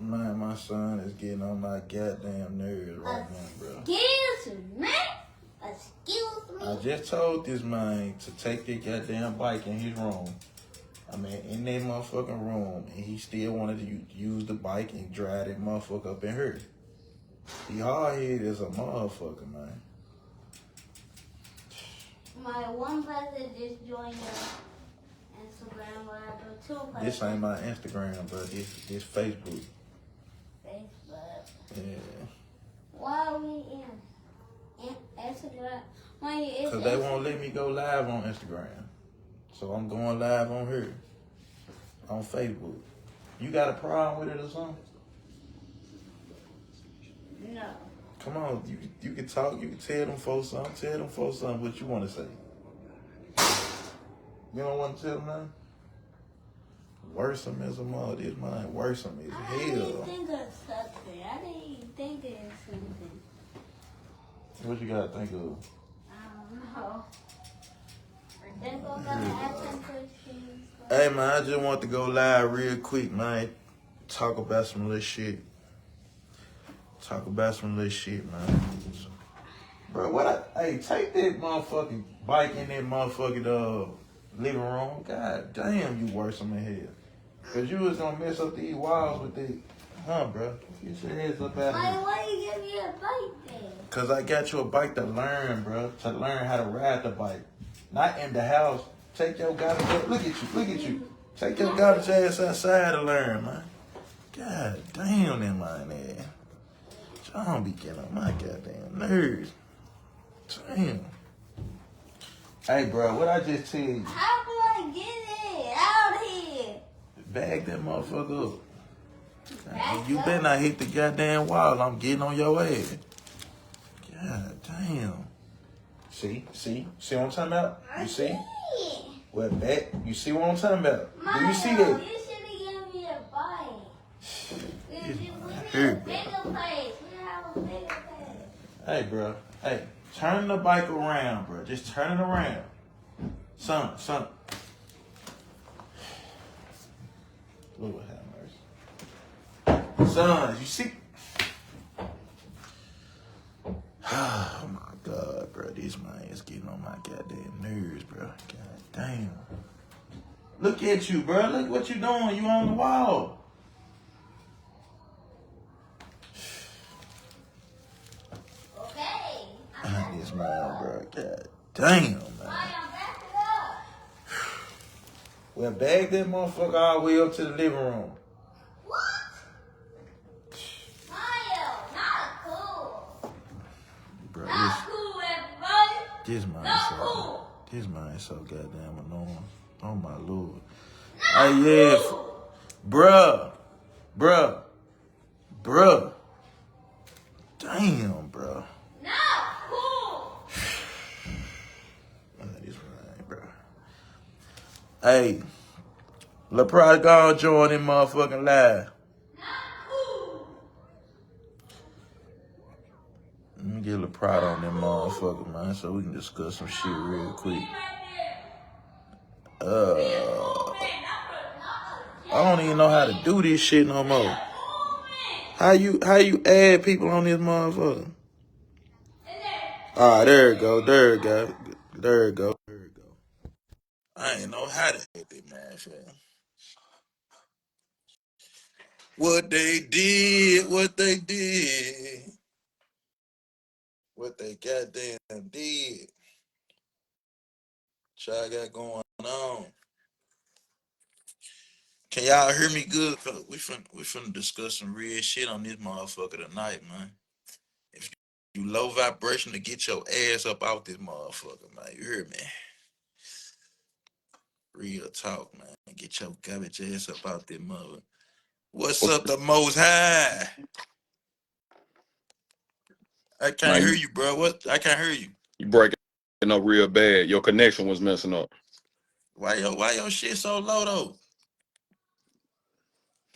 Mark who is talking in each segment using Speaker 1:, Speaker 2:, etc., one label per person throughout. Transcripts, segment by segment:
Speaker 1: Man, my son is getting on my goddamn nerves right now, bro.
Speaker 2: Excuse me? Excuse me?
Speaker 1: I just told this man to take the goddamn bike in his room. I mean, in that motherfucking room, and he still wanted to use the bike and drive that motherfucker up in here. The hard head is a motherfucker, man.
Speaker 2: My one person just joined your Instagram Live, or two persons.
Speaker 1: This ain't my Instagram, bro. This Facebook.
Speaker 2: Facebook.
Speaker 1: Yeah.
Speaker 2: Why are we in Instagram?
Speaker 1: Because they won't let me go live on Instagram. So I'm going live on here. On Facebook. You got a problem with it or something?
Speaker 2: No.
Speaker 1: Come on, you can talk, you can tell them folks something. Tell them folks something what you want to say. You don't want to tell them nothing? Worrisome as a mother. This mine worrisome as hell.
Speaker 2: I didn't think of something. I didn't think of something.
Speaker 1: What you got to think of?
Speaker 2: I don't know. They're going to ask some questions.
Speaker 1: Hey, man, I just want to go live real quick, man. Talk about some little shit. Man. Bro, hey, take that motherfucking bike in that motherfucking living room. God damn, you worrisome in hell. Cause you was gonna mess up these walls with the, bro? Get your heads up out of here.
Speaker 2: Why you give me a bike then?
Speaker 1: Cause I got you a bike to learn, bro. To learn how to ride the bike. Not in the house. Take your garbage ass. Look at you. Take your garbage ass outside to learn, man. God damn, that man there. I don't be getting on my goddamn nerves. Damn. Hey, bro, what I just tell you?
Speaker 2: How do I get it out here?
Speaker 1: Bag that motherfucker up. You better not hit the goddamn wall. I'm getting on your ass. God damn. See what I'm talking about? You see? Well, back. You see what I'm talking about? Do you see that?
Speaker 2: You should have given me a bike. We need a bigger place.
Speaker 1: Hey, bro. Hey, turn the bike around, bro. Just turn it around. Son. Lord have mercy. Son, you see? Oh, my God, bro. This man is getting on my goddamn nerves, bro. God damn. Look at you, bro. Look what you doing. You on the wall. This man, bro. God damn, man. Well, bag that motherfucker all the way up to the living room.
Speaker 2: What? Mario, not cool.
Speaker 1: Bro,
Speaker 2: not cool, everybody.
Speaker 1: This man
Speaker 2: not
Speaker 1: so
Speaker 2: cool.
Speaker 1: This man is so goddamn annoying. Oh my lord.
Speaker 2: Not
Speaker 1: hey, yeah,
Speaker 2: cool.
Speaker 1: bruh. Damn, bro.
Speaker 2: Not cool.
Speaker 1: This man, bro. Hey, Laprada gonna join in motherfucking live.
Speaker 2: Not cool.
Speaker 1: Let me get Laprada on that motherfucker, man, so we can discuss some shit real quick. I don't even know how to do this shit no more. How you add people on this motherfucker? Ah, there it go. I ain't know how to hit it, man. What they goddamn did. Y'all got going on. Can y'all hear me good? Cause we finna discuss some real shit on this motherfucker tonight, man. If you low vibration, to get your ass up out this motherfucker, man. You hear me? Real talk, man. Get your garbage ass up out this mother. What's up, the Most High? I can't hear you, bro. What? I can't hear you.
Speaker 3: You breaking up real bad. Your connection was messing up.
Speaker 1: Why your shit so low though?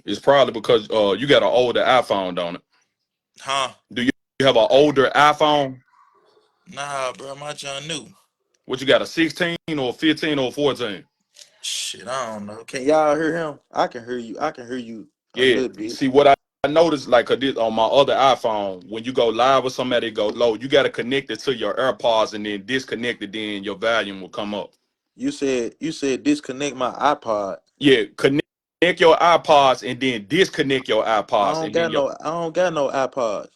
Speaker 3: It's probably because you got an older iPhone, don't it?
Speaker 1: Huh?
Speaker 3: Do you have an older iPhone?
Speaker 1: Nah, bro. My John new.
Speaker 3: What you got, a 16 or 15 or 14?
Speaker 1: Shit, I don't know. Can y'all hear him? I can hear you. A
Speaker 3: Yeah.
Speaker 1: little bit.
Speaker 3: See, what I noticed like on my other iPhone, when you go live with somebody, go low. You got to connect it to your AirPods and then disconnect it. Then your volume will come up.
Speaker 1: You said disconnect my iPod.
Speaker 3: Yeah, connect your iPods and then disconnect your
Speaker 1: I
Speaker 3: iPods
Speaker 1: don't
Speaker 3: and then
Speaker 1: got no iPods.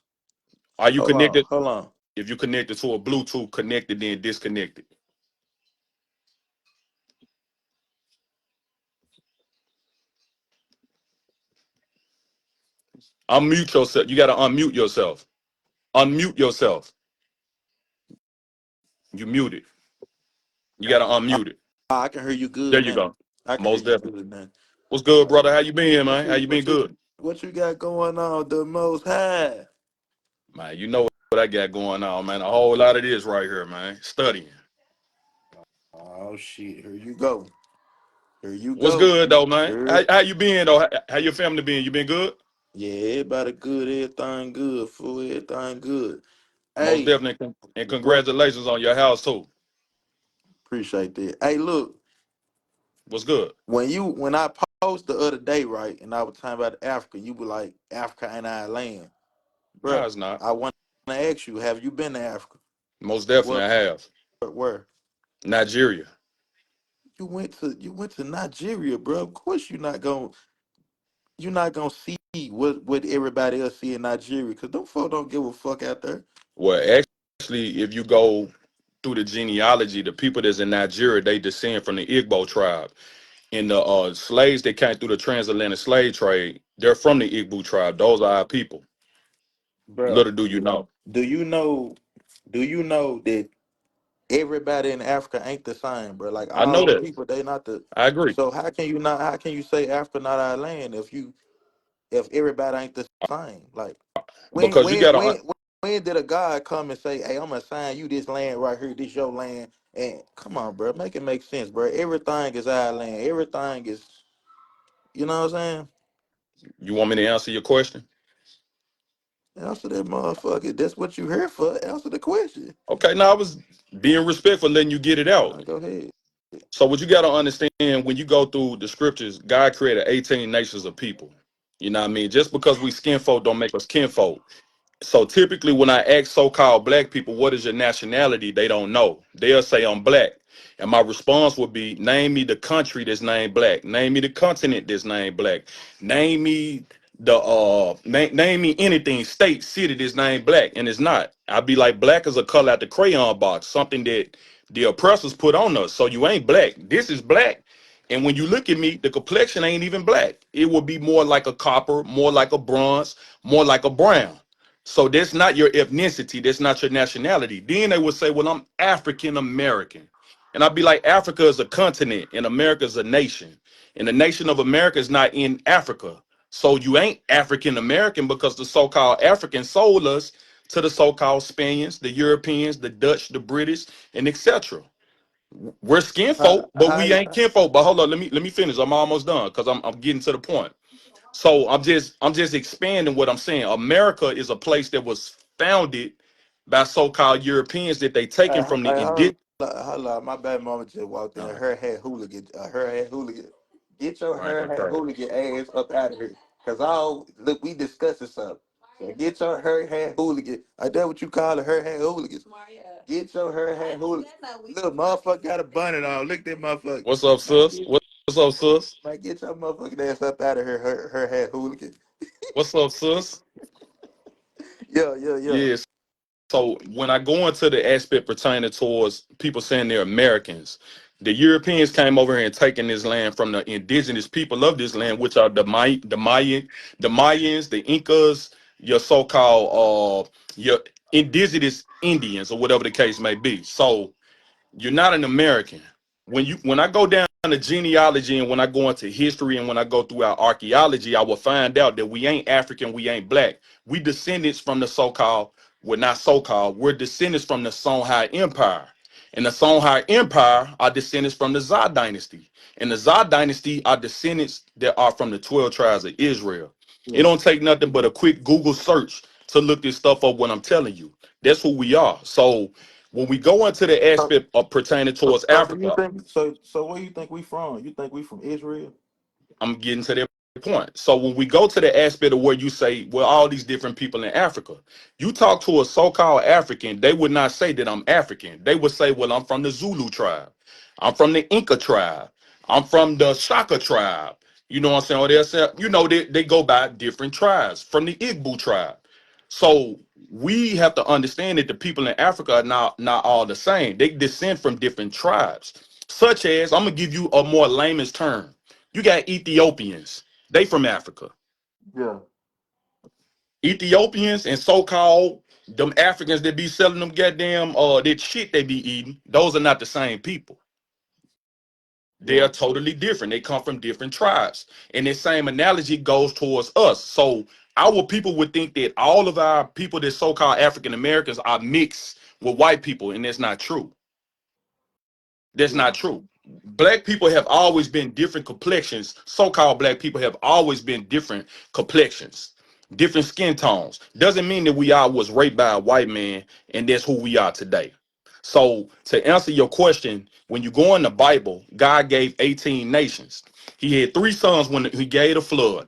Speaker 3: are you connected?
Speaker 1: Hold on.
Speaker 3: If you connect it to a Bluetooth, connect it, then disconnect it. Unmute yourself. You got to unmute yourself. Unmute yourself. You muted. You got to unmute it.
Speaker 1: I can hear you
Speaker 3: There
Speaker 1: good
Speaker 3: you
Speaker 1: now.
Speaker 3: go.
Speaker 1: I can hear
Speaker 3: Most
Speaker 1: you
Speaker 3: definitely.
Speaker 1: good now.
Speaker 3: What's good, brother? How you been, man? How you been?
Speaker 1: What you
Speaker 3: Good.
Speaker 1: what you got going on? The Most High.
Speaker 3: Man, you know what I got going on, man. A whole lot of this right here, man. Studying.
Speaker 1: Oh shit! Here you go. Here you
Speaker 3: What's
Speaker 1: go.
Speaker 3: good though, man?
Speaker 1: Here.
Speaker 3: How you been though? How your family been? You been good?
Speaker 1: Yeah, everybody good. Everything good. Fool. Everything good.
Speaker 3: Most
Speaker 1: Hey,
Speaker 3: definitely. And
Speaker 1: what?
Speaker 3: congratulations on your house too.
Speaker 1: Appreciate that. Hey, look.
Speaker 3: What's good?
Speaker 1: When I posed the other day, right, and I was talking about Africa, you were like, Africa ain't our land,
Speaker 3: No,
Speaker 1: bro.
Speaker 3: it's not.
Speaker 1: I want to ask you, have you been to Africa?
Speaker 3: Most definitely
Speaker 1: What?
Speaker 3: I have.
Speaker 1: Where?
Speaker 3: Nigeria.
Speaker 1: You went to Nigeria, bro. Of course you're not gonna see what everybody else see in Nigeria, cause them folk don't give a fuck out there.
Speaker 3: Well, actually, if you go through the genealogy, the people that's in Nigeria, they descend from the Igbo tribe. And the slaves that came through the transatlantic slave trade, they're from the Igbo tribe. Those are our people.
Speaker 1: Bro,
Speaker 3: Little do you know.
Speaker 1: do you know? Do you know that everybody in Africa ain't the same, bro? Like
Speaker 3: I
Speaker 1: all
Speaker 3: know
Speaker 1: them
Speaker 3: that.
Speaker 1: people, they not the.
Speaker 3: I agree.
Speaker 1: So how can you say Africa not our land if everybody ain't the same? Like when
Speaker 3: Because you
Speaker 1: when
Speaker 3: got
Speaker 1: when
Speaker 3: to,
Speaker 1: when did a God come and say, "Hey, I'm gonna assign you this land right here, this your land"? And come on, bro, make it make sense, bro. Everything is our land. Everything is, you know what I'm saying?
Speaker 3: you want me to answer your question?
Speaker 1: Answer that motherfucker. That's what you here for. Answer the question.
Speaker 3: Okay, now I was being respectful, letting you get it out.
Speaker 1: Go ahead.
Speaker 3: So what you got to understand when you go through the scriptures, God created 18 nations of people. You know what I mean? Just because we skin folk don't make us kinfolk. So typically when I ask so-called black people, what is your nationality? They don't know. They'll say I'm black. And my response would be, name me the country that's named black. Name me the continent that's named black. Name me name me anything, state, city that's named black. And it's not. I'd be like, black is a color at the crayon box, something that the oppressors put on us. So you ain't black. This is black. And when you look at me, the complexion ain't even black. It will be more like a copper, more like a bronze, more like a brown. So that's not your ethnicity. That's not your nationality. Then they would say, well, I'm African American. And I'd be like, Africa is a continent and America is a nation. And the nation of America is not in Africa. So you ain't African American because the so-called Africans sold us to the so-called Spaniards, the Europeans, the Dutch, the British, and etc. We're skin
Speaker 1: How,
Speaker 3: folk, but
Speaker 1: how,
Speaker 3: we ain't kinfolk. But hold on, let me finish. I'm almost done because I'm getting to the point. So I'm just expanding what I'm saying. America is a place that was founded by so-called Europeans that they taken from the indigenous.
Speaker 1: hold on. My bad mama just walked in.
Speaker 3: All right,
Speaker 1: Her head hooligan. Her head hooligan. Get your
Speaker 3: all right,
Speaker 1: her head
Speaker 3: okay.
Speaker 1: hooligan ass up out of here. Cause all look, we discussing something. So get your her head hooligan. I that what you call it, her head hooligans. Get your her head hooligan. Look, motherfucker got a bonnet on. Look at that motherfucker.
Speaker 3: What's up,
Speaker 1: Man,
Speaker 3: sis? What's up, sis?
Speaker 1: get your motherfucking ass up out of here. Her head hooligan.
Speaker 3: What's up, sis?
Speaker 1: Yeah.
Speaker 3: Yes. So when I go into the aspect pertaining towards people saying they're Americans, the Europeans came over here and taken this land from the indigenous people of this land, which are the Mayans, the Incas, your so-called your indigenous Indians, or whatever the case may be. So you're not an American. When I go down the genealogy and when I go into history and when I go through our archaeology, I will find out that we ain't African, we ain't black. We descendants from the so-called, well, not so-called, we're descendants from the Songhai Empire. And the Songhai Empire are descendants from the Zha dynasty. And the Zha dynasty are descendants that are from the 12 tribes of Israel. It don't take nothing but a quick Google search to look this stuff up when I'm telling you. That's who we are. So when we go into the aspect of pertaining towards
Speaker 1: So do you
Speaker 3: Africa,
Speaker 1: think so? So where you think we from? You think we from Israel?
Speaker 3: I'm getting to that point. So when we go to the aspect of where you say, well, all these different people in Africa, you talk to a so-called African, they would not say that I'm African. They would say, well, I'm from the Zulu tribe. I'm from the Inca tribe. I'm from the Shaka tribe. You know what I'm saying? Or they'll say, you know, they go by different tribes from the Igbo tribe. So we have to understand that the people in Africa are not all the same. They descend from different tribes, such as, I'm gonna give you a more layman's term. You got Ethiopians. They from Africa.
Speaker 1: Yeah.
Speaker 3: Ethiopians and so-called them Africans that be selling them goddamn that shit they be eating, those are not the same people. They
Speaker 1: Yeah.
Speaker 3: are totally different. They come from different tribes. And the same analogy goes towards us. So our people would think that all of our people that so-called African Americans are mixed with white people, and that's not true. That's
Speaker 1: Yeah.
Speaker 3: not true. Black people have always been different complexions. So-called black people have always been different complexions, different skin tones. Doesn't mean that we all was raped by a white man and that's who we are today. So to answer your question, when you go in the Bible, God gave 18 nations. He had three sons when he gave the flood.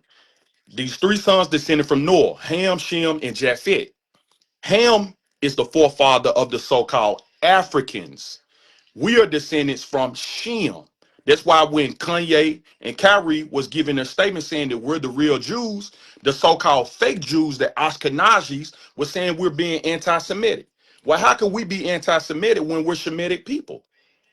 Speaker 3: These three sons descended from Noah: Ham, Shem, and Japheth. Ham is the forefather of the so-called Africans. We are descendants from Shem. That's why when Kanye and Kyrie was giving their statement saying that we're the real Jews, the so-called fake Jews, the Ashkenazis, were saying we're being anti-Semitic. Well, how can we be anti-Semitic when we're Shemitic people?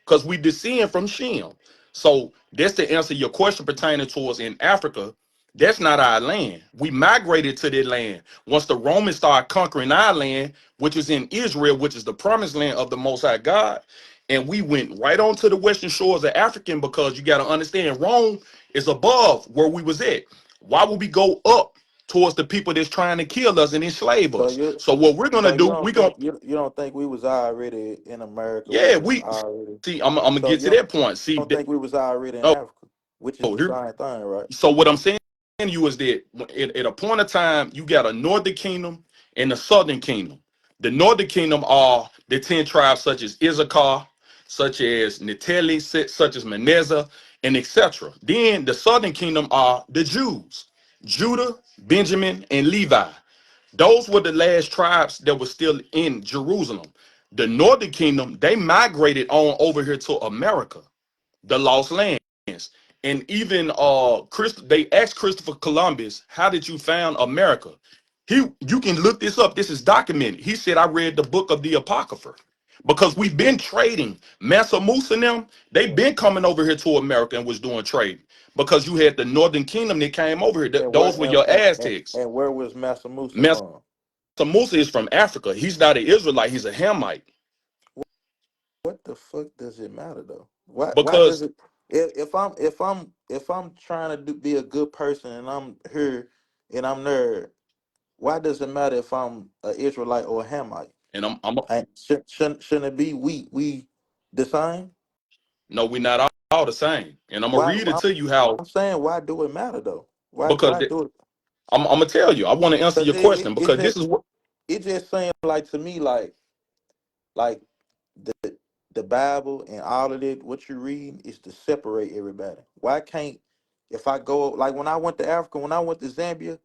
Speaker 3: Because we descend from Shem. So that's to answer your question pertaining to us in Africa. That's not our land. We migrated to that land once the Romans started conquering our land, which is in Israel, which is the promised land of the Most High God. And we went right on to the western shores of Africa, because you got to understand Rome is above where we was at. Why would we go up towards the people that's trying to kill us and enslave
Speaker 1: So
Speaker 3: us?
Speaker 1: you
Speaker 3: So what we're gonna
Speaker 1: so you
Speaker 3: do,
Speaker 1: don't
Speaker 3: we gonna
Speaker 1: think you don't think we was already in America? We
Speaker 3: yeah,
Speaker 1: was
Speaker 3: we
Speaker 1: already
Speaker 3: see. I'm gonna
Speaker 1: so
Speaker 3: get to
Speaker 1: you
Speaker 3: that point. See,
Speaker 1: don't think we was already in
Speaker 3: oh,
Speaker 1: Africa, which is
Speaker 3: oh,
Speaker 1: the
Speaker 3: here.
Speaker 1: same thing, right?
Speaker 3: So what I'm saying to you is that at a point of time, you got a northern kingdom and a southern kingdom. The northern kingdom are the 10 tribes, such as Issachar, such as Neteli, such as Manasseh, and etc. Then the southern kingdom are the Jews: Judah, Benjamin, and Levi. Those were the last tribes that were still in Jerusalem. The northern kingdom, they migrated on over here to America, the lost lands. And even they asked Christopher Columbus, how did you found America? You can look this up. This is documented. He said, I read the book of the Apocrypha. Because we've been trading. Mansa Musa and them, they've been coming over here to America and was doing trade. Because you had the Northern Kingdom that came over here.
Speaker 1: And where
Speaker 3: Those were your Aztecs.
Speaker 1: and where was Massa Musa
Speaker 3: Mansa
Speaker 1: from?
Speaker 3: Musa is from Africa. He's not an Israelite, he's a Hamite.
Speaker 1: What the fuck does it matter though? Why does
Speaker 3: Because
Speaker 1: it if I'm trying to be a good person and I'm here and I'm there, why does it matter if I'm an Israelite or a Hamite?
Speaker 3: and I'm
Speaker 1: And shouldn't it be we the same?
Speaker 3: no, we're not all the same. And I'm gonna
Speaker 1: Why
Speaker 3: read it to you how,
Speaker 1: I'm saying why do it matter though?
Speaker 3: because
Speaker 1: Why do it?
Speaker 3: I'm gonna tell you. I want to answer
Speaker 1: Because
Speaker 3: your question
Speaker 1: it
Speaker 3: because this is what.
Speaker 1: it just saying like to me like the the Bible and all of it, what you read is to separate everybody. Why can't if I go like when I went to Africa, when I went to Zambia,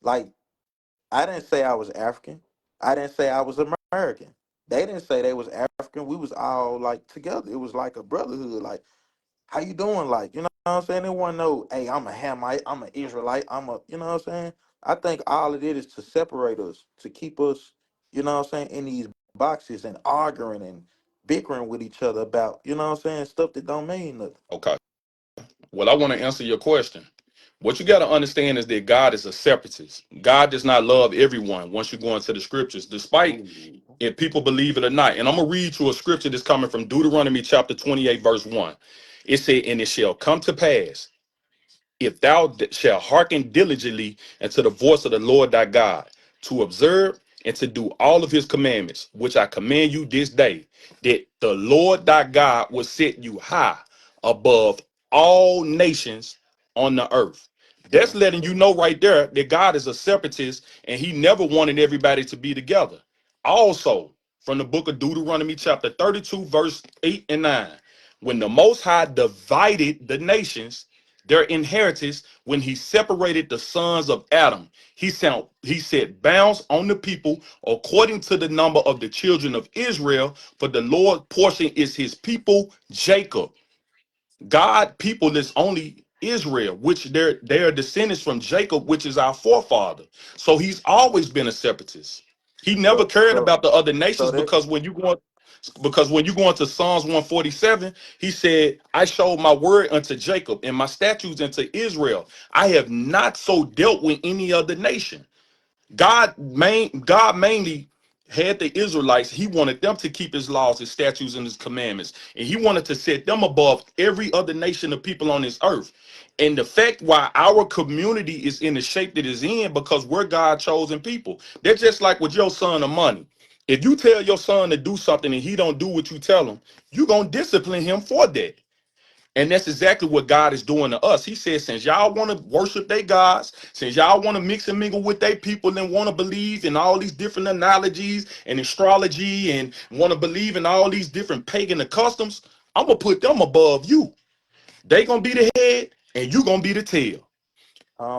Speaker 1: like I didn't say I was African. I didn't say I was American. They didn't say they was African. We was all like together. It was like a brotherhood. Like, how you doing? Like, you know what I'm saying? They want to know, hey, I'm a Hamite, I'm an Israelite, you know what I'm saying? I think all it is to separate us, to keep us, you know what I'm saying, in these boxes and arguing and bickering with each other about, you know what I'm saying, stuff that don't mean nothing.
Speaker 3: Okay. Well, I want to answer your question. What you got to understand is that God is a separatist. God does not love everyone once you go into the scriptures, despite
Speaker 1: Ooh.
Speaker 3: if people believe it or not. And I'm going to read you a scripture that's coming from Deuteronomy chapter 28, verse 1. It said, and it shall come to pass, if thou shalt hearken diligently unto the voice of the Lord thy God, to observe and to do all of his commandments, which I command you this day, that the Lord thy God will set you high above all nations on the earth.
Speaker 1: Yeah.
Speaker 3: That's letting you know right there that God is a separatist and he never wanted everybody to be together. Also, from the book of Deuteronomy, chapter 32, verse 8 and 9, when the Most High divided the nations, their inheritance when he separated the sons of Adam. He said, bounds on the people according to the number of the children of Israel, for the Lord portion is his people, Jacob. God people is only Israel, which they are descendants from Jacob, which is our forefather. So he's always been a separatist. He never
Speaker 1: So
Speaker 3: cared
Speaker 1: so
Speaker 3: about the other
Speaker 1: so
Speaker 3: nations
Speaker 1: that
Speaker 3: because when you go into Psalms 147, he said, I showed my word unto Jacob and my statutes unto Israel. I have not so dealt with any other nation. God mainly had the Israelites. He wanted them to keep his laws, his statutes, and his commandments. And he wanted to set them above every other nation of people on this earth. And the fact why our community is in the shape that it's in, because we're God chosen people. They're just like with your son of money. If you tell your son to do something and he don't do what you tell him, you're gonna discipline him for that. And that's exactly what God is doing to us. He says, since y'all want to worship their gods, since y'all want to mix and mingle with their people and want to believe in all these different analogies and astrology and want to believe in all these different pagan customs, I'm going to put them above you. They going to be the head and you going to be the tail.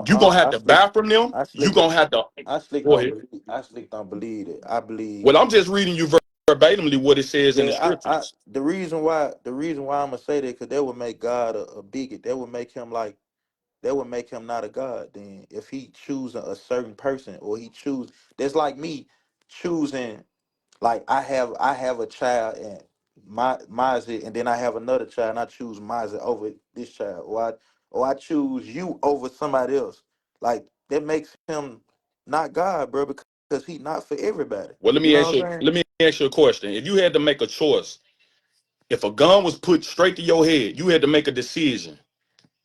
Speaker 3: You going to have
Speaker 1: I
Speaker 3: to
Speaker 1: slick
Speaker 3: buy from them.
Speaker 1: I
Speaker 3: You
Speaker 1: slick
Speaker 3: going to have to
Speaker 1: I slick
Speaker 3: go
Speaker 1: don't
Speaker 3: ahead.
Speaker 1: believe I slick don't believe it. I believe
Speaker 3: Well, I'm just reading you verbatimly what it says in the
Speaker 1: I
Speaker 3: scriptures.
Speaker 1: the reason why I'm gonna say that, because that would make God a bigot. That would make him not a God. Then if he choose a certain person, or he choose, that's like me choosing, like I have a child, and Mizey, and then I have another child and I choose Mizey over this child, or I choose you over somebody else. Like, that makes him not God, bro, because he not for everybody.
Speaker 3: Well,
Speaker 1: You know what I'm saying?
Speaker 3: let me ask you a question. If you had to make a choice, if a gun was put straight to your head, you had to make a decision.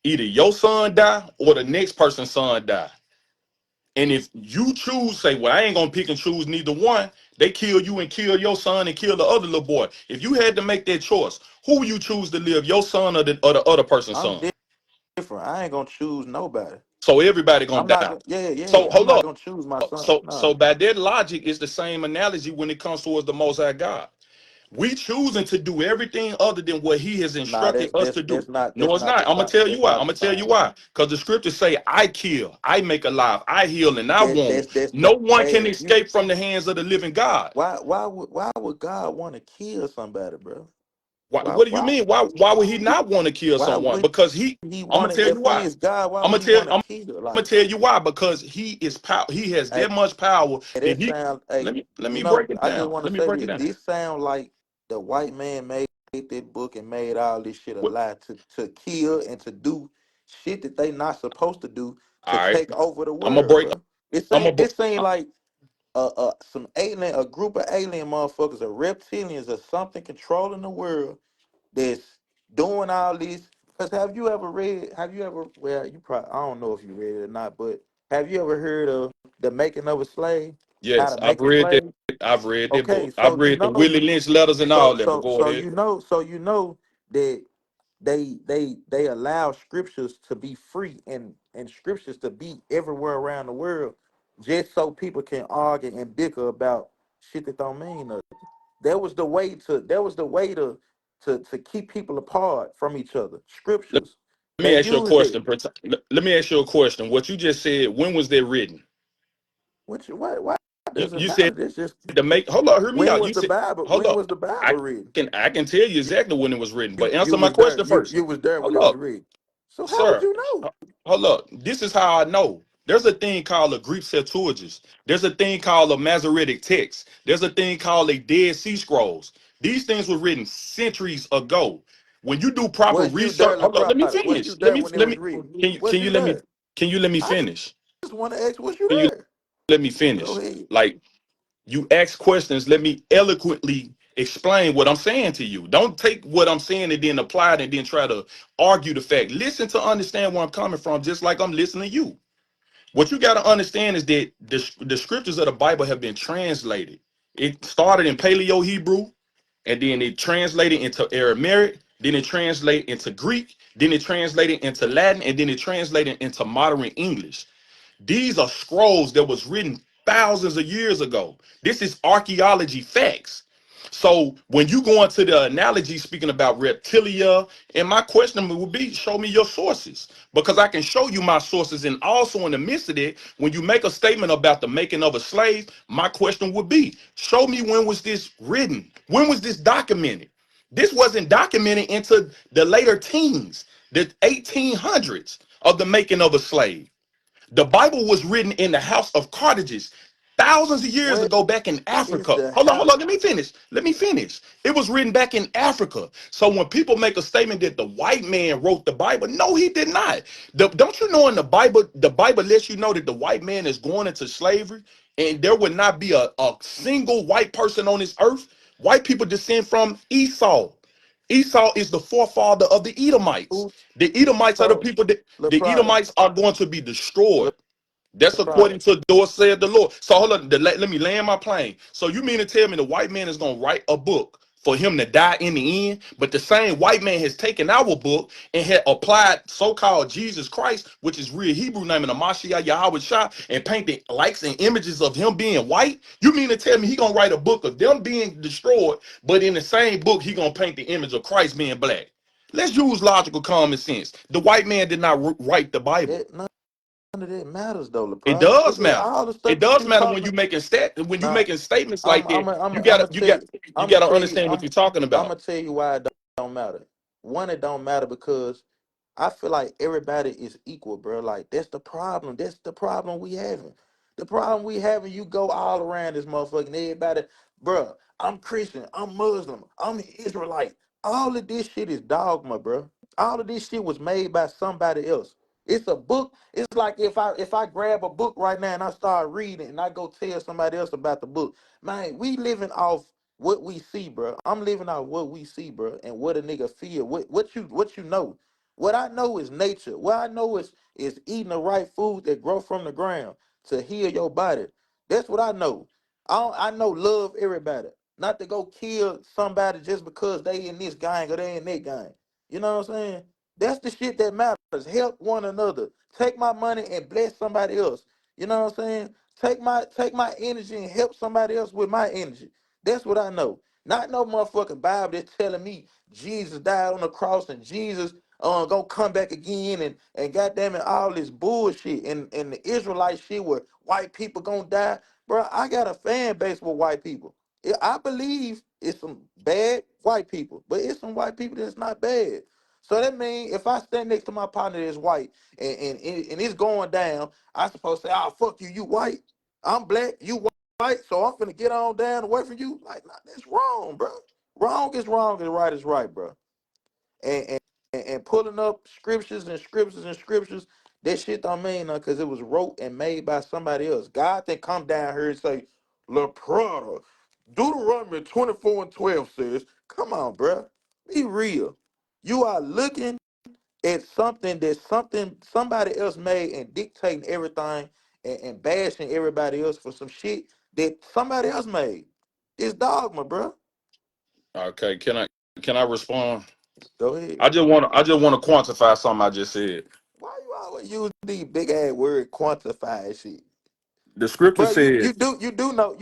Speaker 3: Either your son die or the next person's son die. And if you choose, say, well, I ain't gonna pick and choose neither one, they kill you and kill your son and kill the other little boy. If you had to make that choice, who you choose to live, your son or the other person's
Speaker 1: I'm
Speaker 3: son?
Speaker 1: different. I ain't gonna choose nobody.
Speaker 3: So everybody gonna
Speaker 1: I'm not
Speaker 3: die.
Speaker 1: gonna, yeah,
Speaker 3: So
Speaker 1: yeah. I'm
Speaker 3: hold
Speaker 1: not
Speaker 3: up.
Speaker 1: gonna choose my son.
Speaker 3: So
Speaker 1: No,
Speaker 3: by that logic, it's the same analogy when it comes towards the Most High God. We choosing to do everything other than what he has
Speaker 1: nah.
Speaker 3: instructed
Speaker 1: That's
Speaker 3: us
Speaker 1: that's
Speaker 3: to do.
Speaker 1: that's not
Speaker 3: No,
Speaker 1: that's
Speaker 3: it's
Speaker 1: not
Speaker 3: not.
Speaker 1: the
Speaker 3: I'm gonna
Speaker 1: same.
Speaker 3: tell you
Speaker 1: That's
Speaker 3: why. I'm
Speaker 1: not
Speaker 3: gonna
Speaker 1: the
Speaker 3: tell you
Speaker 1: same.
Speaker 3: why. Because the scriptures say, I kill, I make alive, I heal, and I
Speaker 1: That
Speaker 3: wound.
Speaker 1: that's
Speaker 3: No
Speaker 1: that.
Speaker 3: one can
Speaker 1: Hey, you
Speaker 3: escape from the hands of the living God.
Speaker 1: why would God want to kill somebody, bro? Why
Speaker 3: What do you
Speaker 1: why
Speaker 3: mean? Why would he not want to kill
Speaker 1: why
Speaker 3: someone?
Speaker 1: would
Speaker 3: Because
Speaker 1: he
Speaker 3: I'm gonna
Speaker 1: want to?
Speaker 3: tell you
Speaker 1: If he
Speaker 3: why.
Speaker 1: is God, why
Speaker 3: I'm
Speaker 1: would
Speaker 3: gonna
Speaker 1: he
Speaker 3: tell
Speaker 1: want to
Speaker 3: I'm
Speaker 1: kill?
Speaker 3: gonna
Speaker 1: Like,
Speaker 3: tell you why. Because he is power. He has
Speaker 1: hey,
Speaker 3: that much power that
Speaker 1: that
Speaker 3: he.
Speaker 1: sound. Hey,
Speaker 3: Let me break it
Speaker 1: I just
Speaker 3: down.
Speaker 1: want to
Speaker 3: Let me
Speaker 1: say
Speaker 3: break it
Speaker 1: this.
Speaker 3: down.
Speaker 1: This sound like the white man made that book and made all this shit a
Speaker 3: What,
Speaker 1: lie to kill and to do shit that they not supposed to do, to
Speaker 3: all right.
Speaker 1: take over the
Speaker 3: I'm gonna
Speaker 1: world,
Speaker 3: break.
Speaker 1: bro. It
Speaker 3: I'm
Speaker 1: seemed
Speaker 3: gonna.
Speaker 1: it seemed like a group of alien motherfuckers, or reptilians, or something controlling the world, that's doing all this. Because have you ever, well, you probably, I don't know if you read it or not, but have you ever heard of The Making of a Slave? How
Speaker 3: Yes,
Speaker 1: to Make a Slave?
Speaker 3: I've read that
Speaker 1: Okay,
Speaker 3: book. I've
Speaker 1: so
Speaker 3: read the Willie Lynch letters and all that. But go ahead.
Speaker 1: you know that they allow scriptures to be free, and scriptures to be everywhere around the world, just so people can argue and bicker about shit that don't mean nothing. That was the way to keep people apart from each other.
Speaker 3: Let
Speaker 1: Scriptures.
Speaker 3: me
Speaker 1: They
Speaker 3: ask you a
Speaker 1: use it.
Speaker 3: question. Let me ask you a question. What you just said. When was that written?
Speaker 1: Which why does it
Speaker 3: You
Speaker 1: matter?
Speaker 3: said
Speaker 1: This just,
Speaker 3: to make. Hold up. Hear me
Speaker 1: when
Speaker 3: out.
Speaker 1: was
Speaker 3: You
Speaker 1: the
Speaker 3: said.
Speaker 1: Bible?
Speaker 3: Hold
Speaker 1: When
Speaker 3: up.
Speaker 1: was the Bible
Speaker 3: I
Speaker 1: written?
Speaker 3: I can tell you exactly when it was written. But
Speaker 1: You
Speaker 3: answer my
Speaker 1: was there.
Speaker 3: question
Speaker 1: You
Speaker 3: first.
Speaker 1: you was there when
Speaker 3: Hold
Speaker 1: it was
Speaker 3: up.
Speaker 1: written. So how would
Speaker 3: Sir,
Speaker 1: you know?
Speaker 3: hold up. This is how I know. There's a thing called a Greek Septuagint. There's a thing called a Masoretic text. There's a thing called a Dead Sea Scrolls. These things were written centuries ago. When you do proper
Speaker 1: Was you there,
Speaker 3: research, hold up. Let me
Speaker 1: Laprada? Was you
Speaker 3: finish.
Speaker 1: there when it was written? Was
Speaker 3: Can you
Speaker 1: you
Speaker 3: let me
Speaker 1: there? I
Speaker 3: finish?
Speaker 1: just want to ask, was you
Speaker 3: Can you
Speaker 1: there?
Speaker 3: let me
Speaker 1: Go
Speaker 3: finish?
Speaker 1: ahead.
Speaker 3: Like, you ask questions, let me eloquently explain what I'm saying to you. Don't take what I'm saying and then apply it and then try to argue the fact. Listen to understand where I'm coming from, just like I'm listening to you. What you got to understand is that the scriptures of the Bible have been translated. It started in Paleo Hebrew, and then it translated into Aramaic, then it translated into Greek, then it translated into Latin, and then it translated into modern English. These are scrolls that was written thousands of years ago. This is archaeology facts. So when you go into the analogy speaking about reptilia, and my question would be, show me your sources, because I can show you my sources. And also in the midst of it, when you make a statement about the making of a slave, my question would be, show me when was this written? When was this documented? This wasn't documented into the later teens, the 1800s of the making of a slave. The Bible was written in the house of Carthages thousands of years
Speaker 1: What
Speaker 3: ago back in
Speaker 1: is
Speaker 3: Africa.
Speaker 1: the
Speaker 3: Hold
Speaker 1: house?
Speaker 3: on, let me finish. Let me finish. It was written back in Africa. So when people make a statement that the white man wrote the Bible, no, he did not. Don't you know in the Bible lets you know that the white man is going into slavery and there would not be a single white person on this earth. White people descend from Esau. Esau is the forefather of the Edomites.
Speaker 1: Who
Speaker 3: The Edomites are the
Speaker 1: told
Speaker 3: people that the
Speaker 1: Laprada?
Speaker 3: Edomites are going to be destroyed. That's
Speaker 1: Laprada.
Speaker 3: according to thus said the Lord. So hold on, let me land my plane. So you mean to tell me the white man is gonna write a book for him to die in the end? But the same white man has taken our book and had applied so-called Jesus Christ, which is real Hebrew name in the Mashiach Yahweh Shah, and painted likes and images of him being white? You mean to tell me he gonna write a book of them being destroyed, but in the same book he gonna paint the image of Christ being black? Let's use logical common sense. The white man did not write the Bible.
Speaker 1: That none of that matters though,
Speaker 3: It
Speaker 1: Laprada.
Speaker 3: does
Speaker 1: Look at
Speaker 3: matter.
Speaker 1: all the stuff
Speaker 3: It
Speaker 1: that
Speaker 3: does
Speaker 1: you
Speaker 3: matter
Speaker 1: talking
Speaker 3: when
Speaker 1: about.
Speaker 3: you when you
Speaker 1: Nah,
Speaker 3: making statements
Speaker 1: I'm
Speaker 3: like
Speaker 1: I'm
Speaker 3: that.
Speaker 1: I'm
Speaker 3: You
Speaker 1: I'm
Speaker 3: gotta
Speaker 1: gonna tell
Speaker 3: you
Speaker 1: I'm gonna
Speaker 3: gotta
Speaker 1: tell you
Speaker 3: understand what you're talking
Speaker 1: I'm
Speaker 3: about.
Speaker 1: gonna tell you why it don't matter. One, it don't matter because I feel like everybody is equal, bro. Like that's the problem. That's the problem we having. The problem we having. You go all around this motherfucking everybody, bro. I'm Christian. I'm Muslim. I'm Israelite. All of this shit is dogma, bro. All of this shit was made by somebody else. It's a book. It's like if I grab a book right now and I start reading and I go tell somebody else about the book, man, we living off what we see, bro. I'm living off what we see, bro, and what a nigga feel. What you know. What I know is nature. What I know is eating the right food that grow from the ground to heal your body. That's what I know. I know love everybody. Not to go kill somebody just because they in this gang or they in that gang. You know what I'm saying? That's the shit that matters. Help one another. Take my money and bless somebody else. You know what I'm saying? Take my energy and help somebody else with my energy. That's what I know. Not no motherfucking Bible that's telling me Jesus died on the cross and Jesus gonna come back again and goddamn it all this bullshit and the Israelite shit where white people gonna die. Bro, I got a fan base with white people. I believe it's some bad white people, but it's some white people that's not bad. So that means if I stand next to my partner that's white and it's going down, I supposed to say, oh fuck you, you white. I'm black, you white, so I'm finna get on down away from you. Like, nah, that's wrong, bro. Wrong is wrong and right is right, bro. And pulling up scriptures and scriptures and scriptures, that shit don't mean nothing because it was wrote and made by somebody else. God then come down here and say, Laprada, Deuteronomy 24 and 12 says, come on, bro. Be real. You are looking at something that somebody else made and dictating everything and bashing everybody else for some shit that somebody else made. It's dogma, bro.
Speaker 3: Okay, can I respond?
Speaker 1: Go ahead.
Speaker 3: I just want to quantify something I just said.
Speaker 1: Why you always use these big ass word quantify and shit?
Speaker 3: The scripture
Speaker 1: Bro, you
Speaker 3: said,
Speaker 1: you do you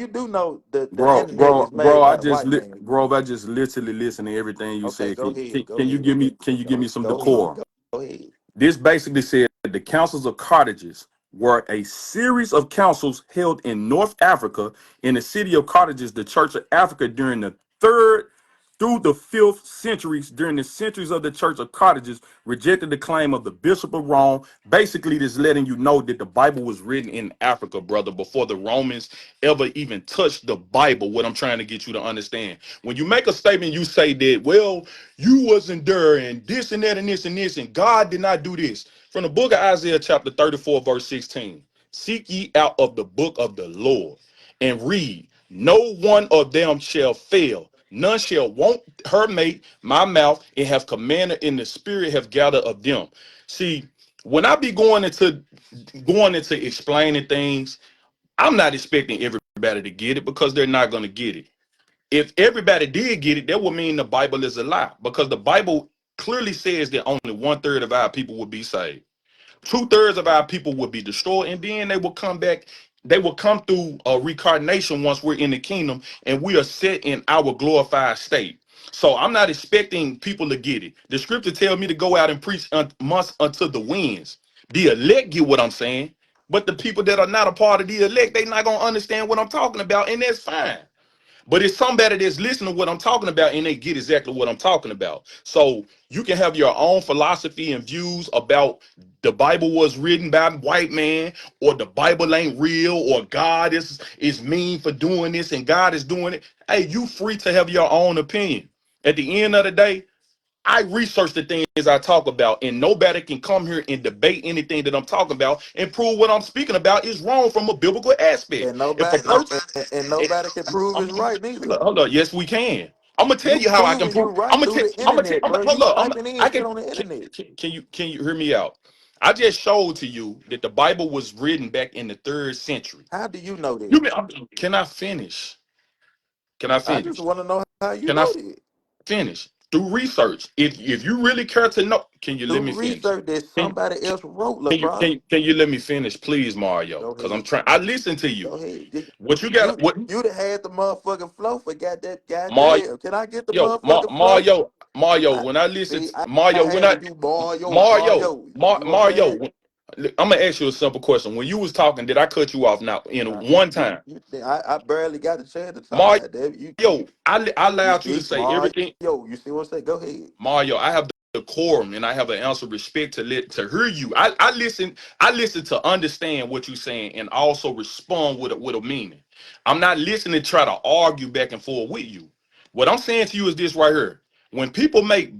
Speaker 1: do know the
Speaker 3: bro,
Speaker 1: internet is
Speaker 3: bro,
Speaker 1: made by the white man.
Speaker 3: I just literally listen to everything you
Speaker 1: Okay,
Speaker 3: said.
Speaker 1: go ahead. Go
Speaker 3: Can you
Speaker 1: ahead.
Speaker 3: give me some
Speaker 1: Go ahead.
Speaker 3: decorum?
Speaker 1: Go ahead.
Speaker 3: This basically said the councils of Carthages were a series of councils held in North Africa in the city of Carthages, the Church of Africa during the third through the fifth centuries. During the centuries of the Church of Carthages rejected the claim of the Bishop of Rome. Basically, this letting you know that the Bible was written in Africa, brother, before the Romans ever even touched the Bible. What I'm trying to get you to understand. When you make a statement, you say that, well, you wasn't there and this and that and this and this, and God did not do this. From the book of Isaiah, chapter 34, verse 16. Seek ye out of the book of the Lord and read. No one of them shall fail. None shall want her mate, my mouth, and have commanded in the spirit have gathered of them. See, when I be going into explaining things, I'm not expecting everybody to get it because they're not going to get it. If everybody did get it, that would mean the Bible is a lie because the Bible clearly says that only 1/3 of our people will be saved. 2/3 of our people will be destroyed, and then they will come back They will come through a reincarnation once we're in the kingdom and we are set in our glorified state. So I'm not expecting people to get it. The scripture tells me to go out and preach months unto the winds. The elect get what I'm saying, but the people that are not a part of the elect, they not gonna understand what I'm talking about, and that's fine. But it's somebody that's listening to what I'm talking about and they get exactly what I'm talking about. So you can have your own philosophy and views about the Bible was written by a white man, or the Bible ain't real, or God is mean for doing this and God is doing it. Hey, you free to have your own opinion. At the end of the day, I research the things I talk about, and nobody can come here and debate anything that I'm talking about and prove what I'm speaking about is wrong from a biblical aspect.
Speaker 4: And
Speaker 3: If a
Speaker 4: nobody
Speaker 3: person,
Speaker 4: and nobody can prove it's right neither.
Speaker 3: hold up. Yes, we can. I'm gonna tell
Speaker 4: You
Speaker 3: you how I can
Speaker 4: proving you
Speaker 3: prove. I'm
Speaker 4: right
Speaker 3: gonna
Speaker 4: through
Speaker 3: tell.
Speaker 4: the
Speaker 3: I'm gonna tell.
Speaker 4: internet, bro.
Speaker 3: Hold
Speaker 4: You
Speaker 3: up.
Speaker 4: typing in
Speaker 3: I
Speaker 4: shit
Speaker 3: can.
Speaker 4: on the internet.
Speaker 3: Can you hear me out? I just showed to you that the Bible was written back in the third century.
Speaker 4: How do you know that?
Speaker 3: You mean, can I finish? Can I
Speaker 4: I just
Speaker 3: finish?
Speaker 4: want to know how you
Speaker 3: Can I
Speaker 4: know that.
Speaker 3: finish? Through research. If you really care to know, can you let
Speaker 4: Through
Speaker 3: me finish?
Speaker 4: research that
Speaker 3: Can,
Speaker 4: somebody else wrote,
Speaker 3: can you
Speaker 4: Laprada.
Speaker 3: can you let me finish, please, Mario?
Speaker 4: Go
Speaker 3: Because I'm
Speaker 4: ahead.
Speaker 3: trying. I listen to
Speaker 4: Go
Speaker 3: you.
Speaker 4: ahead.
Speaker 3: What you
Speaker 4: You
Speaker 3: got? What
Speaker 4: you'd have had the motherfucking flow for
Speaker 3: Mario?
Speaker 4: goddamn. Can I get the motherfucking flow?
Speaker 3: Mario,
Speaker 4: I
Speaker 3: when I listen
Speaker 4: see.
Speaker 3: to Mario,
Speaker 4: I
Speaker 3: when
Speaker 4: had
Speaker 3: I
Speaker 4: you Mario,
Speaker 3: Mario,
Speaker 4: Mario. You see what I'm
Speaker 3: Mario,
Speaker 4: saying?
Speaker 3: I'm gonna ask you a simple question. When you was talking, did I cut you off now in
Speaker 4: Nah,
Speaker 3: one time?
Speaker 4: I barely got a chance to talk.
Speaker 3: Mario,
Speaker 4: Goddamn.
Speaker 3: I
Speaker 4: You
Speaker 3: allowed you to
Speaker 4: see,
Speaker 3: say
Speaker 4: Mario.
Speaker 3: everything.
Speaker 4: You see what I'm saying? Go ahead.
Speaker 3: Mario, I have the decorum and I have an ounce of respect to hear you. I listen to understand what you're saying and also respond with a meaning. I'm not listening to try to argue back and forth with you. What I'm saying to you is this right here. When people make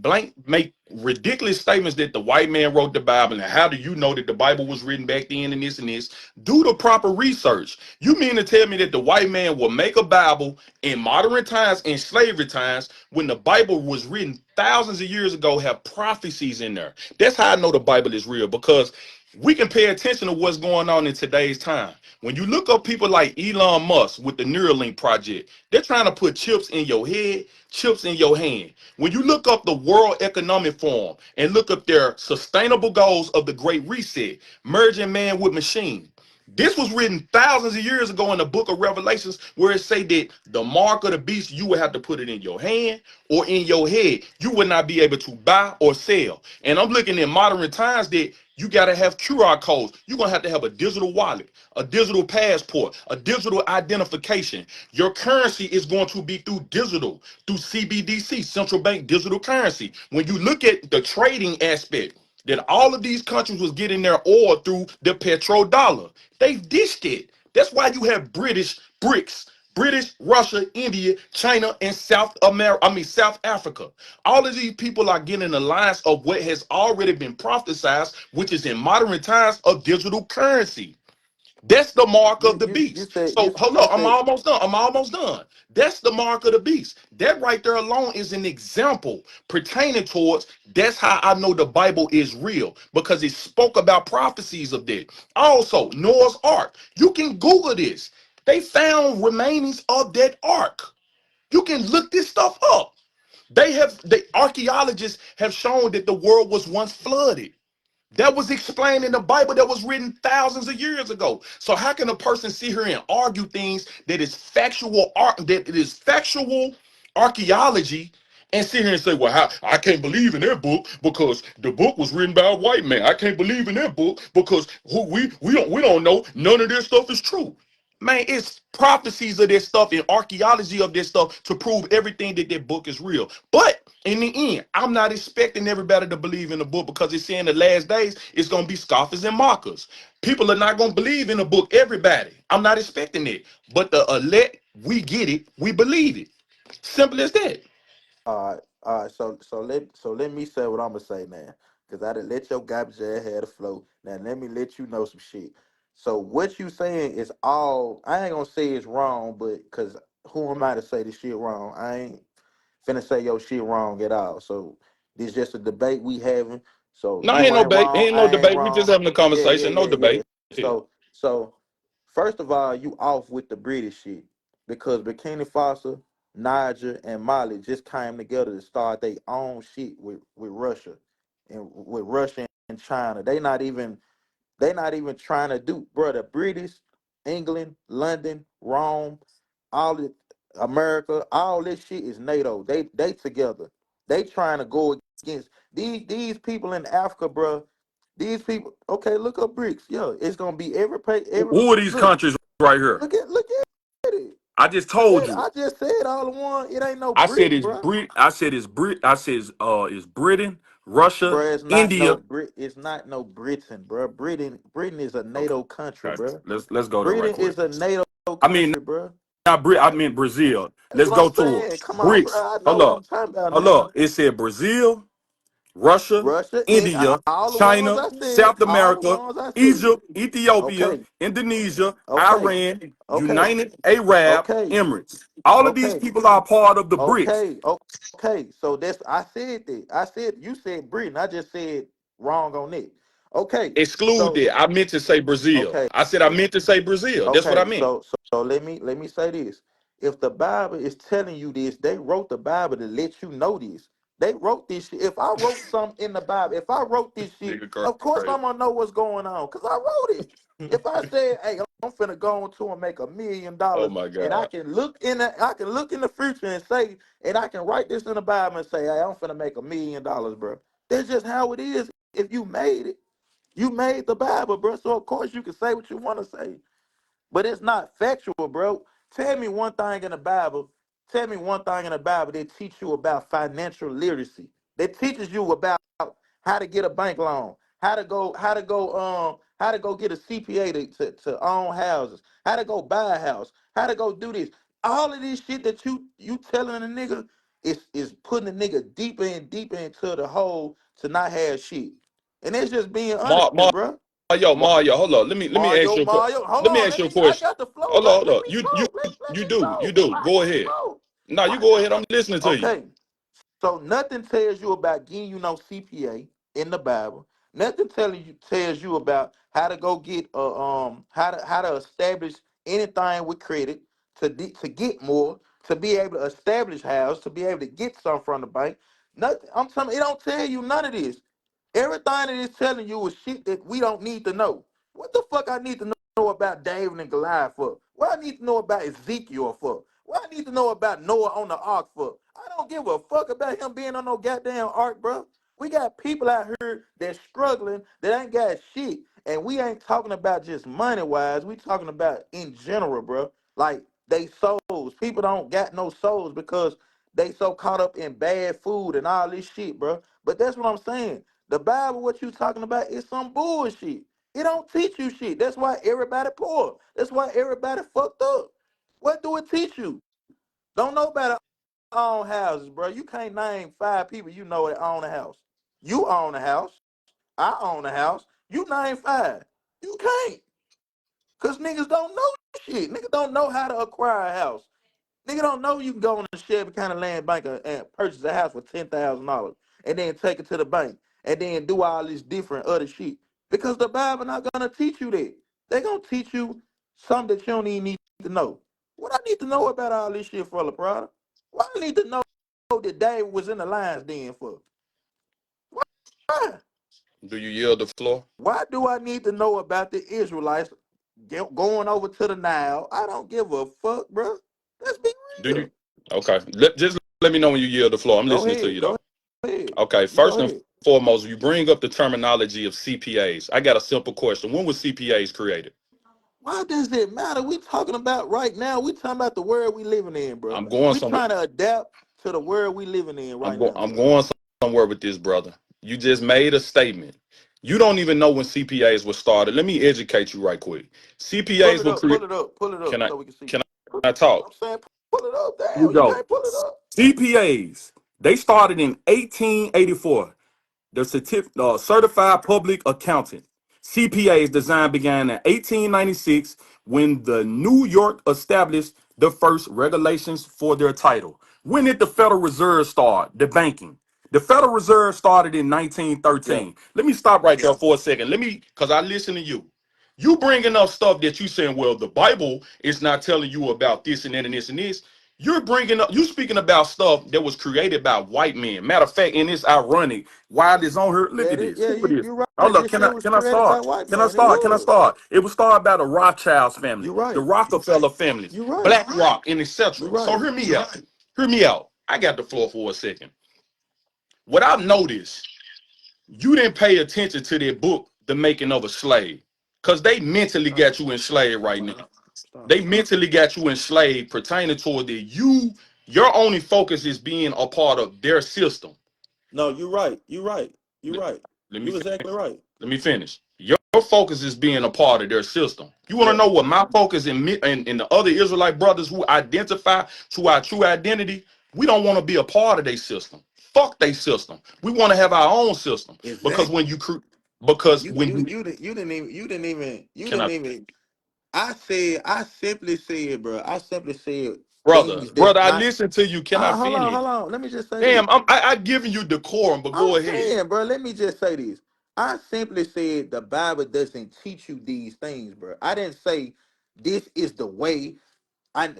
Speaker 3: ridiculous statements that the white man wrote the Bible, and how do you know that the Bible was written back then and this, do the proper research. You mean to tell me that the white man will make a Bible in modern times, in slavery times, when the Bible was written thousands of years ago, have prophecies in there? That's how I know the Bible is real, because we can pay attention to what's going on in today's time. When you look up people like Elon Musk with the Neuralink project, they're trying to put chips in your head, chips in your hand. When you look up the World Economic Forum and look up their sustainable goals of the Great Reset, merging man with machine, this was written thousands of years ago in the book of Revelations, where it say that the mark of the beast, you would have to put it in your hand or in your head. You would not be able to buy or sell. And I'm looking at modern times that you got to have QR codes. You're going to have a digital wallet, a digital passport, a digital identification. Your currency is going to be through digital, through CBDC, central bank digital currency. When you look at the trading aspect, that all of these countries was getting their oil through the petrodollar. They dished it. That's why you have British BRICS. British, Russia, India, China, and South America. I mean South Africa. All of these people are getting the lines of what has already been prophesied, which is in modern times of digital currency. That's the mark of the
Speaker 4: You
Speaker 3: beast.
Speaker 4: said
Speaker 3: So hold
Speaker 4: you
Speaker 3: on, I'm
Speaker 4: said
Speaker 3: almost done. I'm almost done. That's the mark of the beast. That right there alone is an example pertaining towards that's how I know the Bible is real, because it spoke about prophecies of that. Also, Noah's Ark. You can Google this. They found remainings of that ark. You can look this stuff up. The archaeologists have shown that the world was once flooded. That was explained in the Bible that was written thousands of years ago. So how can a person sit here and argue things that is factual art, that it is factual archaeology, and sit here and say, well, I can't believe in their book because the book was written by a white man. I can't believe in their book because we don't know none of this stuff is true. Man, it's prophecies of this stuff and archaeology of this stuff to prove everything that that book is real. But in the end, I'm not expecting everybody to believe in the book, because it's saying the last days it's going to be scoffers and mockers. People are not going to believe in the book, everybody. I'm not expecting it. But the elect, we get it, we believe it. Simple as that.
Speaker 4: all right. So let me say what I'm gonna say now, cause I done let your garbage ass have the flow. Now let me let you know some shit. So what you saying is all. I ain't gonna say it's wrong, but cause who am I to say this shit wrong? I ain't finna say your shit wrong at all. So this just a debate we having. So
Speaker 3: No,
Speaker 4: you
Speaker 3: ain't no
Speaker 4: ain't
Speaker 3: debate.
Speaker 4: wrong,
Speaker 3: Ain't no
Speaker 4: I ain't
Speaker 3: debate. We just
Speaker 4: wrong.
Speaker 3: having a
Speaker 4: Yeah, yeah,
Speaker 3: conversation. No
Speaker 4: yeah, yeah.
Speaker 3: debate. Yeah.
Speaker 4: So first of all, you off with the British shit because Bikini Fossil, Niger, and Mali just came together to start their own shit with Russia and with Russia and China. They not even trying to do, bro. The British England, London, Rome, all it, America, all this shit is NATO. They together. They trying to go against these people in Africa, bro. These people. Okay, look up BRICS. Yeah, it's gonna be every
Speaker 3: Who are these
Speaker 4: look.
Speaker 3: countries right here?
Speaker 4: Look at it.
Speaker 3: I just
Speaker 4: Look
Speaker 3: told
Speaker 4: at.
Speaker 3: you.
Speaker 4: I just said all in one. It ain't no
Speaker 3: I said
Speaker 4: BRICS,
Speaker 3: it's
Speaker 4: bro.
Speaker 3: Brit. I said it's Brit. I said it's Britain, Russia,
Speaker 4: Bro, it's not no
Speaker 3: India.
Speaker 4: Brit. It's not no Britain, bro. Britain is a
Speaker 3: Okay,
Speaker 4: NATO country,
Speaker 3: okay.
Speaker 4: bro.
Speaker 3: Let's go there right
Speaker 4: Britain
Speaker 3: quick.
Speaker 4: is a NATO
Speaker 3: I mean,
Speaker 4: country, bro.
Speaker 3: not Brit. I meant Brazil.
Speaker 4: That's
Speaker 3: Let's
Speaker 4: what I'm
Speaker 3: go to it.
Speaker 4: saying. Come on, bro.
Speaker 3: BRICS.
Speaker 4: I know
Speaker 3: Hold
Speaker 4: what I'm
Speaker 3: up.
Speaker 4: talking about
Speaker 3: Hold
Speaker 4: now.
Speaker 3: up. It said Brazil, Russia,
Speaker 4: Russia,
Speaker 3: India,
Speaker 4: all the ones
Speaker 3: China,
Speaker 4: I said,
Speaker 3: South
Speaker 4: all the
Speaker 3: America,
Speaker 4: ones I said.
Speaker 3: Egypt, Ethiopia,
Speaker 4: Okay,
Speaker 3: Indonesia,
Speaker 4: okay,
Speaker 3: Iran,
Speaker 4: okay,
Speaker 3: United Arab
Speaker 4: okay,
Speaker 3: Emirates. All of these
Speaker 4: okay,
Speaker 3: people are part of the BRICS.
Speaker 4: okay, okay. So that's I said that. I said you said Britain. I just said wrong on it. Okay,
Speaker 3: Exclude
Speaker 4: so
Speaker 3: it. I meant to say Brazil.
Speaker 4: okay.
Speaker 3: I said I meant to say Brazil. That's what I
Speaker 4: Okay,
Speaker 3: meant.
Speaker 4: so let me say this. If the Bible is telling you this, they wrote the Bible to let you know this. They wrote this shit. If I wrote something in the Bible, if I wrote this shit,
Speaker 3: Nigga
Speaker 4: of course
Speaker 3: crazy.
Speaker 4: I'm gonna know what's going on because I wrote it. If I said, "Hey, I'm finna go into and make $1 million,"
Speaker 3: Oh my
Speaker 4: and I
Speaker 3: God.
Speaker 4: can look in the future and say, and I can write this in the Bible and say, "Hey, I'm finna make $1 million, bro." That's just how it is. If you made it, you made the Bible, bro. So of course you can say what you want to say. But it's not factual, bro. Tell me one thing in the Bible. Tell me one thing in the Bible that teach you about financial literacy. That teaches you about how to get a bank loan, how to go get a CPA to own houses, how to go buy a house, how to go do this. All of this shit that you telling a nigga is putting a nigga deeper and deeper into the hole to not have shit. And it's just being honest, bro.
Speaker 3: Mario, hold on. Let me ask you a
Speaker 4: Mario. Hold
Speaker 3: let me
Speaker 4: on,
Speaker 3: ask you a
Speaker 4: I
Speaker 3: question.
Speaker 4: got the flow,
Speaker 3: Hold
Speaker 4: bro.
Speaker 3: on, hold
Speaker 4: Let
Speaker 3: on.
Speaker 4: me
Speaker 3: You
Speaker 4: talk. Let
Speaker 3: you
Speaker 4: me
Speaker 3: do. You
Speaker 4: talk.
Speaker 3: do.
Speaker 4: Why I
Speaker 3: Go
Speaker 4: got the
Speaker 3: ahead.
Speaker 4: flow?
Speaker 3: No, you
Speaker 4: Why?
Speaker 3: go ahead. I'm listening to you.
Speaker 4: Okay. So nothing tells you about getting you no CPA in the Bible. Nothing tells you about how to go get how to establish anything with credit to get more, to be able to establish house, to be able to get some from the bank. Nothing. I'm telling you, it don't tell you none of this. Everything that it's telling you is shit that we don't need to know. What the fuck I need to know about David and Goliath for? What I need to know about Ezekiel for? What I need to know about Noah on the ark for? I don't give a fuck about him being on no goddamn ark, bro. We got people out here that's struggling that ain't got shit. And we ain't talking about just money wise. We talking about in general, bro. Like they souls. People don't got no souls because they so caught up in bad food and all this shit, bro. But that's what I'm saying. The Bible, what you talking about, is some bullshit. It don't teach you shit. That's why everybody poor. That's why everybody fucked up. What do it teach you? Don't nobody own houses, bro. You can't name 5 people you know that own a house. You own a house. I own a house. You name 5. You can't. Because niggas don't know shit. Niggas don't know how to acquire a house. Nigga don't know you can go on the Shelby County Land Bank and purchase a house for $10,000 and then take it to the bank and then do all this different other shit. Because the Bible not gonna teach you that. They gonna teach you something that you don't even need to know. What I need to know about all this shit for, Laprada? Why I need to know that David was in the lion's den for? Why?
Speaker 3: Do you yield the floor?
Speaker 4: Why do I need to know about the Israelites going over to the Nile? I don't give a fuck, bro. Let's be
Speaker 3: Do you?
Speaker 4: real.
Speaker 3: Okay. Just let me know when you yield the floor. I'm
Speaker 4: Go
Speaker 3: listening to
Speaker 4: ahead.
Speaker 3: you
Speaker 4: Go
Speaker 3: though.
Speaker 4: ahead.
Speaker 3: Okay.
Speaker 4: You go
Speaker 3: First and
Speaker 4: ahead.
Speaker 3: foremost, you bring up the terminology of CPAs. I got a simple question. When was CPAs created?
Speaker 4: Why does it matter? We talking about right now. We talking about the world we living in, bro.
Speaker 3: I'm going
Speaker 4: We
Speaker 3: somewhere.
Speaker 4: trying to adapt to the world we living in right now,
Speaker 3: I'm
Speaker 4: bro.
Speaker 3: going somewhere with this, brother. You just made a statement. You don't even know when CPAs were started. Let me educate you right quick.
Speaker 4: Pull
Speaker 3: CPAs
Speaker 4: it
Speaker 3: were
Speaker 4: up. Pull
Speaker 3: created.
Speaker 4: it up. Pull it
Speaker 3: Can
Speaker 4: up
Speaker 3: I
Speaker 4: so we can see.
Speaker 3: can I talk?
Speaker 4: I'm saying pull it up.
Speaker 3: You
Speaker 4: Damn, you
Speaker 3: go.
Speaker 4: can't pull it up.
Speaker 3: CPAs. They started in 1884. The certified public accountant. CPA's design began in 1896 when the New York established the first regulations for their title. When did the Federal Reserve start? The banking. The Federal Reserve started in
Speaker 4: Yeah.
Speaker 3: 1913. Let me stop right there for a second. Because I listen to you. You bringing up stuff that you saying, well, the Bible is not telling you about this and that and this and this. You're bringing up, you speaking about stuff that was created by white men. Matter of fact, and it's ironic. While it's on here, look
Speaker 4: Yeah,
Speaker 3: at this.
Speaker 4: yeah,
Speaker 3: Look at this.
Speaker 4: you're
Speaker 3: Oh
Speaker 4: right.
Speaker 3: look,
Speaker 4: This
Speaker 3: can
Speaker 4: shit
Speaker 3: I
Speaker 4: was
Speaker 3: can I
Speaker 4: created by
Speaker 3: start?
Speaker 4: white
Speaker 3: Can I
Speaker 4: man. It
Speaker 3: start? Can I
Speaker 4: was.
Speaker 3: start? It was started by the Rothschilds family,
Speaker 4: You're
Speaker 3: the
Speaker 4: right.
Speaker 3: Rockefeller family,
Speaker 4: You're right.
Speaker 3: BlackRock, and
Speaker 4: You're
Speaker 3: etc. So
Speaker 4: right.
Speaker 3: hear me out. Hear me out. I got the floor for a second. What I've noticed, you didn't pay attention to their book, The Making of a Slave, because they mentally
Speaker 4: Stop.
Speaker 3: got you enslaved right now.
Speaker 4: Stop.
Speaker 3: They mentally got you enslaved pertaining toward that. Your only focus is being a part of their system.
Speaker 4: No, you're right. You're right. You're
Speaker 3: Let,
Speaker 4: right.
Speaker 3: let me
Speaker 4: You exactly right.
Speaker 3: let me finish. Your focus is being a part of their system. You want to
Speaker 4: Yeah.
Speaker 3: know what my focus and the other Israelite brothers who identify to our true identity? We don't want to be a part of their system. Fuck their system. We want to have our own system because
Speaker 4: Exactly.
Speaker 3: when you because
Speaker 4: You
Speaker 3: when
Speaker 4: you
Speaker 3: you
Speaker 4: you didn't you didn't even you
Speaker 3: can
Speaker 4: didn't
Speaker 3: I
Speaker 4: even I simply said, bro. I simply said
Speaker 3: brother
Speaker 4: things that's
Speaker 3: brother I
Speaker 4: not.
Speaker 3: listen to you. Can I
Speaker 4: Hold on,
Speaker 3: finish?
Speaker 4: hold on. Let me just say this.
Speaker 3: Damn, I giving you decorum, but
Speaker 4: I'm
Speaker 3: go ahead.
Speaker 4: saying, bro. Let me just say this. I simply said the Bible doesn't teach you these things, bro. I didn't say this is the way.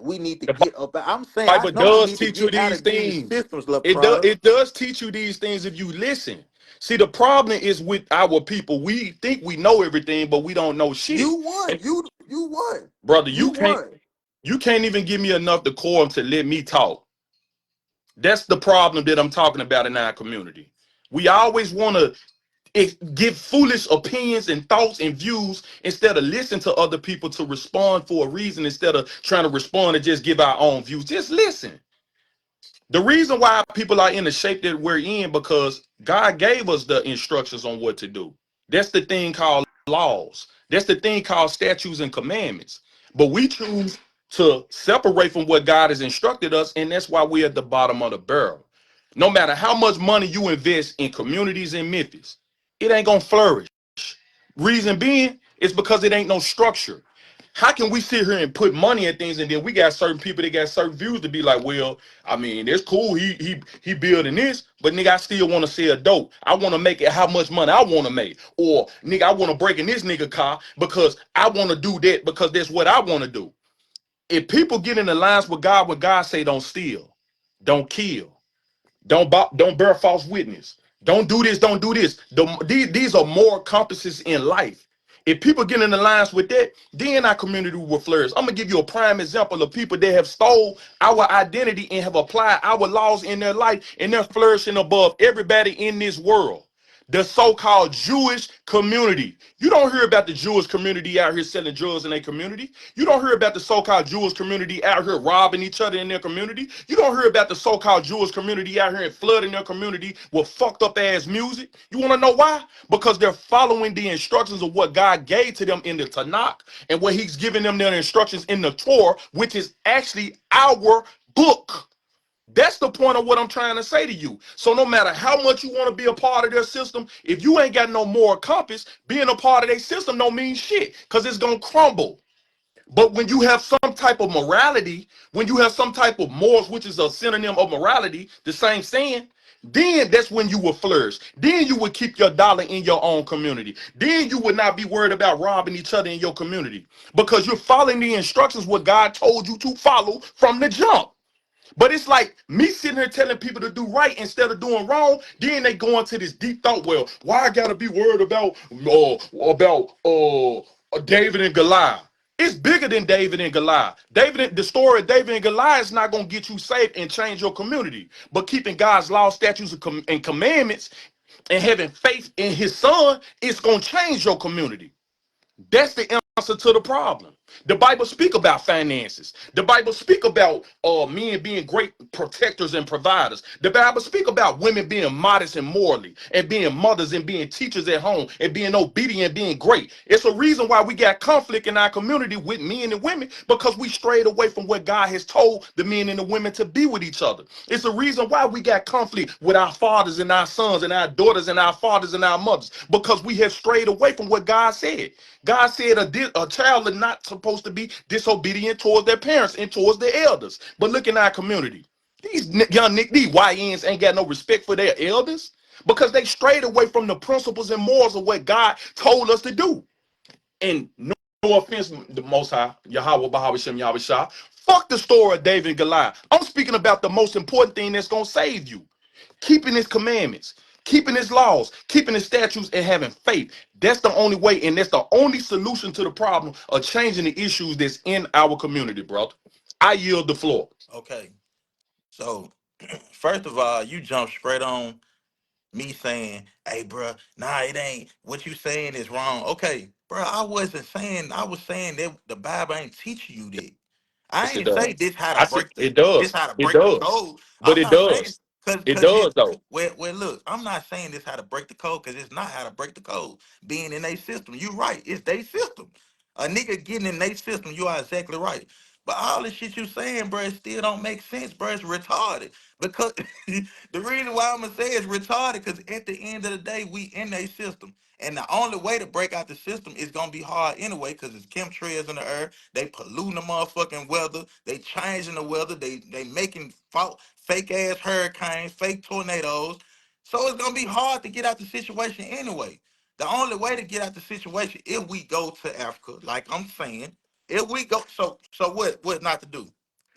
Speaker 4: We need to
Speaker 3: The
Speaker 4: get up. I'm saying I
Speaker 3: Bible
Speaker 4: know we
Speaker 3: does
Speaker 4: need to
Speaker 3: teach you
Speaker 4: get out
Speaker 3: these
Speaker 4: of these
Speaker 3: things.
Speaker 4: systems,
Speaker 3: It
Speaker 4: Laprada.
Speaker 3: it does teach you these things if you listen. See, the problem is with our people. We think we know everything, but we don't know shit.
Speaker 4: You won.
Speaker 3: And
Speaker 4: You won.
Speaker 3: brother,
Speaker 4: You won.
Speaker 3: you can't even give me enough decorum to let me talk. That's the problem that I'm talking about in our community. We always want to give foolish opinions and thoughts and views instead of listen to other people to respond for a reason instead of trying to respond and just give our own views. Just listen. The reason why people are in the shape that we're in because God gave us the instructions on what to do. That's the thing called laws. That's the thing called statutes and commandments. But we choose to separate from what God has instructed us, and that's why we're at the bottom of the barrel. No matter how much money you invest in communities in Memphis, it ain't gonna flourish. Reason being is because it ain't no structure. How can we sit here and put money in things and then we got certain people that got certain views to be like, well, I mean, it's cool. He building this, but nigga, I still want to sell dope. I want to make it how much money I want to make. Or nigga, I want to break in this nigga car because I want to do that because that's what I want to do. If people get in alliance with God, when God say don't steal, don't kill, don't bear false witness. Don't do this. Don't do this. These are moral compasses in life. If people get in alliance with that, then our community will flourish. I'm gonna give you a prime example of people that have stole our identity and have applied our laws in their life, and they're flourishing above everybody in this world. The so-called Jewish community. You don't hear about the Jewish community out here selling drugs in their community. You don't hear about the so-called Jewish community out here robbing each other in their community. You don't hear about the so-called Jewish community out here and flooding their community with fucked up ass music. You want to know why? Because they're following the instructions of what God gave to them in the Tanakh and what He's giving them their instructions in the Torah, which is actually our book. That's the point of what I'm trying to say to you. So no matter how much you want to be a part of their system, if you ain't got no moral compass, being a part of their system don't mean shit because it's going to crumble. But when you have some type of morality, when you have some type of morals, which is a synonym of morality, the same saying, then that's when you will flourish. Then you would keep your dollar in your own community. Then you would not be worried about robbing each other in your community because you're following the instructions what God told you to follow from the jump. But it's like me sitting here telling people to do right instead of doing wrong. Then they go into this deep thought. Well, why I gotta be worried about David and Goliath? It's bigger than David and Goliath. The story of David and Goliath is not gonna get you saved and change your community. But keeping God's law, statutes, and commandments, and having faith in His Son, it's gonna change your community. That's the answer to the problem. The Bible speak about finances. The Bible speak about men being great protectors and providers. The Bible speak about women being modest and morally and being mothers and being teachers at home and being obedient and being great. It's a reason why we got conflict in our community with men and women because we strayed away from what God has told the men and the women to be with each other. It's a reason why we got conflict with our fathers and our sons and our daughters and our fathers and our mothers because we have strayed away from what God said. God said a child is not supposed to be disobedient towards their parents and towards their elders. But look in our community. These these YNs ain't got no respect for their elders because they strayed away from the principles and morals of what God told us to do. And no offense, the Most High, Yahweh, Bahawah Shem, Yahweh Shah. Fuck the story of David and Goliath. I'm speaking about the most important thing that's gonna save you: keeping His commandments, keeping His laws, keeping His statutes, and having faith. That's the only way, and that's the only solution to the problem of changing the issues that's in our community, brother. I yield the floor.
Speaker 4: Okay, so first of all, you jump straight on me saying, "Hey, bro, nah, it ain't what you saying is wrong." Okay, bro, I wasn't saying. I was saying that the Bible ain't teaching you that. I
Speaker 3: Yes, it
Speaker 4: ain't say
Speaker 3: does.
Speaker 4: this how to
Speaker 3: I see
Speaker 4: break the
Speaker 3: it does.
Speaker 4: this how to
Speaker 3: It
Speaker 4: break the
Speaker 3: does.
Speaker 4: code.
Speaker 3: But
Speaker 4: I'm
Speaker 3: it
Speaker 4: not saying
Speaker 3: does.
Speaker 4: cause
Speaker 3: It
Speaker 4: cause
Speaker 3: does
Speaker 4: it
Speaker 3: though.
Speaker 4: well look, I'm not saying this how to break the code because it's not how to break the code. Being in a system, you right, it's their system. A nigga getting in their system, you are exactly right. But all the shit you saying, bro, it still don't make sense, bro. It's retarded. Because the reason why I'm gonna say it's retarded, because at the end of the day, we in a system. And the only way to break out the system is gonna be hard anyway, because it's chemtrails in the air. They polluting the motherfucking weather. They changing the weather. They making fake ass hurricanes, fake tornadoes. So it's gonna be hard to get out the situation anyway. The only way to get out the situation if we go to Africa, like I'm saying, if we go, so what not to do?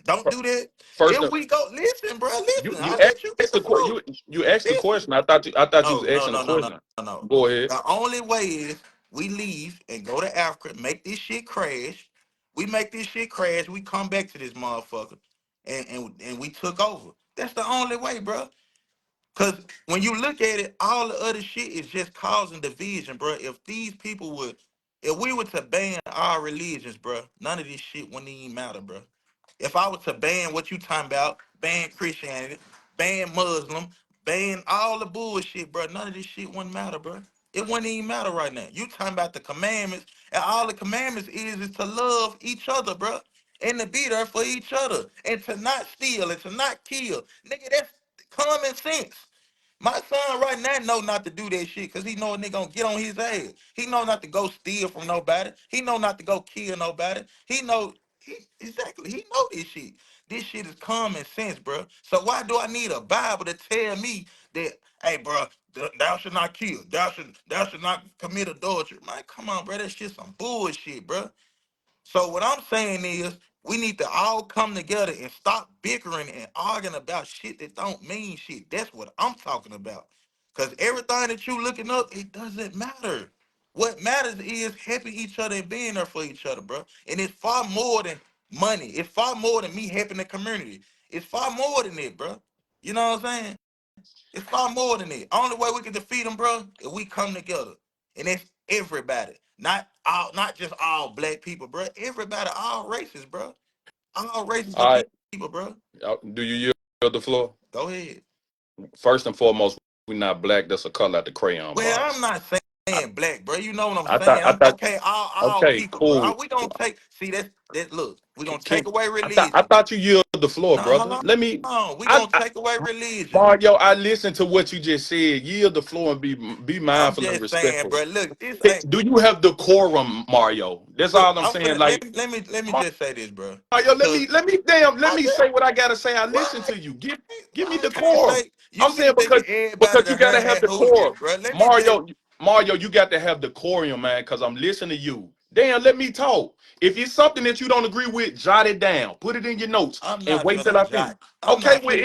Speaker 4: Don't do that.
Speaker 3: First,
Speaker 4: If we go, listen, bro,
Speaker 3: you
Speaker 4: listen.
Speaker 3: you
Speaker 4: I let you get
Speaker 3: asked
Speaker 4: the flow.
Speaker 3: you asked the
Speaker 4: Listen.
Speaker 3: question. I thought you
Speaker 4: No,
Speaker 3: was
Speaker 4: no,
Speaker 3: asking a
Speaker 4: no, no, no,
Speaker 3: question.
Speaker 4: no, no.
Speaker 3: Go ahead.
Speaker 4: The only way is we leave and go to Africa, make this shit crash. We make this shit crash. We come back to this motherfucker, and we took over. That's the only way, bro. Cause when you look at it, all the other shit is just causing division, bro. If these people would, if we were to ban our religions, bro, none of this shit wouldn't even matter, bro. If I was to ban what you talking about, ban Christianity, ban Muslim, ban all the bullshit, bro, none of this shit wouldn't matter, bro. It wouldn't even matter right now. You talking about the commandments, and all the commandments is to love each other, bro, and to be there for each other, and to not steal, and to not kill. Nigga, that's common sense. My son right now know not to do that shit because he know a nigga gonna get on his ass. He know not to go steal from nobody. He know not to go kill nobody. Exactly. He know this shit. This shit is common sense, bro. So why do I need a Bible to tell me that, hey, bro, thou should not kill. Thou should not commit adultery. Man, come on, bro. That shit some bullshit, bro. So what I'm saying is we need to all come together and stop bickering and arguing about shit that don't mean shit. That's what I'm talking about. Cause everything that you looking up, it doesn't matter. What matters is helping each other and being there for each other, bro. And it's far more than money. It's far more than me helping the community. It's far more than it, bro. You know what I'm saying? It's far more than that. Only way we can defeat them, bro, is we come together. And it's everybody. Not just all black people, bro. Everybody, all races, bro. All races of
Speaker 3: All right.
Speaker 4: people, bro.
Speaker 3: Do you yield the floor?
Speaker 4: Go ahead.
Speaker 3: First and foremost, we're not black. That's a color at the crayon
Speaker 4: Well,
Speaker 3: box.
Speaker 4: I'm not
Speaker 3: I,
Speaker 4: saying black, bro. You know what I'm
Speaker 3: I
Speaker 4: saying.
Speaker 3: thought I
Speaker 4: I'm
Speaker 3: thought
Speaker 4: okay, all
Speaker 3: okay,
Speaker 4: people, bro.
Speaker 3: cool.
Speaker 4: We gonna take see that look, we gonna
Speaker 3: Can
Speaker 4: take away
Speaker 3: I
Speaker 4: religion.
Speaker 3: thought you yielded the floor,
Speaker 4: Now
Speaker 3: brother.
Speaker 4: hold
Speaker 3: Let me.
Speaker 4: on. We
Speaker 3: I,
Speaker 4: gonna take away religion.
Speaker 3: Mario, I listened to what you just said. Yield the floor and be
Speaker 4: I'm
Speaker 3: mindful and
Speaker 4: just saying,
Speaker 3: respectful.
Speaker 4: bro. Look, this ain't
Speaker 3: Do you have decorum, Mario? That's
Speaker 4: look,
Speaker 3: all I'm
Speaker 4: I'm
Speaker 3: saying.
Speaker 4: finna
Speaker 3: Like
Speaker 4: let me just say this, bro.
Speaker 3: Mario,
Speaker 4: Cause
Speaker 3: let
Speaker 4: I
Speaker 3: me
Speaker 4: just
Speaker 3: say what I gotta say. I listen
Speaker 4: What?
Speaker 3: to you. Give me
Speaker 4: I can't
Speaker 3: decorum.
Speaker 4: say
Speaker 3: I'm
Speaker 4: you
Speaker 3: saying
Speaker 4: keep thinking everybody
Speaker 3: because you
Speaker 4: that
Speaker 3: gotta
Speaker 4: heard
Speaker 3: have
Speaker 4: that hoochie,
Speaker 3: decorum.
Speaker 4: bro. Let me just.
Speaker 3: Mario, you got to have decorum, man, because I'm listening to you. Damn, let me talk. If it's something that you don't agree with, jot it down. Put it in your notes
Speaker 4: I'm
Speaker 3: and
Speaker 4: not
Speaker 3: wait till
Speaker 4: finna
Speaker 3: I finish.
Speaker 4: jot. I'm
Speaker 3: Okay,
Speaker 4: not finna.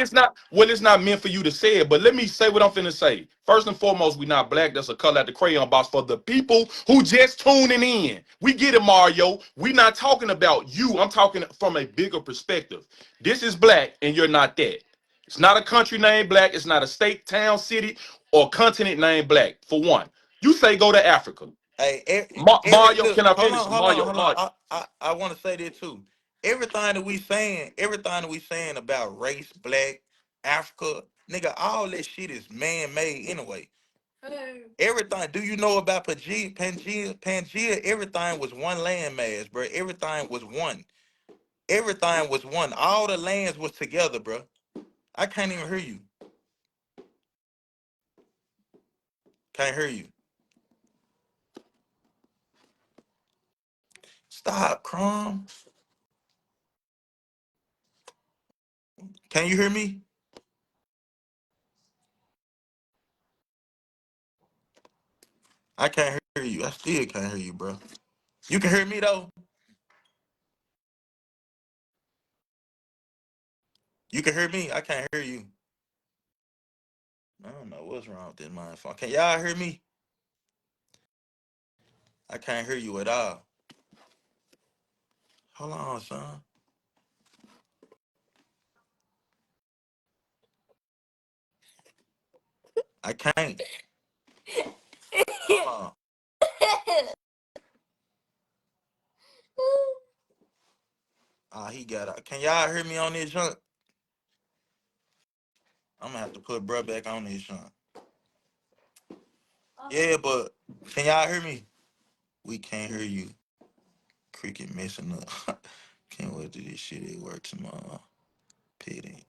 Speaker 3: well, it's not meant for you to say it, but let me say what I'm finna say. First and foremost, we not black. That's a color at the crayon box for the people who just tuning in. We get it, Mario. We not talking about you. I'm talking from a bigger perspective. This is black, and you're not that. It's not a country named black. It's not a state, town, city, or continent named black. For one, you say go to Africa.
Speaker 4: Hey,
Speaker 3: Mario,
Speaker 4: look.
Speaker 3: can I
Speaker 4: Hold
Speaker 3: finish?
Speaker 4: on, hold on,
Speaker 3: Mario,
Speaker 4: hold on.
Speaker 3: Mario.
Speaker 4: I want to say this too. Everything that we saying about race, black, Africa, nigga, all that shit is man made anyway. Everything. Do you know about Pangea? Everything was one landmass, bro. Everything was one. Everything was one. All the lands was together, bro. I can't even hear you. Can't hear you. Stop, Crum. Can you hear me? I can't hear you. I still can't hear you, bro. You can hear me though? You can hear me? I can't hear you. I don't know what's wrong with this motherfucker. Can y'all hear me? I can't hear you at all. Hold on, son. I can't. Hold on. He got it. Can y'all hear me on this junk? I'm gonna have to put bruh back on this junk. Yeah, but can y'all hear me? We can't hear you. Cricket messing up. Can't wait till this shit ain't work tomorrow. Pity.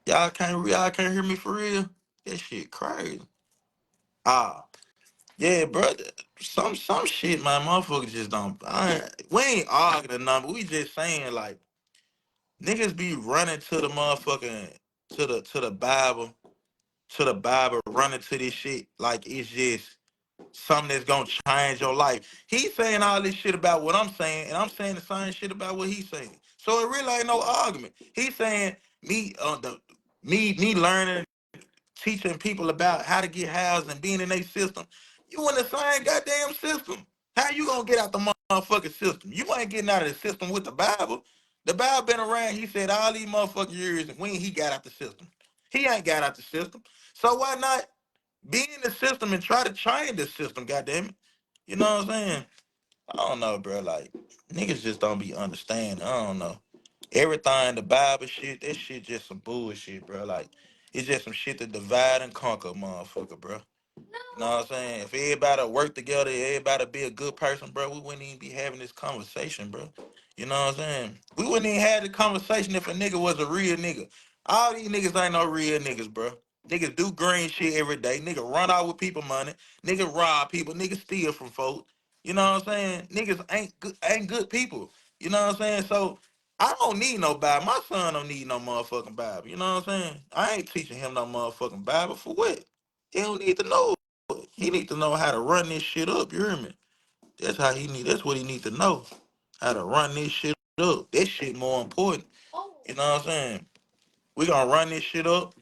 Speaker 4: Y'all can't hear me for real? That shit crazy. Ah, yeah, bro. Some shit, my motherfuckers just don't. We ain't arguing the number. We just saying like niggas be running to the motherfucking to the Bible, running to this shit like it's just something that's gonna change your life. He's saying all this shit about what I'm saying, and I'm saying the same shit about what he's saying. So it really ain't no argument. He's saying me learning, teaching people about how to get housed and being in a system. You in the same goddamn system. How you gonna get out the motherfucking system? You ain't getting out of the system with the Bible. The Bible been around, he said, all these motherfucking years, and when he got out the system. He ain't got out the system. So why not be in the system and try to change the system, goddamn it? You know what I'm saying? I don't know, bro. Like, niggas just don't be understanding. I don't know. Everything, the Bible shit, that shit just some bullshit, bro. Like, it's just some shit to divide and conquer, motherfucker, bro. You know what I'm saying? If everybody work together, everybody be a good person, bro, we wouldn't even be having this conversation, bro. You know what I'm saying? We wouldn't even have the conversation if a nigga was a real nigga. All these niggas ain't no real niggas, bro. Niggas do green shit every day. Nigga run out with people money. Nigga rob people. Nigga steal from folks. You know what I'm saying? Niggas ain't good people. You know what I'm saying? So I don't need no Bible. My son don't need no motherfucking Bible. You know what I'm saying? I ain't teaching him no motherfucking Bible for what? He don't need to know. He need to know how to run this shit up. You hear me? That's what he need to know. How to run this shit up. That shit more important. You know what I'm saying? We gonna run this shit up.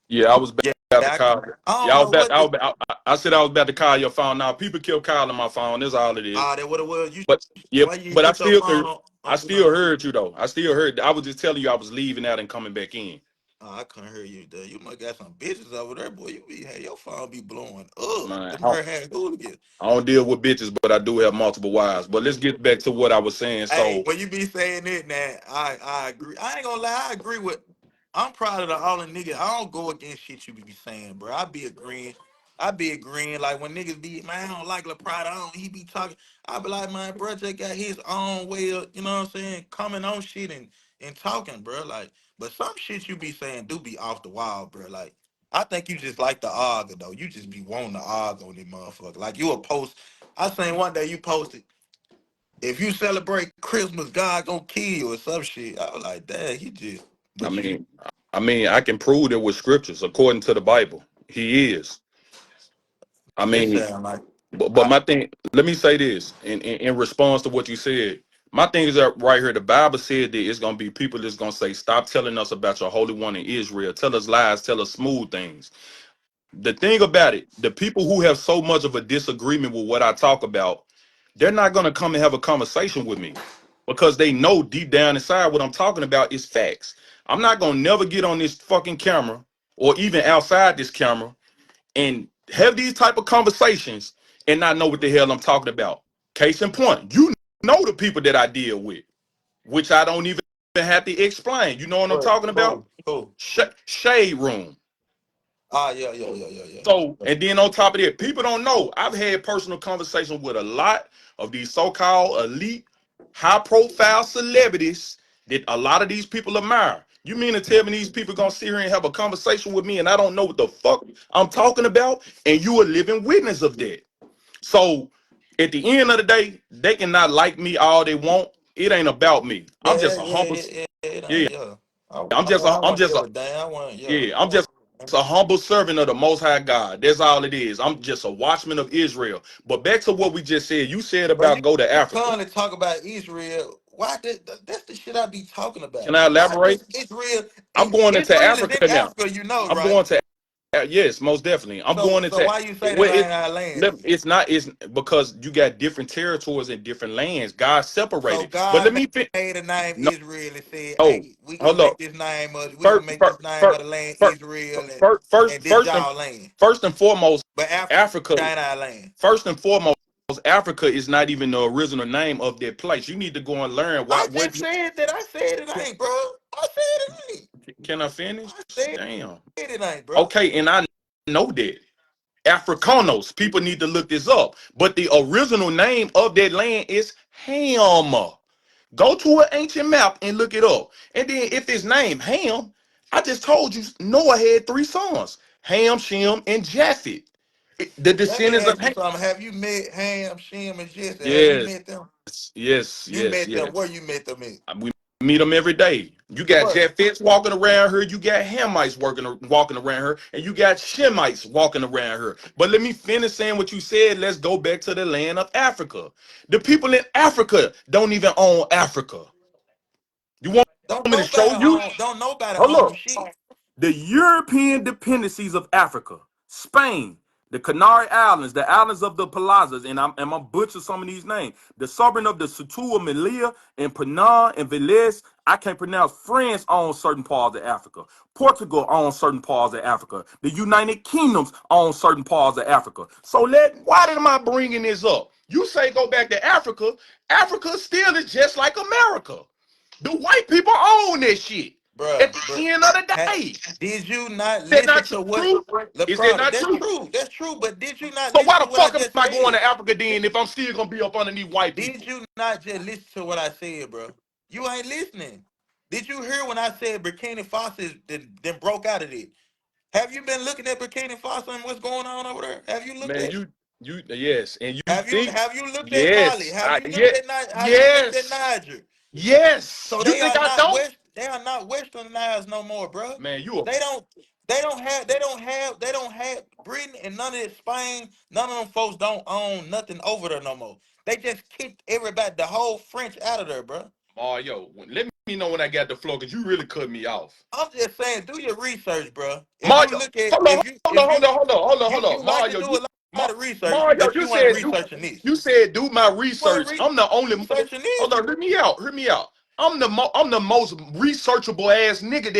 Speaker 3: Yeah, I was
Speaker 4: Yeah,
Speaker 3: about to call.
Speaker 4: I
Speaker 3: Yeah,
Speaker 4: don't know what the
Speaker 3: I said I was about to call your phone. Now people kept calling my phone. That's all it is.
Speaker 4: that what it was. You
Speaker 3: But yeah,
Speaker 4: why you
Speaker 3: but
Speaker 4: put your phone
Speaker 3: I
Speaker 4: on do
Speaker 3: still
Speaker 4: not?
Speaker 3: heard you though. I still heard. I was just telling you I was leaving out and coming back in.
Speaker 4: Oh, I couldn't hear you there. You must got some bitches over there, boy. Hey, your phone be blowing up.
Speaker 3: Man,
Speaker 4: Them her hair hooligans.
Speaker 3: I don't deal with bitches, but I do have multiple wives. But let's get back to what I was saying.
Speaker 4: Hey,
Speaker 3: So
Speaker 4: when you be saying it, now I agree. I ain't gonna lie, I agree with. I'm proud of the all the niggas. I don't go against shit you be saying, bro. I be agreeing. I be agreeing. Like when niggas be, man, I don't like Laprada. He be talking. I be like, man, bro, just got his own way of, you know what I'm saying, coming on shit and talking, bro. Like, but some shit you be saying do be off the wall, bro. Like, I think you just like to argue though. You just be wanting to argue on this motherfucker. Like you a post. I seen one day you posted, if you celebrate Christmas, God gonna kill you or some shit. I was like, dang, he just,
Speaker 3: I
Speaker 4: but you,
Speaker 3: mean, I can prove that with scriptures according to the Bible. He is. I
Speaker 4: that
Speaker 3: mean,
Speaker 4: sound like,
Speaker 3: but
Speaker 4: I,
Speaker 3: my thing. Let me say this in response to what you said. My thing is that right here, the Bible said that it's gonna be people that's gonna say, "Stop telling us about your Holy One in Israel. Tell us lies. Tell us smooth things." The thing about it, the people who have so much of a disagreement with what I talk about, they're not going to come and have a conversation with me because they know deep down inside what I'm talking about is facts. I'm not going to never get on this fucking camera or even outside this camera and have these type of conversations and not know what the hell I'm talking about. Case in point, you know the people that I deal with, which I don't even have to explain. You know what I'm
Speaker 4: what,
Speaker 3: talking about?
Speaker 4: who?
Speaker 3: Shade room.
Speaker 4: Yeah.
Speaker 3: So, and then on top of that, people don't know. I've had personal conversations with a lot of these so-called elite, high-profile celebrities that a lot of these people admire. You mean to tell me these people gonna sit here and have a conversation with me and I don't know what the fuck I'm talking about? And you a living witness of that. So, at the end of the day, they cannot like me all they want. It ain't about me. I'm just a humble.
Speaker 4: Yeah,
Speaker 3: Yeah,
Speaker 4: yeah.
Speaker 3: I'm just a,
Speaker 4: I
Speaker 3: I'm
Speaker 4: want to
Speaker 3: just
Speaker 4: give
Speaker 3: a,
Speaker 4: a damn. I want, yeah.
Speaker 3: yeah, I'm just a humble servant of the Most High God. That's all it is. I'm just a watchman of Israel. But back to what we just said. You said
Speaker 4: Bro,
Speaker 3: about go to
Speaker 4: you
Speaker 3: Africa.
Speaker 4: constantly talk about Israel. Why that's the shit I be talking
Speaker 3: Can
Speaker 4: about.
Speaker 3: I
Speaker 4: Why
Speaker 3: elaborate?
Speaker 4: does Israel
Speaker 3: I'm going into
Speaker 4: Israel is in
Speaker 3: Africa now.
Speaker 4: Africa, you know,
Speaker 3: I'm
Speaker 4: right?
Speaker 3: going to yes, most definitely. I'm
Speaker 4: So
Speaker 3: going
Speaker 4: so
Speaker 3: into
Speaker 4: why you say
Speaker 3: well,
Speaker 4: that ain't our land then?
Speaker 3: it's not it's because you got different territories and different lands. God
Speaker 4: So
Speaker 3: separated. But let
Speaker 4: God
Speaker 3: me
Speaker 4: made a name
Speaker 3: no,
Speaker 4: Israel and said,
Speaker 3: no.
Speaker 4: "Hey, we gonna
Speaker 3: Hold
Speaker 4: make
Speaker 3: up.
Speaker 4: this name of we gonna
Speaker 3: First,
Speaker 4: make
Speaker 3: first,
Speaker 4: this name of
Speaker 3: first,
Speaker 4: the land
Speaker 3: first,
Speaker 4: Israel
Speaker 3: first,
Speaker 4: and this
Speaker 3: first, and
Speaker 4: y'all land."
Speaker 3: first and foremost,
Speaker 4: But Africa
Speaker 3: Africa.
Speaker 4: ain't our land.
Speaker 3: First and foremost, Africa is not even the original name of that place. You need to go and learn why.
Speaker 4: I
Speaker 3: What
Speaker 4: just said that. I said it ain't, bro. I said it ain't.
Speaker 3: can I finish?
Speaker 4: I said
Speaker 3: Damn.
Speaker 4: it ain't, bro.
Speaker 3: Okay, and I know that. Africanos. People need to look this up. But the original name of that land is Ham. Go to an ancient map and look it up. And then if it's named Ham, I just told you Noah had 3 sons: Ham, Shem, and Japheth. The
Speaker 4: Let me
Speaker 3: descendants of
Speaker 4: ask you
Speaker 3: Ham.
Speaker 4: something. Have you met Ham, Shem, and Jesse? Have you
Speaker 3: Yes,
Speaker 4: met them?
Speaker 3: yes,
Speaker 4: You
Speaker 3: yes,
Speaker 4: met them.
Speaker 3: yes.
Speaker 4: Where you met them at?
Speaker 3: We meet them every day. You got
Speaker 4: Where?
Speaker 3: Japheths walking around here, you got Hamites walking around here, and you got Shemites walking around here. But let me finish saying what you said. Let's go back to the land of Africa. The people in Africa don't even own Africa. You want
Speaker 4: Don't
Speaker 3: me to show
Speaker 4: nobody
Speaker 3: you?
Speaker 4: own. Don't nobody
Speaker 3: Hold
Speaker 4: own
Speaker 3: up.
Speaker 4: shit,
Speaker 3: The European dependencies of Africa, Spain, the Canary Islands, the islands of the Palazas, and I'm butcher some of these names. The sovereign of the Satua, Melilla, and Penang and Velez. I can't pronounce. France owns certain parts of Africa. Portugal owns certain parts of Africa. The United Kingdoms own certain parts of Africa. So why am I bringing this up? You say go back to Africa. Africa still is just like America. The white people own this shit. At
Speaker 4: bruh.
Speaker 3: the end of the
Speaker 4: Ha-
Speaker 3: day,
Speaker 4: did you not
Speaker 3: is that
Speaker 4: listen
Speaker 3: not
Speaker 4: to what
Speaker 3: true? Is that
Speaker 4: Laprada?
Speaker 3: not
Speaker 4: That's
Speaker 3: true?
Speaker 4: true. That's true. But did you not
Speaker 3: So why
Speaker 4: listen to
Speaker 3: the
Speaker 4: what I
Speaker 3: fuck am
Speaker 4: just
Speaker 3: I going
Speaker 4: said?
Speaker 3: to Africa then if I'm still gonna be up underneath white
Speaker 4: Did
Speaker 3: people?
Speaker 4: you not just listen to what I said, bro? You ain't listening. Did you hear when I said Burkina Faso then broke out of it? Have you been looking at Burkina Faso and what's going on over there? Have you looked
Speaker 3: Man,
Speaker 4: at it?
Speaker 3: you yes, and you
Speaker 4: Have you
Speaker 3: think
Speaker 4: have you looked at Mali?
Speaker 3: yes,
Speaker 4: Have you looked
Speaker 3: yeah,
Speaker 4: at have you looked at
Speaker 3: yes,
Speaker 4: Niger?
Speaker 3: yes.
Speaker 4: So
Speaker 3: You think I don't?
Speaker 4: they are not westernized no more, bro.
Speaker 3: Man, you a
Speaker 4: They don't they don't have Britain and none of it Spain, none of them folks don't own nothing over there no more. They just kicked everybody, the whole French out of there, bro.
Speaker 3: Mario. Let me know when I got the floor because you really cut me off.
Speaker 4: I'm just saying, do your research, bro. If you
Speaker 3: Mario,
Speaker 4: look at
Speaker 3: hold on, hold on,
Speaker 4: if
Speaker 3: hold
Speaker 4: you
Speaker 3: on, hold on, hold on, hold
Speaker 4: you
Speaker 3: on.
Speaker 4: like to
Speaker 3: Mario,
Speaker 4: do a lot
Speaker 3: Ma-
Speaker 4: of research,
Speaker 3: Mario,
Speaker 4: but you ain't researching this.
Speaker 3: you said do my
Speaker 4: You ain't
Speaker 3: research. I'm the only
Speaker 4: researching
Speaker 3: hold
Speaker 4: this.
Speaker 3: on, hear me out, hear me out. I'm the most researchable ass nigga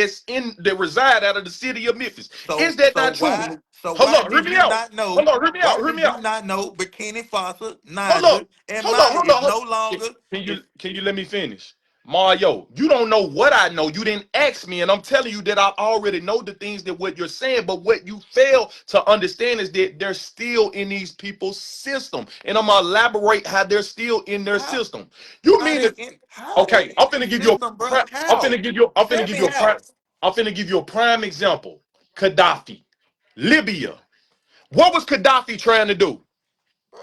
Speaker 3: that reside out of the city of Memphis. Is that not true?
Speaker 4: So
Speaker 3: Hold
Speaker 4: why
Speaker 3: on, hear
Speaker 4: did
Speaker 3: me
Speaker 4: you
Speaker 3: out.
Speaker 4: not know?
Speaker 3: Hold on, hear me
Speaker 4: Why
Speaker 3: out, hear
Speaker 4: did
Speaker 3: me
Speaker 4: you
Speaker 3: out.
Speaker 4: not know Burkina Faso,
Speaker 3: Hold
Speaker 4: Niger,
Speaker 3: up,
Speaker 4: and
Speaker 3: hold on,
Speaker 4: Mali
Speaker 3: hold on.
Speaker 4: is no longer is
Speaker 3: Can you let me finish? Mario, you don't know what I know. You didn't ask me, and I'm telling you that I already know the things that what you're saying. But what you fail to understand is that they're still in these people's system, and I'm gonna elaborate how they're still in their
Speaker 4: how
Speaker 3: system. You mean that?
Speaker 4: how they
Speaker 3: Okay, I'm
Speaker 4: in the
Speaker 3: finna give you
Speaker 4: system, bro?
Speaker 3: I'm
Speaker 4: How?
Speaker 3: finna give you. I'm finna
Speaker 4: Tell
Speaker 3: give
Speaker 4: me
Speaker 3: you a prime.
Speaker 4: how.
Speaker 3: I'm finna give you a prime example. Gaddafi, Libya. What was Gaddafi trying to do?
Speaker 4: Bro,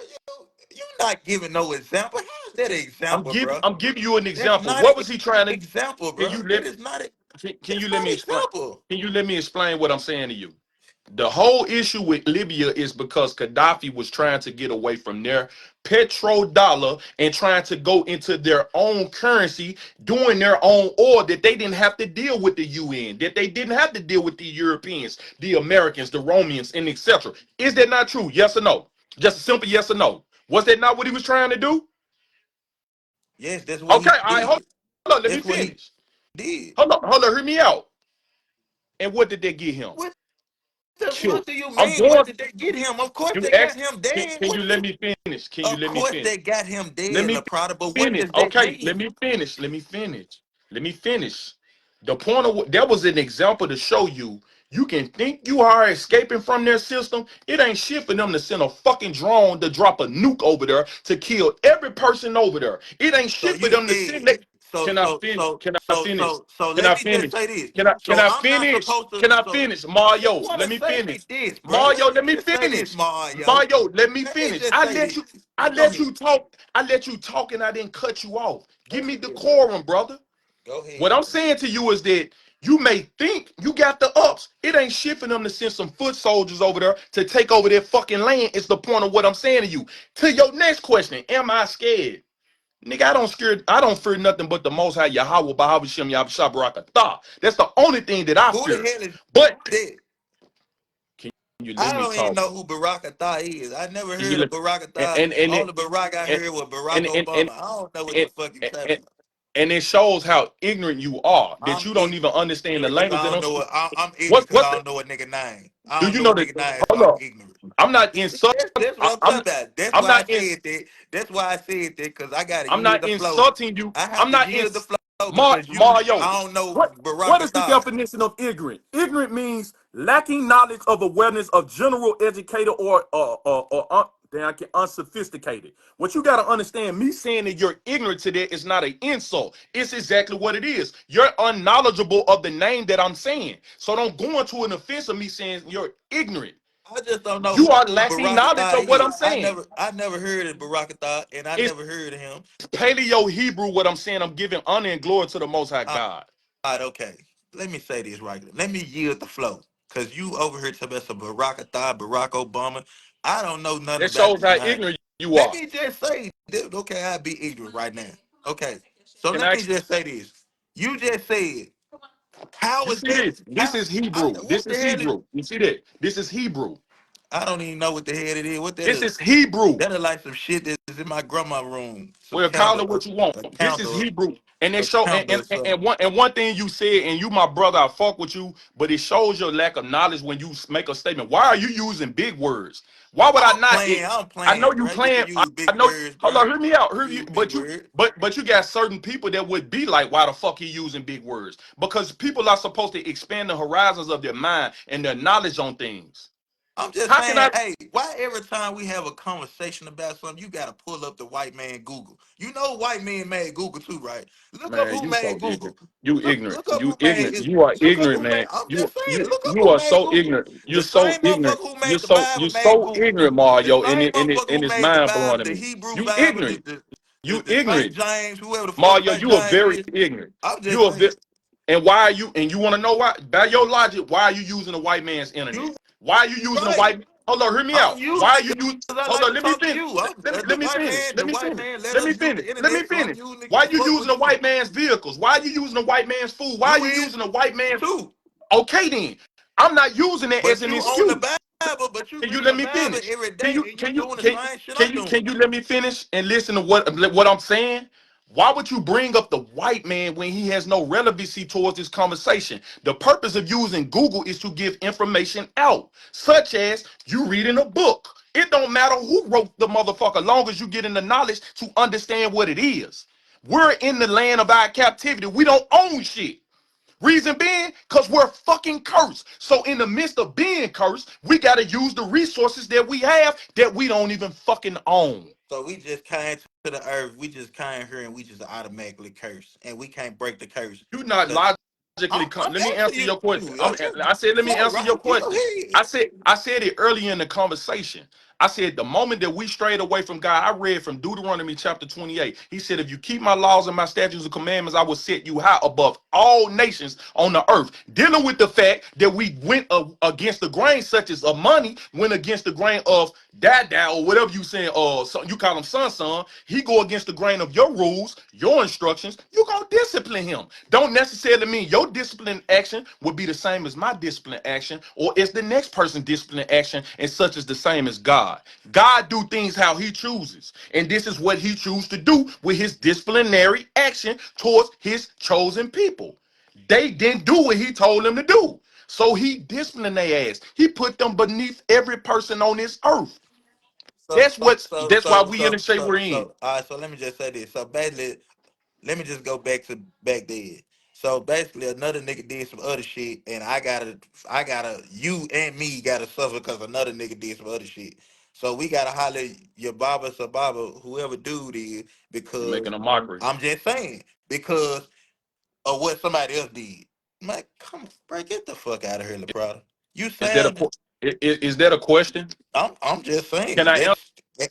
Speaker 4: you not giving no example. How is that an example, bro?
Speaker 3: I'm giving you an
Speaker 4: That's
Speaker 3: example.
Speaker 4: not an
Speaker 3: What was he trying to?
Speaker 4: example,
Speaker 3: Can
Speaker 4: bro.
Speaker 3: you
Speaker 4: That
Speaker 3: let
Speaker 4: is not a
Speaker 3: can you
Speaker 4: that's
Speaker 3: let
Speaker 4: not
Speaker 3: me
Speaker 4: an
Speaker 3: explain?
Speaker 4: example.
Speaker 3: Can you let me explain what I'm saying to you? The whole issue with Libya is because Gaddafi was trying to get away from their petrodollar and trying to go into their own currency, doing their own oil that they didn't have to deal with the UN, that they didn't have to deal with the Europeans, the Americans, the Romans, and etc. Is that not true? Yes or no? Just a simple yes or no. Was that not what he was trying to do?
Speaker 4: Yes, that's what
Speaker 3: Okay,
Speaker 4: he
Speaker 3: all right,
Speaker 4: did.
Speaker 3: hold on, let me
Speaker 4: That's what he
Speaker 3: finish.
Speaker 4: did.
Speaker 3: Hold on, hear me out. And what did they get him?
Speaker 4: What the
Speaker 3: Killed.
Speaker 4: fuck do you
Speaker 3: I'm
Speaker 4: mean? What
Speaker 3: going.
Speaker 4: did they get him? Of course
Speaker 3: You
Speaker 4: they got
Speaker 3: asked.
Speaker 4: him dead.
Speaker 3: Can you
Speaker 4: What
Speaker 3: let
Speaker 4: you
Speaker 3: me finish? Can you
Speaker 4: Of
Speaker 3: let me
Speaker 4: course
Speaker 3: finish?
Speaker 4: they got him
Speaker 3: Let
Speaker 4: dead,
Speaker 3: me
Speaker 4: Laprada, but what
Speaker 3: finish.
Speaker 4: does that
Speaker 3: Okay, let
Speaker 4: mean?
Speaker 3: me finish. Let me finish. Let me finish. The point of that was an example to show you you can think you are escaping from their system. It ain't shit for them to send a fucking drone to drop a nuke over there to kill every person over there. It ain't
Speaker 4: So
Speaker 3: shit for
Speaker 4: you
Speaker 3: them to send
Speaker 4: scared.
Speaker 3: that. Can I finish? Can I finish?
Speaker 4: So
Speaker 3: Can
Speaker 4: let
Speaker 3: I
Speaker 4: me just
Speaker 3: finish?
Speaker 4: say this.
Speaker 3: Can
Speaker 4: So
Speaker 3: I
Speaker 4: I'm not
Speaker 3: finish?
Speaker 4: supposed to
Speaker 3: Can I
Speaker 4: so
Speaker 3: finish?
Speaker 4: just
Speaker 3: Mario, let
Speaker 4: wanna
Speaker 3: me
Speaker 4: say
Speaker 3: finish.
Speaker 4: this, bro.
Speaker 3: Mario,
Speaker 4: Let me
Speaker 3: let me
Speaker 4: just say this,
Speaker 3: finish.
Speaker 4: Mario.
Speaker 3: Mario, let me
Speaker 4: Let me
Speaker 3: finish.
Speaker 4: just say this.
Speaker 3: I
Speaker 4: Go
Speaker 3: let
Speaker 4: ahead.
Speaker 3: you talk. I let you talk and I didn't cut you off.
Speaker 4: Go
Speaker 3: Give me
Speaker 4: ahead, bro.
Speaker 3: decorum, brother.
Speaker 4: Go
Speaker 3: What
Speaker 4: ahead,
Speaker 3: I'm
Speaker 4: bro.
Speaker 3: saying to you is that You may think you got the ups. It ain't shit for them to send some foot soldiers over there to take over their fucking land. It's the point of what I'm saying to you. To your next question, am I scared? Nigga, I don't fear nothing but the Most High Yahweh, Bahawah Shem Yahweh Barakatah. That's the only thing that I
Speaker 4: Who the
Speaker 3: fear.
Speaker 4: hell is
Speaker 3: But
Speaker 4: that?
Speaker 3: can you
Speaker 4: I
Speaker 3: let me
Speaker 4: don't even
Speaker 3: talk?
Speaker 4: know who Barack Atah is. I never
Speaker 3: Can you
Speaker 4: heard of
Speaker 3: let
Speaker 4: Barack
Speaker 3: and
Speaker 4: Atah.
Speaker 3: and and
Speaker 4: Only Barack I
Speaker 3: and
Speaker 4: heard was Barack
Speaker 3: and and, and,
Speaker 4: Obama. I don't know what the
Speaker 3: and,
Speaker 4: fuck you talking
Speaker 3: and,
Speaker 4: about.
Speaker 3: and it shows how ignorant you are that
Speaker 4: I'm
Speaker 3: you don't
Speaker 4: ignorant
Speaker 3: even understand the
Speaker 4: because
Speaker 3: language
Speaker 4: I
Speaker 3: that
Speaker 4: don't
Speaker 3: I'm
Speaker 4: know
Speaker 3: speaking.
Speaker 4: what I'm ignorant
Speaker 3: What's
Speaker 4: because
Speaker 3: what's
Speaker 4: I
Speaker 3: the,
Speaker 4: don't know a nigga name. I
Speaker 3: do
Speaker 4: don't
Speaker 3: you
Speaker 4: know
Speaker 3: know
Speaker 4: a
Speaker 3: that?
Speaker 4: nigga name, so
Speaker 3: Hold
Speaker 4: I'm
Speaker 3: on,
Speaker 4: ignorant.
Speaker 3: I'm not insulting.
Speaker 4: That's what I'm talking about. That's
Speaker 3: I'm
Speaker 4: why I
Speaker 3: not in.
Speaker 4: said that. That's why I said that because I gotta
Speaker 3: I'm
Speaker 4: yield
Speaker 3: not
Speaker 4: the flow.
Speaker 3: insulting you.
Speaker 4: I have
Speaker 3: I'm
Speaker 4: to
Speaker 3: not in
Speaker 4: yield the flow because
Speaker 3: Mario.
Speaker 4: I don't know
Speaker 3: What
Speaker 4: Barack
Speaker 3: is the
Speaker 4: Atah.
Speaker 3: definition of ignorant? Ignorant means lacking knowledge of awareness of general educator I can unsophisticated. What you gotta understand, me saying that you're ignorant to that is not an insult. It's exactly what it is. You're unknowledgeable of the name that I'm saying. So don't go into an offense of me saying you're ignorant.
Speaker 4: I just don't know
Speaker 3: You are
Speaker 4: who
Speaker 3: lacking
Speaker 4: Barack
Speaker 3: knowledge
Speaker 4: Atah
Speaker 3: of what
Speaker 4: is.
Speaker 3: I'm saying.
Speaker 4: I never heard of Barack Atah, and I
Speaker 3: It's
Speaker 4: never heard of him.
Speaker 3: Paleo Hebrew what I'm saying. I'm giving honor and glory to the Most High
Speaker 4: All
Speaker 3: God.
Speaker 4: right, okay. Let me say this right. Let me yield the flow. Cause you over here talking about some Barack Atah, Barack Obama. I don't know nothing
Speaker 3: That
Speaker 4: about
Speaker 3: shows
Speaker 4: these
Speaker 3: how
Speaker 4: names.
Speaker 3: ignorant you
Speaker 4: Let
Speaker 3: are.
Speaker 4: me just say, okay, I'll be ignorant right now. Okay. So
Speaker 3: Can
Speaker 4: let
Speaker 3: I
Speaker 4: me just say this. You just said, how
Speaker 3: You
Speaker 4: is
Speaker 3: see
Speaker 4: that?
Speaker 3: this? This is Hebrew. This
Speaker 4: What the
Speaker 3: is
Speaker 4: hell is
Speaker 3: Hebrew. You see that? This is Hebrew.
Speaker 4: I don't even know what the hell it is. What that
Speaker 3: This
Speaker 4: is?
Speaker 3: is Hebrew.
Speaker 4: That is like some shit that's in my grandma room. Some
Speaker 3: Well, call
Speaker 4: candle,
Speaker 3: it what you want.
Speaker 4: a
Speaker 3: This is
Speaker 4: candle,
Speaker 3: Hebrew. And they
Speaker 4: a
Speaker 3: show
Speaker 4: candle or something.
Speaker 3: and one thing you said, and you my brother, I fuck with you, but it shows your lack of knowledge when you make a statement. Why are you using big words? Why would I not?
Speaker 4: I'm
Speaker 3: I know
Speaker 4: playing,
Speaker 3: you
Speaker 4: bro. You can
Speaker 3: playing.
Speaker 4: use
Speaker 3: I
Speaker 4: big
Speaker 3: know.
Speaker 4: words,
Speaker 3: Hold
Speaker 4: bro.
Speaker 3: on, hear me out.
Speaker 4: You
Speaker 3: Hear
Speaker 4: can
Speaker 3: you,
Speaker 4: use big words.
Speaker 3: but you got certain people that would be like, why the fuck he using big words? Because people are supposed to expand the horizons of their mind and their knowledge on things.
Speaker 4: I'm just
Speaker 3: How can
Speaker 4: saying,
Speaker 3: I?
Speaker 4: hey, why every time we have a conversation about something, you gotta pull up the white man Google? You know white men made Google too, right? Look up
Speaker 3: Man,
Speaker 4: who
Speaker 3: you so
Speaker 4: made
Speaker 3: ignorant.
Speaker 4: Google.
Speaker 3: You
Speaker 4: Look
Speaker 3: ignorant.
Speaker 4: look up
Speaker 3: You
Speaker 4: who made
Speaker 3: ignorant. You are
Speaker 4: look up
Speaker 3: ignorant,
Speaker 4: who made
Speaker 3: man.
Speaker 4: I'm
Speaker 3: You
Speaker 4: just saying,
Speaker 3: you
Speaker 4: look up
Speaker 3: you
Speaker 4: who
Speaker 3: are
Speaker 4: made
Speaker 3: so
Speaker 4: Google.
Speaker 3: ignorant. You're
Speaker 4: The
Speaker 3: so
Speaker 4: same
Speaker 3: ignorant.
Speaker 4: motherfucker who made the Bible
Speaker 3: You're
Speaker 4: made
Speaker 3: so
Speaker 4: Google.
Speaker 3: ignorant,
Speaker 4: The
Speaker 3: Mario,
Speaker 4: same motherfucker
Speaker 3: and
Speaker 4: who
Speaker 3: it's
Speaker 4: made the
Speaker 3: mind
Speaker 4: Bible,
Speaker 3: blowing to
Speaker 4: the
Speaker 3: me.
Speaker 4: Hebrew
Speaker 3: You
Speaker 4: Bible,
Speaker 3: ignorant. You
Speaker 4: the St.
Speaker 3: ignorant.
Speaker 4: James, whoever the fuck
Speaker 3: Mario,
Speaker 4: St.
Speaker 3: you are
Speaker 4: James
Speaker 3: very
Speaker 4: is.
Speaker 3: ignorant.
Speaker 4: I'm just
Speaker 3: You are
Speaker 4: saying.
Speaker 3: very, and why are you? And you want to know why? By your logic, why are you using a white man's internet?
Speaker 4: You
Speaker 3: Why are you using a
Speaker 4: right.
Speaker 3: white? Hold on, hear me
Speaker 4: I'm
Speaker 3: out.
Speaker 4: using
Speaker 3: Why are
Speaker 4: it
Speaker 3: you using?
Speaker 4: because I
Speaker 3: Hold
Speaker 4: like
Speaker 3: on,
Speaker 4: to
Speaker 3: let me
Speaker 4: talk to
Speaker 3: finish.
Speaker 4: you.
Speaker 3: Let me finish.
Speaker 4: The
Speaker 3: Let me
Speaker 4: white
Speaker 3: finish.
Speaker 4: man let
Speaker 3: Let
Speaker 4: us
Speaker 3: me
Speaker 4: use
Speaker 3: finish.
Speaker 4: the
Speaker 3: Let me
Speaker 4: internet, so I'm
Speaker 3: finish.
Speaker 4: using it
Speaker 3: Why
Speaker 4: to
Speaker 3: are you
Speaker 4: fuck
Speaker 3: using
Speaker 4: with
Speaker 3: a
Speaker 4: you.
Speaker 3: white man's vehicles? Why are you using a white man's food? Why are
Speaker 4: You
Speaker 3: you
Speaker 4: is
Speaker 3: using a white man?
Speaker 4: too,
Speaker 3: Okay, then. I'm not using it as
Speaker 4: but
Speaker 3: an
Speaker 4: you own the
Speaker 3: excuse.
Speaker 4: Bible, but you
Speaker 3: Can you
Speaker 4: reading
Speaker 3: let
Speaker 4: the
Speaker 3: me
Speaker 4: Bible
Speaker 3: finish?
Speaker 4: every day, and you doing the same shit I'm doing.
Speaker 3: Can you let me finish and listen to what I'm saying? Why would you bring up the white man when he has no relevancy towards this conversation? The purpose of using Google is to give information out, such as you reading a book. It don't matter who wrote the motherfucker, long as you get in the knowledge to understand what it is. We're in the land of our captivity. We don't own shit. Reason being, because we're fucking cursed. So in the midst of being cursed, we got to use the resources that we have that we don't even fucking own.
Speaker 4: So we just came to the earth, we just came here, and we just automatically curse, and we can't break the curse.
Speaker 3: You not
Speaker 4: 'Cause
Speaker 3: logically
Speaker 4: I'm
Speaker 3: let me
Speaker 4: asking
Speaker 3: answer
Speaker 4: you.
Speaker 3: your question.
Speaker 4: You
Speaker 3: I said let me
Speaker 4: flow,
Speaker 3: answer
Speaker 4: right?
Speaker 3: your
Speaker 4: You go
Speaker 3: question.
Speaker 4: ahead.
Speaker 3: I said it earlier in the conversation. I said the moment that we strayed away from God, I read from Deuteronomy chapter 28. He said, if you keep my laws and my statutes and commandments, I will set you high above all nations on the earth. Dealing with the fact that we went against the grain, such as money, went against the grain of dad or whatever you saying, so you call him son. He go against the grain of your rules, your instructions. You gonna discipline him. Don't necessarily mean your discipline action would be the same as my discipline action, or is the next person discipline action, and such is the same as God. God do things how he chooses, and this is what he chooses to do with his disciplinary action towards his chosen people. They didn't do what he told them to do. So he disciplined their ass. He put them beneath every person on this earth. That's why we in the shape we're in.
Speaker 4: All right. So let me just say this. So basically, let me just go back to back then. So basically, another nigga did some other shit, and you and me gotta suffer because another nigga did some other shit. So we gotta holler your Baba Sababa, whoever dude is,
Speaker 3: You're
Speaker 4: because
Speaker 3: making a mockery.
Speaker 4: I'm just saying, because of what somebody else did. Man, come on, bro, get the fuck out of here, Laprada. You
Speaker 3: Is that
Speaker 4: saying
Speaker 3: is that a question?
Speaker 4: I'm just
Speaker 3: Can
Speaker 4: saying
Speaker 3: I
Speaker 4: that's
Speaker 3: answer?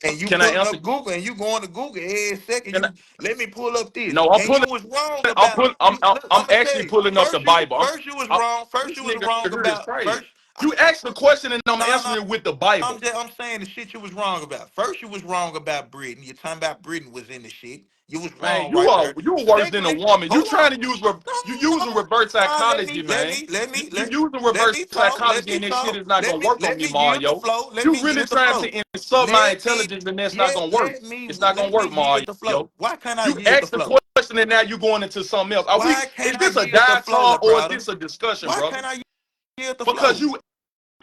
Speaker 4: And you
Speaker 3: Can I
Speaker 4: pulling
Speaker 3: answer?
Speaker 4: up Google and you going to Google every second.
Speaker 3: Can I,
Speaker 4: You let me pull up this,
Speaker 3: no, I'm
Speaker 4: and you
Speaker 3: pulling.
Speaker 4: was wrong
Speaker 3: I'm
Speaker 4: about
Speaker 3: pulling.
Speaker 4: you. Look,
Speaker 3: I'm
Speaker 4: I'm gonna tell
Speaker 3: actually
Speaker 4: you.
Speaker 3: pulling up the Bible.
Speaker 4: First you was
Speaker 3: I'm
Speaker 4: wrong. First
Speaker 3: this
Speaker 4: you was
Speaker 3: nigga
Speaker 4: wrong
Speaker 3: here is
Speaker 4: about
Speaker 3: crazy.
Speaker 4: first.
Speaker 3: You asked the question and I'm
Speaker 4: No, no.
Speaker 3: answering with the Bible.
Speaker 4: I'm saying the shit you was wrong about. First, you was wrong about Britain. You're talking about Britain was in the shit. You was
Speaker 3: Man,
Speaker 4: wrong right there.
Speaker 3: you worse than a
Speaker 4: Secondly,
Speaker 3: woman. You
Speaker 4: hold on.
Speaker 3: trying to use you
Speaker 4: No,
Speaker 3: using reverse
Speaker 4: no.
Speaker 3: psychology, man. You using
Speaker 4: Let
Speaker 3: reverse
Speaker 4: me talk. Let
Speaker 3: psychology
Speaker 4: me
Speaker 3: and this shit
Speaker 4: talk.
Speaker 3: is not gonna work on
Speaker 4: Let
Speaker 3: me,
Speaker 4: me yield the
Speaker 3: Mario.
Speaker 4: flow. Let
Speaker 3: You
Speaker 4: me
Speaker 3: really
Speaker 4: yield the
Speaker 3: trying
Speaker 4: flow.
Speaker 3: to insult my
Speaker 4: Let me
Speaker 3: intelligence and that's not gonna work. It's not gonna
Speaker 4: let me
Speaker 3: work,
Speaker 4: yield the
Speaker 3: Mario.
Speaker 4: flow. Why can't I
Speaker 3: You
Speaker 4: yield the
Speaker 3: asked the
Speaker 4: flow?
Speaker 3: question and now you going into something else.
Speaker 4: Why
Speaker 3: Is
Speaker 4: can't I
Speaker 3: this a
Speaker 4: yield the flow,
Speaker 3: dialogue or is
Speaker 4: Laprada?
Speaker 3: this a discussion,
Speaker 4: Why
Speaker 3: brother?
Speaker 4: can't I yield the
Speaker 3: Because
Speaker 4: flow?
Speaker 3: you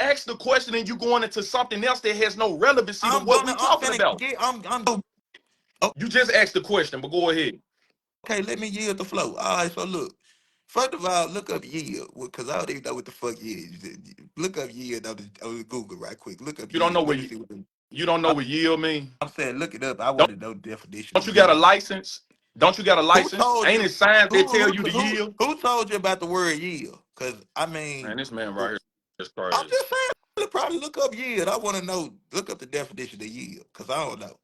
Speaker 3: asked the question and you going into something else that has no relevancy to what we
Speaker 4: I'm
Speaker 3: talking
Speaker 4: finna
Speaker 3: about.
Speaker 4: get. I'm.
Speaker 3: You just asked the question, but go ahead.
Speaker 4: Okay, let me yield the flow. All right, so look. First of all, look up yield, because I don't even know what the fuck yield is. Look up yield on the Google right quick. Look up
Speaker 3: You don't know
Speaker 4: yield. Let
Speaker 3: what
Speaker 4: me see what the,
Speaker 3: you don't know what yield mean.
Speaker 4: I'm saying. Look it up. I want to know the definition
Speaker 3: Don't
Speaker 4: of
Speaker 3: you got a
Speaker 4: yield.
Speaker 3: license? Don't you got a
Speaker 4: Who
Speaker 3: license?
Speaker 4: told
Speaker 3: Ain't
Speaker 4: you?
Speaker 3: it signs that tell you to yield?
Speaker 4: Who told you about the word yield? Because I
Speaker 3: Man,
Speaker 4: mean,
Speaker 3: this man right here is
Speaker 4: I'm
Speaker 3: crazy.
Speaker 4: just saying. Probably look up yield. I want to know. Look up the definition of yield, because I don't know.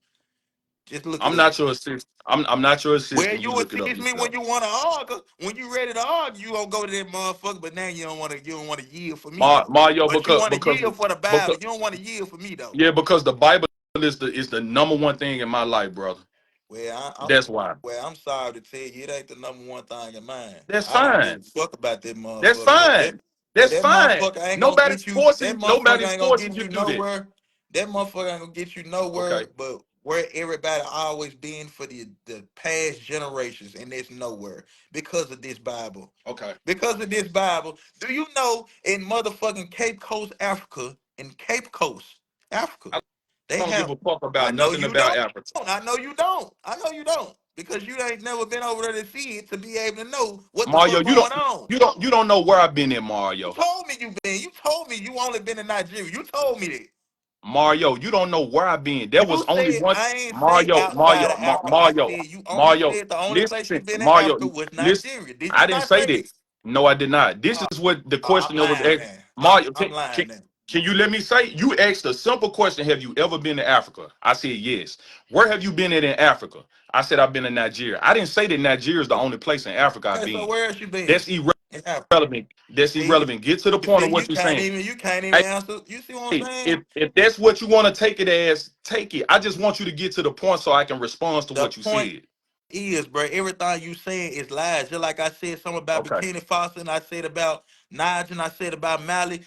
Speaker 4: Just look it
Speaker 3: I'm
Speaker 4: up.
Speaker 3: not your assistant. I'm not your
Speaker 4: Well,
Speaker 3: assistant. You
Speaker 4: you
Speaker 3: look it up
Speaker 4: assist me when
Speaker 3: yourself.
Speaker 4: you want to argue. When you ready to argue, you gonna go to that motherfucker. But now you don't want to. You don't want to yield for me though.
Speaker 3: Mario,
Speaker 4: But you want to
Speaker 3: because
Speaker 4: yield for the Bible. You don't want to yield for me though.
Speaker 3: yeah, because the Bible is the number one thing in my life, brother.
Speaker 4: Well,
Speaker 3: That's why.
Speaker 4: I'm sorry to tell you, it ain't the number one thing in mine.
Speaker 3: That's
Speaker 4: I don't give a
Speaker 3: fine.
Speaker 4: fuck about that
Speaker 3: That's
Speaker 4: motherfucker.
Speaker 3: fine.
Speaker 4: But
Speaker 3: That's
Speaker 4: that
Speaker 3: fine.
Speaker 4: motherfucker ain't gonna get you. That motherfucker
Speaker 3: Nobody's
Speaker 4: ain't gonna
Speaker 3: forcing
Speaker 4: get
Speaker 3: you
Speaker 4: you
Speaker 3: to do that.
Speaker 4: nowhere. That motherfucker ain't gonna get you nowhere.
Speaker 3: Okay.
Speaker 4: But where everybody always been for the past generations, and there's nowhere because of this Bible.
Speaker 3: Okay.
Speaker 4: Because of this Bible, do you know in motherfucking Cape Coast, Africa, in Cape Coast, Africa,
Speaker 3: I
Speaker 4: they
Speaker 3: don't give
Speaker 4: have.
Speaker 3: a fuck
Speaker 4: I
Speaker 3: about
Speaker 4: know
Speaker 3: nothing
Speaker 4: you
Speaker 3: about
Speaker 4: don't.
Speaker 3: Africa.
Speaker 4: I know you don't. I know you don't. Because you ain't never been over there to see it to be able to know what the
Speaker 3: Mario,
Speaker 4: fuck going on.
Speaker 3: you don't know where I've been in
Speaker 4: You
Speaker 3: Mario.
Speaker 4: told me you been. You told me you only been in Nigeria. You told me that.
Speaker 3: Mario, you don't know where I've been. There was
Speaker 4: You
Speaker 3: only
Speaker 4: said
Speaker 3: one
Speaker 4: I ain't say outside of Africa. I said you only said the only place you been in Africa was
Speaker 3: Listen.
Speaker 4: Nigeria. Did
Speaker 3: I
Speaker 4: you
Speaker 3: didn't
Speaker 4: not
Speaker 3: say
Speaker 4: say
Speaker 3: that.
Speaker 4: this?
Speaker 3: No, I did not. This is what the
Speaker 4: I'm
Speaker 3: question that was
Speaker 4: lying
Speaker 3: asked.
Speaker 4: now.
Speaker 3: Mario,
Speaker 4: I'm lying now.
Speaker 3: can you let me say? You asked a simple question. Have you ever been to Africa? I said yes. Where have you been at in Africa? I said I've been in Nigeria. I didn't say that Nigeria is the only place in Africa I've
Speaker 4: Okay, so
Speaker 3: been.
Speaker 4: where else you been?
Speaker 3: That's
Speaker 4: In Africa.
Speaker 3: irrelevant. That's
Speaker 4: See,
Speaker 3: irrelevant. Get to the point of what you're saying.
Speaker 4: you can't even
Speaker 3: Hey,
Speaker 4: answer. You see what I'm
Speaker 3: hey,
Speaker 4: saying?
Speaker 3: if that's what you want to take it as, take it. I just want you to get to the point so I can respond to
Speaker 4: The
Speaker 3: what you
Speaker 4: point
Speaker 3: said.
Speaker 4: is, bro, everything you saying is lies. Just like I said something about
Speaker 3: Okay.
Speaker 4: Bikini Foster, and I said about Nige, and I said about Molly,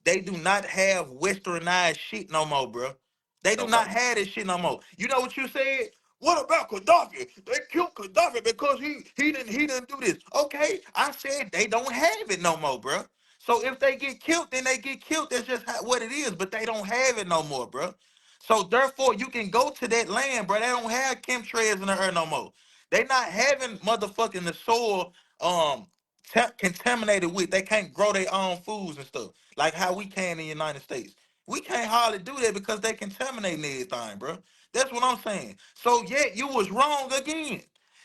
Speaker 4: they do not have westernized shit no more, bro. They do
Speaker 3: Okay.
Speaker 4: not have this shit no more. You know what you said? What about Gaddafi? They killed Gaddafi because he didn't do this. Okay, I said they don't have it no more, bro. So if they get killed, then they get killed. That's just what it is. But they don't have it no more, bro. So therefore, you can go to that land, bro. They don't have chemtrails in the earth no more. They not having motherfucking the soil contaminated with. They can't grow their own foods and stuff like how we can in the United States. We can't hardly do that because they contaminating everything, bro. That's what I'm saying. So yeah, you was wrong again.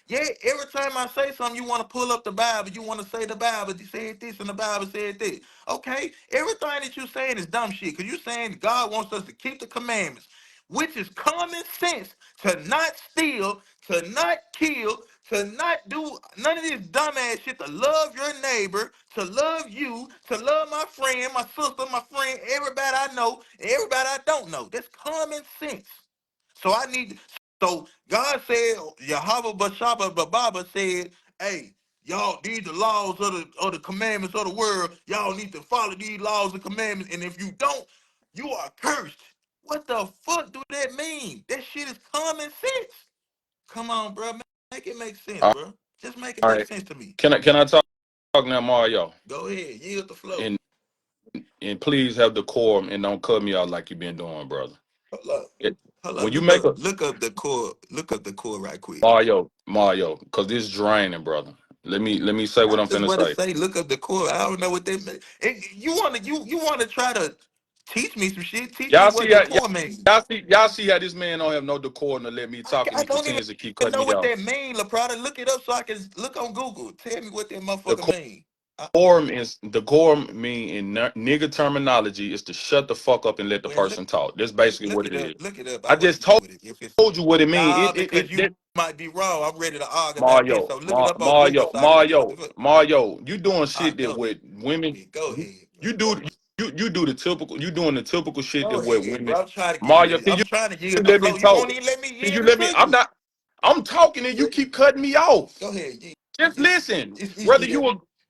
Speaker 4: Yeah, every time I say something, you want to pull up the Bible. You want to say the Bible said this and the Bible said this. Okay, everything that you saying is dumb shit. Because you saying God wants us to keep the commandments, which is common sense to not steal, to not kill, to not do none of this dumbass shit, to love your neighbor, to love you, to love my friend, my sister, my friend, everybody I know, and everybody I don't know. That's common sense. So I need. So God said, Yahweh Bashaba Bababa said, "Hey, y'all, these the laws of the commandments of the world. Y'all need to follow these laws and commandments. And if you don't, you are cursed." What the fuck do that mean? That shit is common sense. Come on, bro. Make it make sense,
Speaker 3: All
Speaker 4: bro. Just make it make
Speaker 3: right.
Speaker 4: sense to me.
Speaker 3: Can I talk now, Mario?
Speaker 4: Go ahead, yield the flow.
Speaker 3: And please have decorum and don't cut me out like you've been doing, brother.
Speaker 4: Hold up.
Speaker 3: It,
Speaker 4: Hold up.
Speaker 3: when you make a
Speaker 4: Look up the core. Look up the core right quick.
Speaker 3: Mario, because this is draining, brother. Let me say
Speaker 4: I
Speaker 3: what I'm
Speaker 4: just
Speaker 3: finna
Speaker 4: want to
Speaker 3: say.
Speaker 4: say, look up the core. I don't know what they mean. You wanna try to teach me some shit? Teach me
Speaker 3: Y'all
Speaker 4: what
Speaker 3: see
Speaker 4: the
Speaker 3: how
Speaker 4: core means.
Speaker 3: y'all see how this man don't have no decorum to let me talk and
Speaker 4: I
Speaker 3: he
Speaker 4: don't even
Speaker 3: continues to keep cutting
Speaker 4: know
Speaker 3: me
Speaker 4: what
Speaker 3: off.
Speaker 4: that mean, Laprada. Look it up so I can look on Google. Tell me what that motherfucker
Speaker 3: The
Speaker 4: mean.
Speaker 3: Decorum mean in nigga terminology is to shut the fuck up and let the
Speaker 4: Well,
Speaker 3: person talk. That's basically what it is.
Speaker 4: look it up. I
Speaker 3: I
Speaker 4: wasn't
Speaker 3: just
Speaker 4: good with it. If it's
Speaker 3: told you what it mean.
Speaker 4: nah, because you
Speaker 3: That
Speaker 4: might be wrong. I'm ready to argue about this. So look it up on Google
Speaker 3: Mario,
Speaker 4: so I can see what the fuck.
Speaker 3: Mario, you doing
Speaker 4: All right,
Speaker 3: shit that with women.
Speaker 4: go ahead, bro.
Speaker 3: You do you do the typical. You doing the typical shit that
Speaker 4: Go
Speaker 3: with
Speaker 4: ahead,
Speaker 3: women.
Speaker 4: bro. I'm trying to give
Speaker 3: Mario,
Speaker 4: you. I'm trying to yield the
Speaker 3: let me
Speaker 4: flow. You
Speaker 3: talk?
Speaker 4: won't even let me
Speaker 3: Can you
Speaker 4: yield
Speaker 3: let
Speaker 4: it
Speaker 3: me?
Speaker 4: to you.
Speaker 3: I'm talking and you keep cutting me off.
Speaker 4: Go ahead.
Speaker 3: Just listen.
Speaker 4: It's
Speaker 3: Whether
Speaker 4: easy.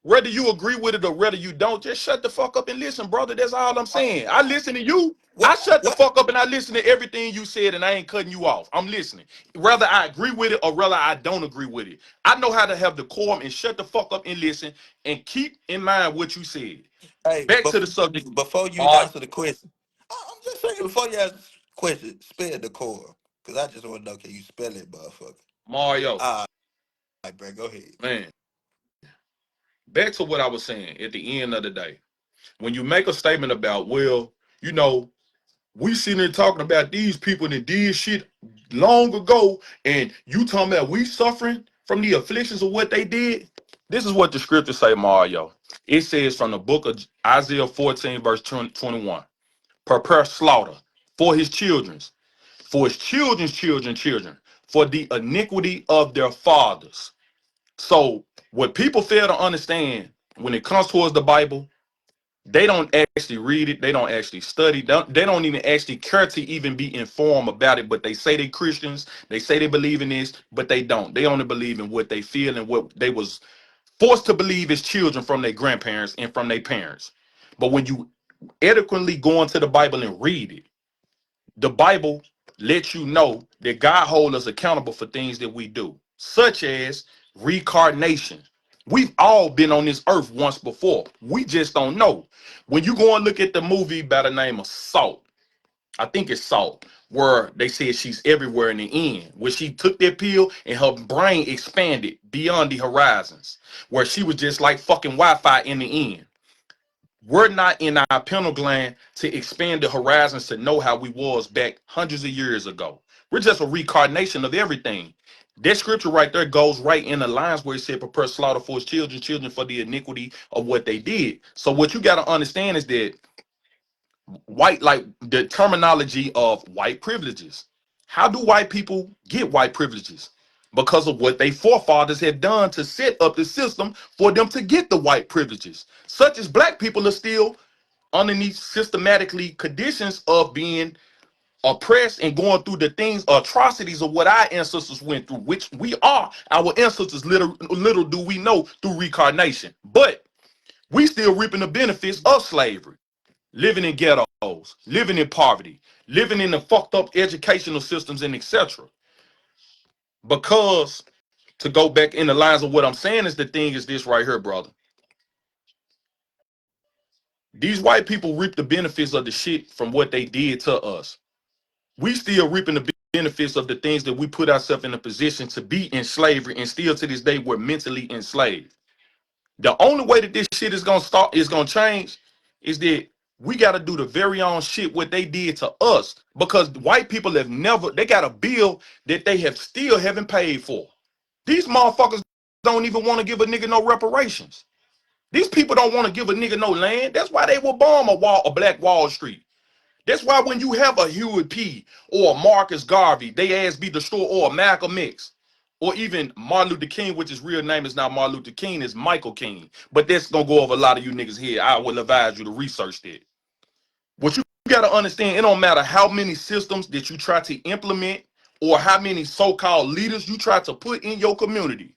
Speaker 3: whether you agree with it or whether you don't, just shut the fuck up and listen, brother. That's all I'm saying. I listen to you. I shut the fuck up and I listen to everything you said and I ain't cutting you off. I'm listening. Whether I agree with it or whether I don't agree with it. I know how to have decorum and shut the fuck up and listen and keep in mind what you said.
Speaker 4: Hey,
Speaker 3: Back to the subject.
Speaker 4: before you
Speaker 3: Uh,
Speaker 4: answer the question, I'm just saying before you answer the question, spell the core. Because I just want to know, can you spell it, motherfucker?
Speaker 3: Mario,
Speaker 4: All right, bro, go ahead.
Speaker 3: man. Back to what I was saying at the end of the day. When you make a statement about, well, you know, we sitting there talking about these people that did shit long ago, and you talking about we suffering from the afflictions of what they did. This is what the scriptures say, Mario. It says from the book of Isaiah 14, verse 21, prepare slaughter for his children, for the iniquity of their fathers. So what people fail to understand when it comes towards the Bible, they don't actually read it. They don't actually study. They don't even actually care to even be informed about it. But they say they Christians. They say they believe in this, but they don't. They only believe in what they feel and what they was forced to believe as children from their grandparents and from their parents. But when you adequately go into the Bible and read it, the Bible lets you know that God holds us accountable for things that we do, such as reincarnation. We've all been on this earth once before. We just don't know. When you go and look at the movie by the name of Salt, I think it's Salt, where they said she's everywhere in the end, where she took that pill and her brain expanded beyond the horizons, where she was just like fucking Wi-Fi in the end. We're not in our pineal gland to expand the horizons to know how we was back hundreds of years ago. We're just a reincarnation of everything. That scripture right there goes right in the lines where it said, prepare slaughter for his children for the iniquity of what they did. So what you got to understand is that white, like the terminology of white privileges. How do white people get white privileges? Because of what their forefathers had done to set up the system for them to get the white privileges. Such as black people are still underneath systematically conditions of being oppressed and going through the things, atrocities of what our ancestors went through, which we are our ancestors, little do we know, through reincarnation. But we still reaping the benefits of slavery, living in ghettos, living in poverty, living in the fucked up educational systems and etc. Because to go back in the lines of what I'm saying is the thing is this right here, brother. These white people reap the benefits of the shit from what they did to us. We still reaping the benefits of the things that we put ourselves in a position to be in slavery, and still to this day we're mentally enslaved. The only way that this shit is gonna change is that we gotta do the very own shit what they did to us, because white people have never, they got a bill that they have still haven't paid for. These motherfuckers don't even want to give a nigga no reparations. These people don't want to give a nigga no land. That's why they will bomb a Black Wall Street. That's why when you have a Huey P. or a Marcus Garvey, they ass be destroyed, or a Malcolm X, or even Martin Luther King, which his real name is not Martin Luther King, is Michael King. But that's gonna go over a lot of you niggas here. I will advise you to research that. What you gotta understand, it don't matter how many systems that you try to implement or how many so-called leaders you try to put in your community.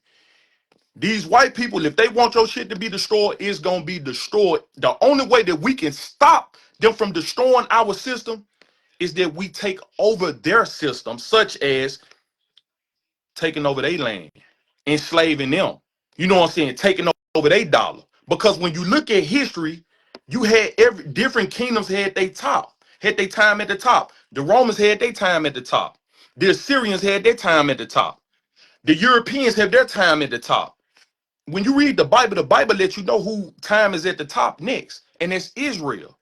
Speaker 3: These white people, if they want your shit to be destroyed, it's gonna be destroyed. The only way that we can stop them from destroying our system is that we take over their system, such as taking over their land, enslaving them. You know what I'm saying? Taking over their dollar. Because when you look at history, you had every different kingdoms had their top, had their time at the top. The Romans had their time at the top. The Assyrians had their time at the top. The Europeans have their time at the top. When you read the Bible lets you know who time is at the top next, and it's Israel.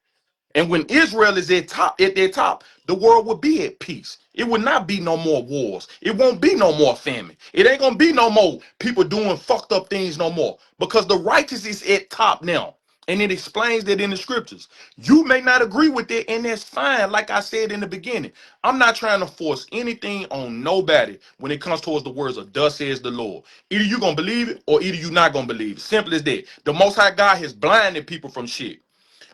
Speaker 3: And when Israel is at their top, the world will be at peace. It will not be no more wars. It won't be no more famine. It ain't gonna be no more people doing fucked up things no more. Because the righteous is at top now. And it explains that in the scriptures. You may not agree with it, and that's fine. Like I said in the beginning, I'm not trying to force anything on nobody when it comes towards the words of thus says the Lord. Either you gonna believe it or either you not gonna believe it. Simple as that. The Most High God has blinded people from shit.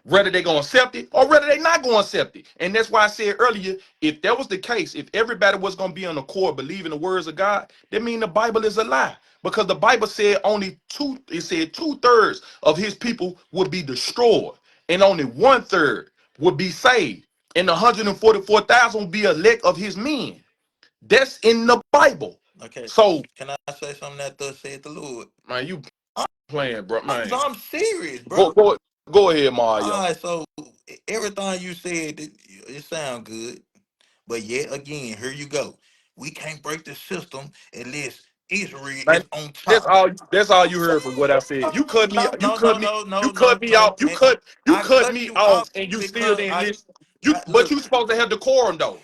Speaker 3: Whether they gonna accept it or whether they not gonna accept it. And that's why I said earlier, if that was the case, if everybody was gonna be on the core believing the words of God, that means the Bible is a lie. Because the Bible said it said 2/3 of his people would be destroyed, and only 1/3 would be saved, and 144,000 would be elect of his men. That's in the Bible.
Speaker 4: Okay.
Speaker 3: So,
Speaker 4: Can I say something that thus said the Lord?
Speaker 3: man, you playing, bro, man.
Speaker 4: I'm serious,
Speaker 3: Go
Speaker 4: bro.
Speaker 3: go go ahead,
Speaker 4: All
Speaker 3: Mario.
Speaker 4: right, so everything you said, it sound good. But yet again, here you go. We can't break the system unless Israel
Speaker 3: Man,
Speaker 4: is on
Speaker 3: that's
Speaker 4: top.
Speaker 3: all. That's all
Speaker 4: I'm
Speaker 3: you heard from what I said. You
Speaker 4: saying,
Speaker 3: cut me.
Speaker 4: no,
Speaker 3: You
Speaker 4: no, no,
Speaker 3: cut me.
Speaker 4: no, no,
Speaker 3: You
Speaker 4: no,
Speaker 3: cut me
Speaker 4: no.
Speaker 3: out. You
Speaker 4: And
Speaker 3: cut. You
Speaker 4: I
Speaker 3: cut
Speaker 4: cut
Speaker 3: me
Speaker 4: you
Speaker 3: off,
Speaker 4: off
Speaker 3: and you still
Speaker 4: because
Speaker 3: didn't listen. But
Speaker 4: look,
Speaker 3: you supposed to have decorum though.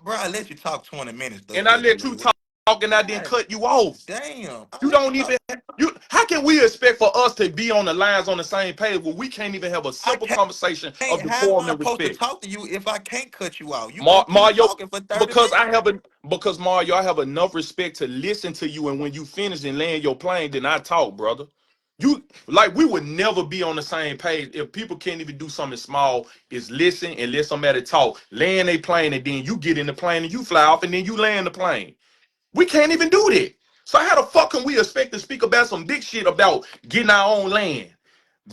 Speaker 4: bro, I let you talk 20 minutes. Thus
Speaker 3: And I
Speaker 4: said the
Speaker 3: let you
Speaker 4: Lord.
Speaker 3: talk, and I didn't
Speaker 4: God
Speaker 3: cut you off.
Speaker 4: damn, I
Speaker 3: You
Speaker 4: let you
Speaker 3: don't
Speaker 4: talk.
Speaker 3: even. You. How can we expect for us to be on the lines on the same page when we can't even have a
Speaker 4: I
Speaker 3: simple conversation
Speaker 4: can't.
Speaker 3: of
Speaker 4: How am
Speaker 3: decorum
Speaker 4: I
Speaker 3: and
Speaker 4: supposed to
Speaker 3: respect?
Speaker 4: talk to you if I can't cut you out? You gonna keep
Speaker 3: Mario,
Speaker 4: talking for 30 minutes?
Speaker 3: because Mario, I have enough respect to listen to you, and when you finish and land your plane, then I talk, brother. You like we would never be on the same page if people can't even do something small. Is listen and let somebody talk, land a plane, and then you get in the plane and you fly off, and then you land the plane. We can't even do that. So how the fuck can we expect to speak about some big shit about getting our own land?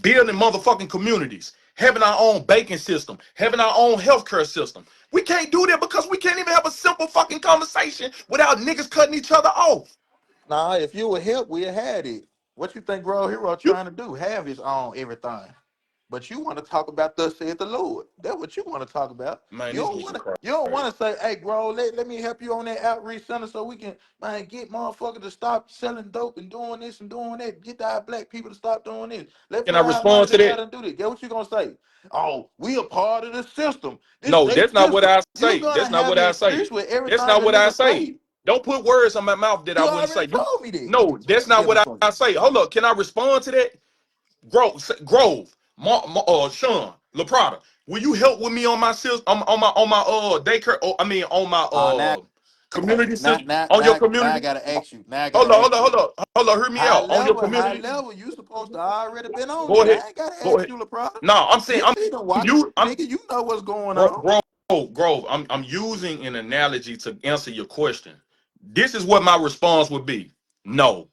Speaker 3: Building motherfucking communities, having our own banking system, having our own healthcare system. We can't do that because we can't even have a simple fucking conversation without niggas cutting each other off.
Speaker 4: Nah, if you would help, we'd had it. What you think Grovehero
Speaker 3: You
Speaker 4: trying to do? Have his own everything. But you want to talk about thus said the Lord. That's what you want to talk about.
Speaker 3: man,
Speaker 4: You
Speaker 3: this
Speaker 4: don't
Speaker 3: nigga
Speaker 4: want to. You don't
Speaker 3: crazy.
Speaker 4: want to say, "Hey, Grove, let me help you on that outreach center so we can, man, get motherfuckers to stop selling dope and doing this and doing that. Get our black people to stop doing this. Let's
Speaker 3: Can
Speaker 4: put
Speaker 3: I
Speaker 4: our money
Speaker 3: respond to that?
Speaker 4: together and do this." Get what you gonna say? Oh, we a part of the system. This
Speaker 3: No,
Speaker 4: they
Speaker 3: that's not what
Speaker 4: system.
Speaker 3: I
Speaker 4: You
Speaker 3: say.
Speaker 4: gonna
Speaker 3: That's not
Speaker 4: have
Speaker 3: what
Speaker 4: an
Speaker 3: I say.
Speaker 4: excuse with
Speaker 3: That's
Speaker 4: everything
Speaker 3: not
Speaker 4: a
Speaker 3: what I
Speaker 4: nigga
Speaker 3: say.
Speaker 4: say.
Speaker 3: Don't put words on my mouth that I
Speaker 4: You
Speaker 3: wouldn't
Speaker 4: already
Speaker 3: say. You
Speaker 4: told me that.
Speaker 3: no, that's not
Speaker 4: Give
Speaker 3: what
Speaker 4: a fuck.
Speaker 3: I say. Hold up, can I respond to that? Grove, Sean, Laprada, will you help with me on my daycare? I mean on my
Speaker 4: Now,
Speaker 3: community
Speaker 4: now,
Speaker 3: system
Speaker 4: now,
Speaker 3: on your
Speaker 4: now, now I
Speaker 3: community?
Speaker 4: gotta ask you. Now I
Speaker 3: Hold
Speaker 4: gotta
Speaker 3: on, hold
Speaker 4: ask
Speaker 3: on,
Speaker 4: you.
Speaker 3: hold on, hold on. Hear me out on your
Speaker 4: High
Speaker 3: community.
Speaker 4: level, you supposed to already been on
Speaker 3: Go
Speaker 4: it.
Speaker 3: ahead,
Speaker 4: I ain't gotta
Speaker 3: go
Speaker 4: ask
Speaker 3: ahead.
Speaker 4: you, LaPrada.
Speaker 3: No, I'm saying
Speaker 4: You see them watching,
Speaker 3: I'm
Speaker 4: nigga. You know what's going on.
Speaker 3: Grove. I'm using an analogy to answer your question. This is what my response would be. No,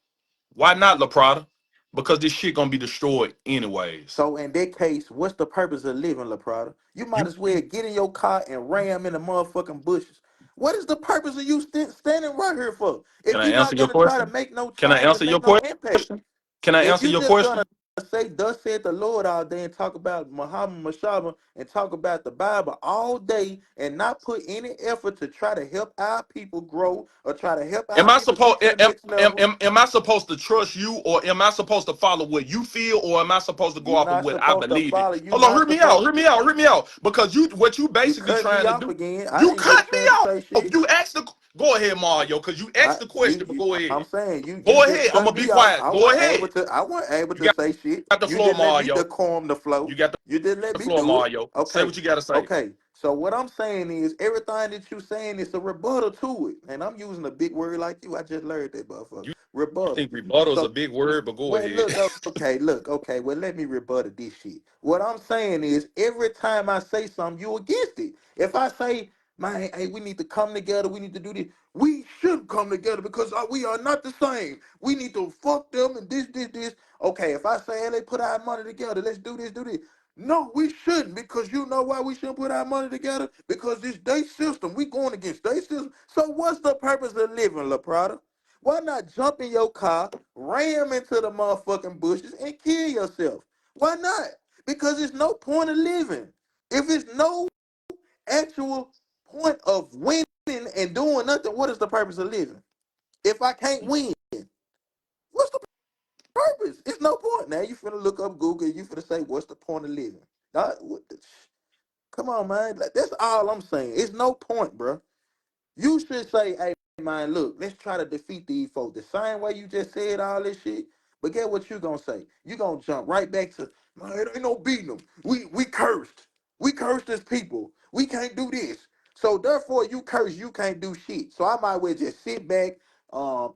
Speaker 3: why not, Laprada? Because this shit gonna be destroyed anyways.
Speaker 4: So in that case, what's the purpose of living, LaPrada? You might
Speaker 3: You
Speaker 4: as well get in your car and ram in the motherfucking bushes. What is the purpose of you standing right here for?
Speaker 3: Can
Speaker 4: If
Speaker 3: I
Speaker 4: you're
Speaker 3: answer
Speaker 4: not
Speaker 3: your
Speaker 4: gonna try to
Speaker 3: question?
Speaker 4: make no
Speaker 3: Can I
Speaker 4: change and
Speaker 3: answer your
Speaker 4: make no impact.
Speaker 3: question? Can I
Speaker 4: If
Speaker 3: answer
Speaker 4: you
Speaker 3: your
Speaker 4: just gonna
Speaker 3: question?
Speaker 4: say thus said the Lord all day and talk about Muhammad Mashaba and talk about the Bible all day and not put any effort to try to help our people grow or try to help our
Speaker 3: Am I
Speaker 4: people
Speaker 3: supposed
Speaker 4: get to the next level,
Speaker 3: am I supposed to trust you, or am I supposed to follow what you feel, or am I supposed to go
Speaker 4: you
Speaker 3: off of
Speaker 4: not
Speaker 3: what I
Speaker 4: supposed to
Speaker 3: believe in?
Speaker 4: follow, you
Speaker 3: Hold on,
Speaker 4: not
Speaker 3: hear me out,
Speaker 4: supposed
Speaker 3: hear me out, hear me out. Because what you
Speaker 4: you
Speaker 3: basically
Speaker 4: cut me
Speaker 3: trying to
Speaker 4: off
Speaker 3: do,
Speaker 4: again. I
Speaker 3: you
Speaker 4: didn't get a
Speaker 3: cut me
Speaker 4: chance to
Speaker 3: out.
Speaker 4: say shit.
Speaker 3: You asked the go ahead, Mario, because you asked the question, but go
Speaker 4: I'm
Speaker 3: ahead.
Speaker 4: saying you
Speaker 3: Go
Speaker 4: just
Speaker 3: ahead. I'm
Speaker 4: cut
Speaker 3: gonna be
Speaker 4: me off.
Speaker 3: quiet. Go ahead.
Speaker 4: I wasn't able
Speaker 3: You
Speaker 4: to say shit.
Speaker 3: got the
Speaker 4: You
Speaker 3: floor,
Speaker 4: didn't let me
Speaker 3: Mario.
Speaker 4: decorum the flow.
Speaker 3: You got
Speaker 4: You didn't let
Speaker 3: the
Speaker 4: me
Speaker 3: floor,
Speaker 4: do it.
Speaker 3: Mario. Say
Speaker 4: Okay.
Speaker 3: what you gotta say.
Speaker 4: Okay. So what I'm saying is everything that you saying is a rebuttal to it. And I'm using a big word like you. I just learned that motherfucker.
Speaker 3: You
Speaker 4: Rebuttal.
Speaker 3: think rebuttal is a
Speaker 4: So
Speaker 3: big word, but go
Speaker 4: well,
Speaker 3: ahead.
Speaker 4: look, okay. Well, let me rebuttal this shit. What I'm saying is, every time I say something, you against it. If I say, man, hey, we need to come together, we need to do this, we should come together because we are not the same. We need to fuck them and this. Okay, if I say, hey, let's put our money together, let's do this, do this. No, we shouldn't, because you know why we shouldn't put our money together? Because it's their system. We going against their system. So what's the purpose of living, La Prada? Why not jump in your car, ram into the motherfucking bushes, and kill yourself? Why not? Because there's no point of living. If it's no actual point of winning and doing nothing, what is the purpose of living? If I can't win, what's the purpose? It's no point. Now you finna look up Google, you finna say, what's the point of living? Come on, man. That's all I'm saying. It's no point, bro. You should say, hey, man, look, let's try to defeat these folks. The same way you just said all this shit. But get what you gonna say. You gonna jump right back to, man, it ain't no beating them. We cursed. We cursed as people. We can't do this. So therefore, you curse, you can't do shit. So I might well just sit back,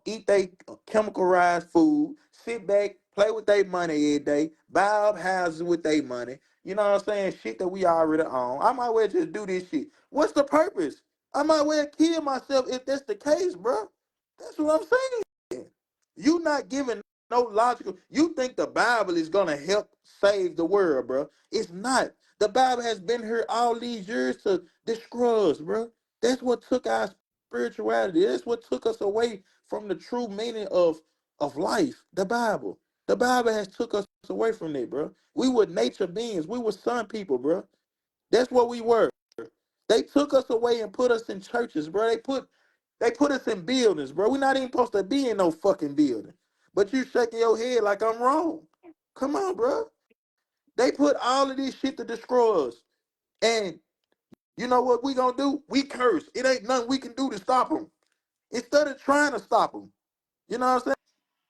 Speaker 4: eat they chemicalized food, sit back, play with their money every day, buy up houses with their money. You know what I'm saying? Shit that we already own. I might well just do this shit. What's the purpose? I might well kill myself if that's the case, bro. That's what I'm saying. You not giving no logical. You think the Bible is gonna help save the world, bro? It's not. The Bible has been here all these years to destroy us, bro. That's what took our spirituality. That's what took us away from the true meaning of life. The Bible. The Bible has took us away from it, bro. We were nature beings. We were sun people, bro. That's what we were. They took us away and put us in churches, bro. They put us in buildings, bro. We're not even supposed to be in no fucking building. But you shaking your head like I'm wrong. Come on, bro. They put all of this shit to destroy us. And you know what we gonna do? We curse. It ain't nothing we can do to stop them. Instead of trying to stop them. You know what I'm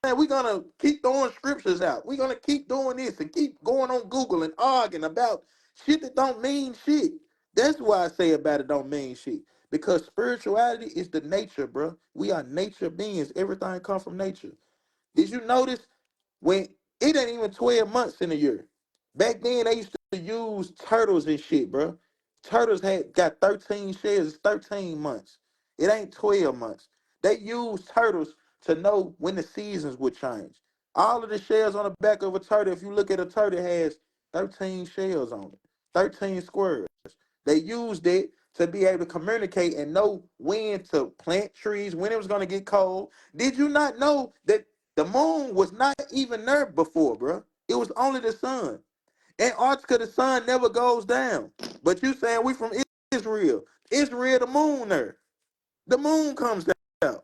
Speaker 4: saying? We're gonna keep throwing scriptures out. We're gonna keep doing this and keep going on Google and arguing about shit that don't mean shit. That's why I say about it don't mean shit. Because spirituality is the nature, bro. We are nature beings. Everything comes from nature. Did you notice when it ain't even 12 months in a year? Back then they used to use turtles and shit, bro. Turtles had got 13 shells, it's 13 months. It ain't 12 months. They use turtles to know when the seasons would change. All of the shells on the back of a turtle, if you look at a turtle, it has 13 shells on it, 13 squares. They used it to be able to communicate and know when to plant trees, when it was going to get cold. Did you not know that the moon was not even there before, bro? It was only the sun. Antarctica, the sun never goes down. But you saying we from Israel. Israel, the moon there. The moon comes down.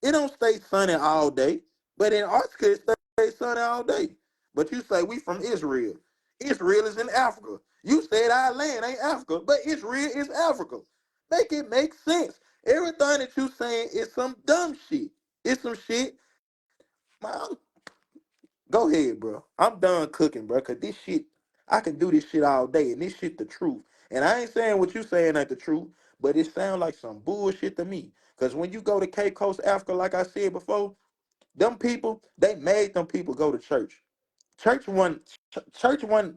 Speaker 4: It don't stay sunny all day. But in Antarctica, it stays sunny all day. But you say we from Israel. Israel is in Africa. You said our land ain't Africa, but Israel is Africa. Make it make sense. Everything that you saying is some dumb shit. It's some shit. Man, go ahead, bro. I'm done cooking, bro, because this shit, I can do this shit all day, and this shit the truth. And I ain't saying what you saying ain't the truth, but it sounds like some bullshit to me. Because when you go to Cape Coast, Africa, like I said before, them people, they made them people go to church. Church one,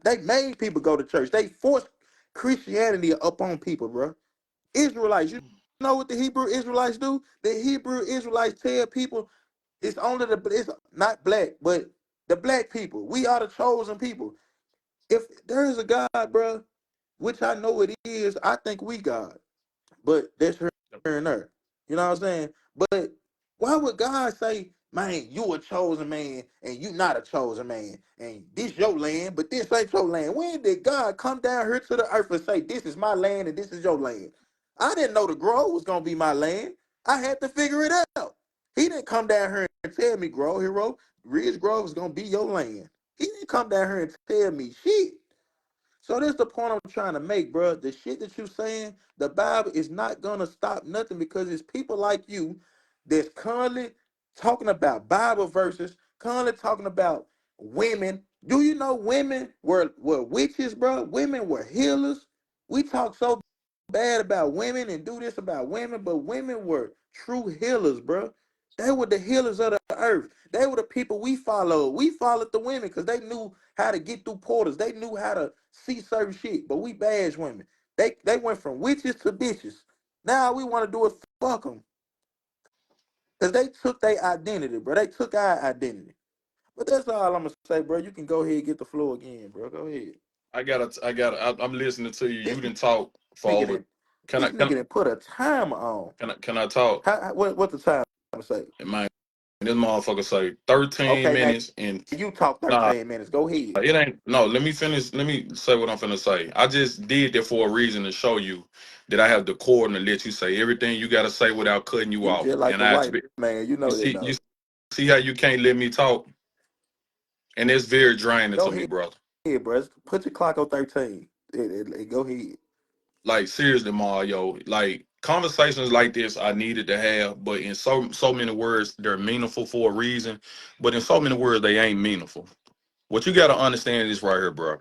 Speaker 4: they made people go to church. They forced Christianity up on people, bro. Israelites, you know what the Hebrew Israelites do? The Hebrew Israelites tell people it's not black, but the black people. We are the chosen people. If there is a God, bro, which I know it is, I think we God. But that's here and there. You know what I'm saying? But why would God say, man, you a chosen man and you not a chosen man? And this your land, but this ain't your land. When did God come down here to the earth and say, this is my land and this is your land? I didn't know the Grove was gonna be my land. I had to figure it out. He didn't come down here and tell me, Grovehero, Ridge Grove is gonna be your land. He didn't come down here and tell me shit. So that's the point I'm trying to make, bro. The shit that you saying, the Bible is not gonna stop nothing because it's people like you that's currently talking about Bible verses, currently talking about women. Do you know women were witches, bro? Women were healers. We talk so bad about women and do this about women, but women were true healers, bro. They were the healers of the earth. They were the people we followed. We followed the women because they knew how to get through portals. They knew how to see certain shit. But we bash women. They went from witches to bitches. Now we want to do it. Fuck them. Because they took their identity, bro. They took our identity. But that's all I'm going to say, bro. You can go ahead and get the floor again, bro. Go ahead.
Speaker 3: I'm listening to you.
Speaker 4: This
Speaker 3: You didn't talk for
Speaker 4: nigga
Speaker 3: over.
Speaker 4: didn't,
Speaker 3: Can
Speaker 4: this
Speaker 3: I can
Speaker 4: nigga didn't put a timer on.
Speaker 3: can I talk?
Speaker 4: What the time say?
Speaker 3: Man, this motherfucker say 13
Speaker 4: Okay, now
Speaker 3: minutes and
Speaker 4: you talk
Speaker 3: nah,
Speaker 4: 13 minutes. Go ahead.
Speaker 3: it ain't. No, let me finish. Let me say what I'm finna say. I just did that for a reason to show you that I have the cord and to let you say everything you gotta say without cutting you
Speaker 4: You
Speaker 3: off.
Speaker 4: just like
Speaker 3: And
Speaker 4: a
Speaker 3: I
Speaker 4: white
Speaker 3: expect
Speaker 4: man. You
Speaker 3: you
Speaker 4: know that,
Speaker 3: you
Speaker 4: though.
Speaker 3: see how you can't let me talk, and it's very draining
Speaker 4: Go
Speaker 3: to me, brother.
Speaker 4: ahead, bro. Put your clock on 13. Go ahead.
Speaker 3: Like seriously, Mario, like conversations like this I needed to have, but in so many words, they're meaningful for a reason. But in so many words, they ain't meaningful. What you gotta understand is right here, bro.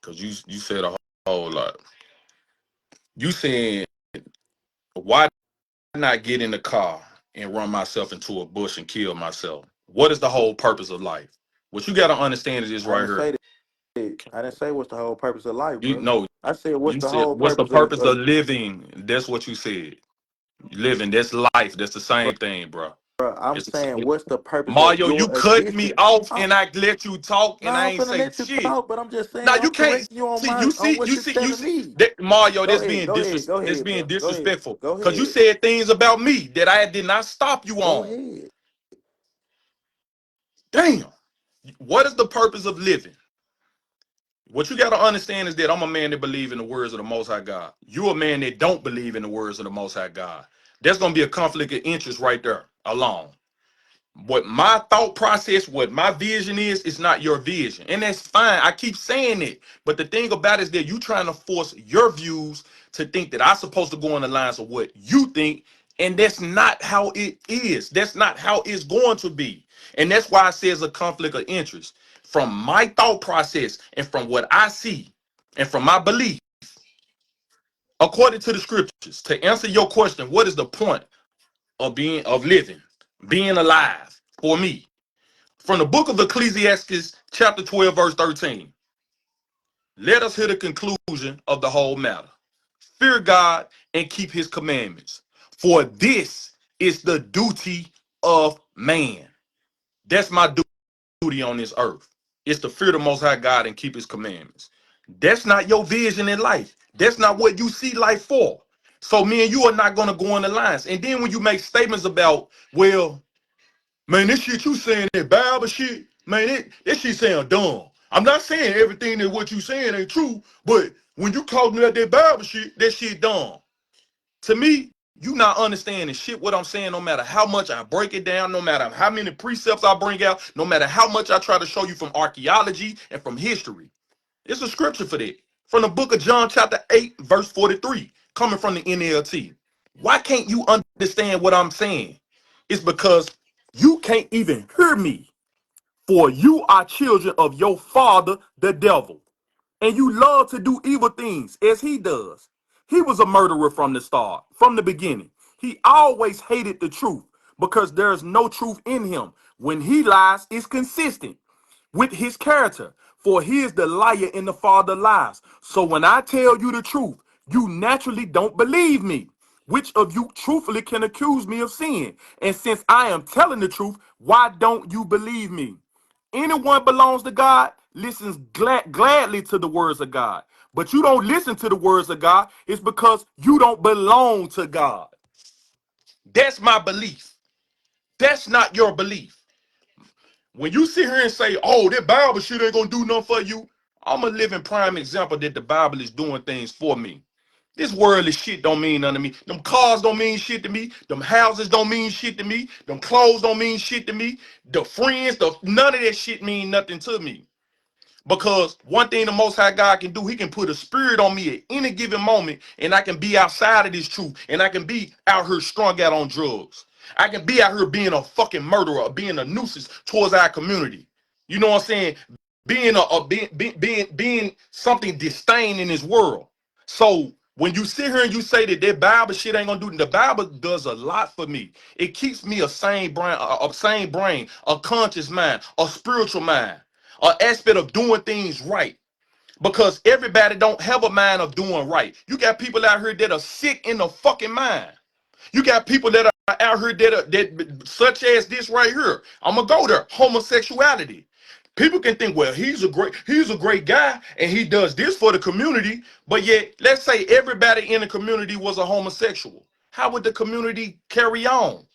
Speaker 3: Cause you said a whole lot. You saying why not get in the car and run myself into a bush and kill myself? What is the whole purpose of life? What you gotta understand is this
Speaker 4: I
Speaker 3: right
Speaker 4: didn't say
Speaker 3: here.
Speaker 4: that. I didn't say what's the whole purpose of life,
Speaker 3: You
Speaker 4: bro.
Speaker 3: know,
Speaker 4: I said what's
Speaker 3: you
Speaker 4: the
Speaker 3: said
Speaker 4: whole
Speaker 3: what's the
Speaker 4: purpose
Speaker 3: purpose of living? That's what you said. Living, that's life. That's the same thing, bro.
Speaker 4: bro. I'm
Speaker 3: It's
Speaker 4: saying what's the purpose of
Speaker 3: Mario, you
Speaker 4: your
Speaker 3: cut me
Speaker 4: existence?
Speaker 3: off and I let you talk and
Speaker 4: No,
Speaker 3: I
Speaker 4: I'm
Speaker 3: ain't
Speaker 4: finna
Speaker 3: say
Speaker 4: let you
Speaker 3: shit.
Speaker 4: talk, but I'm just
Speaker 3: Now
Speaker 4: saying
Speaker 3: you
Speaker 4: I'm
Speaker 3: can't
Speaker 4: correcting you on
Speaker 3: see.
Speaker 4: what you're
Speaker 3: You
Speaker 4: telling
Speaker 3: see
Speaker 4: me.
Speaker 3: that Mario.
Speaker 4: Go ahead, go ahead, go
Speaker 3: That's
Speaker 4: ahead,
Speaker 3: being
Speaker 4: bro. Go ahead,
Speaker 3: disrespectful
Speaker 4: go
Speaker 3: because you
Speaker 4: ahead,
Speaker 3: said things about me that I did not stop you
Speaker 4: go
Speaker 3: on.
Speaker 4: ahead.
Speaker 3: Damn. What is the purpose of living? What you got to understand is that I'm a man that believes in the words of the Most High God. You're a man that don't believe in the words of the Most High God. There's gonna be a conflict of interest right there alone. What my thought process, what my vision is not your vision. And that's fine. I keep saying it. But the thing about it is that you trying to force your views to think that I'm supposed to go on the lines of what you think. And that's not how it is. That's not how it's going to be. And that's why I say it's a conflict of interest. From my thought process and from what I see and from my belief, according to the scriptures, to answer your question, what is the point of living, being alive for me? From the book of Ecclesiastes, chapter 12, verse 13. Let us hear the conclusion of the whole matter. Fear God and keep his commandments, for this is the duty of man. That's my duty on this earth. It's to fear the Most High God and keep his commandments. That's not your vision in life. That's not what you see life for. So me and you are not going to go in the lines. And then when you make statements about, well, man, this shit you saying, that Bible shit, man, that shit sound dumb. I'm not saying everything that what you saying ain't true, but when you calling out that Bible shit, that shit dumb. To me, you not understanding shit what I'm saying, no matter how much I break it down, no matter how many precepts I bring out, no matter how much I try to show you from archaeology and from history. It's a scripture for that. From the book of John, chapter 8, verse 43, coming from the NLT. Why can't you understand what I'm saying? It's because you can't even hear me. For you are children of your father, the devil, and you love to do evil things as he does. He was a murderer from the start, from the beginning. He always hated the truth because there's no truth in him. When he lies, it's consistent with his character, for he is the liar and the father lies. So when I tell you the truth, you naturally don't believe me. Which of you truthfully can accuse me of sin? And since I am telling the truth, why don't you believe me? Anyone belongs to God, listens gladly to the words of God. But you don't listen to the words of God, it's because you don't belong to God. That's my belief. That's not your belief. When you sit here and say, oh, that Bible shit ain't gonna do nothing for you, I'm a living prime example that the Bible is doing things for me. This worldly shit don't mean nothing to me. Them cars don't mean shit to me. Them houses don't mean shit to me. Them clothes don't mean shit to me. The friends, none of that shit mean nothing to me. Because one thing the Most High God can do, he can put a spirit on me at any given moment, and I can be outside of this truth, and I can be out here strung out on drugs. I can be out here being a fucking murderer, being a nuisance towards our community. You know what I'm saying? Being being something disdain in this world. So when you sit here and you say that that Bible shit ain't gonna do, the Bible does a lot for me. It keeps me a sane brain, a conscious mind, a spiritual mind, an aspect of doing things right. Because everybody don't have a mind of doing right. You got people out here that are sick in the fucking mind. You got people that are out here that such as this right here. I'm gonna go there. Homosexuality. People can think, well, he's a great guy and he does this for the community, but yet let's say everybody in the community was a homosexual. How would the community carry on?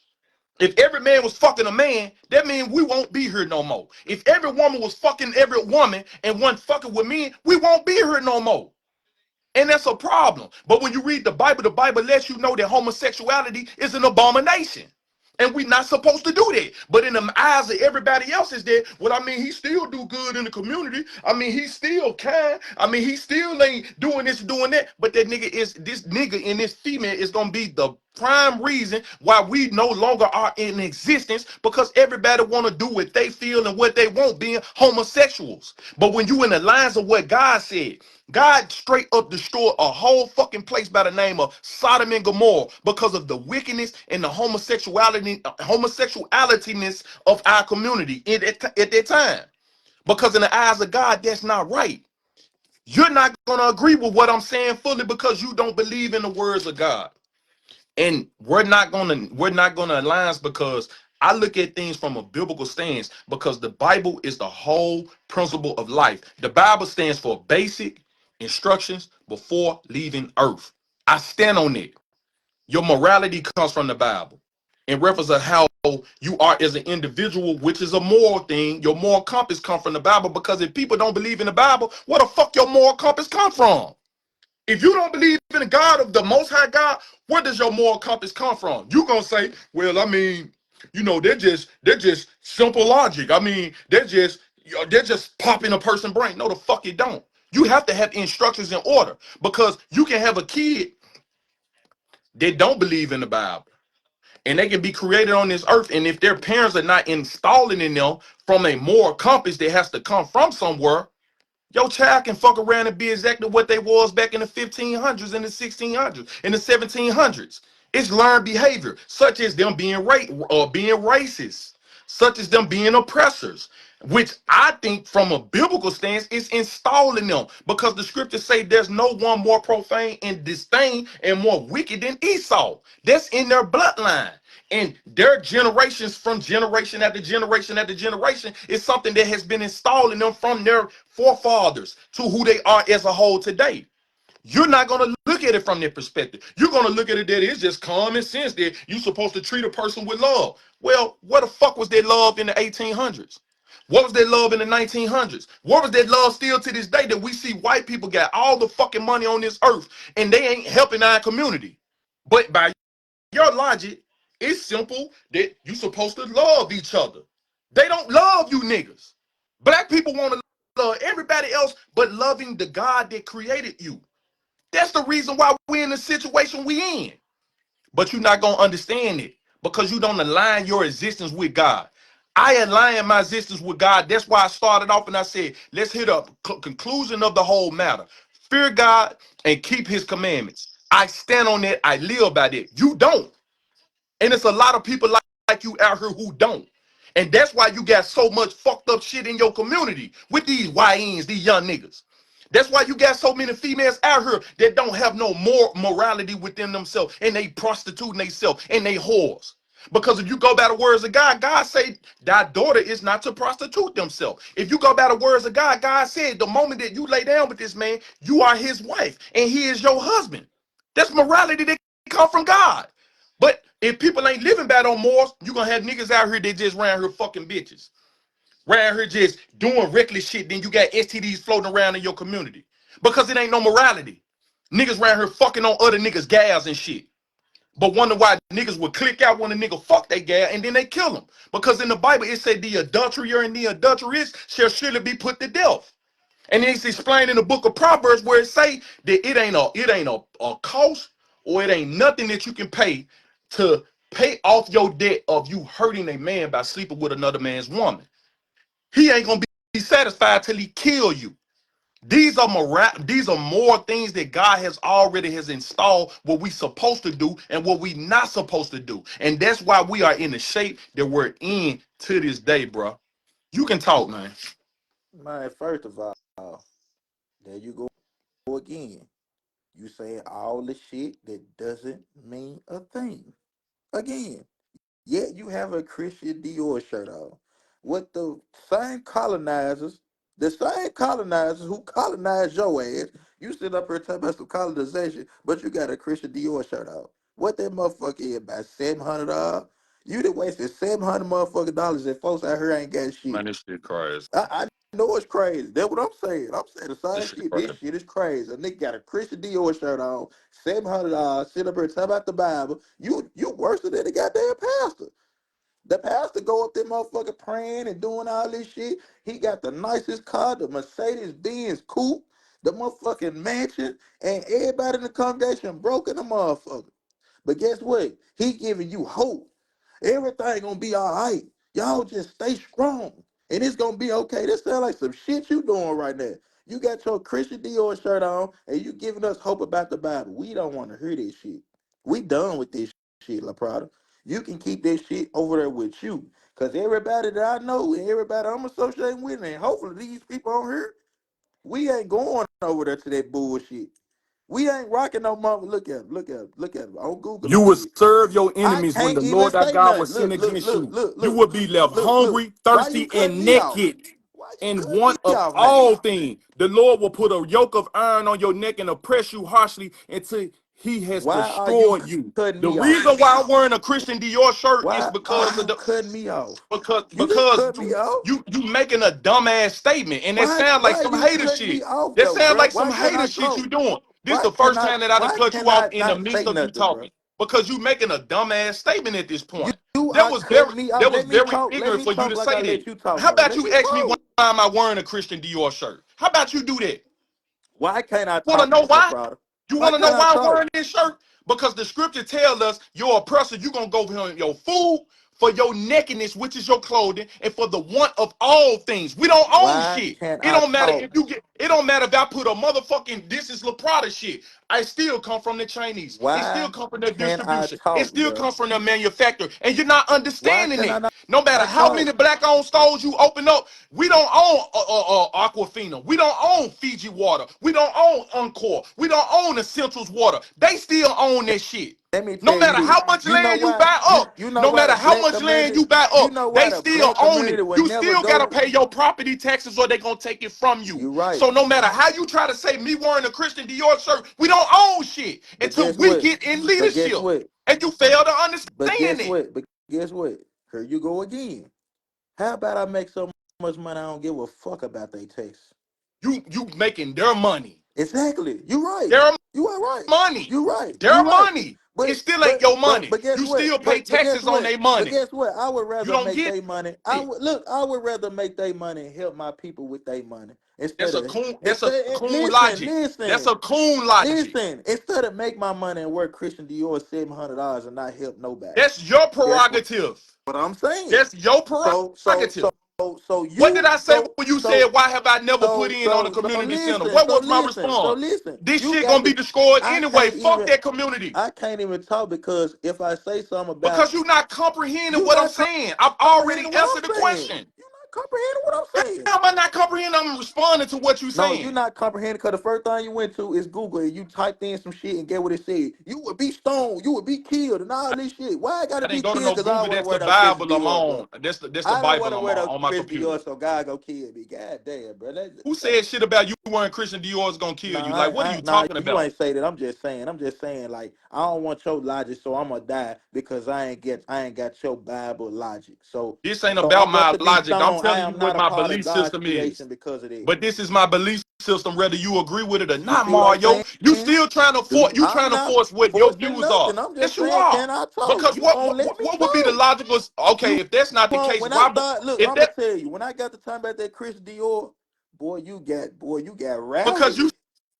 Speaker 3: If every man was fucking a man, that means we won't be here no more. If every woman was fucking every woman and one fucking with men, we won't be here no more. And that's a problem. But when you read the Bible lets you know that homosexuality is an abomination. And we not supposed to do that. But in the eyes of everybody else is that, well, I mean, he still do good in the community. I mean, he still kind. I mean, he still ain't doing this, doing that. But this nigga and this female is gonna be the prime reason why we no longer are in existence, because everybody want to do what they feel and what they want, being homosexuals. But when you in the lines of what God said, God straight up destroyed a whole fucking place by the name of Sodom and Gomorrah because of the wickedness and the homosexualityness of our community at that time. Because in the eyes of God, that's not right. You're not going to agree with what I'm saying fully because you don't believe in the words of God. And we're not gonna align because I look at things from a biblical stance, because the Bible is the whole principle of life. The Bible stands for basic instructions before leaving earth. I stand on it. Your morality comes from the Bible. In reference to how you are as an individual, which is a moral thing, your moral compass comes from the Bible. Because if people don't believe in the Bible, where the fuck your moral compass come from? If you don't believe in the God of the Most High God, where does your moral compass come from? You gonna say, well, I mean, you know, they're just simple logic. I mean, they're just popping a person's brain. No, the fuck you don't. You have to have instructions in order, because you can have a kid that don't believe in the Bible, and they can be created on this earth, and if their parents are not installing in them from a moral compass that has to come from somewhere, your child can fuck around and be exactly what they was back in the 1500s and the 1600s and the 1700s. It's learned behavior, such as them being being racist, such as them being oppressors, which I think from a biblical stance is installed in them, because the scriptures say there's no one more profane and disdain and more wicked than Esau. That's in their bloodline. And their generations, from generation after generation after generation, is something that has been installed in them from their forefathers to who they are as a whole today. You're not going to look at it from that perspective. You're going to look at it that it's just common sense that you're supposed to treat a person with love. Well, what the fuck was that love in the 1800s? What was that love in the 1900s? What was that love still to this day that we see white people got all the fucking money on this earth and they ain't helping our community? But by your logic, it's simple that you supposed to love each other. They don't love you niggas. Black people want to love everybody else but loving the God that created you. That's the reason why we're in the situation we in. But you're not going to understand it because you don't align your existence with God. I align my existence with God. That's why I started off and I said, let's hit a conclusion of the whole matter. Fear God and keep his commandments. I stand on that. I live by that. You don't. And it's a lot of people like you out here who don't. And that's why you got so much fucked up shit in your community with these YNs, these young niggas. That's why you got so many females out here that don't have no more morality within themselves, and they prostituting themselves and they whores. Because if you go by the words of God, God say thy daughter is not to prostitute themselves. If you go by the words of God, God said the moment that you lay down with this man, you are his wife and he is your husband. That's morality that come from God. But if people ain't living by no morals, you gonna have niggas out here that just around here fucking bitches. Around here just doing reckless shit, then you got STDs floating around in your community. Because it ain't no morality. Niggas around here fucking on other niggas' gals and shit. But wonder why niggas would click out when a nigga fuck they gal and then they kill them. Because in the Bible it said the adulterer and the adulteress shall surely be put to death. And it's explained in the book of Proverbs where it say that it ain't a cost, or it ain't nothing that you can pay to pay off your debt of you hurting a man by sleeping with another man's woman. He ain't gonna be satisfied till he kill you. These are more things that God has installed what we supposed to do and what we not supposed to do. And that's why we are in the shape that we're in to this day, bro. You can talk, man.
Speaker 4: Man, first of all, there you go again. You saying all the shit that doesn't mean a thing. Again, yet you have a Christian Dior shirt on. What same colonizers, the same colonizers who colonized your ass, you sit up here talking about some colonization, but you got a Christian Dior shirt on. What that motherfucker is, about $700? You done wasted $700 motherfucking dollars and folks out here ain't got
Speaker 3: Man,
Speaker 4: shit.
Speaker 3: this shit crazy.
Speaker 4: I know it's crazy. That's what I'm saying. I'm saying the
Speaker 3: This
Speaker 4: same
Speaker 3: shit
Speaker 4: shit. This
Speaker 3: crazy.
Speaker 4: shit is crazy. A nigga got a Christian Dior shirt on, $700, sit up here talking about the Bible. You worse than the goddamn pastor. The pastor go up there motherfucker praying and doing all this shit. He got the nicest car, the Mercedes Benz coupe, the motherfucking mansion, and everybody in the congregation broke in the motherfucker. But guess what? He giving you hope. Everything gonna be all right. Y'all just stay strong. And it's gonna be okay. This sound like some shit you doing right now. You got your Christian Dior shirt on and you giving us hope about the Bible. We don't want to hear this shit. We done with this shit, Laprada. You can keep this shit over there with you. Cause everybody that I know and everybody I'm associating with, and hopefully these people on here, we ain't going over there to that bullshit. We ain't rocking no mother. Look at him, look at him, look at him. On Google
Speaker 3: You
Speaker 4: them,
Speaker 3: will
Speaker 4: bitch.
Speaker 3: serve your
Speaker 4: I
Speaker 3: enemies when
Speaker 4: can't
Speaker 3: the
Speaker 4: even
Speaker 3: Lord thy
Speaker 4: say
Speaker 3: God will
Speaker 4: nothing.
Speaker 3: sin
Speaker 4: Look, look,
Speaker 3: against
Speaker 4: look,
Speaker 3: you.
Speaker 4: look,
Speaker 3: You
Speaker 4: look,
Speaker 3: will be left
Speaker 4: look.
Speaker 3: hungry,
Speaker 4: Why you
Speaker 3: thirsty,
Speaker 4: cutting
Speaker 3: and
Speaker 4: me off?
Speaker 3: naked
Speaker 4: Why you
Speaker 3: in
Speaker 4: cutting
Speaker 3: want
Speaker 4: me
Speaker 3: of
Speaker 4: off now?
Speaker 3: all things. The Lord will put a yoke of iron on your neck and oppress you harshly until he has
Speaker 4: Why are you
Speaker 3: destroyed you.
Speaker 4: cutting
Speaker 3: The
Speaker 4: me off?
Speaker 3: reason why I'm wearing a Christian Dior shirt is
Speaker 4: Why are
Speaker 3: because of
Speaker 4: you
Speaker 3: the
Speaker 4: cutting me off? You didn't
Speaker 3: because
Speaker 4: cut me off.
Speaker 3: you making a dumbass statement, and that sounds like
Speaker 4: Why
Speaker 3: some
Speaker 4: you
Speaker 3: hater
Speaker 4: cutting me
Speaker 3: shit.
Speaker 4: off
Speaker 3: That
Speaker 4: though,
Speaker 3: sounds
Speaker 4: bro?
Speaker 3: like some
Speaker 4: Why can
Speaker 3: hater
Speaker 4: I
Speaker 3: shit you
Speaker 4: talk?
Speaker 3: doing. This the first time that I done
Speaker 4: Why
Speaker 3: cut
Speaker 4: can
Speaker 3: you off
Speaker 4: I
Speaker 3: in the
Speaker 4: not
Speaker 3: midst
Speaker 4: say
Speaker 3: of you
Speaker 4: nothing, bro?
Speaker 3: talking because you making a dumbass statement at this point.
Speaker 4: You
Speaker 3: That
Speaker 4: are
Speaker 3: was very
Speaker 4: cutting me off.
Speaker 3: that was
Speaker 4: Let me
Speaker 3: very
Speaker 4: talk. Let
Speaker 3: ignorant
Speaker 4: me
Speaker 3: for you
Speaker 4: talk
Speaker 3: to
Speaker 4: like I
Speaker 3: say
Speaker 4: let
Speaker 3: that.
Speaker 4: you talk
Speaker 3: How
Speaker 4: though.
Speaker 3: about
Speaker 4: Let
Speaker 3: you
Speaker 4: me
Speaker 3: ask me why
Speaker 4: talk.
Speaker 3: am I wearing a Christian Dior shirt? How about you do that?
Speaker 4: Why can't I
Speaker 3: Want to
Speaker 4: talk,
Speaker 3: know why?
Speaker 4: LaPrada?
Speaker 3: You
Speaker 4: Why
Speaker 3: want to know
Speaker 4: can't I
Speaker 3: why I'm
Speaker 4: talk?
Speaker 3: wearing this shirt? Because the scripture tells us you're oppressor. You're going to go for your food, for your nakedness, which is your clothing, and for the want of all things. We don't own
Speaker 4: Why
Speaker 3: shit.
Speaker 4: can't
Speaker 3: It
Speaker 4: I
Speaker 3: don't matter if
Speaker 4: talk?
Speaker 3: you get, it don't matter if I put a motherfucking this is Laprada shit. I still come from the Chinese. It still
Speaker 4: Why
Speaker 3: come from the
Speaker 4: can't I
Speaker 3: distribution. It
Speaker 4: talk,
Speaker 3: still
Speaker 4: bro?
Speaker 3: come from the manufacturer. And you're not
Speaker 4: Why
Speaker 3: understanding
Speaker 4: can I
Speaker 3: it. No matter
Speaker 4: not
Speaker 3: how
Speaker 4: talk?
Speaker 3: many black-owned stores you open up, we don't own Aquafina. We don't own Fiji Water. We don't own Encore. We don't own Essentials Water. They still own that shit.
Speaker 4: Let me
Speaker 3: No
Speaker 4: tell you
Speaker 3: matter
Speaker 4: this.
Speaker 3: how much
Speaker 4: You know
Speaker 3: land you
Speaker 4: why?
Speaker 3: buy up,
Speaker 4: You know
Speaker 3: no
Speaker 4: why
Speaker 3: matter
Speaker 4: the
Speaker 3: how
Speaker 4: black
Speaker 3: much land
Speaker 4: community?
Speaker 3: you buy
Speaker 4: You
Speaker 3: up,
Speaker 4: know why
Speaker 3: they
Speaker 4: the
Speaker 3: still
Speaker 4: black
Speaker 3: own
Speaker 4: community
Speaker 3: it.
Speaker 4: would
Speaker 3: You
Speaker 4: never
Speaker 3: still
Speaker 4: go
Speaker 3: gotta
Speaker 4: to?
Speaker 3: pay your property taxes or they gonna take it from you.
Speaker 4: You right.
Speaker 3: So no matter how you try to say me wearing a Christian Dior shirt, we don't own shit
Speaker 4: But
Speaker 3: until
Speaker 4: guess
Speaker 3: we
Speaker 4: what?
Speaker 3: get in
Speaker 4: But guess
Speaker 3: leadership.
Speaker 4: what?
Speaker 3: And you fail to
Speaker 4: But
Speaker 3: understand
Speaker 4: guess
Speaker 3: it.
Speaker 4: what? But guess what? Here you go again. How about I make so much money I don't give a fuck about they tax?
Speaker 3: You making their money.
Speaker 4: Exactly. You right.
Speaker 3: Their
Speaker 4: You are right.
Speaker 3: money.
Speaker 4: You right.
Speaker 3: Their
Speaker 4: You right.
Speaker 3: money. It
Speaker 4: But
Speaker 3: still ain't
Speaker 4: but
Speaker 3: your
Speaker 4: but
Speaker 3: money.
Speaker 4: but guess
Speaker 3: You
Speaker 4: what?
Speaker 3: still pay
Speaker 4: But guess
Speaker 3: taxes on
Speaker 4: what?
Speaker 3: their
Speaker 4: But
Speaker 3: money.
Speaker 4: guess what? I would
Speaker 3: You
Speaker 4: rather
Speaker 3: don't
Speaker 4: make
Speaker 3: get
Speaker 4: their money.
Speaker 3: it.
Speaker 4: I would rather make their money and help my people with their money
Speaker 3: That's
Speaker 4: instead
Speaker 3: a
Speaker 4: of
Speaker 3: coon. That's a
Speaker 4: instead
Speaker 3: coon
Speaker 4: listen,
Speaker 3: logic. That's
Speaker 4: listen,
Speaker 3: a coon logic.
Speaker 4: listen. Instead of make my money and work Christian Dior $700 and not help nobody.
Speaker 3: That's your
Speaker 4: Guess what
Speaker 3: prerogative.
Speaker 4: I'm saying?
Speaker 3: That's your
Speaker 4: So so so
Speaker 3: prerogative.
Speaker 4: so
Speaker 3: What did
Speaker 4: you
Speaker 3: I say when you said
Speaker 4: so
Speaker 3: why have I never put in on a
Speaker 4: so
Speaker 3: community center?
Speaker 4: listen,
Speaker 3: What was my response? This
Speaker 4: You
Speaker 3: shit
Speaker 4: got
Speaker 3: gonna be
Speaker 4: to.
Speaker 3: destroyed
Speaker 4: I
Speaker 3: anyway.
Speaker 4: can't
Speaker 3: Fuck
Speaker 4: even.
Speaker 3: that community.
Speaker 4: I can't even talk because if I say something about
Speaker 3: Because you're not comprehending
Speaker 4: you,
Speaker 3: what I'm
Speaker 4: not
Speaker 3: saying. I've already
Speaker 4: comprehending what
Speaker 3: answered the
Speaker 4: I'm saying.
Speaker 3: question.
Speaker 4: You're not comprehending what I'm saying.
Speaker 3: How am I not comprehending? I'm responding to what you're
Speaker 4: No, you're
Speaker 3: saying.
Speaker 4: not comprehending because the first thing you went to is Google and you typed in some shit and get what it said. You would be stoned. You would be killed and all this shit. Why I gotta
Speaker 3: I
Speaker 4: be
Speaker 3: didn't go to
Speaker 4: killed?
Speaker 3: no
Speaker 4: Because I
Speaker 3: Google.
Speaker 4: want to
Speaker 3: That's
Speaker 4: wear
Speaker 3: the
Speaker 4: no Christian
Speaker 3: Bible I'm
Speaker 4: Dior, bro.
Speaker 3: on. That's the
Speaker 4: I don't
Speaker 3: Bible
Speaker 4: want to
Speaker 3: I'm
Speaker 4: wear no
Speaker 3: on my
Speaker 4: Christian
Speaker 3: computer.
Speaker 4: Dior, so God go kill me. God damn, bro.
Speaker 3: Who said shit about you wearing Christian Dior is gonna kill you?
Speaker 4: Nah,
Speaker 3: Like, what are you
Speaker 4: nah,
Speaker 3: talking
Speaker 4: you
Speaker 3: about?
Speaker 4: ain't say that. I'm just saying. Like, I don't want your logic, so I'm gonna die because I ain't got your Bible logic.
Speaker 3: This ain't
Speaker 4: So
Speaker 3: about
Speaker 4: I'm going
Speaker 3: my
Speaker 4: to be
Speaker 3: logic. I'm
Speaker 4: stoned. I
Speaker 3: telling you
Speaker 4: am
Speaker 3: what
Speaker 4: not a
Speaker 3: my
Speaker 4: part of
Speaker 3: belief
Speaker 4: God's
Speaker 3: system is.
Speaker 4: creation because of that.
Speaker 3: But this is my belief system, whether you agree with it or
Speaker 4: You
Speaker 3: not,
Speaker 4: see what I'm
Speaker 3: Mario. You
Speaker 4: saying?
Speaker 3: still trying to force
Speaker 4: I'm not
Speaker 3: what your
Speaker 4: forcing
Speaker 3: views are.
Speaker 4: nothing. I'm
Speaker 3: Yes,
Speaker 4: just
Speaker 3: you
Speaker 4: saying,
Speaker 3: are.
Speaker 4: can I talk?
Speaker 3: Because
Speaker 4: You won't let me
Speaker 3: what would be the
Speaker 4: talk.
Speaker 3: logical? Okay,
Speaker 4: You
Speaker 3: if that's not the
Speaker 4: won't.
Speaker 3: case,
Speaker 4: When I
Speaker 3: why?
Speaker 4: start, look,
Speaker 3: If
Speaker 4: I'm gonna
Speaker 3: that
Speaker 4: tell you. When I got the time about that Chris Dior, boy, you got
Speaker 3: because you
Speaker 4: rabid.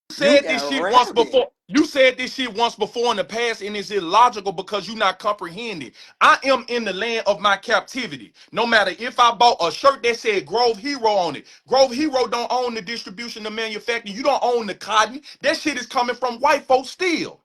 Speaker 4: You
Speaker 3: said
Speaker 4: got
Speaker 3: this shit once
Speaker 4: rabid.
Speaker 3: before. You said this shit once before in the past, and it's illogical because you're not comprehending. I am in the land of my captivity. No matter if I bought a shirt that said Grovehero on it. Grovehero don't own the distribution, the manufacturing. You don't own the cotton. That shit is coming from white folks still.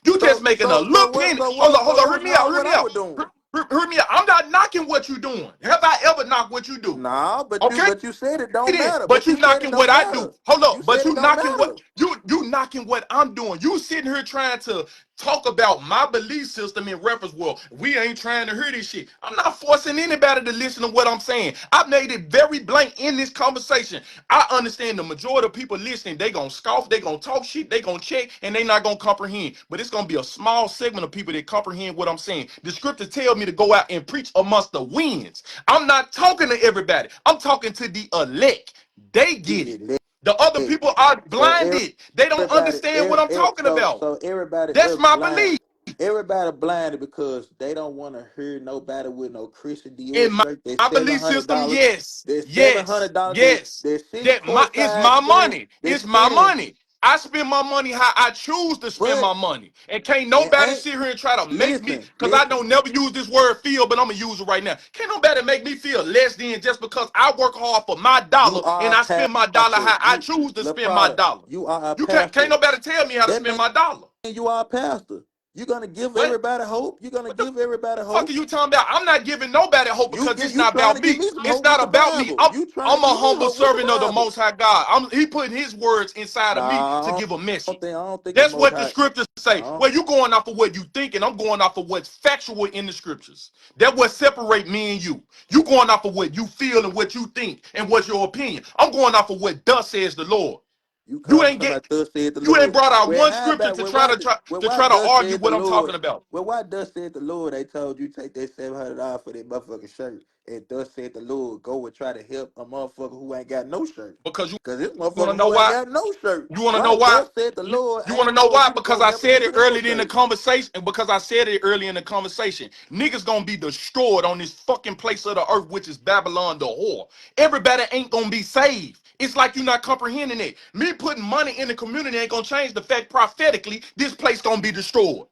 Speaker 3: You just making a little penny. Hold on, hear
Speaker 4: What's
Speaker 3: me out,
Speaker 4: wrong?
Speaker 3: hear
Speaker 4: What
Speaker 3: me
Speaker 4: I
Speaker 3: out.
Speaker 4: was doing?
Speaker 3: Hear me out. I'm not knocking what you're doing. Have I ever knocked what you do?
Speaker 4: Nah,
Speaker 3: Okay?
Speaker 4: but you said it don't
Speaker 3: Then,
Speaker 4: matter.
Speaker 3: but
Speaker 4: But
Speaker 3: you
Speaker 4: you said it
Speaker 3: knocking what
Speaker 4: don't
Speaker 3: I do.
Speaker 4: matter.
Speaker 3: Hold up,
Speaker 4: You
Speaker 3: but
Speaker 4: said it
Speaker 3: you
Speaker 4: don't
Speaker 3: knocking
Speaker 4: matter.
Speaker 3: what you knocking what I'm doing. You sitting here trying to talk about my belief system in reference. Well, we ain't trying to hear this shit. I'm not forcing anybody to listen to what I'm saying. I made it very blank in this conversation. I understand the majority of people listening. They gonna scoff, they gonna talk shit, they gonna check, and they not gonna comprehend. But it's gonna be a small segment of people that comprehend what I'm saying. The scripture tells me to go out and preach amongst the winds. I'm not talking to everybody. I'm talking to the elect. They get it.
Speaker 4: The
Speaker 3: The other
Speaker 4: elect.
Speaker 3: people are
Speaker 4: So
Speaker 3: blinded. They don't understand what I'm talking about.
Speaker 4: so everybody
Speaker 3: That's
Speaker 4: else
Speaker 3: my
Speaker 4: blind.
Speaker 3: belief.
Speaker 4: Everybody blinded because they don't want to hear nobody with no Christian Dior
Speaker 3: In
Speaker 4: shirt. That's
Speaker 3: my
Speaker 4: seven
Speaker 3: belief
Speaker 4: hundred
Speaker 3: system,
Speaker 4: dollars.
Speaker 3: yes,
Speaker 4: That's
Speaker 3: yes,
Speaker 4: $700.
Speaker 3: yes.
Speaker 4: That's sitting
Speaker 3: That it's
Speaker 4: courtside
Speaker 3: my
Speaker 4: spinning.
Speaker 3: money.
Speaker 4: That's
Speaker 3: It's my
Speaker 4: spinning.
Speaker 3: money. I spend my money how I choose to spend
Speaker 4: But
Speaker 3: my money. And can't
Speaker 4: it
Speaker 3: nobody
Speaker 4: ain't.
Speaker 3: sit here and try to make me,
Speaker 4: Listen,
Speaker 3: because I
Speaker 4: listen.
Speaker 3: don't never use this word feel, but I'm gonna use it right now. Can't nobody make me feel less than just because I work hard for my
Speaker 4: You
Speaker 3: dollar
Speaker 4: are
Speaker 3: and
Speaker 4: a
Speaker 3: I spend my dollar
Speaker 4: pastor.
Speaker 3: how I choose to spend my
Speaker 4: Laprada,
Speaker 3: dollar.
Speaker 4: you are a
Speaker 3: You can't
Speaker 4: pastor.
Speaker 3: nobody tell me how to
Speaker 4: That
Speaker 3: spend
Speaker 4: means
Speaker 3: my dollar.
Speaker 4: you are a pastor. You're gonna give
Speaker 3: What?
Speaker 4: everybody hope. You're gonna
Speaker 3: What the
Speaker 4: give everybody
Speaker 3: fuck are
Speaker 4: hope.
Speaker 3: you talking about? I'm not giving nobody hope because it's
Speaker 4: You
Speaker 3: not
Speaker 4: trying
Speaker 3: about
Speaker 4: to give
Speaker 3: me.
Speaker 4: me some
Speaker 3: It's
Speaker 4: hope with
Speaker 3: not
Speaker 4: the
Speaker 3: about me.
Speaker 4: Bible. You trying to
Speaker 3: I'm a
Speaker 4: give me
Speaker 3: humble
Speaker 4: hope with the
Speaker 3: servant of the
Speaker 4: Bible.
Speaker 3: Most High God. He putting His words inside of me to
Speaker 4: Nah,
Speaker 3: give a message.
Speaker 4: I don't think the
Speaker 3: That's
Speaker 4: most
Speaker 3: what the
Speaker 4: high.
Speaker 3: scriptures say.
Speaker 4: Uh,
Speaker 3: Well, you going off of what you think, and I'm going off of what's factual in the scriptures. That's what separate me and you. You going off of what you feel and what you think and what's your opinion. I'm going off of what thus says the Lord.
Speaker 4: you
Speaker 3: You
Speaker 4: come
Speaker 3: ain't
Speaker 4: talking
Speaker 3: get.
Speaker 4: about thus said the
Speaker 3: You ain't
Speaker 4: Lord.
Speaker 3: brought out
Speaker 4: Well,
Speaker 3: one
Speaker 4: how
Speaker 3: scripture
Speaker 4: about
Speaker 3: to try to try
Speaker 4: well
Speaker 3: to
Speaker 4: why
Speaker 3: try to
Speaker 4: thus
Speaker 3: argue
Speaker 4: said the
Speaker 3: what I'm talking
Speaker 4: Lord?
Speaker 3: about.
Speaker 4: Well, why thus said the Lord? They told you take that $700 for that motherfucking shirt, and thus said the Lord go and try to help a motherfucker who ain't got no shirt.
Speaker 3: Because you
Speaker 4: Cause this
Speaker 3: want
Speaker 4: motherfucker
Speaker 3: to know
Speaker 4: who ain't
Speaker 3: why?
Speaker 4: got no shirt.
Speaker 3: You want to know
Speaker 4: Why
Speaker 3: why?
Speaker 4: thus said the Lord
Speaker 3: You want to
Speaker 4: ain't
Speaker 3: know
Speaker 4: told
Speaker 3: why?
Speaker 4: you to
Speaker 3: Because
Speaker 4: go
Speaker 3: I
Speaker 4: help a
Speaker 3: said
Speaker 4: nigga
Speaker 3: it
Speaker 4: with no
Speaker 3: earlier in the
Speaker 4: shirt?
Speaker 3: conversation, and because I said it earlier in the conversation, niggas gonna be destroyed on this fucking place of the earth, which is Babylon the whore. Everybody ain't gonna be saved. It's like you're not comprehending it. Me putting money in the community ain't gonna change the fact prophetically this place gonna be destroyed.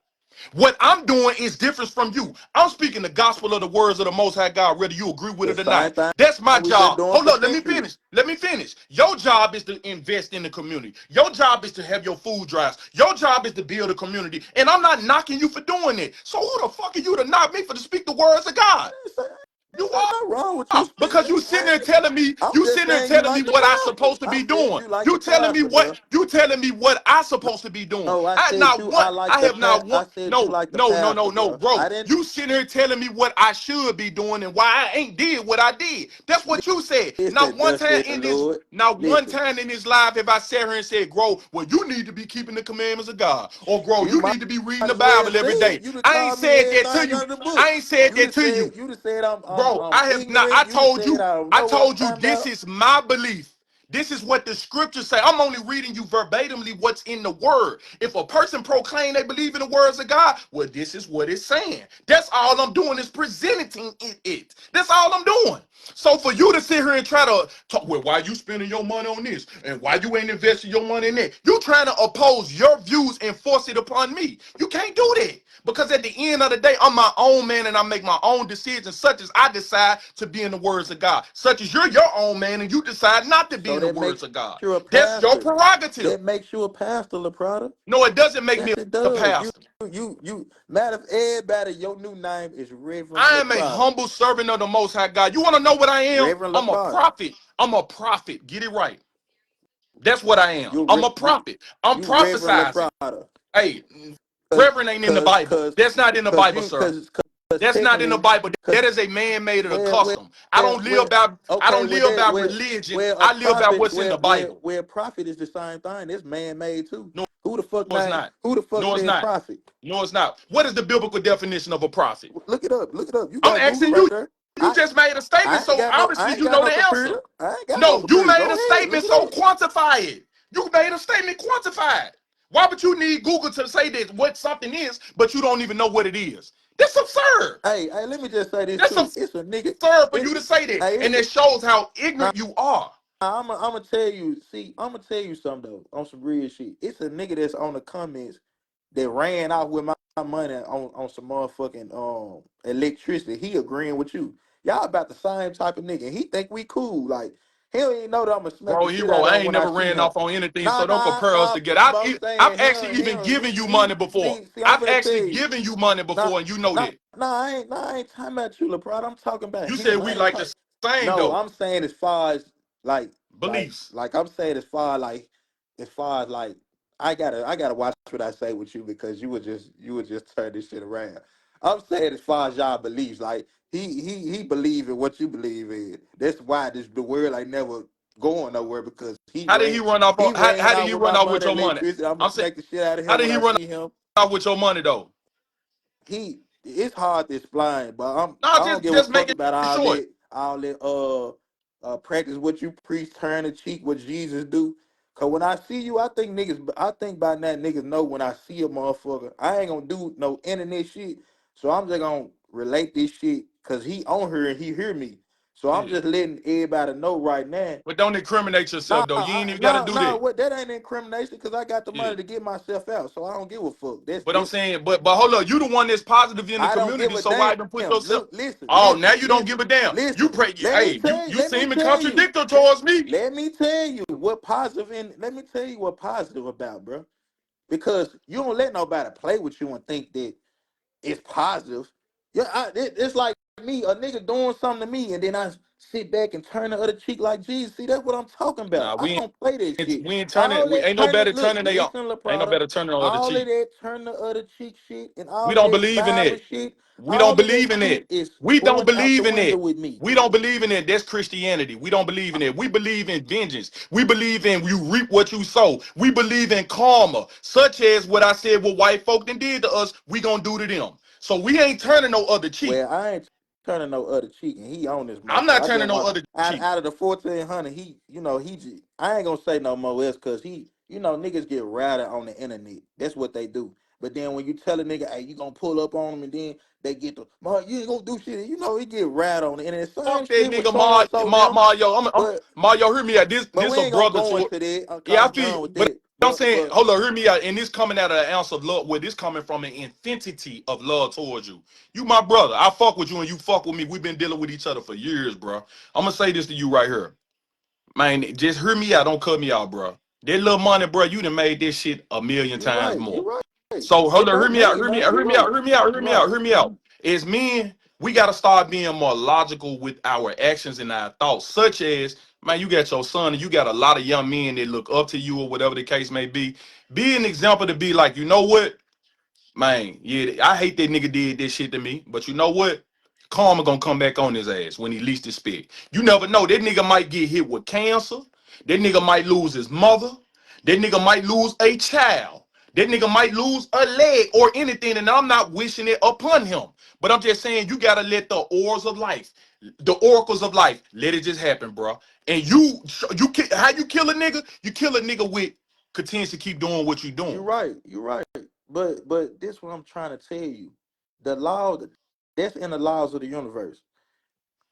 Speaker 3: What I'm doing is different from you. I'm speaking the gospel of the words of the Most High God, whether you agree with
Speaker 4: The
Speaker 3: it or
Speaker 4: same
Speaker 3: not.
Speaker 4: thing
Speaker 3: That's my
Speaker 4: we've been
Speaker 3: job.
Speaker 4: doing
Speaker 3: Hold
Speaker 4: for
Speaker 3: up, let me
Speaker 4: centuries.
Speaker 3: finish. Let me finish. Your job is to invest in the community. Your job is to have your food drives. Your job is to build a community. And I'm not knocking you for doing it. So who the fuck are you to knock me for to speak the words of
Speaker 4: I
Speaker 3: God?
Speaker 4: didn't say,
Speaker 3: You
Speaker 4: ain't
Speaker 3: are.
Speaker 4: nothing wrong with you
Speaker 3: Because
Speaker 4: speaking.
Speaker 3: you sitting there telling me,
Speaker 4: I'm
Speaker 3: you
Speaker 4: just
Speaker 3: sitting there
Speaker 4: saying you
Speaker 3: telling me
Speaker 4: like the
Speaker 3: what I
Speaker 4: pastor.
Speaker 3: supposed to
Speaker 4: I
Speaker 3: be
Speaker 4: said
Speaker 3: doing.
Speaker 4: you like the
Speaker 3: What
Speaker 4: pastor,
Speaker 3: you telling me what I supposed to be doing.
Speaker 4: no, I
Speaker 3: I
Speaker 4: said
Speaker 3: not
Speaker 4: you.
Speaker 3: one.
Speaker 4: I like
Speaker 3: I
Speaker 4: the
Speaker 3: have not one.
Speaker 4: I said you
Speaker 3: No,
Speaker 4: like the
Speaker 3: no, no,
Speaker 4: pastor,
Speaker 3: no, no,
Speaker 4: bro.
Speaker 3: bro.
Speaker 4: I didn't.
Speaker 3: You sitting here telling me what I should be doing and why I ain't did what I did. That's what you said. Not
Speaker 4: Listen,
Speaker 3: one
Speaker 4: thus
Speaker 3: time
Speaker 4: said the
Speaker 3: in this.
Speaker 4: Lord.
Speaker 3: Not one
Speaker 4: Listen,
Speaker 3: time in this live have I sat here and said, "Grow, well, you need to be keeping the commandments of God," or "Grow,
Speaker 4: you
Speaker 3: you
Speaker 4: might
Speaker 3: need to be reading the
Speaker 4: as well
Speaker 3: Bible
Speaker 4: say
Speaker 3: every
Speaker 4: it.
Speaker 3: day."
Speaker 4: You to
Speaker 3: I ain't
Speaker 4: call me
Speaker 3: said that to
Speaker 4: everything
Speaker 3: you.
Speaker 4: under the book.
Speaker 3: I ain't said that to you.
Speaker 4: You to said
Speaker 3: Bro,
Speaker 4: I'm
Speaker 3: I have not.
Speaker 4: ignorant. You to said I don't
Speaker 3: I
Speaker 4: know what I'm
Speaker 3: told you
Speaker 4: talking
Speaker 3: this
Speaker 4: about.
Speaker 3: is my belief. This is what the scriptures say. I'm only reading you verbatimly what's in the word. If a person proclaim they believe in the words of God, well, this is what it's saying. That's all I'm doing is presenting it. That's all I'm doing. So for you to sit here and try to talk, well, why you spending your money on this and why you ain't investing your money in that? You trying to oppose your views and force it upon me. You can't do that because at the end of the day, I'm my own man and I make my own decisions, such as I decide to be in the words of God, such as you're your own man and you decide not to be
Speaker 4: So
Speaker 3: in the
Speaker 4: that
Speaker 3: words
Speaker 4: makes
Speaker 3: of God.
Speaker 4: you a
Speaker 3: That's your
Speaker 4: pastor.
Speaker 3: prerogative.
Speaker 4: That makes you a pastor, LaPrada.
Speaker 3: No, it doesn't make me
Speaker 4: Yes, it
Speaker 3: a
Speaker 4: does.
Speaker 3: pastor.
Speaker 4: Matter of everybody, your new name is Reverend
Speaker 3: I am a
Speaker 4: LaPrada.
Speaker 3: humble servant of the Most High God. You want to know what I am?
Speaker 4: Reverend
Speaker 3: I'm a
Speaker 4: LaPrada.
Speaker 3: prophet. I'm a prophet. Get it right. That's what I am.
Speaker 4: You
Speaker 3: I'm
Speaker 4: re,
Speaker 3: a prophet. I'm
Speaker 4: you Reverend
Speaker 3: prophesizing.
Speaker 4: LaPrada.
Speaker 3: Hey,
Speaker 4: Cause,
Speaker 3: Reverend ain't in the
Speaker 4: cause,
Speaker 3: Bible.
Speaker 4: cause,
Speaker 3: That's not in the
Speaker 4: cause
Speaker 3: Bible,
Speaker 4: you,
Speaker 3: sir.
Speaker 4: cause
Speaker 3: That's not in the
Speaker 4: technically,
Speaker 3: Bible.
Speaker 4: cause
Speaker 3: That is a man-made of a
Speaker 4: where, where,
Speaker 3: custom. I don't live
Speaker 4: where,
Speaker 3: by I
Speaker 4: okay,
Speaker 3: don't
Speaker 4: where
Speaker 3: live
Speaker 4: that,
Speaker 3: by religion.
Speaker 4: where a
Speaker 3: I live by
Speaker 4: prophet,
Speaker 3: what's in the Bible.
Speaker 4: where a prophet is the same thing. It's man made too.
Speaker 3: No,
Speaker 4: Who the fuck
Speaker 3: it's
Speaker 4: name?
Speaker 3: not.
Speaker 4: Who the fuck
Speaker 3: No, it's
Speaker 4: said
Speaker 3: not.
Speaker 4: prophet?
Speaker 3: No, it's not. What is the biblical definition of a prophet?
Speaker 4: Look it up. Look it up. You
Speaker 3: I'm
Speaker 4: got Google
Speaker 3: asking
Speaker 4: right
Speaker 3: you.
Speaker 4: there.
Speaker 3: You
Speaker 4: I,
Speaker 3: just made a statement, so
Speaker 4: I
Speaker 3: obviously
Speaker 4: ain't
Speaker 3: you
Speaker 4: got
Speaker 3: know
Speaker 4: no
Speaker 3: the answer.
Speaker 4: computer. I ain't got no
Speaker 3: No, you
Speaker 4: computer.
Speaker 3: made
Speaker 4: Go
Speaker 3: a
Speaker 4: ahead. Look
Speaker 3: statement,
Speaker 4: it
Speaker 3: so
Speaker 4: up.
Speaker 3: quantify it. You made a statement, quantify it. Why would you need Google to say that what something is, but you don't even know what it is? That's absurd.
Speaker 4: Hey, let me just say this
Speaker 3: That's
Speaker 4: too.
Speaker 3: absurd
Speaker 4: It's a nigga.
Speaker 3: for you to say that,
Speaker 4: Hey,
Speaker 3: and
Speaker 4: it's a,
Speaker 3: it shows how
Speaker 4: nah,
Speaker 3: ignorant you are.
Speaker 4: I'm gonna tell you. See, I'm gonna tell you something though. On some real shit. It's a nigga that's on the comments that ran off with my money on some motherfucking electricity. He agreeing with you. Y'all about the same type of nigga. He think we cool. Like he don't even know that I'ma smack
Speaker 3: Bro,
Speaker 4: the shit
Speaker 3: hero,
Speaker 4: out of
Speaker 3: I
Speaker 4: him
Speaker 3: ain't
Speaker 4: when I
Speaker 3: never
Speaker 4: see
Speaker 3: ran
Speaker 4: him.
Speaker 3: off on anything,
Speaker 4: Nah,
Speaker 3: so don't
Speaker 4: nah,
Speaker 3: compare us
Speaker 4: nah.
Speaker 3: together.
Speaker 4: But I'm
Speaker 3: I've
Speaker 4: saying
Speaker 3: actually even given you money before.
Speaker 4: I'm
Speaker 3: I've
Speaker 4: finna tell
Speaker 3: actually
Speaker 4: you.
Speaker 3: given you money
Speaker 4: Nah,
Speaker 3: before, and you know that.
Speaker 4: I ain't talking about you, LeBron. I'm talking about
Speaker 3: You
Speaker 4: him.
Speaker 3: said we
Speaker 4: I ain't
Speaker 3: like
Speaker 4: talking.
Speaker 3: the same
Speaker 4: No,
Speaker 3: though.
Speaker 4: I'm saying as far as like,
Speaker 3: Beliefs.
Speaker 4: I'm saying as far as like, I gotta watch what I say with you because you would just turn this shit around. I'm saying as far as y'all beliefs, like he believe in what you believe in. That's why the world ain't never going nowhere because
Speaker 3: How did he run off on,
Speaker 4: ran
Speaker 3: how did
Speaker 4: out
Speaker 3: he
Speaker 4: with
Speaker 3: run
Speaker 4: my
Speaker 3: off with
Speaker 4: money
Speaker 3: your money?
Speaker 4: electricity. I'm gonna
Speaker 3: I'm saying,
Speaker 4: smack the shit out of
Speaker 3: how
Speaker 4: him
Speaker 3: did
Speaker 4: when
Speaker 3: he
Speaker 4: I
Speaker 3: run
Speaker 4: see him.
Speaker 3: off with your money though?
Speaker 4: It's hard to explain, but
Speaker 3: No,
Speaker 4: I don't give a
Speaker 3: just make
Speaker 4: fuck
Speaker 3: it
Speaker 4: about
Speaker 3: short.
Speaker 4: all that practice what you preach, turn the cheek, what Jesus do. Cause when I see you, I think by now niggas know when I see a motherfucker, I ain't gonna do no internet shit. So I'm just gonna relate this shit cause he on her and he hear me. So I'm
Speaker 3: Yeah.
Speaker 4: just letting everybody know right now.
Speaker 3: But don't incriminate yourself though. You ain't even gotta do that.
Speaker 4: What that ain't incrimination because I got the
Speaker 3: Yeah.
Speaker 4: money to get myself out. So I don't give a fuck. That's
Speaker 3: But I'm
Speaker 4: this.
Speaker 3: saying, but hold up, you the one that's positive in the
Speaker 4: I don't give
Speaker 3: community,
Speaker 4: a
Speaker 3: so why
Speaker 4: damn.
Speaker 3: even put yourself?
Speaker 4: Look, listen,
Speaker 3: Oh, now you don't give a damn. You
Speaker 4: listen.
Speaker 3: pray.
Speaker 4: Let me
Speaker 3: Hey,
Speaker 4: tell you.
Speaker 3: you
Speaker 4: Let me
Speaker 3: seem
Speaker 4: tell you.
Speaker 3: contradictory towards me.
Speaker 4: Let me tell you what positive in. Let me tell you what positive about, bro. Because you don't let nobody play with you and think that it's positive. Yeah, it's like me, a nigga doing something to me, and then I sit back and turn the other cheek like Jesus. See, that's what I'm talking about.
Speaker 3: Nah,
Speaker 4: I don't play that shit.
Speaker 3: we ain't turning.
Speaker 4: All
Speaker 3: We
Speaker 4: that
Speaker 3: ain't no
Speaker 4: turning,
Speaker 3: better
Speaker 4: look,
Speaker 3: turning they on.
Speaker 4: listen,
Speaker 3: Ain't no
Speaker 4: Laprada,
Speaker 3: better turning on the
Speaker 4: all of
Speaker 3: cheek.
Speaker 4: that turn the other cheek shit and
Speaker 3: We
Speaker 4: all of
Speaker 3: don't
Speaker 4: that
Speaker 3: believe in
Speaker 4: Bible
Speaker 3: that.
Speaker 4: shit,
Speaker 3: We don't
Speaker 4: all of that
Speaker 3: believe in
Speaker 4: shit
Speaker 3: it.
Speaker 4: is
Speaker 3: We don't
Speaker 4: going out the
Speaker 3: believe in
Speaker 4: window
Speaker 3: it.
Speaker 4: with me.
Speaker 3: We don't believe in it. That's Christianity. We don't believe in it. We believe in vengeance. We believe in you reap what you sow. We believe in karma, such as what I said what white folk done did to us, we gonna do to them. So we ain't turning no other cheek.
Speaker 4: Well, I ain't turning no other cheek, and he on this
Speaker 3: I'm
Speaker 4: motherfucker.
Speaker 3: not
Speaker 4: I just
Speaker 3: turning no
Speaker 4: want
Speaker 3: other cheek.
Speaker 4: out of the 1,400, he, I ain't gonna say no more else because he, niggas get routed on the internet. That's what they do. But then when you tell a nigga, hey, you gonna pull up on him, and then they get the, man, you ain't gonna do shit. He get routed on the internet. Same
Speaker 3: Fuck that
Speaker 4: shit with
Speaker 3: nigga
Speaker 4: so and so them.
Speaker 3: Mario.
Speaker 4: But
Speaker 3: Mario. Hear me out.
Speaker 4: but we
Speaker 3: This a
Speaker 4: ain't gonna
Speaker 3: brother
Speaker 4: go
Speaker 3: to.
Speaker 4: into that because
Speaker 3: Yeah, I
Speaker 4: I'm
Speaker 3: feel,
Speaker 4: done with
Speaker 3: but
Speaker 4: that.
Speaker 3: I'm saying,
Speaker 4: But
Speaker 3: hold on, hear me out. And this coming out of the ounce of love, where this coming from an intensity of love towards you. You my brother. I fuck with you and you fuck with me. We've been dealing with each other for years, bro. I'm gonna say this to you right here. Man, just hear me out. Don't cut me out, bro. That little money, bro, you done made this shit a million
Speaker 4: you
Speaker 3: times
Speaker 4: right,
Speaker 3: more.
Speaker 4: you right.
Speaker 3: So hold
Speaker 4: It
Speaker 3: on, hear
Speaker 4: don't
Speaker 3: me out,
Speaker 4: mean
Speaker 3: hear me
Speaker 4: nothing.
Speaker 3: out,
Speaker 4: You
Speaker 3: hear me out,
Speaker 4: right,
Speaker 3: hear me out, hear
Speaker 4: you
Speaker 3: me out,
Speaker 4: right.
Speaker 3: hear me out. As men, we gotta start being more logical with our actions and our thoughts, such as, man, you got your son and you got a lot of young men that look up to you or whatever the case may be. Be an example to be like, you know what? Man, yeah, I hate that nigga did this shit to me, but you know what? Karma gonna come back on his ass when he least expect. You never know. That nigga might get hit with cancer. That nigga might lose his mother. That nigga might lose a child. That nigga might lose a leg or anything, and I'm not wishing it upon him. But I'm just saying you gotta let the oars of life, the oracles of life, let it just happen, bro. And how you kill a nigga? You kill a nigga with continue to keep doing what you
Speaker 4: You're
Speaker 3: doing.
Speaker 4: right. You're right. But this what I'm trying to tell you. The law that's in the laws of the universe.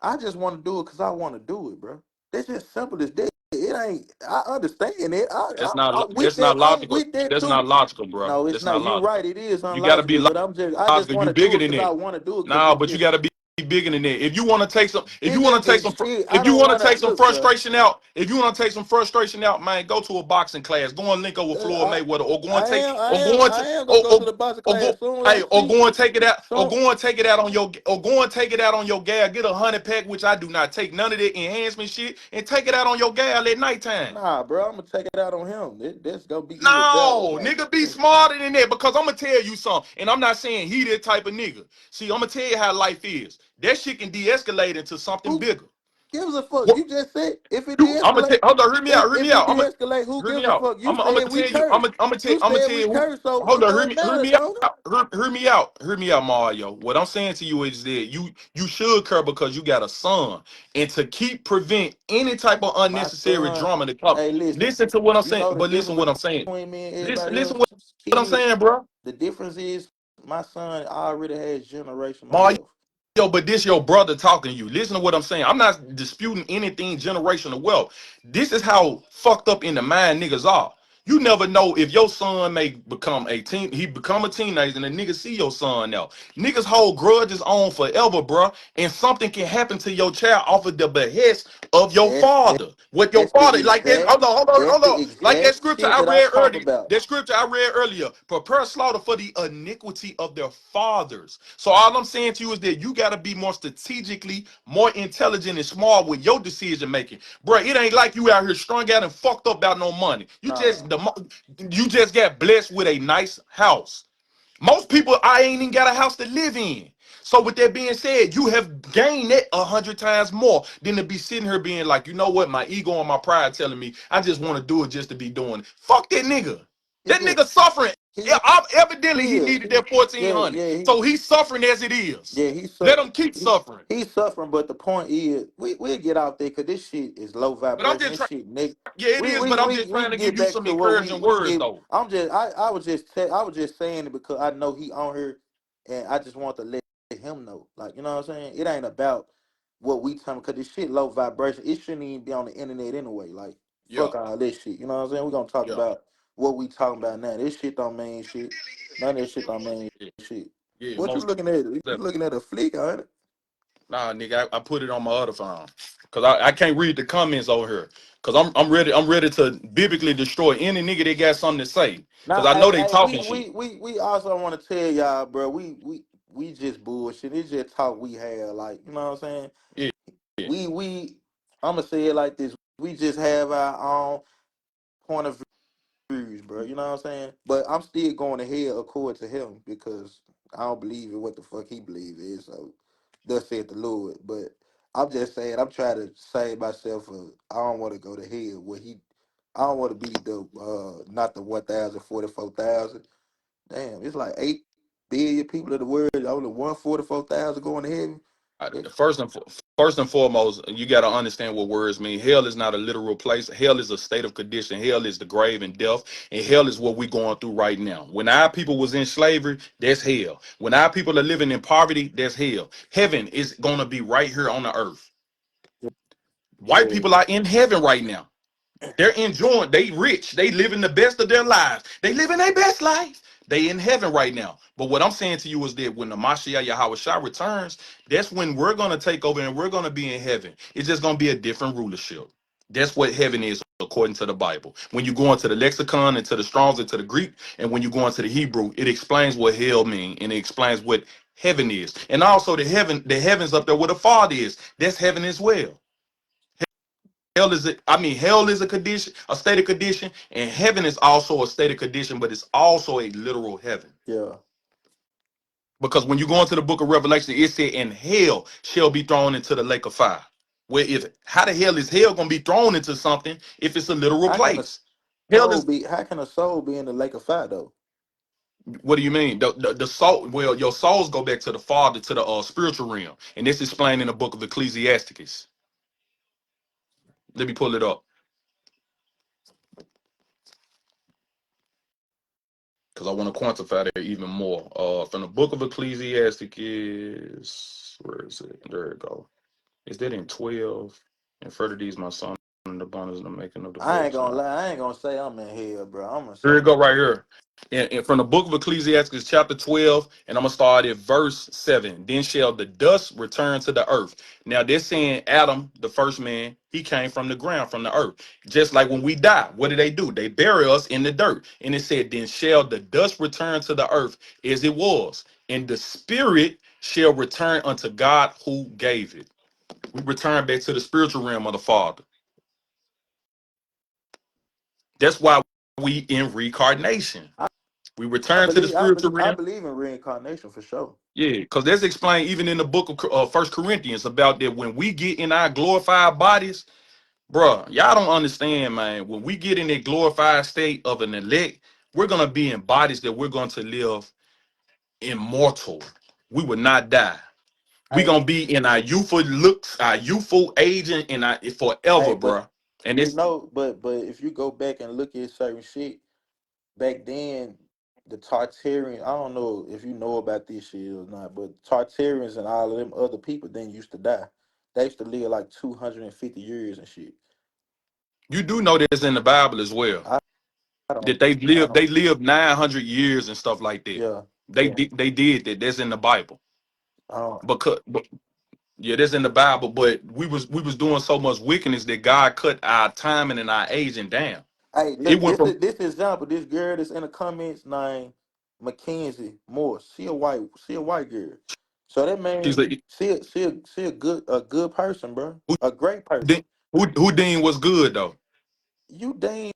Speaker 4: I just want to do it because I want to do it, bro. That's just simple as that. It ain't. I understand it. I'm with
Speaker 3: That's
Speaker 4: that.
Speaker 3: not
Speaker 4: I'm
Speaker 3: logical.
Speaker 4: with that
Speaker 3: That's
Speaker 4: too.
Speaker 3: not logical, bro.
Speaker 4: No, it's
Speaker 3: That's not
Speaker 4: not. You're
Speaker 3: logical.
Speaker 4: right. It is
Speaker 3: You gotta be
Speaker 4: unlogical. But I just
Speaker 3: logical.
Speaker 4: want
Speaker 3: You
Speaker 4: to do
Speaker 3: bigger
Speaker 4: it
Speaker 3: than
Speaker 4: because I
Speaker 3: that.
Speaker 4: want to do it because
Speaker 3: Nah, but you gotta be bigger than that. If you want to take some, if you
Speaker 4: it's
Speaker 3: want
Speaker 4: just
Speaker 3: to take
Speaker 4: that
Speaker 3: some,
Speaker 4: shit. I
Speaker 3: if you
Speaker 4: don't
Speaker 3: want to
Speaker 4: want to
Speaker 3: take some
Speaker 4: look, bro.
Speaker 3: frustration out, if you want to take some frustration out, man, go to a boxing class. Go and link up with Floyd
Speaker 4: I
Speaker 3: Mayweather, or go and
Speaker 4: I
Speaker 3: take,
Speaker 4: am. I
Speaker 3: or
Speaker 4: am.
Speaker 3: go and
Speaker 4: I
Speaker 3: take,
Speaker 4: am gonna go to the boxing
Speaker 3: or
Speaker 4: class
Speaker 3: go,
Speaker 4: as soon as I
Speaker 3: hey, or
Speaker 4: see.
Speaker 3: go and take it out, or
Speaker 4: So
Speaker 3: go and take it out on your, or go and take it out on your gal. Get a 100 pack, which I do not take none of that enhancement shit, and take it out on your gal at nighttime.
Speaker 4: nah, bro. I'm gonna take it out on him. That's gonna be even better.
Speaker 3: No,
Speaker 4: Like
Speaker 3: nigga, be smarter than that because I'm gonna tell you something, and I'm not saying he that type of nigga. See, I'm gonna tell you how life is. That shit can de-escalate into something
Speaker 4: who
Speaker 3: bigger.
Speaker 4: gives a fuck?
Speaker 3: What
Speaker 4: You just said if it
Speaker 3: I'm gonna
Speaker 4: de-escalate.
Speaker 3: tell? Hold on, hear me out, hear
Speaker 4: If
Speaker 3: me
Speaker 4: it
Speaker 3: out.
Speaker 4: de-escalate, who
Speaker 3: Hear me
Speaker 4: gives a
Speaker 3: out.
Speaker 4: fuck? You
Speaker 3: I'm
Speaker 4: said
Speaker 3: gonna
Speaker 4: we
Speaker 3: tell you. I'm
Speaker 4: curse.
Speaker 3: gonna, I'm gonna tell.
Speaker 4: You
Speaker 3: I'm gonna
Speaker 4: said
Speaker 3: tell
Speaker 4: we
Speaker 3: you.
Speaker 4: curse, so
Speaker 3: Hold
Speaker 4: it
Speaker 3: on,
Speaker 4: don't
Speaker 3: hear
Speaker 4: matter,
Speaker 3: me
Speaker 4: don't it?
Speaker 3: out. Hear me out. Hear me out, Mario. What I'm saying to you is that you should care because you got a son, and to keep prevent any type of
Speaker 4: My
Speaker 3: unnecessary
Speaker 4: son,
Speaker 3: drama to come.
Speaker 4: hey, listen.
Speaker 3: Listen to what I'm
Speaker 4: You
Speaker 3: saying.
Speaker 4: know the
Speaker 3: But listen
Speaker 4: difference
Speaker 3: what I'm saying.
Speaker 4: between me and
Speaker 3: Listen,
Speaker 4: everybody
Speaker 3: listen
Speaker 4: else
Speaker 3: what I'm
Speaker 4: kid.
Speaker 3: saying, bro.
Speaker 4: The difference is my son already has generational
Speaker 3: Mario.
Speaker 4: wealth.
Speaker 3: Yo, but this your brother talking to you. Listen to what I'm saying. I'm not disputing anything generational wealth. This is how fucked up in the mind niggas are. You never know if your son may become he become a teenager and a nigga see your son now. Niggas hold grudges on forever, bruh. And something can happen to your child off of the behest of your
Speaker 4: That's
Speaker 3: father. What your
Speaker 4: that's the
Speaker 3: father, like that,
Speaker 4: exact that's
Speaker 3: hold
Speaker 4: the
Speaker 3: on. Like that
Speaker 4: exact
Speaker 3: scripture
Speaker 4: shit
Speaker 3: I
Speaker 4: that I
Speaker 3: read
Speaker 4: talk
Speaker 3: earlier.
Speaker 4: about.
Speaker 3: That scripture I read earlier. Prepare slaughter for the iniquity of their fathers. So all I'm saying to you is that you gotta be more strategically, more intelligent and smart with your decision making. Bro, it ain't like you out here strung out and fucked up about no money.
Speaker 4: Nah,
Speaker 3: You just got blessed with a nice house. Most people, I ain't even got a house to live in. So with that being said, you have gained that 100 times more than to be sitting here being like, you know what, my ego and my pride telling me I just want to do it just to be doing it. Fuck that nigga.
Speaker 4: it's
Speaker 3: That
Speaker 4: just
Speaker 3: nigga suffering Yeah, evidently he
Speaker 4: he is.
Speaker 3: needed that 1400.
Speaker 4: Yeah,
Speaker 3: So he's suffering as it is.
Speaker 4: yeah,
Speaker 3: Let him keep
Speaker 4: he,
Speaker 3: suffering.
Speaker 4: he's suffering, but the point is, we'll get out there because this shit is low
Speaker 3: But I'm
Speaker 4: vibration.
Speaker 3: just
Speaker 4: This
Speaker 3: trying.
Speaker 4: shit, nigga.
Speaker 3: Yeah, it is. But I'm just
Speaker 4: We
Speaker 3: trying
Speaker 4: can
Speaker 3: to give
Speaker 4: get
Speaker 3: you
Speaker 4: back
Speaker 3: some
Speaker 4: to what
Speaker 3: encouraging
Speaker 4: we
Speaker 3: words,
Speaker 4: get.
Speaker 3: though.
Speaker 4: I was just saying it because I know he on here, and I just want to let him know, like, you know what I'm saying. It ain't about what we talking because this shit low vibration. It shouldn't even be on the internet anyway. Like,
Speaker 3: Yeah,
Speaker 4: fuck all this shit. You know what I'm saying. We gonna talk
Speaker 3: yeah,
Speaker 4: about what we talking about now. This shit don't mean shit. None of this shit don't mean
Speaker 3: yeah,
Speaker 4: shit.
Speaker 3: yeah.
Speaker 4: What you
Speaker 3: Most
Speaker 4: looking at? You
Speaker 3: definitely.
Speaker 4: looking at a flick, ain't it?
Speaker 3: Nah, nigga, I put it on my other phone because I can't read the comments over here because I'm ready to biblically destroy any nigga that got something to say because
Speaker 4: Now,
Speaker 3: I know
Speaker 4: hey,
Speaker 3: they
Speaker 4: hey,
Speaker 3: talking shit.
Speaker 4: we also want to tell y'all, bro. We just bullshit. It's just talk we have, like, you know what I'm saying.
Speaker 3: Yeah, yeah.
Speaker 4: We I'm gonna say it like this. We just have our own point of views, bro. You know what I'm saying. But I'm still going to hell according to him because I don't believe in what the fuck he believe is. So thus said the Lord. But I'm just saying I'm trying to save myself. I don't want to go to hell where he. I don't want to be the not the 1,044,000. Damn, it's like 8 billion people in the world. Only 144,000 going to heaven. It,
Speaker 3: First and foremost, you got to understand what words mean. Hell is not a literal place. Hell is a state of condition. Hell is the grave and death, and hell is what we're going through right now. When our people was in slavery, that's hell. When our people are living in poverty, that's hell. Heaven is gonna be right here on the earth. White
Speaker 4: yeah,
Speaker 3: people are in heaven right now. They're enjoying, they rich, they living the best of their lives. They living their best life. They in heaven right now. But what I'm saying to you is that when the Mashiach Yahweh Shah returns, that's when we're gonna take over and we're gonna be in heaven. It's just gonna be a different rulership. That's what heaven is according to the Bible. When you go into the lexicon and to the Strongs and to the Greek, and when you go into the Hebrew, it explains what hell means and it explains what heaven is. And also the heavens up there where the Father is. That's heaven as well. Hell is a condition, a state of condition, and heaven is also a state of condition, but it's also a literal heaven.
Speaker 4: yeah.
Speaker 3: Because when you go into the book of Revelation, it said, and hell shall be thrown into the lake of fire. Where if how the hell is hell gonna be thrown into something if it's a literal
Speaker 4: How can a
Speaker 3: place? Hell is
Speaker 4: how can a soul be in the lake of fire though?
Speaker 3: what do you mean? The soul, well, your souls go back to the Father, to the spiritual realm. And this is explained in the book of Ecclesiasticus. Let me pull it up. Because I want to quantify that even more. From the book of Ecclesiasticus, where is it? There it go. Is that in 12? And further these my son and the bonus of the making of the
Speaker 4: I ain't
Speaker 3: books.
Speaker 4: gonna lie. I ain't gonna say I'm in hell, bro. I'm gonna
Speaker 3: Here
Speaker 4: say
Speaker 3: it go right here. And from the book of Ecclesiastes, chapter 12, and I'm gonna start at verse 7. Then shall the dust return to the earth. Now, they're saying Adam, the first man, he came from the ground, from the earth. Just like when we die, what do? They bury us in the dirt. And it said, then shall the dust return to the earth as it was, and the spirit shall return unto God who gave it. We return back to the spiritual realm of the Father. That's why we in reincarnation.
Speaker 4: I,
Speaker 3: We return to the spiritual
Speaker 4: I
Speaker 3: realm.
Speaker 4: believe in reincarnation for sure.
Speaker 3: Yeah, because that's explained even in the book of First Corinthians about that when we get in our glorified bodies, bruh, y'all don't understand, man. When we get in that glorified state of an elect, we're gonna be in bodies that we're going to live immortal. We will not die. We're
Speaker 4: Hey,
Speaker 3: gonna be in our youthful looks, our youthful age, and our, forever,
Speaker 4: hey, but
Speaker 3: bruh. And
Speaker 4: you
Speaker 3: it's
Speaker 4: know, but if you go back and look at certain shit back then, the Tartarians. I don't know if you know about this shit or not, but Tartarians and all of them other people then used to die. They used to live like 250 years and shit.
Speaker 3: you do know this in the Bible as well.
Speaker 4: I, I
Speaker 3: That
Speaker 4: don't.
Speaker 3: they
Speaker 4: I
Speaker 3: lived,
Speaker 4: don't.
Speaker 3: they lived 900 years and stuff like that.
Speaker 4: Yeah,
Speaker 3: They
Speaker 4: yeah.
Speaker 3: did, they did that. That's in the Bible.
Speaker 4: I don't.
Speaker 3: Because yeah, that's in the Bible. But we was doing so much wickedness that God cut our timing and our aging down.
Speaker 4: Hey,
Speaker 3: It
Speaker 4: look,
Speaker 3: went from
Speaker 4: this example. This girl that's in the comments named Mackenzie Morse. She a white girl. So that
Speaker 3: she's
Speaker 4: man,
Speaker 3: like
Speaker 4: she a good person, bro.
Speaker 3: who
Speaker 4: A great person.
Speaker 3: Dean- who Dean was good though.
Speaker 4: You dang,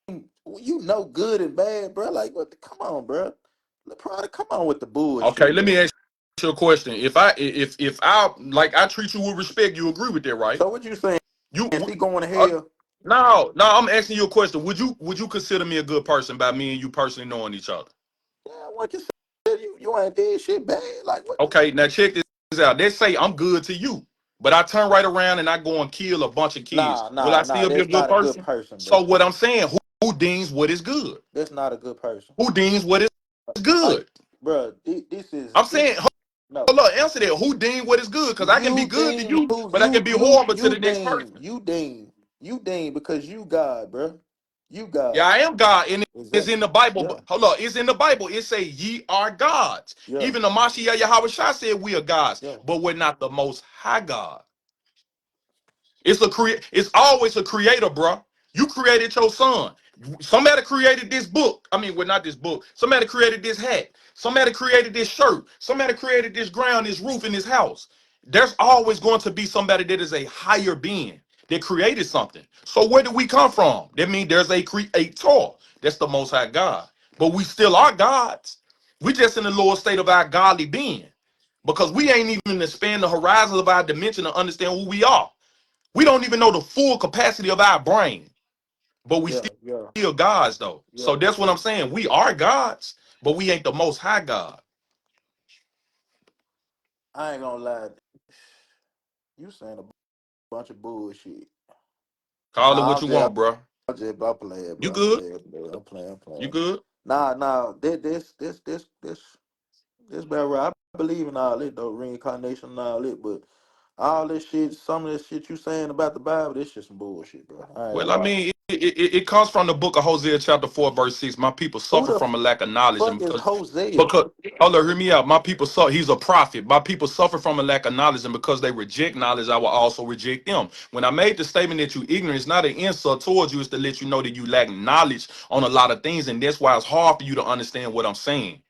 Speaker 4: you know good and bad, bro. Like what? Come on, bro. Laprada, come on with the
Speaker 3: Okay,
Speaker 4: bullshit,
Speaker 3: let
Speaker 4: bro.
Speaker 3: me ask you a question. If I like I treat you with respect, you agree with that, right?
Speaker 4: So what you saying?
Speaker 3: You
Speaker 4: Is he going to
Speaker 3: uh,
Speaker 4: hell?
Speaker 3: no, I'm asking you a question. Would you consider me a good person by me and you personally knowing each other?
Speaker 4: one can say you ain't did shit bad. Like what?
Speaker 3: Okay, now check this out. They say I'm good to you, but I turn right around and I go and kill a bunch of kids. Will I
Speaker 4: Nah.
Speaker 3: still be a
Speaker 4: That's
Speaker 3: good
Speaker 4: not a good
Speaker 3: person?
Speaker 4: person,
Speaker 3: So
Speaker 4: bro.
Speaker 3: what I'm saying, who deems what is good?
Speaker 4: That's not a good person.
Speaker 3: Who deems what is
Speaker 4: Like,
Speaker 3: good?
Speaker 4: bro, this is
Speaker 3: I'm
Speaker 4: this.
Speaker 3: saying,
Speaker 4: No,
Speaker 3: hold on, answer that. Who deems what is good? Because I can be
Speaker 4: you
Speaker 3: good to
Speaker 4: deem
Speaker 3: you,
Speaker 4: who
Speaker 3: but I can be horrible to the next person.
Speaker 4: you deem because you God, bro. You
Speaker 3: Yeah,
Speaker 4: God.
Speaker 3: I am God, and it's in
Speaker 4: Exactly.
Speaker 3: the Bible.
Speaker 4: Yeah.
Speaker 3: But hold on, it's in the Bible. It say ye are gods.
Speaker 4: Yeah.
Speaker 3: Even the Mashiach Yahweh Shai said we are gods,
Speaker 4: Yeah.
Speaker 3: but we're not the most high God. It's always a creator, bro. You created your son. Somebody created this book. I mean, well, not this book. Somebody created this hat. Somebody created this shirt. Somebody created this ground, this roof in this house. There's always going to be somebody that is a higher being that created something. So where do we come from? That means there's a creator. That's the most high God. But we still are gods. We just in the lower state of our godly being. Because we ain't even expand the horizons of our dimension to understand who we are. We don't even know the full capacity of our brain, but we
Speaker 4: Yeah. Yeah.
Speaker 3: still gods though.
Speaker 4: Yeah.
Speaker 3: So that's what I'm saying. We are gods, but we ain't the most high God.
Speaker 4: I ain't gonna lie. You saying a bunch of bullshit.
Speaker 3: Call it
Speaker 4: Nah,
Speaker 3: what you want, bro.
Speaker 4: I'm playing,
Speaker 3: You
Speaker 4: bro.
Speaker 3: good?
Speaker 4: I'm playing. I'm
Speaker 3: You
Speaker 4: playing.
Speaker 3: good?
Speaker 4: Nah. This bad right. I believe in all it though, reincarnation and all it, but all this shit, some of this shit you saying about the Bible, this shit some bullshit, bro. I ain't
Speaker 3: Well,
Speaker 4: gonna
Speaker 3: I
Speaker 4: lie.
Speaker 3: mean, it comes from the book of Hosea, chapter 4, verse 6. My people
Speaker 4: Who
Speaker 3: suffer
Speaker 4: the
Speaker 3: from a lack of knowledge, and
Speaker 4: fuck is Hosea?
Speaker 3: because hold on, hear me out. My people suffer. He's a prophet. My people suffer from a lack of knowledge, and because they reject knowledge, I will also reject them. When I made the statement that you ignorant, it's not an insult towards you. It's to let you know that you lack knowledge on a lot of things, and that's why it's hard for you to understand what I'm saying.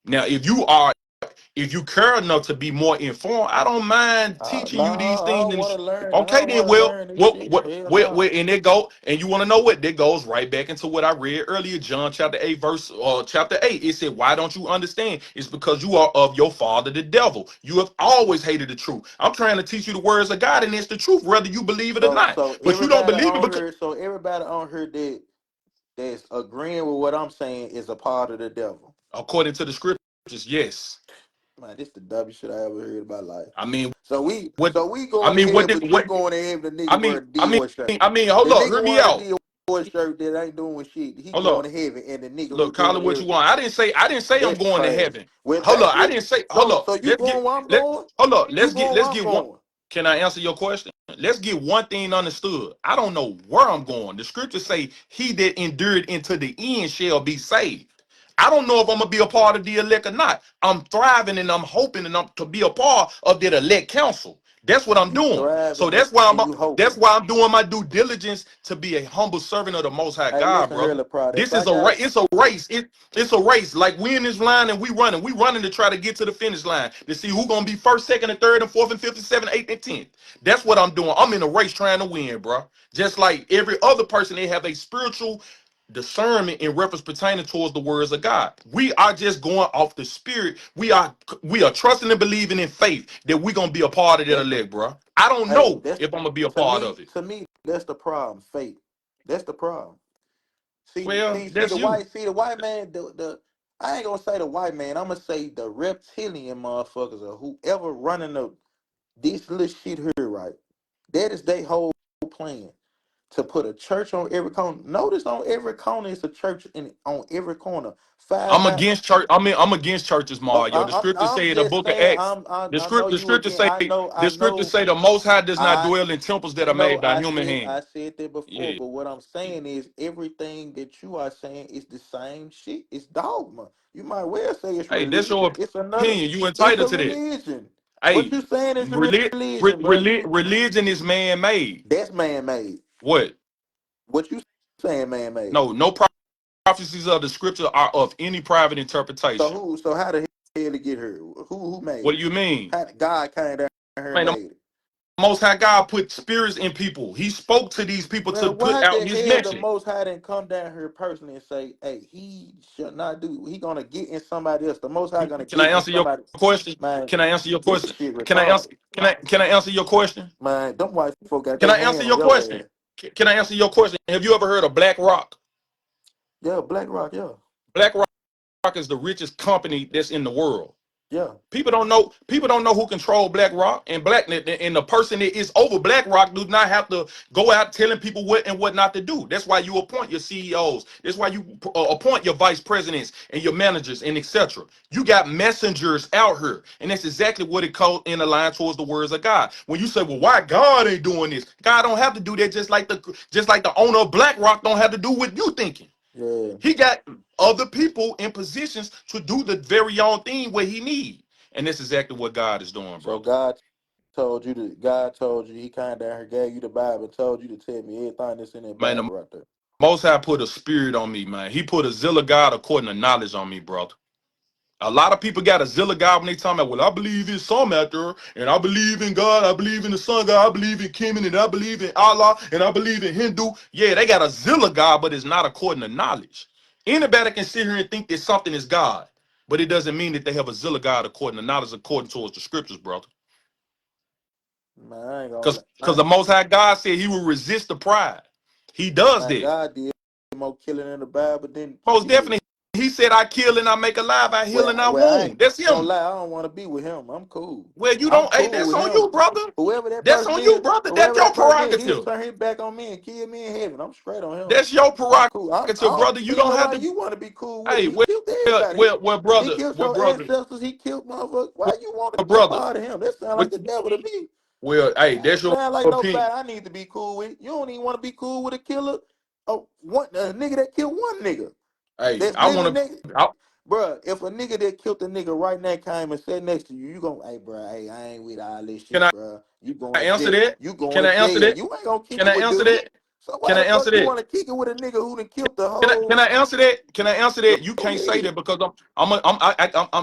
Speaker 3: Now, if you care enough to be more informed, I don't mind teaching you these
Speaker 4: Nah, I
Speaker 3: things.
Speaker 4: don't
Speaker 3: And
Speaker 4: want to learn. I
Speaker 3: okay,
Speaker 4: don't
Speaker 3: then,
Speaker 4: want to
Speaker 3: well,
Speaker 4: learn this shit. Hell no.
Speaker 3: and it go, and you want to know what? That goes right back into what I read earlier, John chapter 8, verse chapter 8. It said, "Why don't you understand? It's because you are of your father, the devil. You have always hated the truth. I'm trying to teach you the words of God, and it's the truth, whether you believe it or
Speaker 4: So
Speaker 3: not.
Speaker 4: so
Speaker 3: But you don't
Speaker 4: everybody
Speaker 3: believe it
Speaker 4: on
Speaker 3: because
Speaker 4: here, that's agreeing with what I'm saying is a part of the devil.
Speaker 3: according to the scriptures, yes.
Speaker 4: Man, this the dumbest shit I ever heard in my life.
Speaker 3: I mean, what?
Speaker 4: So we
Speaker 3: I
Speaker 4: going to
Speaker 3: mean, what
Speaker 4: hell,
Speaker 3: did
Speaker 4: but you
Speaker 3: what?
Speaker 4: going to heaven. The
Speaker 3: I
Speaker 4: nigga wear
Speaker 3: mean,
Speaker 4: a
Speaker 3: I mean,
Speaker 4: Dior shirt.
Speaker 3: I mean,
Speaker 4: The
Speaker 3: hold up,
Speaker 4: nigga
Speaker 3: hear me
Speaker 4: wearing a
Speaker 3: out.
Speaker 4: Dior shirt that ain't doing shit. He
Speaker 3: Hold
Speaker 4: going
Speaker 3: up.
Speaker 4: to heaven, and the nigga who
Speaker 3: Look, call it
Speaker 4: doing
Speaker 3: what you
Speaker 4: everything.
Speaker 3: want. I didn't say I'm
Speaker 4: That's
Speaker 3: going to
Speaker 4: trash.
Speaker 3: heaven.
Speaker 4: Well,
Speaker 3: Hold up.
Speaker 4: thank
Speaker 3: I
Speaker 4: you.
Speaker 3: didn't say hold
Speaker 4: So
Speaker 3: up.
Speaker 4: you going where I'm going?
Speaker 3: Hold up.
Speaker 4: You going where
Speaker 3: Let's
Speaker 4: I'm
Speaker 3: get one.
Speaker 4: going?
Speaker 3: Can I answer your question? Let's get one thing understood. I don't know where I'm going. The scriptures say, "He that endured into the end shall be saved." I don't know if I'm gonna be a part of the elect or not. I'm thriving and I'm hoping and I'm to be a part of that elect council. That's what I'm
Speaker 4: You
Speaker 3: doing. So
Speaker 4: thriving and you
Speaker 3: that's
Speaker 4: hoping.
Speaker 3: why I'm doing my due diligence to be a humble servant of the Most High
Speaker 4: Hey,
Speaker 3: God,
Speaker 4: listen here,
Speaker 3: brother.
Speaker 4: Laprada. If
Speaker 3: This
Speaker 4: I
Speaker 3: is a
Speaker 4: got
Speaker 3: race. It's a race. It's a race. Like we in this line and we running. We running to try to get to the finish line to see who gonna be first, second, and third, and fourth, and fifth, and seventh, eighth, and tenth. That's what I'm doing. I'm in a race trying to win, bro. Just like every other person, they have a spiritual discernment in reference pertaining towards the words of God. We are just going off the spirit. We are trusting and believing in faith that we're gonna be a part of that
Speaker 4: that?
Speaker 3: elect, bro. I don't
Speaker 4: Hey,
Speaker 3: know
Speaker 4: that's
Speaker 3: if I'm gonna be a
Speaker 4: to
Speaker 3: part
Speaker 4: me.
Speaker 3: of it.
Speaker 4: To me, that's the problem. Fate. That's the problem.
Speaker 3: Well, that's you.
Speaker 4: See the white man. The I ain't gonna say the white man. I'm gonna say the reptilian motherfuckers or whoever running this little shit here, right? That is their whole plan to put a church on every corner. Notice on every corner is a church on every corner.
Speaker 3: I'm
Speaker 4: 5
Speaker 3: against church. I'm against churches, Mario. The scripture
Speaker 4: I'm
Speaker 3: say in the
Speaker 4: just
Speaker 3: book of
Speaker 4: saying.
Speaker 3: Acts. The
Speaker 4: I know
Speaker 3: script.
Speaker 4: you again. I
Speaker 3: The scripture
Speaker 4: know.
Speaker 3: say the Most High does not
Speaker 4: I
Speaker 3: dwell in temples that are
Speaker 4: know.
Speaker 3: made by human hands.
Speaker 4: I said that before.
Speaker 3: Yeah.
Speaker 4: But what I'm saying is everything that you are saying is the same shit. It's dogma. You might well say it's
Speaker 3: Hey, that's
Speaker 4: religion.
Speaker 3: your
Speaker 4: It's another.
Speaker 3: opinion. You
Speaker 4: It's
Speaker 3: entitled
Speaker 4: a
Speaker 3: to that.
Speaker 4: religion. What
Speaker 3: Hey,
Speaker 4: you saying is a religion, bro.
Speaker 3: religion is man made.
Speaker 4: That's man made.
Speaker 3: What?
Speaker 4: What you saying, man made.
Speaker 3: No prophecies of the scripture are of any private interpretation.
Speaker 4: So how the hell it get here? Who
Speaker 3: What
Speaker 4: made
Speaker 3: do
Speaker 4: it?
Speaker 3: you mean?
Speaker 4: How God came down here and
Speaker 3: Man, the
Speaker 4: made it?
Speaker 3: Most High God put spirits in people. He spoke to these people to
Speaker 4: Well,
Speaker 3: put
Speaker 4: why
Speaker 3: out
Speaker 4: the
Speaker 3: his
Speaker 4: hell the
Speaker 3: message.
Speaker 4: Most High didn't come down here personally and say, "Hey, he should not do. He gonna get in somebody else. The Most High gonna
Speaker 3: Can I
Speaker 4: get in
Speaker 3: answer your
Speaker 4: somebody."
Speaker 3: question?
Speaker 4: Man,
Speaker 3: Can I answer your
Speaker 4: this
Speaker 3: question?
Speaker 4: shit
Speaker 3: Can I answer?
Speaker 4: retarded.
Speaker 3: Can I answer your question?
Speaker 4: Man, them white folk got
Speaker 3: Can
Speaker 4: their
Speaker 3: I answer
Speaker 4: hand on
Speaker 3: your
Speaker 4: your
Speaker 3: question?
Speaker 4: ass.
Speaker 3: Can I answer your question? Have you ever heard of Black Rock?
Speaker 4: Yeah, Black Rock. Yeah,
Speaker 3: Black Rock. is the richest company that's in the world.
Speaker 4: Yeah.
Speaker 3: People don't know. People don't know who control BlackRock, and the person that is over BlackRock do not have to go out telling people what and what not to do. That's why you appoint your CEOs. That's why you appoint your vice presidents and your managers and etc. You got messengers out here, and that's exactly what it called in a line towards the words of God. When you say, "Well, why God ain't doing this?" God don't have to do that. Just like the owner of BlackRock don't have to do what you thinking.
Speaker 4: Yeah.
Speaker 3: He got other people in positions to do the very own thing where he need. And that's exactly what God is doing,
Speaker 4: So
Speaker 3: bro.
Speaker 4: God told you, he kind of down here gave you the Bible and told you to tell me everything that's in that
Speaker 3: Man, the
Speaker 4: Bible right there.
Speaker 3: Most High put a spirit on me, man. He put a zeal of God according to knowledge on me, brother. A lot of people got a zeal of God when they talking about, well, I believe in some out there, and I believe in God, I believe in the Son God, I believe in Kemen, and I believe in Allah, and I believe in Hindu. Yeah, they got a zeal of God, but it's not according to knowledge. Anybody can sit here and think that something is God, but it doesn't mean that they have a zeal of God according to knowledge, according towards the scriptures, brother.
Speaker 4: Man, I ain't gonna
Speaker 3: Because the Most High God said he will resist the pride. He does
Speaker 4: man,
Speaker 3: that.
Speaker 4: God did more killing in the Bible than
Speaker 3: Most
Speaker 4: shit.
Speaker 3: definitely. He said, I kill and I make alive, I heal and I
Speaker 4: Well, I ain't
Speaker 3: wound. That's
Speaker 4: gonna
Speaker 3: him.
Speaker 4: lie, I don't want to be with him. I'm cool.
Speaker 3: Well, you
Speaker 4: I'm
Speaker 3: don't. Hey,
Speaker 4: cool
Speaker 3: that's
Speaker 4: with
Speaker 3: on
Speaker 4: him.
Speaker 3: you, brother.
Speaker 4: Whoever that
Speaker 3: That's
Speaker 4: person
Speaker 3: on you,
Speaker 4: is,
Speaker 3: brother. That's
Speaker 4: whoever
Speaker 3: your
Speaker 4: that person is, he'll
Speaker 3: prerogative.
Speaker 4: turn his back on me and kill me in heaven. I'm straight on him.
Speaker 3: That's your
Speaker 4: I'm cool. I
Speaker 3: prerogative,
Speaker 4: don't
Speaker 3: brother. You
Speaker 4: even
Speaker 3: don't
Speaker 4: know
Speaker 3: have
Speaker 4: why
Speaker 3: to.
Speaker 4: you want to be cool with him.
Speaker 3: Hey,
Speaker 4: He killed everybody. He
Speaker 3: brother,
Speaker 4: killed your ancestors. He killed motherfuckers. Why you want to be a
Speaker 3: brother.
Speaker 4: part of him? That sound like
Speaker 3: What,
Speaker 4: the devil to me.
Speaker 3: hey,
Speaker 4: That
Speaker 3: that's
Speaker 4: ain't
Speaker 3: your
Speaker 4: sound like
Speaker 3: opinion.
Speaker 4: nobody I need to be cool with. You don't even want to be cool with a killer. Oh, a nigga that killed one nigga.
Speaker 3: Hey,
Speaker 4: That's
Speaker 3: I
Speaker 4: literally
Speaker 3: want
Speaker 4: nigga.
Speaker 3: to.
Speaker 4: Bruh, if a nigga that killed a nigga right now came and sat next to you, you gon' hey bruh, hey, I ain't with all this
Speaker 3: Can
Speaker 4: shit, bruh. You going to
Speaker 3: answer
Speaker 4: jail.
Speaker 3: that?
Speaker 4: You
Speaker 3: Can
Speaker 4: going
Speaker 3: I
Speaker 4: to
Speaker 3: answer
Speaker 4: jail.
Speaker 3: that?
Speaker 4: You ain't gonna kick
Speaker 3: Can
Speaker 4: it
Speaker 3: I
Speaker 4: with
Speaker 3: answer
Speaker 4: dude.
Speaker 3: that?
Speaker 4: So why
Speaker 3: Can I
Speaker 4: the fuck
Speaker 3: answer
Speaker 4: you
Speaker 3: that?
Speaker 4: wanna kick it with a nigga who done killed the
Speaker 3: Can
Speaker 4: whole
Speaker 3: I answer that? Can I answer that? You
Speaker 4: go
Speaker 3: can't say
Speaker 4: ahead.
Speaker 3: that because I'm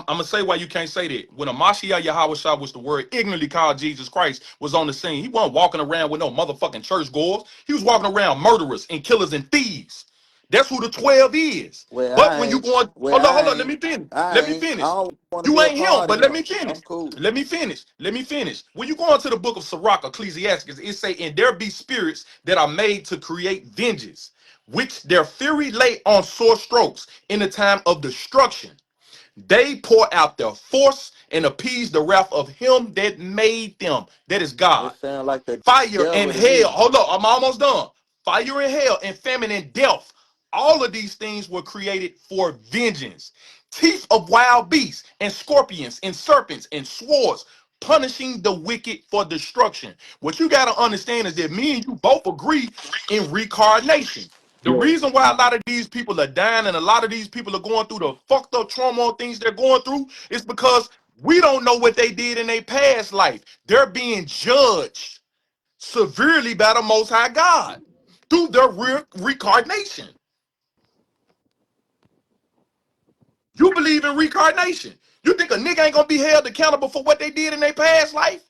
Speaker 3: gonna say why you can't say that. When a Mashiach Yahweh Shah, was the word ignorantly called Jesus Christ, was on the scene, he wasn't walking around with no motherfucking church goers. He was walking around murderers and killers and thieves. That's who the 12 is.
Speaker 4: Well,
Speaker 3: But
Speaker 4: I
Speaker 3: when you
Speaker 4: ain't.
Speaker 3: going,
Speaker 4: Well,
Speaker 3: hold
Speaker 4: I
Speaker 3: on, let
Speaker 4: ain't.
Speaker 3: me finish.
Speaker 4: I
Speaker 3: Let me
Speaker 4: ain't. I
Speaker 3: finish.
Speaker 4: don't want to be
Speaker 3: You
Speaker 4: a
Speaker 3: ain't him,
Speaker 4: part of
Speaker 3: but let
Speaker 4: him.
Speaker 3: me finish.
Speaker 4: I'm cool.
Speaker 3: Let me finish. Let me finish. When you go into the book of Sirach, Ecclesiastes, it say, and there be spirits that are made to create vengeance, which their fury lay on sore strokes in the time of destruction. They pour out their force and appease the wrath of him that made them. That is
Speaker 4: That
Speaker 3: God.
Speaker 4: sound like the
Speaker 3: Fire and
Speaker 4: devil to
Speaker 3: hell.
Speaker 4: me.
Speaker 3: Hold up, I'm almost done. Fire and hell and famine and death. All of these things were created for vengeance. Teeth of wild beasts and scorpions and serpents and swords, punishing the wicked for destruction. What you got to understand is that me and you both agree in reincarnation. The
Speaker 4: Yeah.
Speaker 3: reason why a lot of these people are dying and a lot of these people are going through the fucked up trauma and things they're going through is because we don't know what they did in their past life. They're being judged severely by the Most High God through their reincarnation. You believe in reincarnation. You think a nigga ain't gonna be held accountable for what they did in their past life?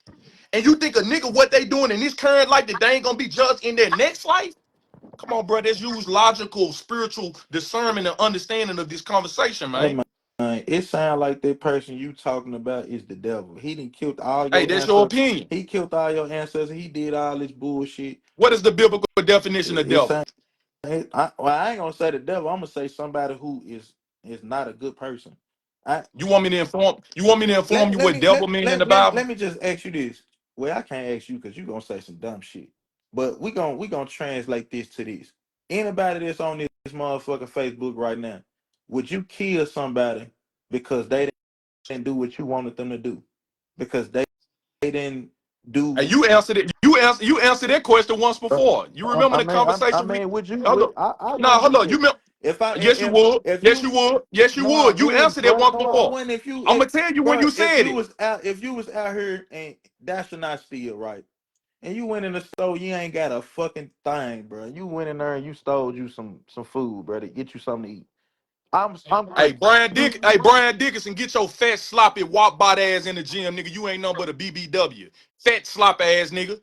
Speaker 3: And you think a nigga what they doing in this current life that they ain't gonna be judged in their next life? Come on, bro. Let's use logical, spiritual discernment and understanding of this conversation,
Speaker 4: Hey
Speaker 3: man.
Speaker 4: man, it sound like that person you talking about is the devil. He done killed all
Speaker 3: Hey,
Speaker 4: your
Speaker 3: that's your
Speaker 4: ancestors.
Speaker 3: opinion.
Speaker 4: He killed all your ancestors. He did all this bullshit.
Speaker 3: What is the biblical definition of
Speaker 4: It
Speaker 3: devil?
Speaker 4: sound. Well, I ain't gonna say the devil. I'm gonna say somebody who is not a good person. I
Speaker 3: You want me to inform? You want me to inform you what devil mean in the Bible?
Speaker 4: let me just ask you this. Well, I can't ask you because you gonna say some dumb shit. But we gonna translate this to this. Anybody that's on this motherfucking Facebook right now, would you kill somebody because they didn't do what you wanted them to do? Because they didn't
Speaker 3: Hey,
Speaker 4: do.
Speaker 3: you answered it. You answered that question once before. You remember the
Speaker 4: I
Speaker 3: conversation we?
Speaker 4: mean, would you?
Speaker 3: Hold up.
Speaker 4: I
Speaker 3: Nah,
Speaker 4: wouldn't
Speaker 3: hold up.
Speaker 4: either.
Speaker 3: You remember?
Speaker 4: If I
Speaker 3: Yes, you would.
Speaker 4: if
Speaker 3: Yes,
Speaker 4: you
Speaker 3: you would. Yes, you
Speaker 4: No, I
Speaker 3: would. You
Speaker 4: wouldn't,
Speaker 3: answered it
Speaker 4: bro.
Speaker 3: once
Speaker 4: No, I
Speaker 3: before.
Speaker 4: wouldn't. If you,
Speaker 3: I'm gonna tell you when
Speaker 4: bro,
Speaker 3: you said it.
Speaker 4: if you was out here and that's not steal, right? And you went in the store, you ain't got a fucking thing, bro. You went in there and you stole you some food, bro, to get you something to eat. I'm
Speaker 3: Hey,
Speaker 4: you.
Speaker 3: Brian Dickinson, get your fat sloppy wop bot ass in the gym, nigga. You ain't nothing but a BBW. Fat slop ass nigga.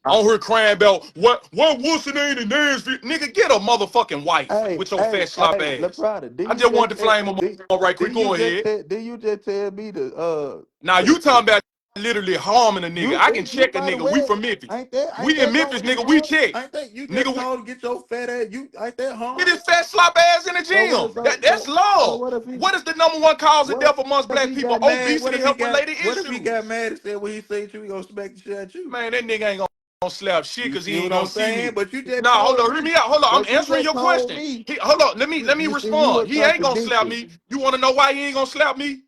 Speaker 4: I,
Speaker 3: On her crying about what Wilson ain't in Nashville. Nigga, get a motherfucking wife with your fat slop
Speaker 4: hey,
Speaker 3: ass.
Speaker 4: Laprada,
Speaker 3: I just wanted to flame him
Speaker 4: did,
Speaker 3: on right quick.
Speaker 4: did you
Speaker 3: Go
Speaker 4: just
Speaker 3: ahead.
Speaker 4: tell, did you just tell me to
Speaker 3: Now
Speaker 4: to,
Speaker 3: you talking about literally harming a nigga. I can
Speaker 4: You
Speaker 3: check a
Speaker 4: might have
Speaker 3: nigga. We
Speaker 4: well.
Speaker 3: from Memphis.
Speaker 4: Ain't
Speaker 3: We in
Speaker 4: that
Speaker 3: Memphis,
Speaker 4: going too
Speaker 3: nigga. We
Speaker 4: hard?
Speaker 3: check.
Speaker 4: Ain't that you just
Speaker 3: Nigga,
Speaker 4: told him get your fat ass? You ain't that
Speaker 3: get
Speaker 4: harm?
Speaker 3: his fat slop ass in the
Speaker 4: So what?
Speaker 3: gym. That's
Speaker 4: So
Speaker 3: love.
Speaker 4: what if he?
Speaker 3: What is the number one cause of
Speaker 4: What
Speaker 3: death amongst
Speaker 4: if
Speaker 3: black
Speaker 4: he
Speaker 3: people?
Speaker 4: got mad?
Speaker 3: Obesity, health related
Speaker 4: What if he got
Speaker 3: issues.
Speaker 4: mad and said when he said you, he gonna smack the shit at you?
Speaker 3: Man, that nigga ain't gonna slap shit
Speaker 4: You
Speaker 3: because he
Speaker 4: see
Speaker 3: ain't
Speaker 4: what
Speaker 3: gonna
Speaker 4: I'm
Speaker 3: see
Speaker 4: saying?
Speaker 3: me.
Speaker 4: But you just
Speaker 3: Nah, hold
Speaker 4: told
Speaker 3: on, hear
Speaker 4: me.
Speaker 3: me out. Hold on, I'm
Speaker 4: But you
Speaker 3: answering
Speaker 4: just
Speaker 3: your
Speaker 4: told
Speaker 3: question.
Speaker 4: me.
Speaker 3: Hold on, let me
Speaker 4: You see you
Speaker 3: respond.
Speaker 4: a
Speaker 3: He ain't gonna slap
Speaker 4: contradiction.
Speaker 3: me. You wanna know why he ain't gonna slap me?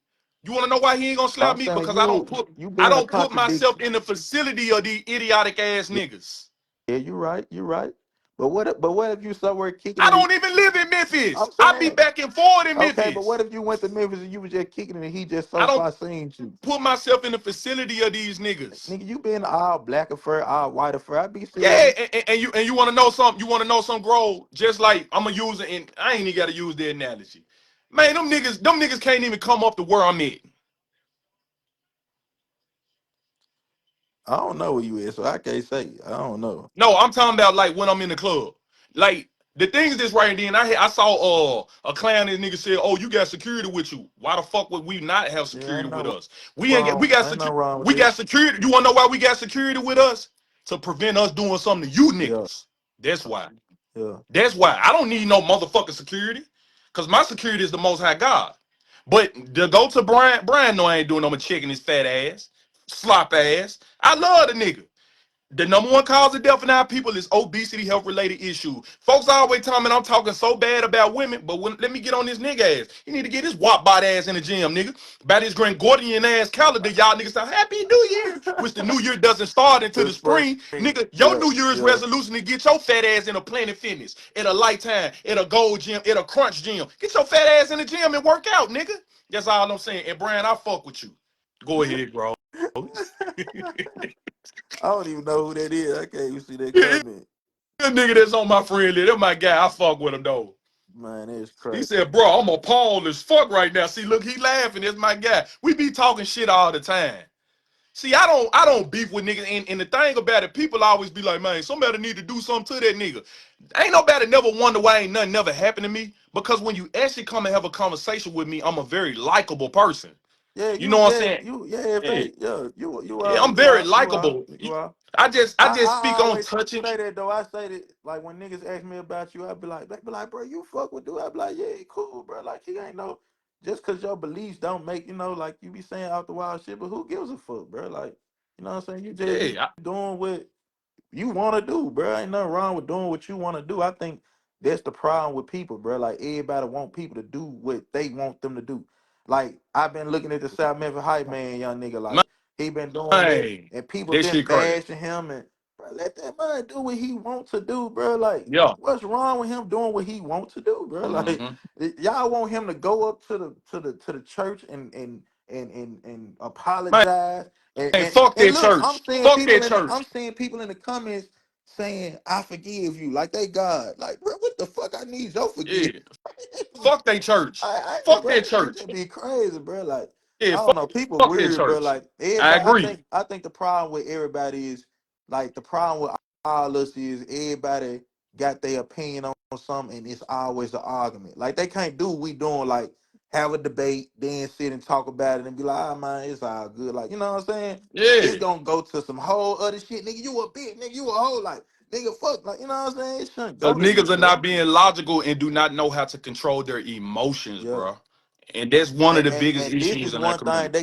Speaker 3: You wanna know why he ain't gonna
Speaker 4: I'm
Speaker 3: slap me?
Speaker 4: saying
Speaker 3: Because I don't put
Speaker 4: you
Speaker 3: I
Speaker 4: being a
Speaker 3: don't put myself
Speaker 4: contradiction.
Speaker 3: in the facility of these idiotic ass
Speaker 4: Yeah,
Speaker 3: niggas.
Speaker 4: yeah, you're right. You're right. But what if you somewhere kicking
Speaker 3: I
Speaker 4: it?
Speaker 3: don't even live in Memphis.
Speaker 4: I'm
Speaker 3: I be
Speaker 4: saying.
Speaker 3: back and forth in
Speaker 4: Okay, but what
Speaker 3: Memphis.
Speaker 4: if you went to Memphis and you was just kicking it and he just
Speaker 3: I
Speaker 4: so
Speaker 3: don't
Speaker 4: far seen you?
Speaker 3: put myself in the facility of these niggas.
Speaker 4: Nigga, you been all black fur, all white fur. I be seeing
Speaker 3: Yeah,
Speaker 4: you.
Speaker 3: and you want to know something? You want to know some grow? Just like I'm gonna use it, and I ain't even gotta use the analogy. Man, them niggas can't even come up to where I'm at.
Speaker 4: I don't know where you is, so I can't say. I don't know.
Speaker 3: No, I'm talking about like when I'm in the club. Like the thing is this right then. I saw a clown. This nigga said, "Oh, you got security with you. Why the fuck would we not have
Speaker 4: Yeah,
Speaker 3: security
Speaker 4: ain't
Speaker 3: with
Speaker 4: no
Speaker 3: us? We ain't get we
Speaker 4: wrong.
Speaker 3: got
Speaker 4: Ain't no
Speaker 3: security.
Speaker 4: wrong with
Speaker 3: We
Speaker 4: it.
Speaker 3: got security. You wanna know why we got security with us? To prevent us doing something to you
Speaker 4: Yeah,
Speaker 3: niggas. That's why.
Speaker 4: yeah.
Speaker 3: That's why I don't need no motherfucking security, cause my security is the Most High God. But to go to Brian, no, I ain't doing no more checking his fat ass, slop ass. I love the nigga. The number one cause of death in our people is obesity, health related issues. Folks always tell me I'm talking so bad about women, but let me get on this nigga ass. He need to get his wop bot ass in the gym, nigga. By this Gregorian ass calendar, y'all niggas say Happy New Year, which the New Year doesn't start until
Speaker 4: The
Speaker 3: the
Speaker 4: spring.
Speaker 3: spring. Nigga, your
Speaker 4: Yeah,
Speaker 3: New Year's
Speaker 4: yeah.
Speaker 3: resolution to get your fat ass in a Planet Fitness, in a Lifetime, in a Gold Gym, in a Crunch Gym. Get your fat ass in the gym and work out, nigga. That's all I'm saying. And Brian, I fuck with you. Go ahead, bro.
Speaker 4: I don't even know who that is. I can't even see that comment.
Speaker 3: That nigga that's on my friend list, that's my guy. I fuck with him though.
Speaker 4: Man, it's
Speaker 3: He
Speaker 4: crazy.
Speaker 3: said, bro, I'm appalled as fuck right now. See, look, he laughing. That's my guy. We be talking shit all the time. See, I don't beef with niggas. And the thing about it, people always be like, man, somebody need to do something to that nigga. Ain't nobody never wonder why ain't nothing never happened to me. Because when you actually come and have a conversation with me, I'm a very likable person.
Speaker 4: Yeah,
Speaker 3: You know
Speaker 4: you
Speaker 3: what I'm
Speaker 4: just
Speaker 3: saying?
Speaker 4: you yeah, if
Speaker 3: Yeah.
Speaker 4: they yeah,
Speaker 3: Yeah, I'm very likable.
Speaker 4: you are.
Speaker 3: I just speak
Speaker 4: I
Speaker 3: on
Speaker 4: always
Speaker 3: touching.
Speaker 4: say that though. I say that like when niggas ask me about you, they be like, bro, you fuck with dude. I be like, yeah, he cool, bro. Like he ain't no just cause your beliefs don't make like you be saying out the wild shit, but who gives a fuck, bro? Like, you know what I'm saying? You
Speaker 3: Yeah,
Speaker 4: doing what you want to do, bro. Ain't nothing wrong with doing what you want to do. I think that's the problem with people, bro. Like everybody want people to do what they want them to do. Like I've been looking at the South Memphis hype man, young nigga. Like he been doing that,
Speaker 3: man,
Speaker 4: and people
Speaker 3: that
Speaker 4: been
Speaker 3: shit crazy.
Speaker 4: bashing him. And bro, let that man do what he wants to do, bro. Like
Speaker 3: Yeah.
Speaker 4: what's wrong with him doing what he wants to do, bro? Like
Speaker 3: Mm-hmm.
Speaker 4: y'all want him to go up to the church and
Speaker 3: Man,
Speaker 4: apologize
Speaker 3: fuck
Speaker 4: and
Speaker 3: that
Speaker 4: look,
Speaker 3: church. Fuck that church.
Speaker 4: I'm seeing people in the comments saying I forgive you, like they God. Like, bro, what the fuck? I need your forgiveness.
Speaker 3: Yeah. Fuck that church. Fuck
Speaker 4: Bro,
Speaker 3: that
Speaker 4: it
Speaker 3: church.
Speaker 4: just be crazy, bro. Like, I
Speaker 3: Yeah,
Speaker 4: don't
Speaker 3: fuck,
Speaker 4: know, people
Speaker 3: fuck that
Speaker 4: weird, bro.
Speaker 3: church.
Speaker 4: Like
Speaker 3: I
Speaker 4: everybody,
Speaker 3: agree.
Speaker 4: I think the problem with everybody is like the problem with all us is everybody got their opinion on something, and it's always an argument. Like they can't do what we doing, like have a debate, then sit and talk about it and be like, ah man, it's all good. Like, you know what I'm saying? It's
Speaker 3: Yeah.
Speaker 4: gonna go to some whole other shit, nigga. You a bitch, nigga. You a hoe, like nigga. Fuck, like you know what I'm saying? It shouldn't
Speaker 3: Cause
Speaker 4: go to
Speaker 3: niggas
Speaker 4: that,
Speaker 3: are
Speaker 4: bro.
Speaker 3: not being logical and do not know how to control their emotions,
Speaker 4: Yeah.
Speaker 3: bro. And that's one of the biggest
Speaker 4: And this
Speaker 3: issues
Speaker 4: is
Speaker 3: in our
Speaker 4: one thing
Speaker 3: community.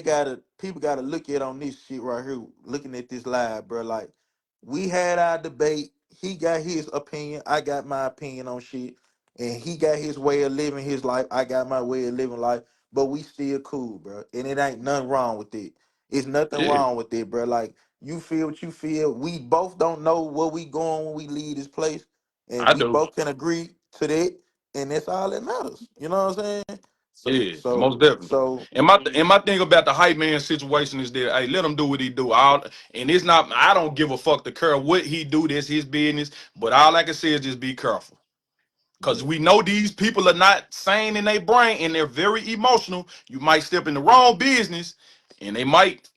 Speaker 4: people gotta look at on this shit right here, looking at this live, bro. Like we had our debate. He got his opinion, I got my opinion on shit, and he got his way of living his life, I got my way of living life, but we still cool, bro. And it ain't nothing wrong with it. It's nothing
Speaker 3: Yeah,
Speaker 4: wrong with it, bro. Like you feel what you feel. We both don't know where we going when we leave this place, and
Speaker 3: I
Speaker 4: we
Speaker 3: do.
Speaker 4: both can agree to that, and that's all that matters. You know what I'm saying?
Speaker 3: Yeah,
Speaker 4: So
Speaker 3: most definitely.
Speaker 4: so
Speaker 3: And my thing about the hype man situation is that hey, let him do what he do. And it's not. I don't give a fuck to care what he do. That's his business. But all I can say is just be careful. Because
Speaker 4: yeah,
Speaker 3: we know these people are not sane in their brain and they're very emotional. You might step in the wrong business and they might.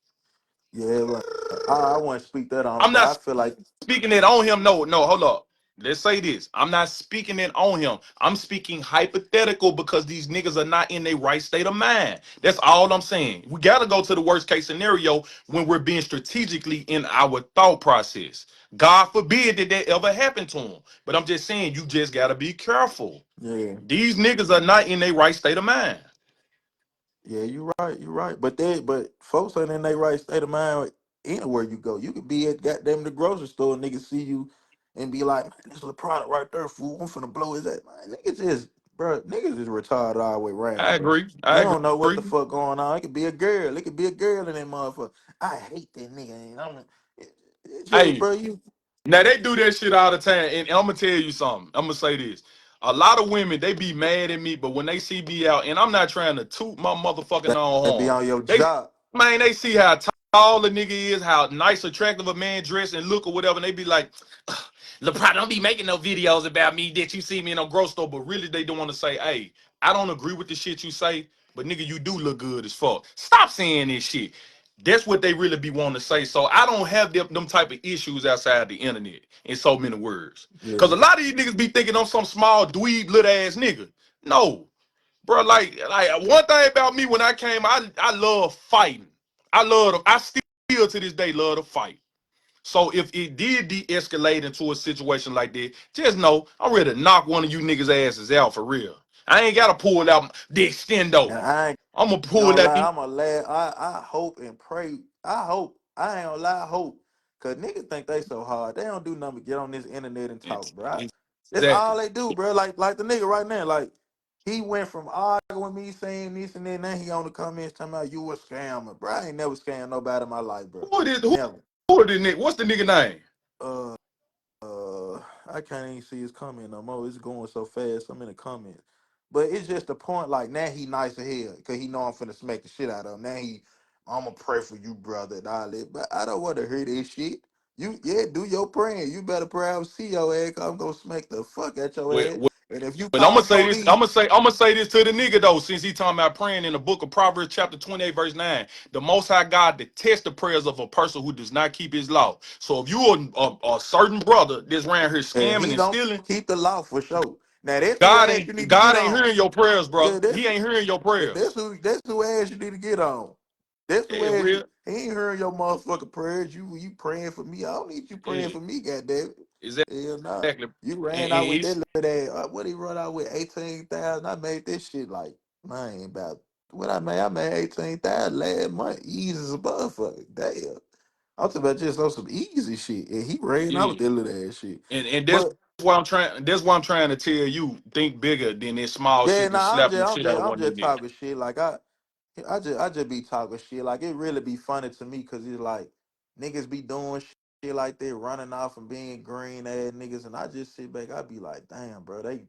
Speaker 4: yeah, right. I want to speak that on,
Speaker 3: I'm
Speaker 4: but I
Speaker 3: not
Speaker 4: feel like
Speaker 3: speaking it on him. No, hold up. let's say this. I'm not speaking it on him. I'm speaking hypothetical because these niggas are not in their right state of mind. That's all I'm saying. We gotta go to the worst case scenario when we're being strategically in our thought process. God forbid that that ever happened to him. But I'm just saying, you just gotta be careful.
Speaker 4: Yeah.
Speaker 3: These niggas are not in their right state of mind.
Speaker 4: Yeah, you're right. But folks ain't in their right state of mind anywhere you go. You could be at goddamn the grocery store and niggas see you and be like, man, this is a product right there, fool. I'm finna blow his ass. Man, niggas just, bro, niggas is retarded all the way
Speaker 3: I
Speaker 4: around, bro.
Speaker 3: agree.
Speaker 4: You
Speaker 3: I
Speaker 4: don't know what
Speaker 3: agree.
Speaker 4: the fuck going on. It could be a girl. It could be a girl in that motherfucker. I hate that nigga. And it's just,
Speaker 3: Hey,
Speaker 4: bro, you.
Speaker 3: now they do that shit all the time, and I'm gonna tell you something. I'm gonna say this: a lot of women they be mad at me, but when they see me out, and I'm not trying to toot my motherfucking own
Speaker 4: That be
Speaker 3: horn,
Speaker 4: on your
Speaker 3: they
Speaker 4: job.
Speaker 3: man they see how tall the nigga is, how nice, attractive a man dress and look or whatever, and they be like, "LeBron, don't be making no videos about me that you see me in a grocery store," but really they don't want to say, "Hey, I don't agree with the shit you say, but nigga, you do look good as fuck. Stop saying this shit." That's what they really be wanting to say. So I don't have them type of issues outside the internet in so many words. Cause
Speaker 4: Yeah.
Speaker 3: a lot of these niggas be thinking I'm some small dweeb little ass nigga. No, bro. Like one thing about me when I came, I love fighting. I still to this day love to fight. So if it did de-escalate into a situation like that, just know I'm ready to knock one of you niggas asses out for real. I ain't gotta pull out the extendo.
Speaker 4: And I ain't
Speaker 3: I'm gonna pull
Speaker 4: gonna
Speaker 3: that.
Speaker 4: lie, I'm a lad. I hope and pray. I hope. I ain't gonna lie, I hope. Cause niggas think they so hard. They don't do nothing but get on this internet and talk, bro. That's all
Speaker 3: Exactly.
Speaker 4: they do, bro. Like the nigga right now. Like he went from arguing with me saying this and then now he on the comments talking about you a scammer. Bro, I ain't never scammed nobody in my life, bro.
Speaker 3: Who is
Speaker 4: Never.
Speaker 3: who is this nigga? What's the nigga name?
Speaker 4: Uh I can't even see his comment no more. It's going so fast. I'm in the comments. But it's just the point, like now he nice as hell. Cause he know I'm finna smack the shit out of him. Now I'ma pray for you, brother, and all that. But I don't wanna hear this shit. Do your praying. You better pray I see your ass, cause I'm gonna smack the fuck at your
Speaker 3: Well,
Speaker 4: ass.
Speaker 3: well,
Speaker 4: And if you
Speaker 3: well, I'm
Speaker 4: call
Speaker 3: gonna
Speaker 4: the
Speaker 3: say this.
Speaker 4: police,
Speaker 3: I'm gonna say this to the nigga though, since he talking about praying in the book of Proverbs, chapter 28, verse 9. The Most High God detests the prayers of a person who does not keep His law. So if you a certain brother that's around here
Speaker 4: and
Speaker 3: scamming
Speaker 4: he
Speaker 3: and
Speaker 4: don't
Speaker 3: stealing,
Speaker 4: keep the law for sure. Now that's who ass you need to get
Speaker 3: God ain't
Speaker 4: on.
Speaker 3: hearing your prayers,
Speaker 4: Yeah,
Speaker 3: bro. He ain't hearing your prayers.
Speaker 4: that's who ass you need to get on. That's who
Speaker 3: Yeah,
Speaker 4: ass you.
Speaker 3: real.
Speaker 4: He ain't hearing your motherfucking prayers. You praying for me. I don't need you praying
Speaker 3: Yeah,
Speaker 4: for me, goddamn it. Hell nah.
Speaker 3: exactly.
Speaker 4: You
Speaker 3: And
Speaker 4: ran out with
Speaker 3: he's
Speaker 4: that little ass. What he run out with 18,000? I made this shit like man about what I made. I made 18,000 last month. Easy as a motherfucker. Damn. I'm talking about just on some easy shit, and he ran out with
Speaker 3: yeah.
Speaker 4: that little ass shit.
Speaker 3: And
Speaker 4: But
Speaker 3: that's why I'm trying to tell you, think bigger than this small
Speaker 4: yeah,
Speaker 3: shit just
Speaker 4: nah, I'm
Speaker 3: slapping
Speaker 4: just
Speaker 3: the
Speaker 4: I'm
Speaker 3: shit out
Speaker 4: just
Speaker 3: of
Speaker 4: I'm
Speaker 3: one of
Speaker 4: just
Speaker 3: them niggas.
Speaker 4: talking shit. Like I just be talking shit. Like it really be funny to me because it's like niggas be doing shit like that, running off and being green ass niggas, and I just sit back. I be like, damn, bro. They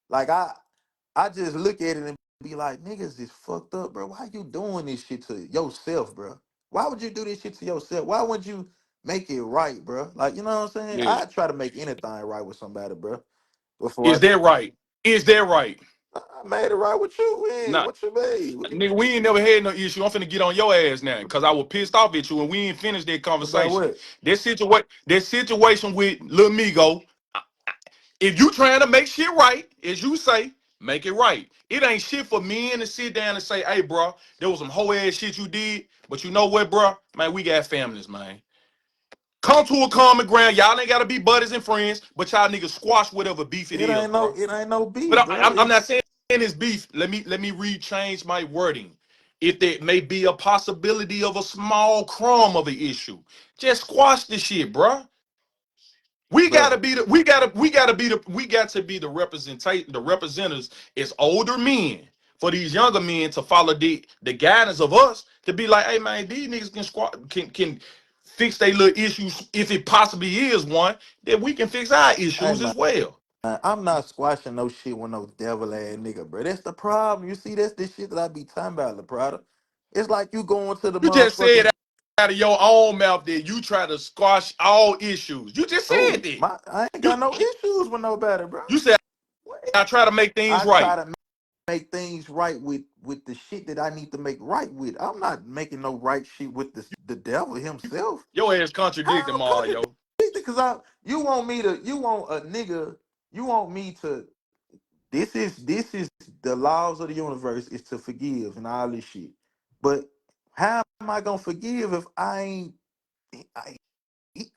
Speaker 4: like I just look at it and be like, niggas is fucked up, bro. Why you doing this shit to yourself, bro? Why would you do this shit to yourself? Why wouldn't you make it right, bro? Like you know what I'm saying?
Speaker 3: Yeah.
Speaker 4: I try to make anything right with somebody, bro.
Speaker 3: Is
Speaker 4: Before
Speaker 3: that right? Is that right?
Speaker 4: I made it right with you. Man.
Speaker 3: Nah,
Speaker 4: What you mean?
Speaker 3: nigga, we ain't never had no issue. I'm finna get on your ass now because I was pissed off at you and we ain't finished that
Speaker 4: About
Speaker 3: conversation.
Speaker 4: what?
Speaker 3: That situation with Lil Migo, if you trying to make shit right, as you say, make it right. It ain't shit for men to sit down and say, hey, bro, there was some hoe ass shit you did, but you know what, bro? Man, we got families, man. Come to a common ground. Y'all ain't gotta be buddies and friends, but y'all niggas squash whatever beef it is, bro.
Speaker 4: It ain't no
Speaker 3: But
Speaker 4: beef, bro.
Speaker 3: I'm
Speaker 4: It's
Speaker 3: not saying it's beef. Let me rechange my wording. If there may be a possibility of a small crumb of an issue, just squash the shit, bro. We
Speaker 4: bro.
Speaker 3: gotta be the we got to be the representation, the representatives as older men for these younger men to follow the guidance of us to be like, hey man, these niggas can fix their little issues if it possibly is one, then we can fix our
Speaker 4: Hey
Speaker 3: issues
Speaker 4: man,
Speaker 3: as well.
Speaker 4: I'm not squashing no shit with no devil ass nigga, bro. That's the problem. You see, that's the shit that I be talking about, Laprada. It's like you going to the
Speaker 3: You just said
Speaker 4: motherfucking
Speaker 3: out of your own mouth that you try to squash all issues. You just said
Speaker 4: oh
Speaker 3: that.
Speaker 4: my. I ain't
Speaker 3: You
Speaker 4: got no issues with nobody, bro.
Speaker 3: you said
Speaker 4: What?
Speaker 3: I try to make things
Speaker 4: I try
Speaker 3: right.
Speaker 4: to make things right with the shit that I need to make right with. I'm not making no right shit with the devil himself.
Speaker 3: Your ass
Speaker 4: How
Speaker 3: contradicted
Speaker 4: I'm contradicting
Speaker 3: Mario.
Speaker 4: Cause you want me to, you want a nigga, you want me to. This is the laws of the universe is to forgive and all this shit. But how am I gonna forgive if I, I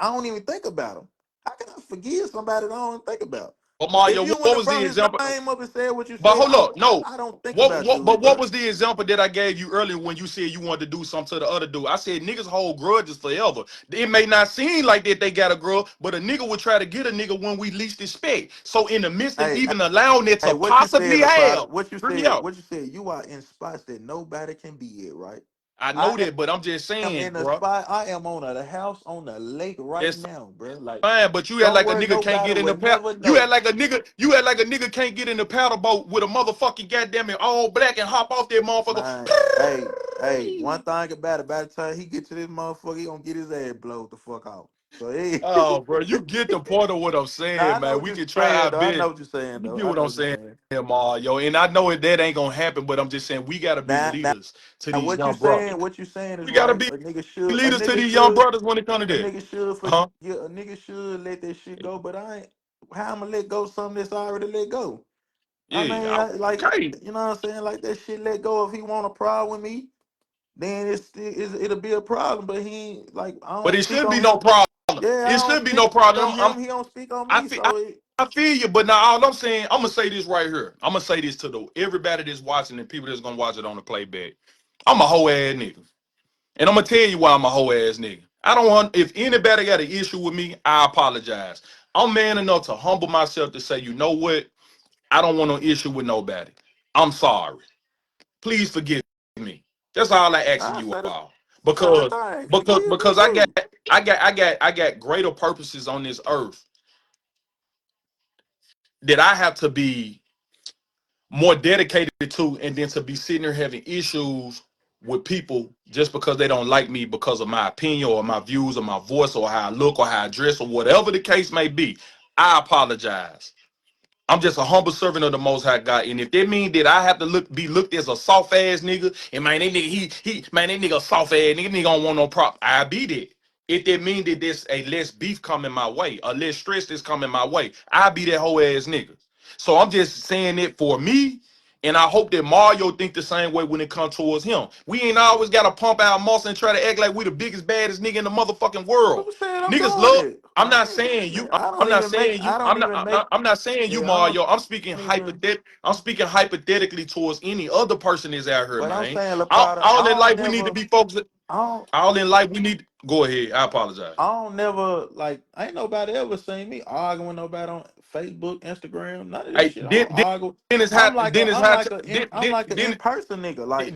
Speaker 4: don't even think about them? How can I forgive somebody that I don't even think about?
Speaker 3: But
Speaker 4: If
Speaker 3: Mario,
Speaker 4: you
Speaker 3: what
Speaker 4: wouldn't have
Speaker 3: was the
Speaker 4: brought his
Speaker 3: example?
Speaker 4: name up and said what you
Speaker 3: But
Speaker 4: said,
Speaker 3: hold up, no.
Speaker 4: I don't think about
Speaker 3: What
Speaker 4: dude,
Speaker 3: what
Speaker 4: bro.
Speaker 3: was the example that I gave you earlier when you said you wanted to do something to the other dude? I said niggas hold grudges forever. It may not seem like that they got a grudge, but a nigga would try to get a nigga when we least expect. So in the midst of
Speaker 4: Hey,
Speaker 3: even allowing it
Speaker 4: hey,
Speaker 3: to
Speaker 4: what you said,
Speaker 3: possibly
Speaker 4: Laprada?
Speaker 3: have,
Speaker 4: What you
Speaker 3: hear me
Speaker 4: said?
Speaker 3: out.
Speaker 4: What you said? You are in spots that nobody can be at, right?
Speaker 3: I know
Speaker 4: I
Speaker 3: that, but I'm just
Speaker 4: am
Speaker 3: saying,
Speaker 4: in a
Speaker 3: bro.
Speaker 4: spot. I am on a house on the lake right
Speaker 3: That's
Speaker 4: now, bro. Like
Speaker 3: fine, but you act like a
Speaker 4: somewhere
Speaker 3: nigga can't
Speaker 4: nobody
Speaker 3: get in the
Speaker 4: would
Speaker 3: paddle.
Speaker 4: never
Speaker 3: You act
Speaker 4: know.
Speaker 3: like a nigga. You act like a nigga can't get in the paddle boat with a motherfucking goddamn it all black and hop off that motherfucker.
Speaker 4: Man, hey, one thing about it, by the time he get to this motherfucker, he gonna get his ass blowed the fuck off. So hey,
Speaker 3: Oh, bro, you get the point of what I'm
Speaker 4: now
Speaker 3: saying,
Speaker 4: I know
Speaker 3: man.
Speaker 4: what
Speaker 3: We
Speaker 4: you're
Speaker 3: can try
Speaker 4: saying
Speaker 3: our
Speaker 4: though. I know
Speaker 3: best.
Speaker 4: what you're saying
Speaker 3: You
Speaker 4: though.
Speaker 3: get
Speaker 4: I
Speaker 3: what
Speaker 4: know
Speaker 3: I'm
Speaker 4: what you're
Speaker 3: saying,
Speaker 4: saying.
Speaker 3: Mario. And I know that ain't gonna happen, but I'm just saying we gotta be
Speaker 4: Now,
Speaker 3: leaders to these young brothers.
Speaker 4: what you saying is
Speaker 3: We gotta
Speaker 4: right.
Speaker 3: be leaders to these young brothers when it comes to
Speaker 4: A
Speaker 3: that.
Speaker 4: nigga should
Speaker 3: Huh?
Speaker 4: forget. A nigga should let that shit go. But I ain't. How I'm gonna let go something that's already let go? I mean,
Speaker 3: Yeah.
Speaker 4: like
Speaker 3: Okay.
Speaker 4: you know what I'm saying? Like that shit let go. If he want a problem with me, then it'll be a problem. But he ain't like I
Speaker 3: But
Speaker 4: don't
Speaker 3: it
Speaker 4: speak
Speaker 3: shouldn't be
Speaker 4: on
Speaker 3: no
Speaker 4: him.
Speaker 3: problem.
Speaker 4: Yeah, I
Speaker 3: It
Speaker 4: don't
Speaker 3: should be no
Speaker 4: speak
Speaker 3: problem.
Speaker 4: on him. He don't speak on
Speaker 3: I
Speaker 4: me.
Speaker 3: feel,
Speaker 4: So it,
Speaker 3: I feel you, but now all I'm saying, I'm gonna say this right here. I'm gonna say this to the everybody that's watching and people that's gonna watch it on the playback. I'm a hoe ass nigga, and I'm gonna tell you why I'm a hoe ass nigga. I don't want if anybody got an issue with me, I apologize. I'm man enough to humble myself to say, you know what? I don't want no issue with nobody. I'm sorry. Please forgive me. That's all I asking
Speaker 4: I
Speaker 3: you
Speaker 4: say the
Speaker 3: all.
Speaker 4: same
Speaker 3: Because
Speaker 4: thing.
Speaker 3: because
Speaker 4: Forgive me
Speaker 3: because I got
Speaker 4: too.
Speaker 3: I got greater purposes on this earth that I have to be more dedicated to, and then to be sitting there having issues with people just because they don't like me because of my opinion or my views or my voice or how I look or how I dress or whatever the case may be. I apologize. I'm just a humble servant of the Most High God, and if that means that I have to be looked as a soft ass nigga, and man, that nigga that nigga a soft ass nigga don't want no prop, I be that. If that means that there's a less beef coming my way, a less stress that's coming my way, I be that whole ass nigga. So I'm just saying it for me, and I hope that Mario think the same way when it comes towards him. We ain't always got to pump our muscle and try to act like we the biggest baddest nigga in the motherfucking world.
Speaker 4: Who said I'm
Speaker 3: Niggas
Speaker 4: doing
Speaker 3: love.
Speaker 4: it?
Speaker 3: I'm
Speaker 4: I
Speaker 3: not
Speaker 4: ain't
Speaker 3: saying
Speaker 4: saying
Speaker 3: you.
Speaker 4: that. I
Speaker 3: I'm
Speaker 4: don't
Speaker 3: not
Speaker 4: even make.
Speaker 3: saying you.
Speaker 4: I don't even make.
Speaker 3: I'm not saying you,
Speaker 4: Yeah, I
Speaker 3: Mario. I'm speaking
Speaker 4: don't even.
Speaker 3: I'm speaking hypothetically towards any other person that's out here,
Speaker 4: But I'm
Speaker 3: man.
Speaker 4: saying,
Speaker 3: All,
Speaker 4: Laprada,
Speaker 3: all in life, we need to be focused.
Speaker 4: I don't,
Speaker 3: All in life, we need. Go ahead. I apologize.
Speaker 4: I don't never like. Ain't nobody ever seen me arguing with nobody on Facebook, Instagram, none of this
Speaker 3: Hey,
Speaker 4: shit. I don't argue.
Speaker 3: Dennis Hot. Dennis Hot.
Speaker 4: I'm like an in person nigga. Like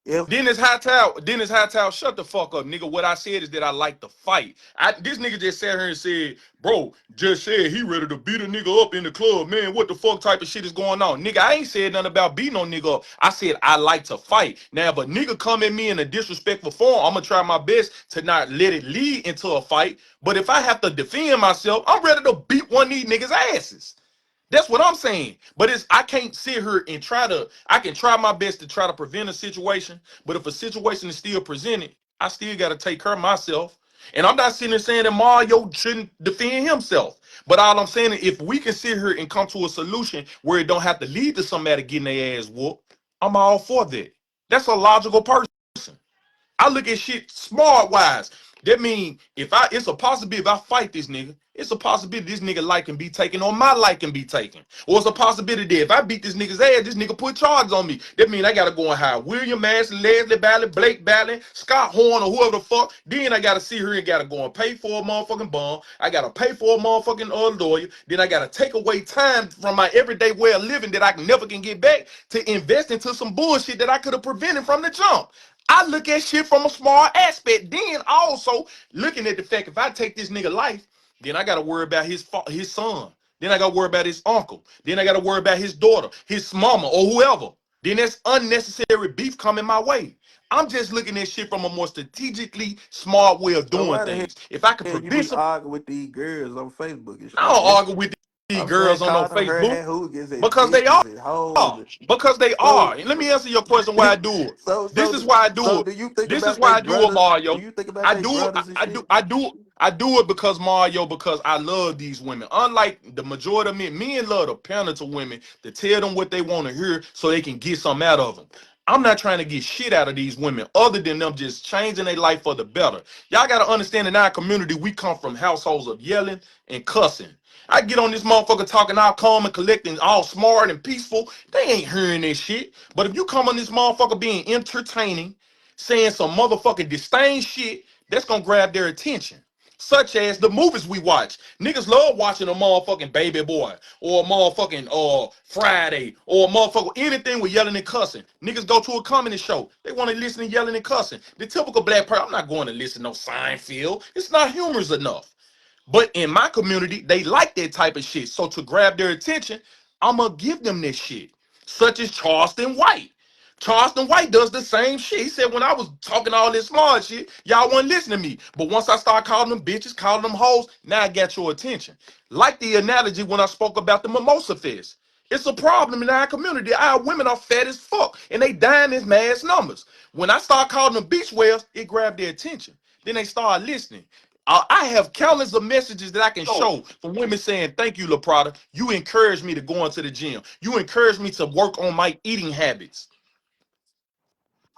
Speaker 4: if
Speaker 3: Dennis Hightower, shut the fuck up, nigga. What I said is that I like to fight. This nigga just sat here and said, bro, just said he ready to beat a nigga up in the club. Man, what the fuck type of shit is going on? Nigga, I ain't said nothing about beating no nigga up. I said I like to fight. Now, if a nigga come at me in a disrespectful form, I'm gonna try my best to not let it lead into a fight. But if I have to defend myself, I'm ready to beat one of these niggas' asses. That's what I'm saying. But I can't sit here and I can try my best to try to prevent a situation, but if a situation is still presented, I still got to take care of myself. And I'm not sitting there saying that Mario shouldn't defend himself. But all I'm saying is if we can sit here and come to a solution where it don't have to lead to somebody getting their ass whooped, I'm all for that. That's a logical person. I look at shit smart wise. That mean it's a possibility if I fight this nigga, it's a possibility this nigga life can be taken or my life can be taken. Or it's a possibility that if I beat this nigga's ass, this nigga put charges on me. That mean I gotta go and hire William Massey, Leslie Ballard, Blake Ballard, Scott Horn, or whoever the fuck. Then I gotta sit here and gotta go and pay for a motherfucking bond. I gotta pay for a motherfucking lawyer. Then I gotta take away time from my everyday way of living that I never can get back to invest into some bullshit that I could have prevented from the jump. I look at shit from a small aspect. Then also looking at the fact if I take this nigga life, then I gotta worry about his son. Then I gotta worry about his uncle. Then I gotta worry about his daughter, his mama, or whoever. Then that's unnecessary beef coming my way. I'm just looking at shit from a more strategically smart way of
Speaker 4: so,
Speaker 3: doing
Speaker 4: why the
Speaker 3: things. If I could
Speaker 4: hell you
Speaker 3: prevent
Speaker 4: be
Speaker 3: some,
Speaker 4: arguing with these girls on Facebook and
Speaker 3: I
Speaker 4: shit?
Speaker 3: don't argue with
Speaker 4: I'm saying
Speaker 3: girls on no
Speaker 4: calling her
Speaker 3: Facebook
Speaker 4: and Huggies and
Speaker 3: because they
Speaker 4: bitches and hoes.
Speaker 3: are. Because they
Speaker 4: So,
Speaker 3: are. And let me answer your question why I do it.
Speaker 4: so,
Speaker 3: This
Speaker 4: so,
Speaker 3: is why I do
Speaker 4: so,
Speaker 3: it.
Speaker 4: do you think
Speaker 3: This is
Speaker 4: about
Speaker 3: why
Speaker 4: they
Speaker 3: I do it,
Speaker 4: brothers? Do
Speaker 3: Mario.
Speaker 4: you think about
Speaker 3: I
Speaker 4: they
Speaker 3: do
Speaker 4: brothers and
Speaker 3: I do
Speaker 4: shit?
Speaker 3: I do I do it because Mario, because I love these women. Unlike the majority of men love to pander to women to tell them what they want to hear so they can get something out of them. I'm not trying to get shit out of these women other than them just changing their life for the better. Y'all got to understand in our community, we come from households of yelling and cussing. I get on this motherfucker talking all calm and collecting, all smart and peaceful. They ain't hearing this shit. But if you come on this motherfucker being entertaining, saying some motherfucking disdain shit, that's gonna grab their attention. Such as the movies we watch. Niggas love watching a motherfucking Baby Boy or a motherfucking Friday or a motherfucker anything with yelling and cussing. Niggas go to a comedy show. They want to listen to yelling and cussing. The typical black person, I'm not going to listen to no Seinfeld. It's not humorous enough. But in my community, they like that type of shit. So to grab their attention, I'm going to give them this shit. Such as Charleston White. Charleston White does the same shit. He said when I was talking all this smart shit, y'all wasn't listening to me. But once I start calling them bitches, calling them hoes, now I got your attention. Like the analogy when I spoke about the Mimosa Fest. It's a problem in our community. Our women are fat as fuck and they dying in mass numbers. When I start calling them beach whales, it grabbed their attention. Then they start listening. I have countless of messages that I can show from women saying, thank you, Laprada. You encouraged me to go into the gym. You encouraged me to work on my eating habits.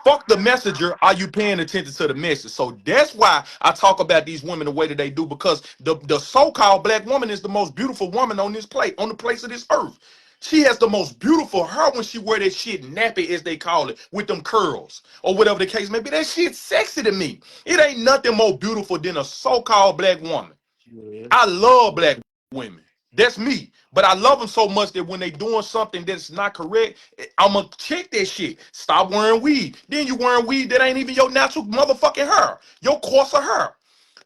Speaker 3: Fuck the messenger. Are you paying attention to the message? So that's why I talk about these women the way that they do, because the so-called black woman is the most beautiful woman on this plate, on the place of this earth. She has the most beautiful hair when she wear that shit nappy, as they call it, with them curls or whatever the case may be. That shit's sexy to me. It ain't nothing more beautiful than a so-called black woman.
Speaker 4: Yeah.
Speaker 3: I love black women. That's me. But I love them so much that when they doing something that's not correct, I'ma check that shit. Stop wearing weed. Then you wearing weed that ain't even your natural motherfucking hair. Your coarse of hair.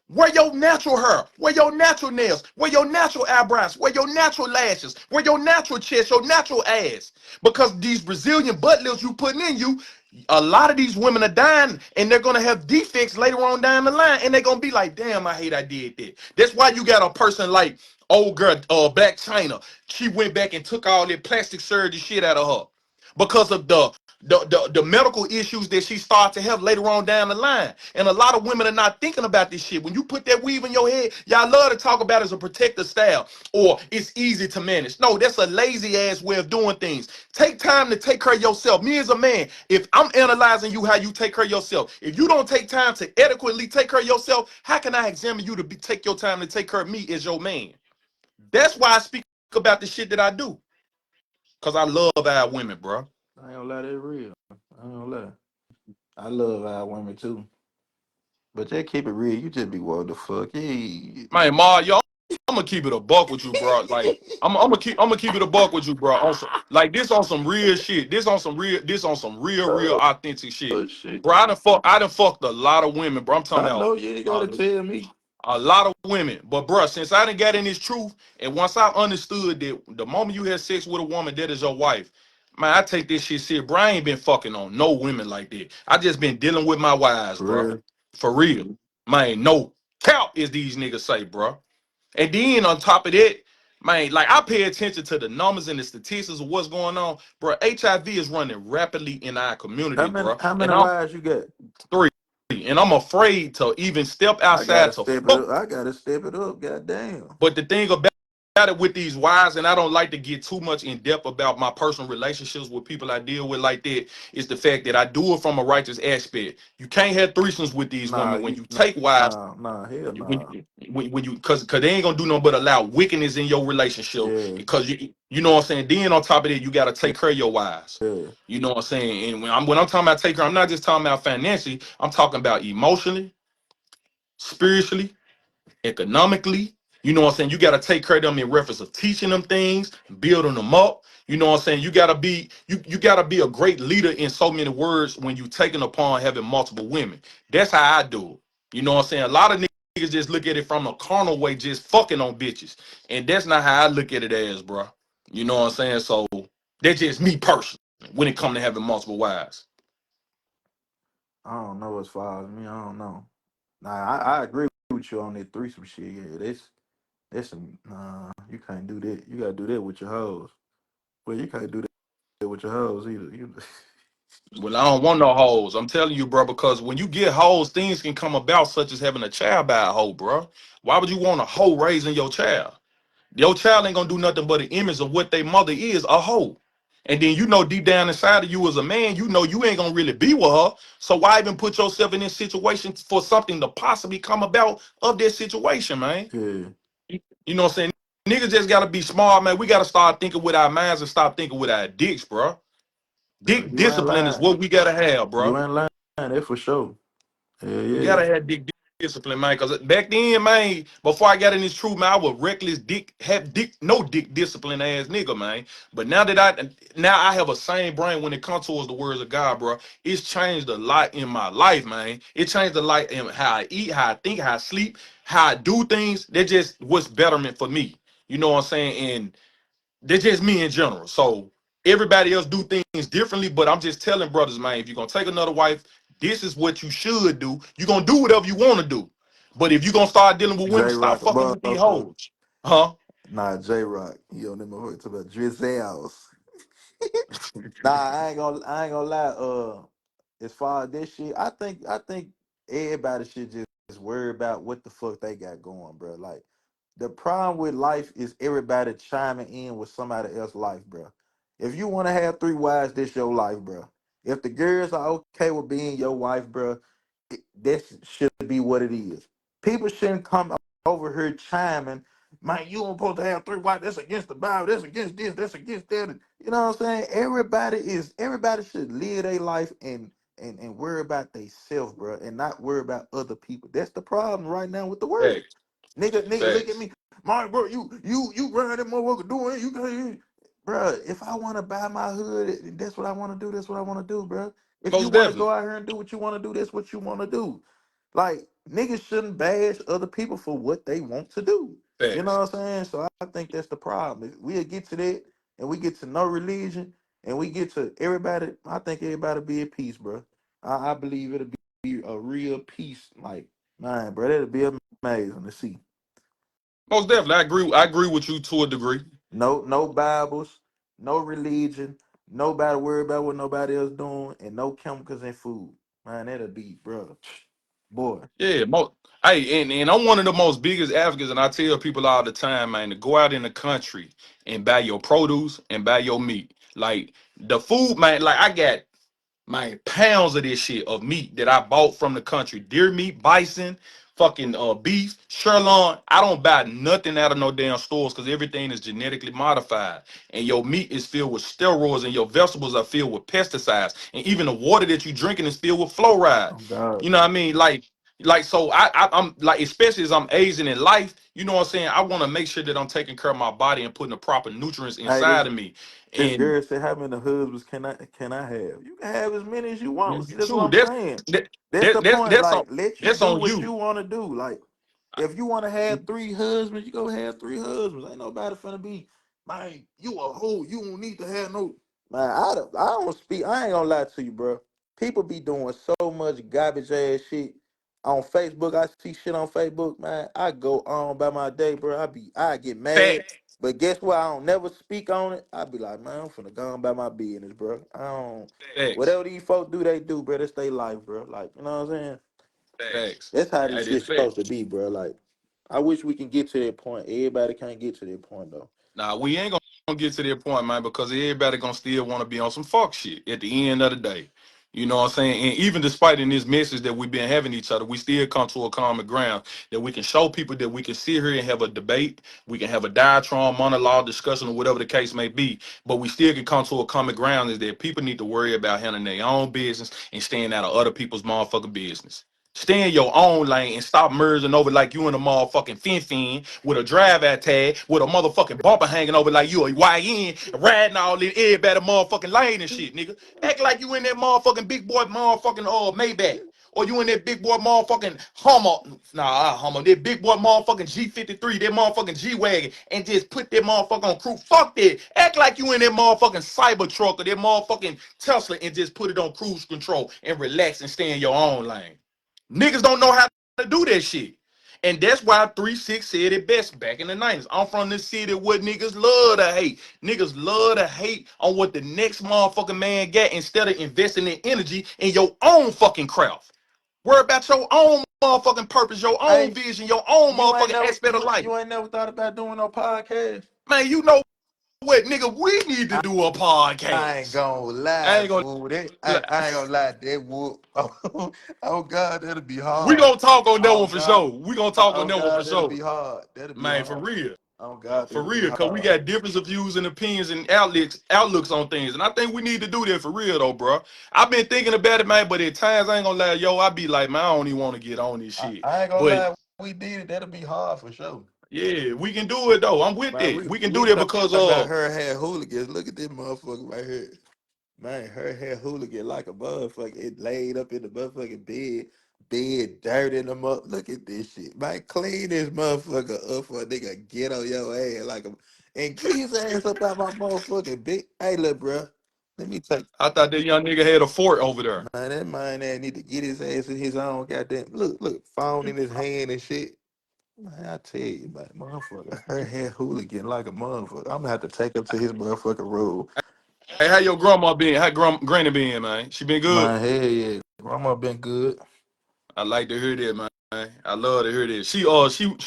Speaker 3: Wear your natural hair. Wear your natural nails. Wear your natural eyebrows. Wear your natural lashes. Wear your natural chest, your natural ass. Because these Brazilian butt lifts you putting in you, a lot of these women are dying and they're gonna have defects later on down the line, and they're gonna be like, damn, I hate I did that. That's why you got a person like old girl, Black China. She went back and took all that plastic surgery shit out of her because of the medical issues that she started to have later on down the line. And a lot of women are not thinking about this shit. When you put that weave in your head, y'all love to talk about it as a protective style or it's easy to manage. No, that's a lazy ass way of doing things. Take time to take care of yourself. Me as a man, if I'm analyzing you how you take care of yourself, if you don't take time to adequately take care of yourself, how can I examine you to take your time to take care of me as your man? That's why I speak about the shit that I do. Because I love our women, bro.
Speaker 4: I ain't gonna lie, that's real. I ain't gonna lie. I love our women too. But just keep it real. You just be what the fuck. Yeah.
Speaker 3: Man, Ma, yo, I'm gonna keep it a buck with you, bro. Like, I'm gonna keep it a buck with you, bro. On some, like this on some real shit. This on some real
Speaker 4: Oh,
Speaker 3: authentic shit,
Speaker 4: shit.
Speaker 3: bro. I done fucked a lot of women, bro. I'm talking
Speaker 4: I
Speaker 3: about
Speaker 4: know you ain't gotta tell me.
Speaker 3: a lot of women, but bro, since I done got in this truth, and once I understood that the moment you have sex with a woman, that is your wife. Man, I take this shit serious. Bro, I ain't been fucking on no women like that. I just been dealing with my wives,
Speaker 4: For
Speaker 3: bro.
Speaker 4: real.
Speaker 3: For real. Man, no cap, as these niggas say, bro. And then on top of that, man, like I pay attention to the numbers and the statistics of what's going on, bro. HIV is running rapidly in our community, bro.
Speaker 4: How
Speaker 3: And
Speaker 4: many
Speaker 3: I'm
Speaker 4: wives you got?
Speaker 3: three, and I'm afraid to even step
Speaker 4: I gotta
Speaker 3: outside to
Speaker 4: step it
Speaker 3: fuck.
Speaker 4: up. I gotta step it up. Goddamn.
Speaker 3: But the thing about it with these wives, and I don't like to get too much in depth about my personal relationships with people I deal with like that, is the fact that I do it from a righteous aspect. You can't have threesomes with these
Speaker 4: Nah,
Speaker 3: women when you take wives.
Speaker 4: hell
Speaker 3: when
Speaker 4: nah.
Speaker 3: when you because they ain't gonna do nothing but allow wickedness in your relationship,
Speaker 4: Yeah,
Speaker 3: because you know what I'm saying. Then on top of that, you got to take care of your wives.
Speaker 4: yeah.
Speaker 3: You know what I'm saying. And when I'm talking about take care, I'm not just talking about financially. I'm talking about emotionally, spiritually, economically. You know what I'm saying? You got to take care of them in reference of teaching them things, building them up. You know what I'm saying? You gotta be a great leader in so many words when you taking upon having multiple women. That's how I do it. You know what I'm saying? A lot of niggas just look at it from a carnal way, just fucking on bitches. And that's not how I look at it as, bro. You know what I'm saying? So that's just me personally when it comes to having multiple wives.
Speaker 4: I don't know as far as me. I don't know. Nah, I agree with you on that threesome shit. Yeah, Listen, nah, you can't do that. You gotta do that with your hoes. Well, you can't do that with your hoes either. You
Speaker 3: Well, I don't want no hoes. I'm telling you, bro, because when you get hoes, things can come about, such as having a child by a hoe, bro. Why would you want a hoe raising your child? Your child ain't gonna do nothing but an image of what their mother is, a hoe. And then you know deep down inside of you as a man, you know you ain't gonna really be with her. So why even put yourself in this situation for something to possibly come about of this situation, man?
Speaker 4: yeah.
Speaker 3: You know what I'm saying? Niggas just gotta be smart, man. We gotta start thinking with our minds and stop thinking with our dicks, bro. Dick
Speaker 4: You ain't
Speaker 3: discipline is
Speaker 4: lying.
Speaker 3: what we gotta have,
Speaker 4: You
Speaker 3: bro.
Speaker 4: ain't lying. That for sure. Yeah,
Speaker 3: We
Speaker 4: yeah.
Speaker 3: gotta have dick discipline, man. Cause back then, man, before I got in this truth, man, I was reckless dick, have dick, no dick discipline ass nigga, man. But now I have a same brain when it comes towards the words of God, bro. It's changed a lot in my life, man. It changed a lot in how I eat, how I think, how I sleep, how I do things. That just what's betterment for me. You know what I'm saying? And they're just me in general. So everybody else do things differently, but I'm just telling brothers, man, if you're gonna take another wife, this is what you should do. You're gonna do whatever you want to do. But if you're gonna start dealing with women,
Speaker 4: J
Speaker 3: stop
Speaker 4: Rock a
Speaker 3: fucking with these
Speaker 4: motherfucker.
Speaker 3: hoes. Huh?
Speaker 4: Nah, J Rock. He on them motherfuckers talking about drizzles. Nah, I ain't gonna lie. As far as this shit, I think everybody should just worry about what the fuck they got going, bro. Like the problem with life is everybody chiming in with somebody else's life, bro. If you want to have three wives, this your life, bro. If the girls are okay with being your wife, bro, this should be what it is. People shouldn't come over here chiming, man, you don't supposed to have three wives. That's against the Bible. That's against this. That's against that. You know what I'm saying? Everybody should live their life and worry about themselves, bro, and not worry about other people. That's the problem right now with the world.
Speaker 3: Facts.
Speaker 4: Nigga, look at
Speaker 3: Facts.
Speaker 4: me, my bro. You run that motherfucker doing. You can, bro. If I want to buy my hood, that's what I want to do. That's what I want to do, bro. If you
Speaker 3: Most
Speaker 4: want to go
Speaker 3: definitely.
Speaker 4: out here and do what you want to do, that's what you want to do. Like niggas shouldn't bash other people for what they want to do. You know
Speaker 3: Facts.
Speaker 4: what I'm saying? So I think that's the problem. If we'll get to that and we get to no religion and we get to everybody, I think everybody be at peace, bro. I believe it'll be a real peace. Like, man, bro, that'll be amazing to see.
Speaker 3: Most definitely. I agree with you to a degree.
Speaker 4: No Bibles, no religion, nobody worry about what nobody else doing, and no chemicals in food. Man, that'll be, bro. Boy.
Speaker 3: Yeah, hey, and I'm one of the most biggest advocates, and I tell people all the time, man, to go out in the country and buy your produce and buy your meat. Like the food, man, like I got man, pounds of this shit of meat that I bought from the country. Deer meat, bison, fucking beef, sirloin. I don't buy nothing out of no damn stores because everything is genetically modified. And your meat is filled with steroids and your vegetables are filled with pesticides. And even the water that you drinking is filled with fluoride.
Speaker 4: Oh God.
Speaker 3: You know what I mean? Like so I'm like, especially as I'm aging in life, you know what I'm saying? I want to make sure that I'm taking care of my body and putting the proper nutrients
Speaker 4: Hey,
Speaker 3: inside of me.
Speaker 4: this
Speaker 3: And
Speaker 4: girl said, "How many husbands can I have? You can have as many as you want. That's what
Speaker 3: shoot,
Speaker 4: I'm saying.
Speaker 3: that,
Speaker 4: That's the point.
Speaker 3: that's on
Speaker 4: Like, let you
Speaker 3: that's
Speaker 4: do
Speaker 3: on
Speaker 4: what
Speaker 3: you.
Speaker 4: you want to do. Like, if you want to have three husbands, you go have three husbands. Ain't nobody finna be, man, you a hoe. You don't need to have no. Man, I don't speak. I ain't gonna lie to you, bro. People be doing so much garbage ass shit on Facebook. I see shit on Facebook, man. I go on by my day, bro. I get mad.
Speaker 3: Fact,
Speaker 4: But guess what? I don't never speak on it. I be like, man, I'm finna go on about my business, bro. I don't.
Speaker 3: facts,
Speaker 4: Whatever these folks do, they do, bro. That's their life, bro. Like, you know what I'm saying?
Speaker 3: facts.
Speaker 4: That's how
Speaker 3: Hey,
Speaker 4: this
Speaker 3: that's
Speaker 4: shit's
Speaker 3: fact.
Speaker 4: supposed to be, bro. Like, I wish we can get to that point. Everybody can't get to that point though.
Speaker 3: Nah, we ain't gonna get to that point, man, because everybody gonna still want to be on some fuck shit at the end of the day. You know what I'm saying? And even despite in this message that we've been having each other, we still come to a common ground that we can show people that we can sit here and have a debate. We can have a diatribe, monologue, discussion, or whatever the case may be. But we still can come to a common ground is that people need to worry about handling their own business and staying out of other people's motherfucking business. Stay in your own lane and stop merging over like you in a motherfucking fin with a drive-out tag with a motherfucking bumper hanging over like you a YN riding all in everybody motherfucking lane and shit, nigga. Act like you in that motherfucking big boy motherfucking Maybach. Or you in that big boy motherfucking Hummer. Nah, Hummer. That big boy motherfucking G53, that motherfucking G-Wagon, and just put that motherfucker on cruise. Fuck that. Act like you in that motherfucking Cybertruck or that motherfucking Tesla and just put it on cruise control and relax and stay in your own lane. Niggas don't know how to do that shit. And that's why 3-6 said it best back in the 90s. I'm from the city where niggas love to hate. Niggas love to hate on what the next motherfucking man got instead of investing in energy in your own fucking craft. Worry about your own motherfucking purpose, your own
Speaker 4: Hey,
Speaker 3: vision, your own
Speaker 4: you ain't
Speaker 3: motherfucking
Speaker 4: never
Speaker 3: aspect of life.
Speaker 4: you ain't never thought about doing no podcast?
Speaker 3: Man, you know what, nigga? We need to do a
Speaker 4: I ain't
Speaker 3: podcast.
Speaker 4: gonna
Speaker 3: I
Speaker 4: lie,
Speaker 3: ain't gonna
Speaker 4: fool. That,
Speaker 3: lie.
Speaker 4: I ain't gonna lie. That would. Oh God, that'll be
Speaker 3: We
Speaker 4: hard.
Speaker 3: gonna talk on that
Speaker 4: Oh
Speaker 3: one for
Speaker 4: God.
Speaker 3: sure. We gonna talk on
Speaker 4: Oh
Speaker 3: that one for
Speaker 4: God, that'll
Speaker 3: sure.
Speaker 4: be hard. That'll be
Speaker 3: Man, for
Speaker 4: hard.
Speaker 3: real.
Speaker 4: Oh God,
Speaker 3: For
Speaker 4: that'll be
Speaker 3: real, cause we
Speaker 4: hard.
Speaker 3: got difference of views and opinions and outlooks on things, and I think we need to do that for real though, bro. I've been thinking about it, man, but at times I ain't gonna lie, yo, I be like, man, I don't even want to get on this shit.
Speaker 4: I ain't gonna
Speaker 3: But
Speaker 4: lie. We did it. That'll be hard for sure.
Speaker 3: yeah, we can do it though. I'm with
Speaker 4: Man,
Speaker 3: it. We can
Speaker 4: we
Speaker 3: do that
Speaker 4: talk
Speaker 3: because
Speaker 4: about her hair hooligans. Look at this motherfucker right here. Man, her hair hooligan like a motherfucker. It laid up in the motherfucking bed dirty in the mother. Look at this shit. Man, clean this motherfucker up for a nigga get on your ass like a and get his ass up out my motherfucking big. Hey, look, bro. Let me take
Speaker 3: I thought that young nigga had a fort over there.
Speaker 4: man. That man that need to get his ass in his own goddamn look, phone in his hand and shit. Man, I tell you, man, motherfucker, her hair hooligan like a motherfucker. I'm gonna have to take him to his motherfucking room.
Speaker 3: Hey, how your grandma been? How granny been, man? She been good?
Speaker 4: My head, yeah. Grandma been good.
Speaker 3: I like to hear that, man. I love to hear that. She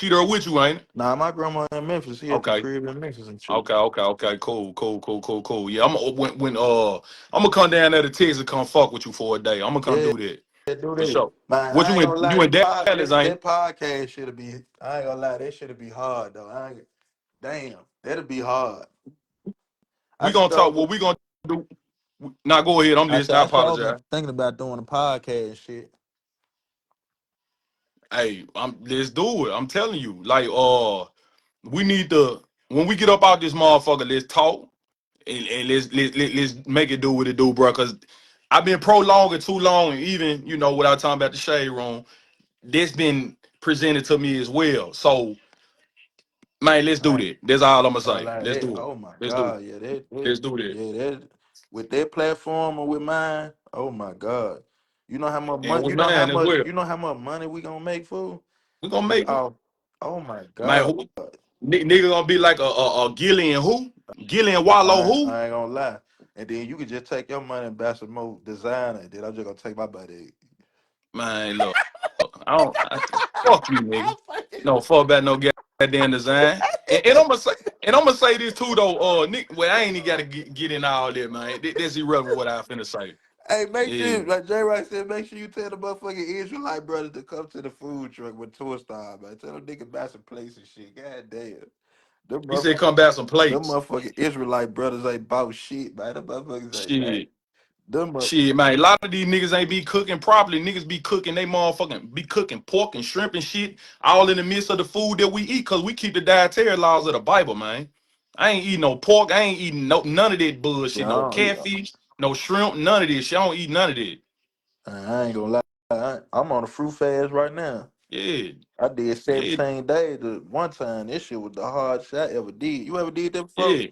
Speaker 3: there with you, ain't it?
Speaker 4: Nah, my grandma in Memphis. She at the
Speaker 3: Okay.
Speaker 4: crib in Memphis and shit.
Speaker 3: Okay. Cool. Yeah, I'm gonna come down there to Texas, come fuck with you for a day. I'm gonna come
Speaker 4: Yeah,
Speaker 3: do that
Speaker 4: do
Speaker 3: for
Speaker 4: that.
Speaker 3: sure.
Speaker 4: Man,
Speaker 3: What
Speaker 4: I ain't gonna lie,
Speaker 3: you in Dallas, ain't
Speaker 4: that
Speaker 3: it?
Speaker 4: podcast should be. I ain't gonna lie, that should be hard though. Damn, that'll be hard. I
Speaker 3: We gonna
Speaker 4: sure,
Speaker 3: talk. What we gonna do? Now go ahead. I'm listening. I
Speaker 4: I sure been
Speaker 3: apologize.
Speaker 4: thinking about doing a podcast shit.
Speaker 3: Hey, let's do it. I'm telling you, like, we need to when we get up out this motherfucker, let's talk and let's make it do what it do, bro. Cause I've been prolonging too long, and even without talking about the shade room, this been presented to me as well. So, man, let's do
Speaker 4: I
Speaker 3: that. That's all I'm gonna
Speaker 4: ain't gonna
Speaker 3: say.
Speaker 4: lie,
Speaker 3: Let's
Speaker 4: that.
Speaker 3: do it.
Speaker 4: Oh my
Speaker 3: Let's do it.
Speaker 4: god, yeah,
Speaker 3: Let's do that.
Speaker 4: yeah, that with that platform or with mine. Oh my god, you know how much
Speaker 3: And
Speaker 4: money?
Speaker 3: with mine as well.
Speaker 4: You know how much money we gonna make, fool?
Speaker 3: We gonna
Speaker 4: Just
Speaker 3: make it.
Speaker 4: off. Oh my
Speaker 3: Man,
Speaker 4: god.
Speaker 3: nigga gonna be like a Gillian who? Gillian Wallow who?
Speaker 4: I ain't gonna lie. And then you could just take your money and buy some more designer. And then I'm just gonna take my money.
Speaker 3: Man, look. Fuck you, nigga. No, fuck about no goddamn design. And I'm gonna say this too though. Nick, well, I ain't even gotta get in all that, man. That's irrelevant what I finna say.
Speaker 4: Hey, make
Speaker 3: Yeah.
Speaker 4: sure, like J. Rice said, make sure you tell the motherfucking Israelite brothers to come to the food truck with tour style, man. Tell them niggas buy some plates and shit. God damn. Them,
Speaker 3: He
Speaker 4: motherf-
Speaker 3: said come back some
Speaker 4: them
Speaker 3: plates.
Speaker 4: motherfucking Israelite brothers ain't bought shit, man. Them motherfuckers ain't, man.
Speaker 3: Shit.
Speaker 4: Them mother-
Speaker 3: Shit, man. A lot of these niggas ain't be cooking properly. Niggas be cooking, they motherfucking be cooking pork and shrimp and shit all in the midst of the food that we eat, cause we keep the dietary laws of the Bible, man. I ain't eating no pork. I ain't eating none of that
Speaker 4: yeah,
Speaker 3: bullshit.
Speaker 4: I
Speaker 3: No
Speaker 4: don't eat.
Speaker 3: catfish, no shrimp, none of this shit. I don't eat none of that.
Speaker 4: I ain't gonna lie. I'm on a fruit fast right now.
Speaker 3: Yeah.
Speaker 4: I did
Speaker 3: Yeah.
Speaker 4: 17 days the one time. This shit was the hardest shit I ever did. You ever did that before?
Speaker 3: Yeah.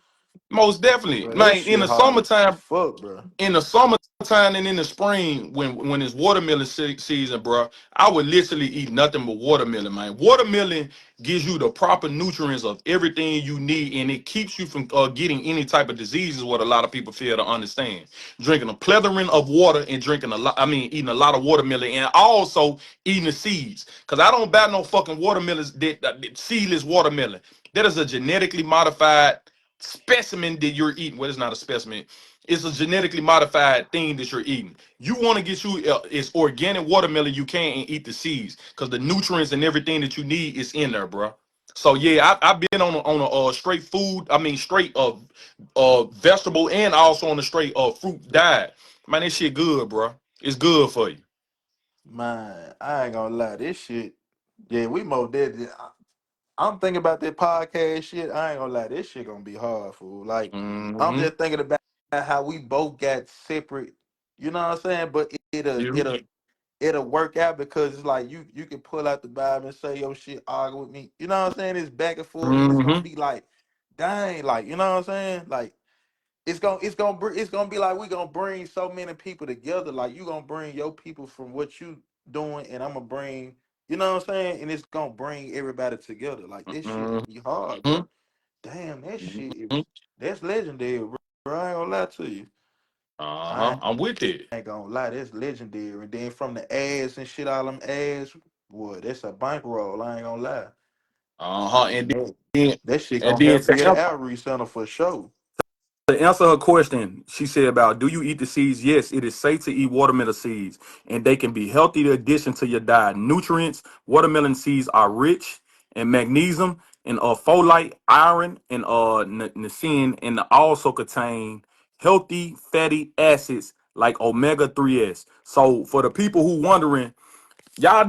Speaker 3: Most definitely.
Speaker 4: Bro, that
Speaker 3: Man, in
Speaker 4: shit
Speaker 3: the
Speaker 4: hard as
Speaker 3: summertime,
Speaker 4: fuck, bro.
Speaker 3: and in the spring when it's watermelon season, bro, I would literally eat nothing but watermelon, man. Watermelon gives you the proper nutrients of everything you need, and it keeps you from getting any type of diseases. What a lot of people fail to understand. Drinking a plethora of water and eating a lot of watermelon, and also eating the seeds. Cause I don't buy no fucking watermelons that seedless watermelon. That is a genetically modified specimen that you're eating. Well, it's not a specimen. It's a genetically modified thing that you're eating. You want to get you it's organic watermelon you can and eat the seeds because the nutrients and everything that you need is in there, bro. So yeah, I've been on a straight food. I mean straight vegetable and also on a straight fruit diet. Man, this shit good, bro. It's good for you.
Speaker 4: Man, I ain't gonna lie. This shit, yeah, we more dead. I'm thinking about that podcast shit. I ain't gonna lie. This shit gonna be hard, fool. Like, I'm
Speaker 3: Mm-hmm.
Speaker 4: just thinking about how we both got separate, you know what I'm saying? But
Speaker 3: You.
Speaker 4: it'll work out because it's like you can pull out the Bible and say your shit, argue with me. You know what I'm saying? It's back and forth, and it's gonna
Speaker 3: Mm-hmm.
Speaker 4: be like, dang, like, you know what I'm saying? Like, it's gonna be like we gonna bring so many people together. Like you gonna bring your people from what you doing, and I'm gonna bring You know what I'm saying? And it's gonna bring everybody together. Like this shit gonna be hard, bro. Damn, that shit that's legendary, bro. I ain't gonna lie to you. I
Speaker 3: I'm with it.
Speaker 4: ain't gonna lie, that's legendary. And then from the ads and shit, all them ads, boy, that's a bankroll. I ain't gonna lie.
Speaker 3: And
Speaker 4: That,
Speaker 3: then
Speaker 4: that shit
Speaker 3: and
Speaker 4: gonna
Speaker 3: then
Speaker 4: help build the outreach center for sure.
Speaker 3: to answer her question, she said about do you eat the seeds? Yes, it is safe to eat watermelon seeds, and they can be healthy addition to your diet. Nutrients: watermelon seeds are rich in magnesium and folate, iron, and niacin, and also contain healthy fatty acids like omega 3s. So for the people who wondering, y'all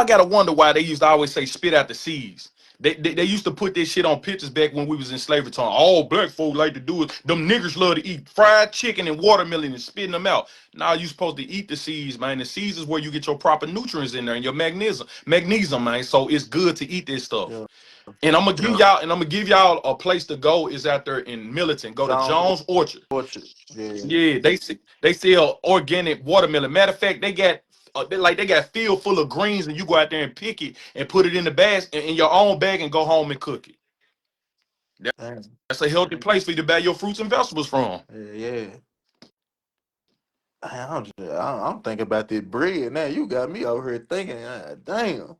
Speaker 3: gotta wonder why they used to always say spit out the seeds. They used to put this shit on pictures back when we was in slavery time. All black folk like to do it. Them niggers love to eat fried chicken and watermelon and spitting them out. Now you supposed to eat the seeds, man. The seeds is where you get your proper nutrients in there and your magnesium, man. So it's good to eat this stuff.
Speaker 4: Yeah.
Speaker 3: And I'm gonna give y'all a place to go is out there in Militant. Go to
Speaker 4: Jones
Speaker 3: Jones Orchard.
Speaker 4: Orchard. Yeah.
Speaker 3: Yeah, they sell organic watermelon. Matter of fact, they got field full of greens, and you go out there and pick it and put it in the bag in your own bag and go home and cook it.
Speaker 4: Damn.
Speaker 3: That's a healthy place for you to buy your fruits and vegetables from.
Speaker 4: Yeah, yeah. I'm thinking about this bread now. You got me over here thinking, damn.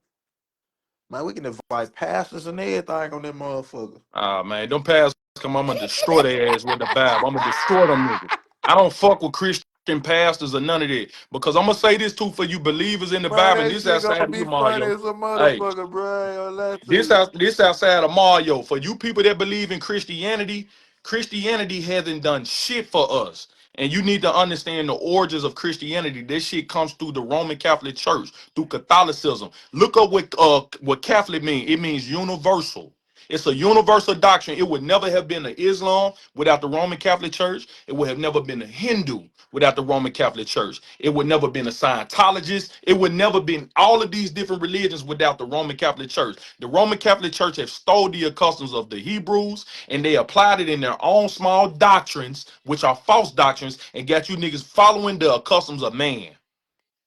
Speaker 4: Man, we can invite pastors and everything on that motherfucker.
Speaker 3: Ah man, don't pass come. I'm gonna destroy their ass with the Bible. I'm gonna destroy them niggas. I don't fuck with Christian pastors or none of that. Because I'm gonna say this too for you believers in the
Speaker 4: Man,
Speaker 3: Bible, and
Speaker 4: that
Speaker 3: this
Speaker 4: shit gonna
Speaker 3: outside of
Speaker 4: be
Speaker 3: you,
Speaker 4: funny
Speaker 3: Mario.
Speaker 4: as a
Speaker 3: Hey,
Speaker 4: motherfucker, bro. I ain't gonna lie to
Speaker 3: This
Speaker 4: you.
Speaker 3: out this outside of Mario. For you people that believe in Christianity, Christianity hasn't done shit for us. And you need to understand the origins of Christianity. This shit comes through the Roman Catholic Church, through Catholicism. Look up what Catholic means. It means universal. It's a universal doctrine. It would never have been an Islam without the Roman Catholic Church. It would have never been a Hindu without the Roman Catholic Church. It would never been a Scientologist. It would never been all of these different religions without the Roman Catholic Church. The Roman Catholic Church have stole the customs of the Hebrews and they applied it in their own small doctrines, which are false doctrines, and got you niggas following the customs of man.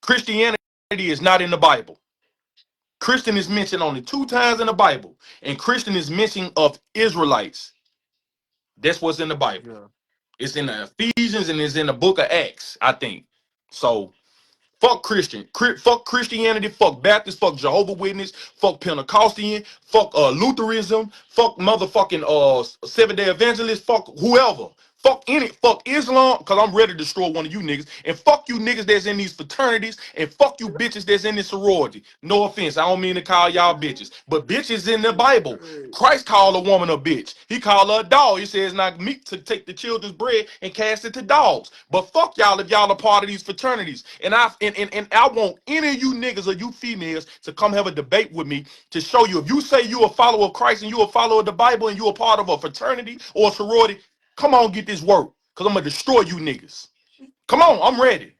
Speaker 3: Christianity is not in the Bible. Christian is mentioned only 2 times in the Bible, and Christian is mentioning of Israelites. That's what's in the Bible.
Speaker 4: Yeah.
Speaker 3: It's in the Ephesians and it's in the book of Acts, I think. So fuck fuck Christianity, fuck Baptist, fuck Jehovah Witness, fuck Pentecostal, fuck Lutheranism, fuck motherfucking Seventh Day Evangelist, fuck whoever. Fuck Islam, cause I'm ready to destroy one of you niggas. And fuck you niggas that's in these fraternities, and fuck you bitches that's in this sorority. No offense, I don't mean to call y'all bitches, but bitches in the Bible. Christ called a woman a bitch. He called her a dog. He says it's not meat to take the children's bread and cast it to dogs. But fuck y'all if y'all are part of these fraternities. And I want any of you niggas or you females to come have a debate with me to show you if you say you a follower of Christ and you a follower of the Bible and you a part of a fraternity or a sorority, come on, get this work. Cause I'm gonna destroy you niggas. Come on, I'm ready.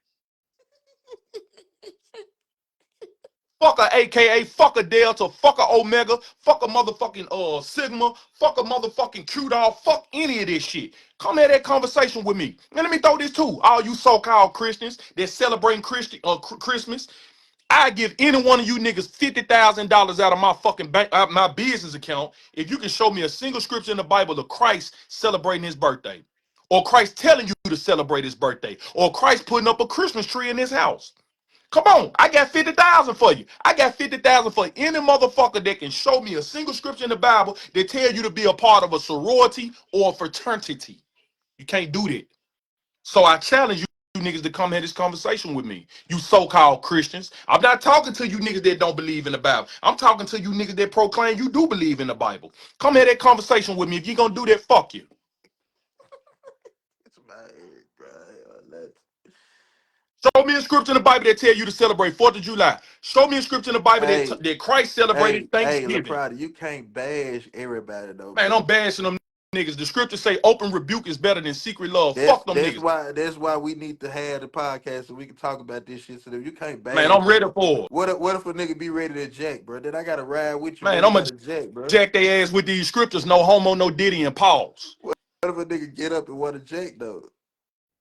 Speaker 3: Fuck a AKA, fuck a Delta, fuck a Omega, fuck a motherfucking Sigma, fuck a motherfucking Q dog, fuck any of this shit. Come have that conversation with me. And let me throw this too. All you so-called Christians that celebrating Christmas, I give any one of you niggas $50,000 out of my fucking bank, out my business account, if you can show me a single scripture in the Bible of Christ celebrating his birthday, or Christ telling you to celebrate his birthday, or Christ putting up a Christmas tree in his house. Come on, I got 50,000 for you. I got 50,000 for any motherfucker that can show me a single scripture in the Bible that tell you to be a part of a sorority or a fraternity. You can't do that. So I challenge you niggas to come have this conversation with me. You so-called Christians. I'm not talking to you niggas that don't believe in the Bible. I'm talking to you niggas that proclaim you do believe in the Bible. Come have that conversation with me. If you gonna do that, fuck you.
Speaker 4: It's my head, bro.
Speaker 3: Show me a scripture in the Bible that tell you to celebrate 4th of July. Show me a scripture in the Bible
Speaker 4: Hey,
Speaker 3: that Christ celebrated Thanksgiving.
Speaker 4: Laprada, you can't bash everybody though,
Speaker 3: Man,
Speaker 4: bro.
Speaker 3: I'm bashing them niggas. The scriptures say open rebuke is better than secret love.
Speaker 4: That's
Speaker 3: Fuck them
Speaker 4: that's
Speaker 3: niggas.
Speaker 4: why that's why we need to have the podcast so we can talk about this shit. So that you can't
Speaker 3: Man,
Speaker 4: bash,
Speaker 3: I'm ready
Speaker 4: bro.
Speaker 3: for it.
Speaker 4: What if a nigga be ready to jack, bro? Then I gotta ride with you, bro.
Speaker 3: Man,
Speaker 4: You
Speaker 3: I'm going to
Speaker 4: gotta jack, bro.
Speaker 3: jack their ass with these scriptures. No homo, no diddy, and pause.
Speaker 4: What if a nigga get up and want to jack though?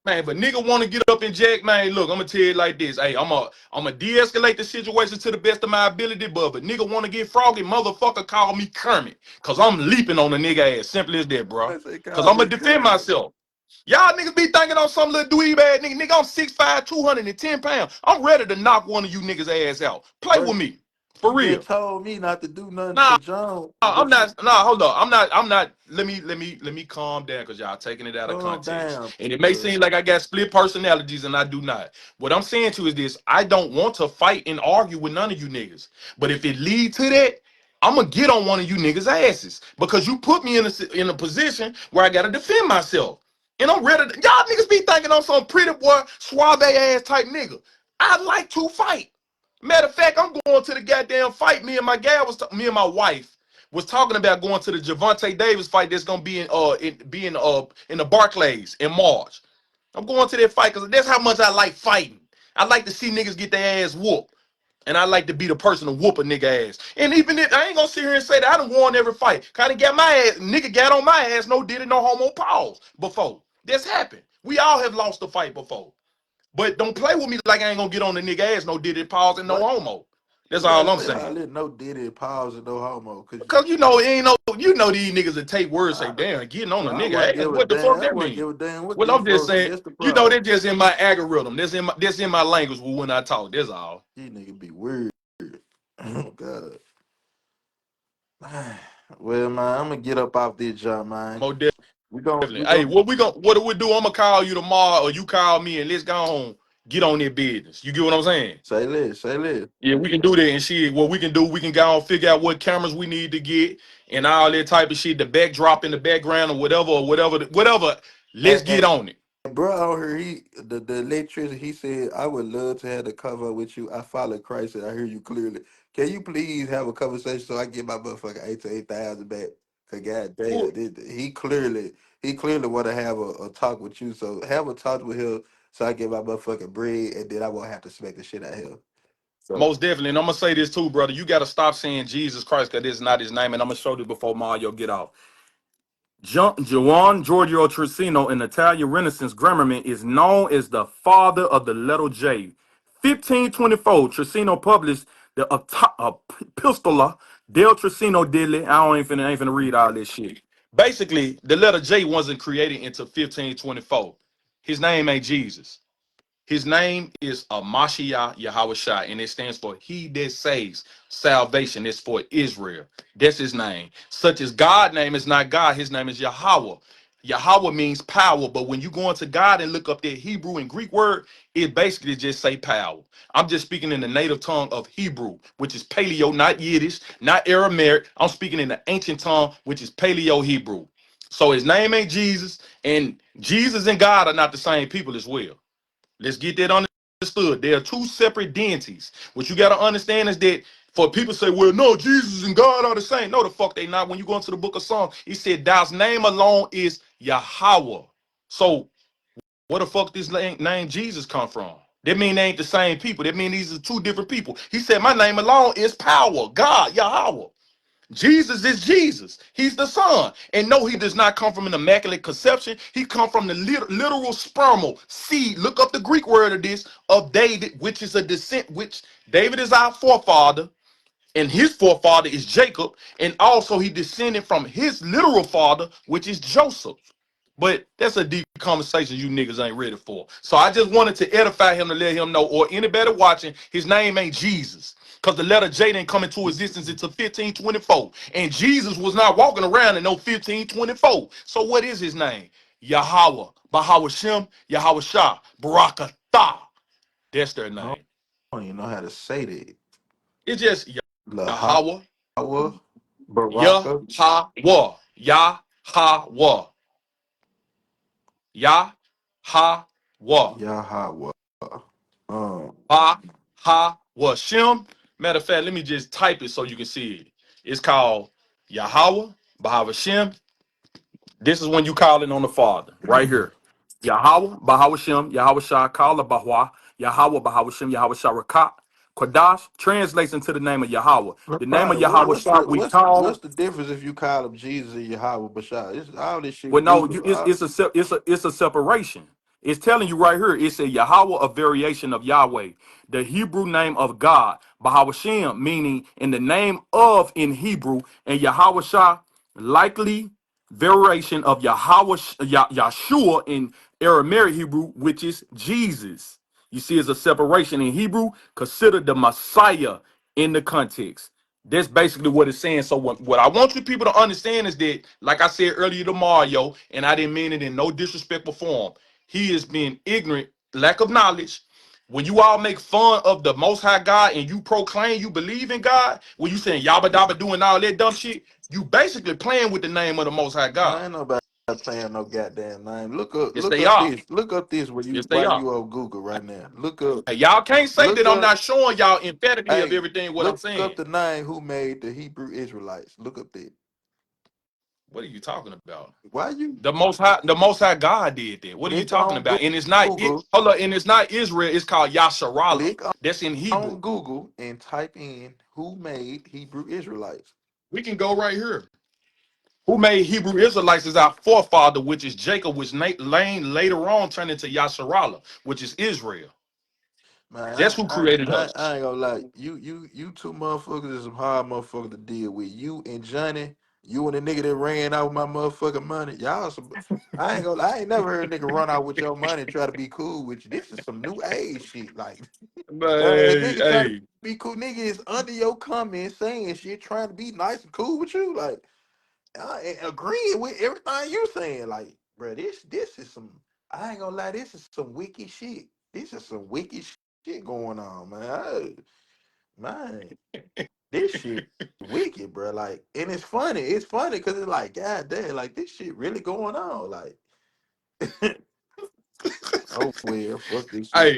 Speaker 3: Man, but nigga want to get up and jack, man, look, I'm going to tell you like this. Hey, I'm a de-escalate the situation to the best of my ability, but if a nigga want to get froggy, motherfucker, call me Kermit. Because I'm leaping on the nigga ass. Simple as that, bro.
Speaker 4: I say
Speaker 3: Because
Speaker 4: call
Speaker 3: I'm
Speaker 4: me
Speaker 3: going to defend
Speaker 4: Kermit.
Speaker 3: myself. Y'all niggas be thinking on some little dweeb ass nigga. Nigga, I'm 6'5", 210 pounds. I'm ready to knock one of you niggas ass out. Play
Speaker 4: Bro,
Speaker 3: with me. For
Speaker 4: you
Speaker 3: real.
Speaker 4: just told me not to do nothing
Speaker 3: Nah,
Speaker 4: to John,
Speaker 3: I'm
Speaker 4: but you
Speaker 3: not. Nah, hold on. I'm not. Let me calm down because y'all taking it out of
Speaker 4: calm
Speaker 3: context.
Speaker 4: down,
Speaker 3: And it may
Speaker 4: bro.
Speaker 3: seem like I got split personalities, and I do not. What I'm saying to you is this: I don't want to fight and argue with none of you niggas. But if it lead to that, I'm gonna get on one of you niggas' asses because you put me in a position where I gotta defend myself. And I'm ready. Y'all niggas be thinking I'm some pretty boy, suave ass type nigga. I like to fight. Matter of fact, I'm going to the goddamn fight. Me and my wife was talking about going to the Javante Davis fight that's gonna be in the Barclays in March. I'm going to that fight because that's how much I like fighting. I like to see niggas get their ass whooped. And I like to be the person to whoop a nigga ass. And even if I ain't gonna sit here and say that I done won every fight. Kinda got my ass, nigga got on my ass, no did it, no homo pause before. This happened. We all have lost a fight before. But don't play with me like I ain't gonna get on the nigga ass, no did it, pause, and no
Speaker 4: What
Speaker 3: homo. That's
Speaker 4: you gotta
Speaker 3: all I'm
Speaker 4: say all
Speaker 3: saying.
Speaker 4: this no diddy pause and no homo, cause
Speaker 3: Because you know, it ain't no, you know these niggas that take words say,
Speaker 4: I,
Speaker 3: damn, getting on a
Speaker 4: bro, I
Speaker 3: nigga
Speaker 4: wouldn't
Speaker 3: ass.
Speaker 4: give a
Speaker 3: What the
Speaker 4: damn.
Speaker 3: fuck
Speaker 4: I
Speaker 3: that
Speaker 4: wouldn't
Speaker 3: mean?
Speaker 4: give a damn what
Speaker 3: Well,
Speaker 4: these
Speaker 3: I'm just
Speaker 4: folks. See,
Speaker 3: saying,
Speaker 4: that's the
Speaker 3: you know,
Speaker 4: problem.
Speaker 3: that's just in my algorithm. That's in my language when I talk. That's all.
Speaker 4: These niggas be weird. Oh God. Well, man, I'm gonna get up off this jump, man.
Speaker 3: Most
Speaker 4: We gon'
Speaker 3: definitely.
Speaker 4: we
Speaker 3: Hey,
Speaker 4: gon'
Speaker 3: what do we do? I'm gonna call you tomorrow, or you call me, and let's go home. Get on that business. You get what I'm saying?
Speaker 4: say less, say less.
Speaker 3: Yeah, we can do that and shit. What we can do, we can go and figure out what cameras we need to get and all that type of shit. The backdrop in the background or whatever. Let's get
Speaker 4: And
Speaker 3: on it.
Speaker 4: bro, out here, the electrician, he said, I would love to have the cover up with you. I follow Christ, and I hear you clearly. Can you please have a conversation so I get my motherfucking 8,000 back? Cause god damn,
Speaker 3: Who-
Speaker 4: he clearly want to have a talk with you. So have a talk with him so I get my motherfucking bread, and then I won't have to smack the shit out of him. So
Speaker 3: Most definitely. And I'm gonna say this too, brother. You gotta stop saying Jesus Christ because this is not his name. And I'm gonna show this before Mario get out. Juan Giorgio Trissino, an Italian Renaissance grammarman, is known as the father of the letter J. 1524, Trissino published the Epistola del Trissino Dilly. I ain't finna read all this shit. Basically, the letter J wasn't created until 1524. His name ain't Jesus. His name is Mashiach Yahweh and it stands for He that saves. Salvation is for Israel. That's his name. Such as God's name is not God, his name is Yahweh. Yahweh means power, but when you go into God and look up that Hebrew and Greek word, it basically just say power. I'm just speaking in the native tongue of Hebrew, which is Paleo, not Yiddish, not Aramaic. I'm speaking in the ancient tongue, which is Paleo Hebrew. So his name ain't Jesus, and Jesus and God are not the same people as well. Let's get that understood. They are two separate deities. What you got to understand is that for people say, well, no, Jesus and God are the same. No, the fuck they not. When you go into the book of Psalms, he said, Thou's name alone is Yahweh. So where the fuck this name Jesus come from? That mean they ain't the same people. That mean these are two different people. He said, my name alone is power, God, Yahweh. Jesus is Jesus. He's the Son. And no, he does not come from an immaculate conception. He come from the literal spermal seed. Look up the Greek word of this, of David, which is a descent, which David is our forefather, and his forefather is Jacob. And also he descended from his literal father, which is Joseph. But that's a deep conversation you niggas ain't ready for. So I just wanted to edify him to let him know, or anybody watching, his name ain't Jesus. Because the letter J didn't come into existence until 1524. And Jesus was not walking around in no 1524. So what is his name? Yahweh. Bahawah Shem, Yahweh Shah, Barakatah. That's their
Speaker 4: I
Speaker 3: name.
Speaker 4: don't even know how to say that.
Speaker 3: It's just
Speaker 4: Lahawa,
Speaker 3: Yahweh,
Speaker 4: Baraka,
Speaker 3: Yahweh, Yahweh, Yahweh.
Speaker 4: Yahweh. Um,
Speaker 3: Bahawashim. Matter of fact, let me just type it so you can see it. It's called Yahweh, Bahawashim. This is when you call it on the Father, right here. Yahweh, Bahawashim, Yahweh Shah, Kala Bahwa, Yahweh, Bahawashim, Yahweh Shah Rakat. Kodash translates into the name of Yahweh. The name of
Speaker 4: Right.
Speaker 3: Yahweh Shah we
Speaker 4: What's
Speaker 3: call.
Speaker 4: the difference if you call him Jesus and Yahweh Bashar? It's all this shit
Speaker 3: Well,
Speaker 4: we do.
Speaker 3: no, it's a separation. It's telling you right here. It said Yahweh, a variation of Yahweh, the Hebrew name of God. Bahawashim, meaning in the name of in Hebrew, and Yahweh likely variation of Yahweh, Yahshua in Aramaic Hebrew, which is Jesus. You see, it's a separation in Hebrew. Consider the Messiah in the context. That's basically what it's saying. So what I want you people to understand is that, like I said earlier to Mario, and I didn't mean it in no disrespectful form, he is being ignorant, lack of knowledge. When you all make fun of the Most High God and you proclaim you believe in God, when you saying yabba dabba doing all that dumb shit, you basically playing with the name of the Most High
Speaker 4: Man,
Speaker 3: God.
Speaker 4: ain't nobody playing no goddamn name.
Speaker 3: Yes, they are.
Speaker 4: Look up this
Speaker 3: Yes, they
Speaker 4: while
Speaker 3: are.
Speaker 4: you on Google right now. Look up,
Speaker 3: Hey, y'all can't say that
Speaker 4: look
Speaker 3: I'm
Speaker 4: up.
Speaker 3: not showing y'all emphatically of
Speaker 4: Hey,
Speaker 3: everything what I'm
Speaker 4: look up
Speaker 3: saying.
Speaker 4: the name who made the Hebrew Israelites. Look up that.
Speaker 3: What are you talking about?
Speaker 4: Why you
Speaker 3: The Most High God did that. What are you
Speaker 4: click
Speaker 3: talking
Speaker 4: on
Speaker 3: about? And it's not it.
Speaker 4: Google?
Speaker 3: Hold up, and it's not Israel. It's called Yasharallah.
Speaker 4: Click
Speaker 3: That's in
Speaker 4: on
Speaker 3: Hebrew.
Speaker 4: Google and type in who made Hebrew Israelites.
Speaker 3: We can go right here. Who made Hebrew Israelites is our forefather, which is Jacob, which Lane later on turned into Yasharallah, which is Israel.
Speaker 4: Man,
Speaker 3: That's who created
Speaker 4: I
Speaker 3: us.
Speaker 4: ain't gonna lie. You two motherfuckers is some hard motherfuckers to deal with. You and Johnny, you and the nigga that ran out with my motherfucking money. Y'all some. I ain't gonna. I ain't never heard a nigga run out with your money and try to be cool with you. This is some new age shit. Like, a
Speaker 3: Hey,
Speaker 4: nigga try to
Speaker 3: hey,
Speaker 4: be cool. Nigga is under your comments saying shit, trying to be nice and cool with you. Like, I agreeing with everything you saying. Like, bro, this is some. I ain't gonna lie. This is some wicked shit. This is some wicked shit going on, man. Man, this shit wicked, bro. Like, and it's funny. It's funny because it's like, god damn, like this shit really going on. Like, oh well, fuck this shit.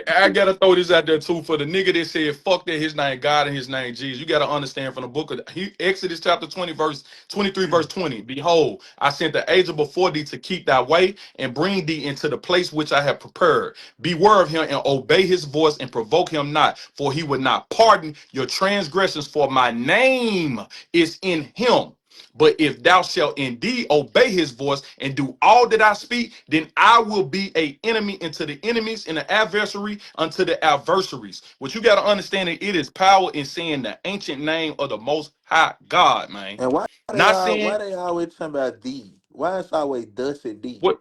Speaker 3: I gotta throw this out there too for the nigga that said fuck that his name God and his name Jesus. You gotta understand from the book of Exodus chapter 20 verse 23 verse 20. Behold, I sent the angel before thee to keep thy way and bring thee into the place which I have prepared. Beware of him and obey his voice and provoke him not, for he would not pardon your transgressions. For my name is in him. But if thou shalt indeed obey his voice and do all that I speak, then I will be a enemy unto the enemies and an adversary unto the adversaries. What you got to understand is it is power in saying the ancient name of the Most High God, man.
Speaker 4: And
Speaker 3: Not saying
Speaker 4: why they always talking about thee? Why it's always thus and thee?
Speaker 3: what.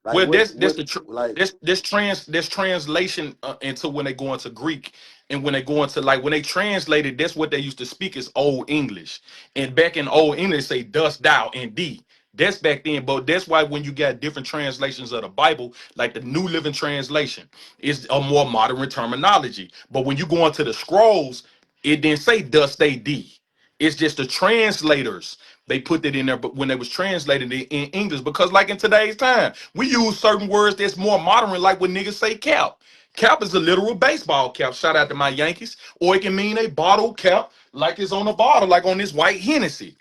Speaker 4: Like
Speaker 3: Well, that's
Speaker 4: what
Speaker 3: the
Speaker 4: like
Speaker 3: this translation into when they go into Greek and when they go into like when they translated, that's what they used to speak is Old English. And back in Old English, say "dust thou" and "thee." That's back then, but that's why when you got different translations of the Bible, like the New Living Translation, is a more modern terminology. But when you go into the scrolls, it didn't say "dust they thee." It's just the translators they put it in there, but when they was translating it in English, because like in today's time, we use certain words that's more modern, like when niggas say cap. Cap is a literal baseball cap. Shout out to my Yankees. Or it can mean a bottle cap, like it's on a bottle, like on this white Hennessy.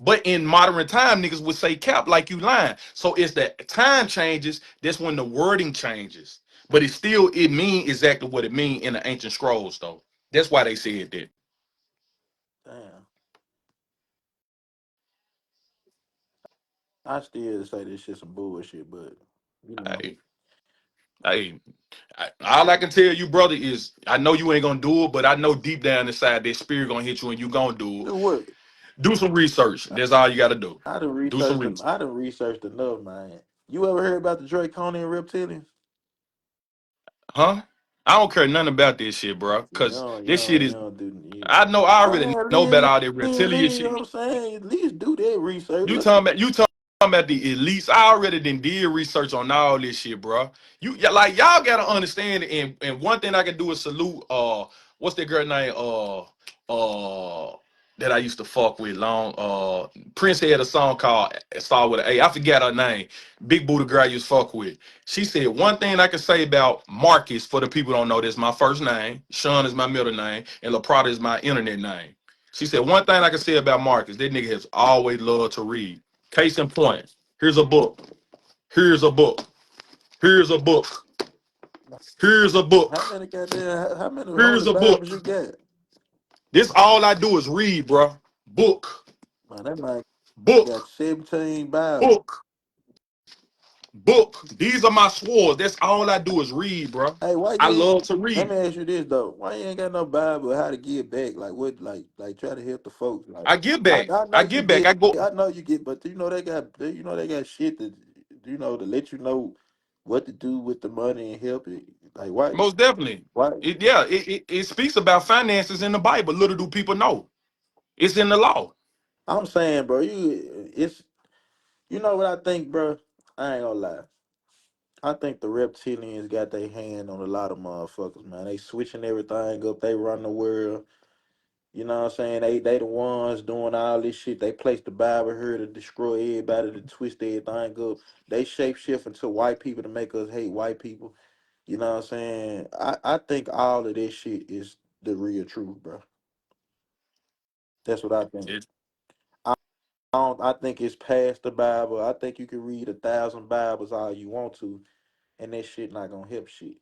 Speaker 3: But in modern time, niggas would say cap like you lying. So it's that time changes, that's when the wording changes. But it mean exactly what it mean in the ancient scrolls, though. That's why they said that.
Speaker 4: damn. I still say this shit some bullshit, but you know.
Speaker 3: Hey, hey, all I can tell you, brother, is I know you ain't gonna do it, but I know deep down inside that spirit gonna hit you and you gonna do it.
Speaker 4: Do what?
Speaker 3: Do some research. That's all you gotta do. Do some research.
Speaker 4: I done researched enough, man. You ever heard about the Draconian reptilians?
Speaker 3: Huh? I don't care nothing about this shit, bro.
Speaker 4: See,
Speaker 3: Cause this shit
Speaker 4: you
Speaker 3: is
Speaker 4: don't do
Speaker 3: I already
Speaker 4: man,
Speaker 3: know about all that reptilian
Speaker 4: you know
Speaker 3: shit.
Speaker 4: what I'm saying? At least do that research.
Speaker 3: You talking about the elites. I already did research on all this shit, bro. Like y'all gotta understand it. And one thing I can do is salute what's that girl name? That I used to fuck with long. Prince had a song called Start with an A. I forgot her name. Big booty girl I used to fuck with. She said one thing I can say about Marcus for the people who don't know this. My first name, Sean is my middle name, and Laprada is my internet name. She said one thing I can say about Marcus. That nigga has always loved to read. Case in point, here's a book. Here's a book. Here's a book. Here's a
Speaker 4: How
Speaker 3: book.
Speaker 4: many how many holy
Speaker 3: Here's a
Speaker 4: Bibles
Speaker 3: book.
Speaker 4: you got?
Speaker 3: This all I do is read, bro. Book.
Speaker 4: Man, that man got
Speaker 3: Book.
Speaker 4: 17 Bibles.
Speaker 3: Book. Book. These are my swords. That's all I do is read, bro.
Speaker 4: Hey, why
Speaker 3: I
Speaker 4: you ain't?
Speaker 3: love to
Speaker 4: Let me
Speaker 3: read.
Speaker 4: ask you this though. Why you ain't got no Bible? How to give back? Like what? Like try to help the folks. Like
Speaker 3: I give back.
Speaker 4: I know
Speaker 3: I
Speaker 4: you
Speaker 3: give back.
Speaker 4: get.
Speaker 3: I go.
Speaker 4: I know you get. But they got shit that to let you know what to do with the money and help it. Like why?
Speaker 3: Most definitely.
Speaker 4: Why?
Speaker 3: It speaks about finances in the Bible. Little do people know. It's in the law.
Speaker 4: I'm saying, bro. You know what I think, bro. I ain't gonna lie. I think the reptilians got their hand on a lot of motherfuckers, man. They switching everything up. They run the world. You know what I'm saying? They the ones doing all this shit. They place the Bible here to destroy everybody, to twist everything up. They shape shift into white people to make us hate white people. You know what I'm saying? I think all of this shit is the real truth, bro. That's what I think.
Speaker 3: It,
Speaker 4: I I think it's past the Bible. I think you can read 1,000 Bibles all you want to, and that shit not gonna help shit.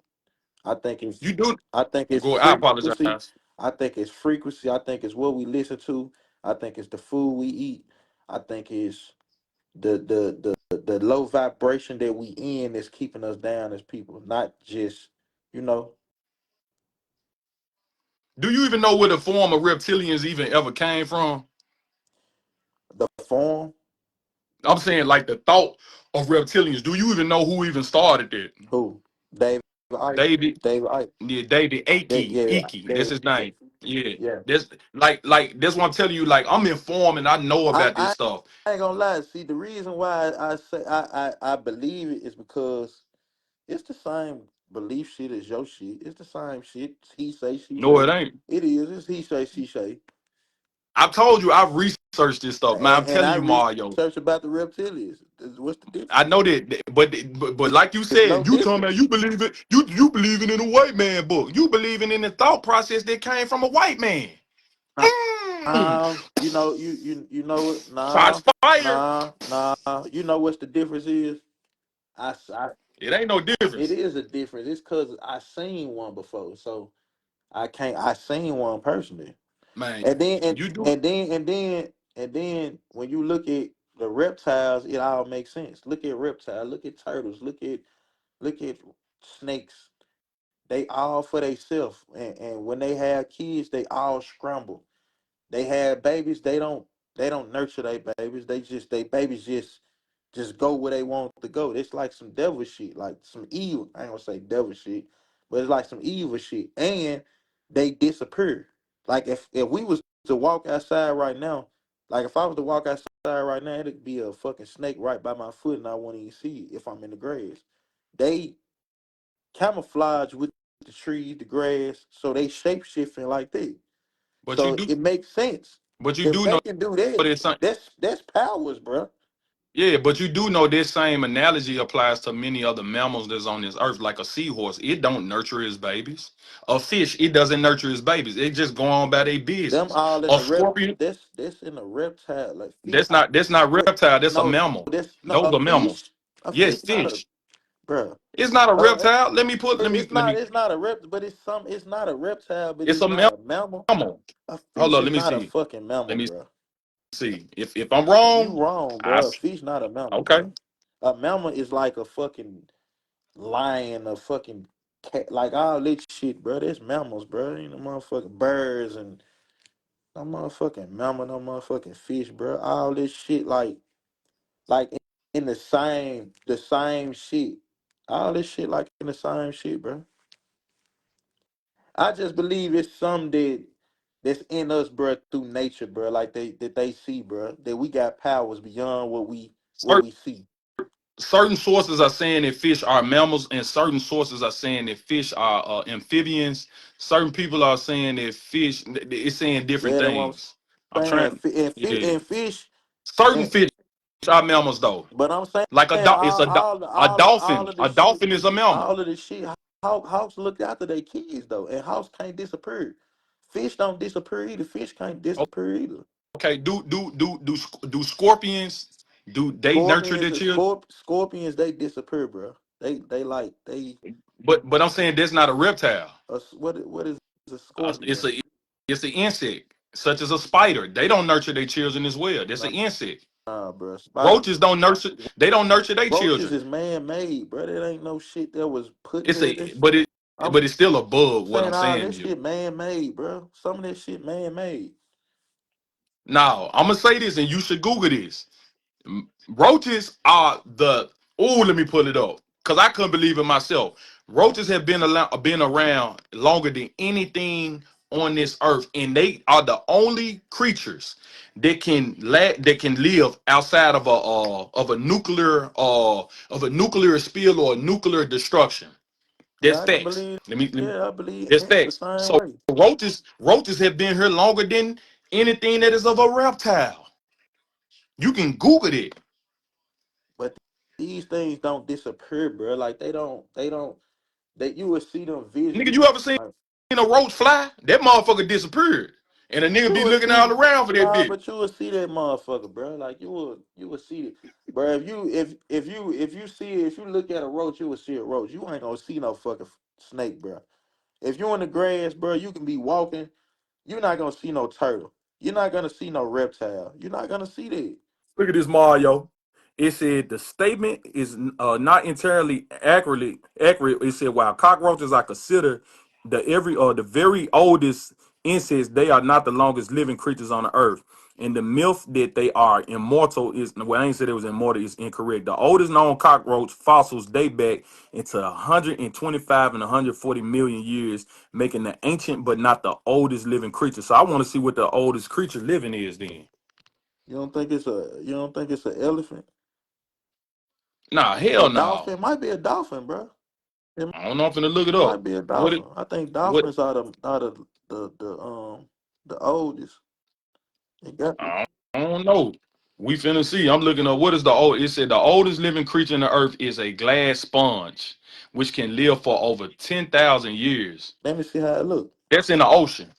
Speaker 4: I think it's
Speaker 3: you do
Speaker 4: I think it's
Speaker 3: go. I
Speaker 4: frequency.
Speaker 3: apologize.
Speaker 4: I think it's frequency. I think it's what we listen to. I think it's the food we eat. I think it's the low vibration that we in that's keeping us down as people, not just you know
Speaker 3: Do you even know where the form of reptilians even ever came from?
Speaker 4: the form.
Speaker 3: I'm saying like the thought of reptilians. Do you even know who even started it?
Speaker 4: Who? David Ike.
Speaker 3: David.
Speaker 4: David Ike.
Speaker 3: Yeah, David
Speaker 4: Yeah,
Speaker 3: Icke. That's
Speaker 4: David.
Speaker 3: his name. Yeah.
Speaker 4: Yeah.
Speaker 3: That's like that's what I'm telling you. Like I'm informed and I know about this
Speaker 4: I
Speaker 3: stuff.
Speaker 4: ain't gonna lie. See, the reason why I say I believe it is because it's the same belief shit as your shit. It's the same shit. He say, she
Speaker 3: No, it
Speaker 4: say.
Speaker 3: ain't.
Speaker 4: It is. It's he say, she say.
Speaker 3: I told you I've researched this stuff, man. I'm
Speaker 4: And
Speaker 3: telling
Speaker 4: I
Speaker 3: you, Mario.
Speaker 4: researched about the reptilians. What's the
Speaker 3: I
Speaker 4: difference?
Speaker 3: know that, but like you
Speaker 4: It's no
Speaker 3: said, you talking about
Speaker 4: difference.
Speaker 3: you believe it. You believing in a white man book. You believing in the thought process that came from a white man. Mm.
Speaker 4: You know what?
Speaker 3: Shots fired.
Speaker 4: Nah. You know what's the difference is? I
Speaker 3: It ain't no
Speaker 4: it
Speaker 3: difference,
Speaker 4: is a difference. It's cause I seen one before, so I can't. I seen one personally.
Speaker 3: man.
Speaker 4: And then and
Speaker 3: You do,
Speaker 4: and then and then and then when you look at the reptiles, it all makes sense. Look at reptiles, look at turtles, look at snakes. They all for themselves. And when they have kids, they all scramble. They have babies, they don't nurture their babies. They babies just go where they want to go. It's like some devil shit, like some evil. I ain't gonna say devil shit, but it's like some evil shit. And they disappear. Like if we was to walk outside right now, like if I was to walk outside right now, it'd be a fucking snake right by my foot, and I wouldn't even see it if I'm in the grass. They camouflage with the trees, the grass, so they shape shifting like that.
Speaker 3: but you
Speaker 4: So
Speaker 3: do,
Speaker 4: it makes sense.
Speaker 3: but you
Speaker 4: If
Speaker 3: do
Speaker 4: they
Speaker 3: know
Speaker 4: can do that,
Speaker 3: that some.
Speaker 4: that's powers, bro.
Speaker 3: Yeah, but you do know this same analogy applies to many other mammals that's on this earth, like a seahorse. It don't nurture its babies. A fish, it doesn't nurture its babies. It just go on about their
Speaker 4: Them
Speaker 3: business.
Speaker 4: all in
Speaker 3: A
Speaker 4: the rep.
Speaker 3: scorpion,
Speaker 4: That's in the reptile. Like
Speaker 3: that's not
Speaker 4: what?
Speaker 3: reptile. That's a
Speaker 4: No,
Speaker 3: mammal.
Speaker 4: that's no
Speaker 3: Those
Speaker 4: a
Speaker 3: are mammals.
Speaker 4: fish. A
Speaker 3: Yes,
Speaker 4: fish not a
Speaker 3: fish.
Speaker 4: bro.
Speaker 3: It's not a
Speaker 4: Uh,
Speaker 3: reptile. Let me put. Let me.
Speaker 4: it's
Speaker 3: Let
Speaker 4: not.
Speaker 3: me.
Speaker 4: It's not a rep. But it's some. It's not a reptile. But
Speaker 3: It's
Speaker 4: it's
Speaker 3: a
Speaker 4: not a mammal.
Speaker 3: mammal.
Speaker 4: A
Speaker 3: Hold
Speaker 4: fish
Speaker 3: on.
Speaker 4: is
Speaker 3: Let me
Speaker 4: not a
Speaker 3: see.
Speaker 4: fucking
Speaker 3: Let
Speaker 4: mammal,
Speaker 3: me
Speaker 4: bro.
Speaker 3: see. If I'm
Speaker 4: You
Speaker 3: wrong,
Speaker 4: wrong,
Speaker 3: I
Speaker 4: bro. A
Speaker 3: s-
Speaker 4: fish not a mammal,
Speaker 3: okay.
Speaker 4: bro. A mammal is like a fucking lion, a fucking cat, like all this shit, bro. There's mammals, bro. You know, motherfucking birds and no motherfucking mammal, no motherfucking fish, bro. All this shit, like in the same shit. All this shit, like in the same shit, bro. I just believe it's some that's in us, bro, through nature, bro. Like they see, bro, that we got powers beyond what we see.
Speaker 3: Certain sources are saying that fish are mammals, and certain sources are saying that fish are amphibians. Certain people are saying that fish. It's saying different
Speaker 4: Yeah, that's what
Speaker 3: things. I'm
Speaker 4: I'm saying.
Speaker 3: trying. Yeah.
Speaker 4: And fish,
Speaker 3: Certain
Speaker 4: and
Speaker 3: fish are mammals, though.
Speaker 4: but I'm saying
Speaker 3: Like it's a
Speaker 4: all
Speaker 3: dolphin.
Speaker 4: of
Speaker 3: A
Speaker 4: this shit,
Speaker 3: dolphin is a mammal.
Speaker 4: all of this shit. Hawks look after their kids though, and hawks can't disappear. Fish don't disappear either. Fish can't disappear either.
Speaker 3: Okay. Do scorpions? Do they nurture their children?
Speaker 4: Scorpions, they disappear, bro. They like they.
Speaker 3: But I'm saying that's not a reptile.
Speaker 4: What is a
Speaker 3: It's
Speaker 4: scorpion?
Speaker 3: a it's an insect, such as a spider. They don't nurture their children as well. That's
Speaker 4: Nah,
Speaker 3: an insect.
Speaker 4: bro.
Speaker 3: Roaches don't nurture. They don't nurture their
Speaker 4: Roaches
Speaker 3: children.
Speaker 4: is man made, bro. That ain't no shit that was put
Speaker 3: It's
Speaker 4: there.
Speaker 3: a, but it,
Speaker 4: I'm
Speaker 3: but it's still a bug. What
Speaker 4: saying
Speaker 3: I'm
Speaker 4: all
Speaker 3: saying
Speaker 4: that
Speaker 3: to you.
Speaker 4: shit man made, bro. Some of that shit man made.
Speaker 3: Now I'm gonna say this, and you should Google this. Roaches are the. Oh, let me pull it up because I couldn't believe it myself. Roaches have been around longer than anything on this earth, and they are the only creatures that can live outside of a nuclear of a nuclear spill or a nuclear destruction. That's
Speaker 4: Yeah, I can
Speaker 3: facts.
Speaker 4: believe.
Speaker 3: Let me
Speaker 4: Yeah, I believe
Speaker 3: that's
Speaker 4: ants the
Speaker 3: facts.
Speaker 4: same
Speaker 3: So
Speaker 4: way.
Speaker 3: roaches have been here longer than anything that is of a reptile. You can Google it.
Speaker 4: But these things don't disappear, bro. Like they don't. They don't. That you would see them
Speaker 3: Nigga,
Speaker 4: visually.
Speaker 3: you ever seen
Speaker 4: Like
Speaker 3: a roach fly? That motherfucker disappeared. And a nigga
Speaker 4: you
Speaker 3: be
Speaker 4: would
Speaker 3: looking
Speaker 4: see.
Speaker 3: all around for that
Speaker 4: Nah,
Speaker 3: bitch.
Speaker 4: but you would see that motherfucker, bro. Like you would see it, bro. If you see it, if you look at a roach, you would see a roach. You ain't gonna see no fucking snake, bro. If you in the grass, bro, you can be walking. You're not gonna see no turtle. You're not gonna see no reptile. You're not gonna see that.
Speaker 3: Look at this Mario. It said the statement is not entirely accurate. It said while cockroaches are considered the very oldest insects, they are not the longest living creatures on the earth. And the myth that they are immortal is well, I ain't said it was immortal is incorrect. The oldest known cockroach fossils date back into 125 and 140 million years, making the ancient but not the oldest living creature. So I want to see what the oldest creature living is then.
Speaker 4: You don't think it's an elephant?
Speaker 3: Nah,
Speaker 4: A
Speaker 3: hell no.
Speaker 4: dolphin might be a dolphin, bro. It
Speaker 3: I don't know if I'm gonna look it
Speaker 4: might
Speaker 3: up.
Speaker 4: be a
Speaker 3: What it
Speaker 4: dolphin. I think
Speaker 3: what
Speaker 4: dolphins are the oldest. It got
Speaker 3: I don't know. We finna see. I'm looking up what is the old. It said the oldest living creature in the earth is a glass sponge, which can live for over 10,000 years.
Speaker 4: Let me see how it look.
Speaker 3: That's in the ocean.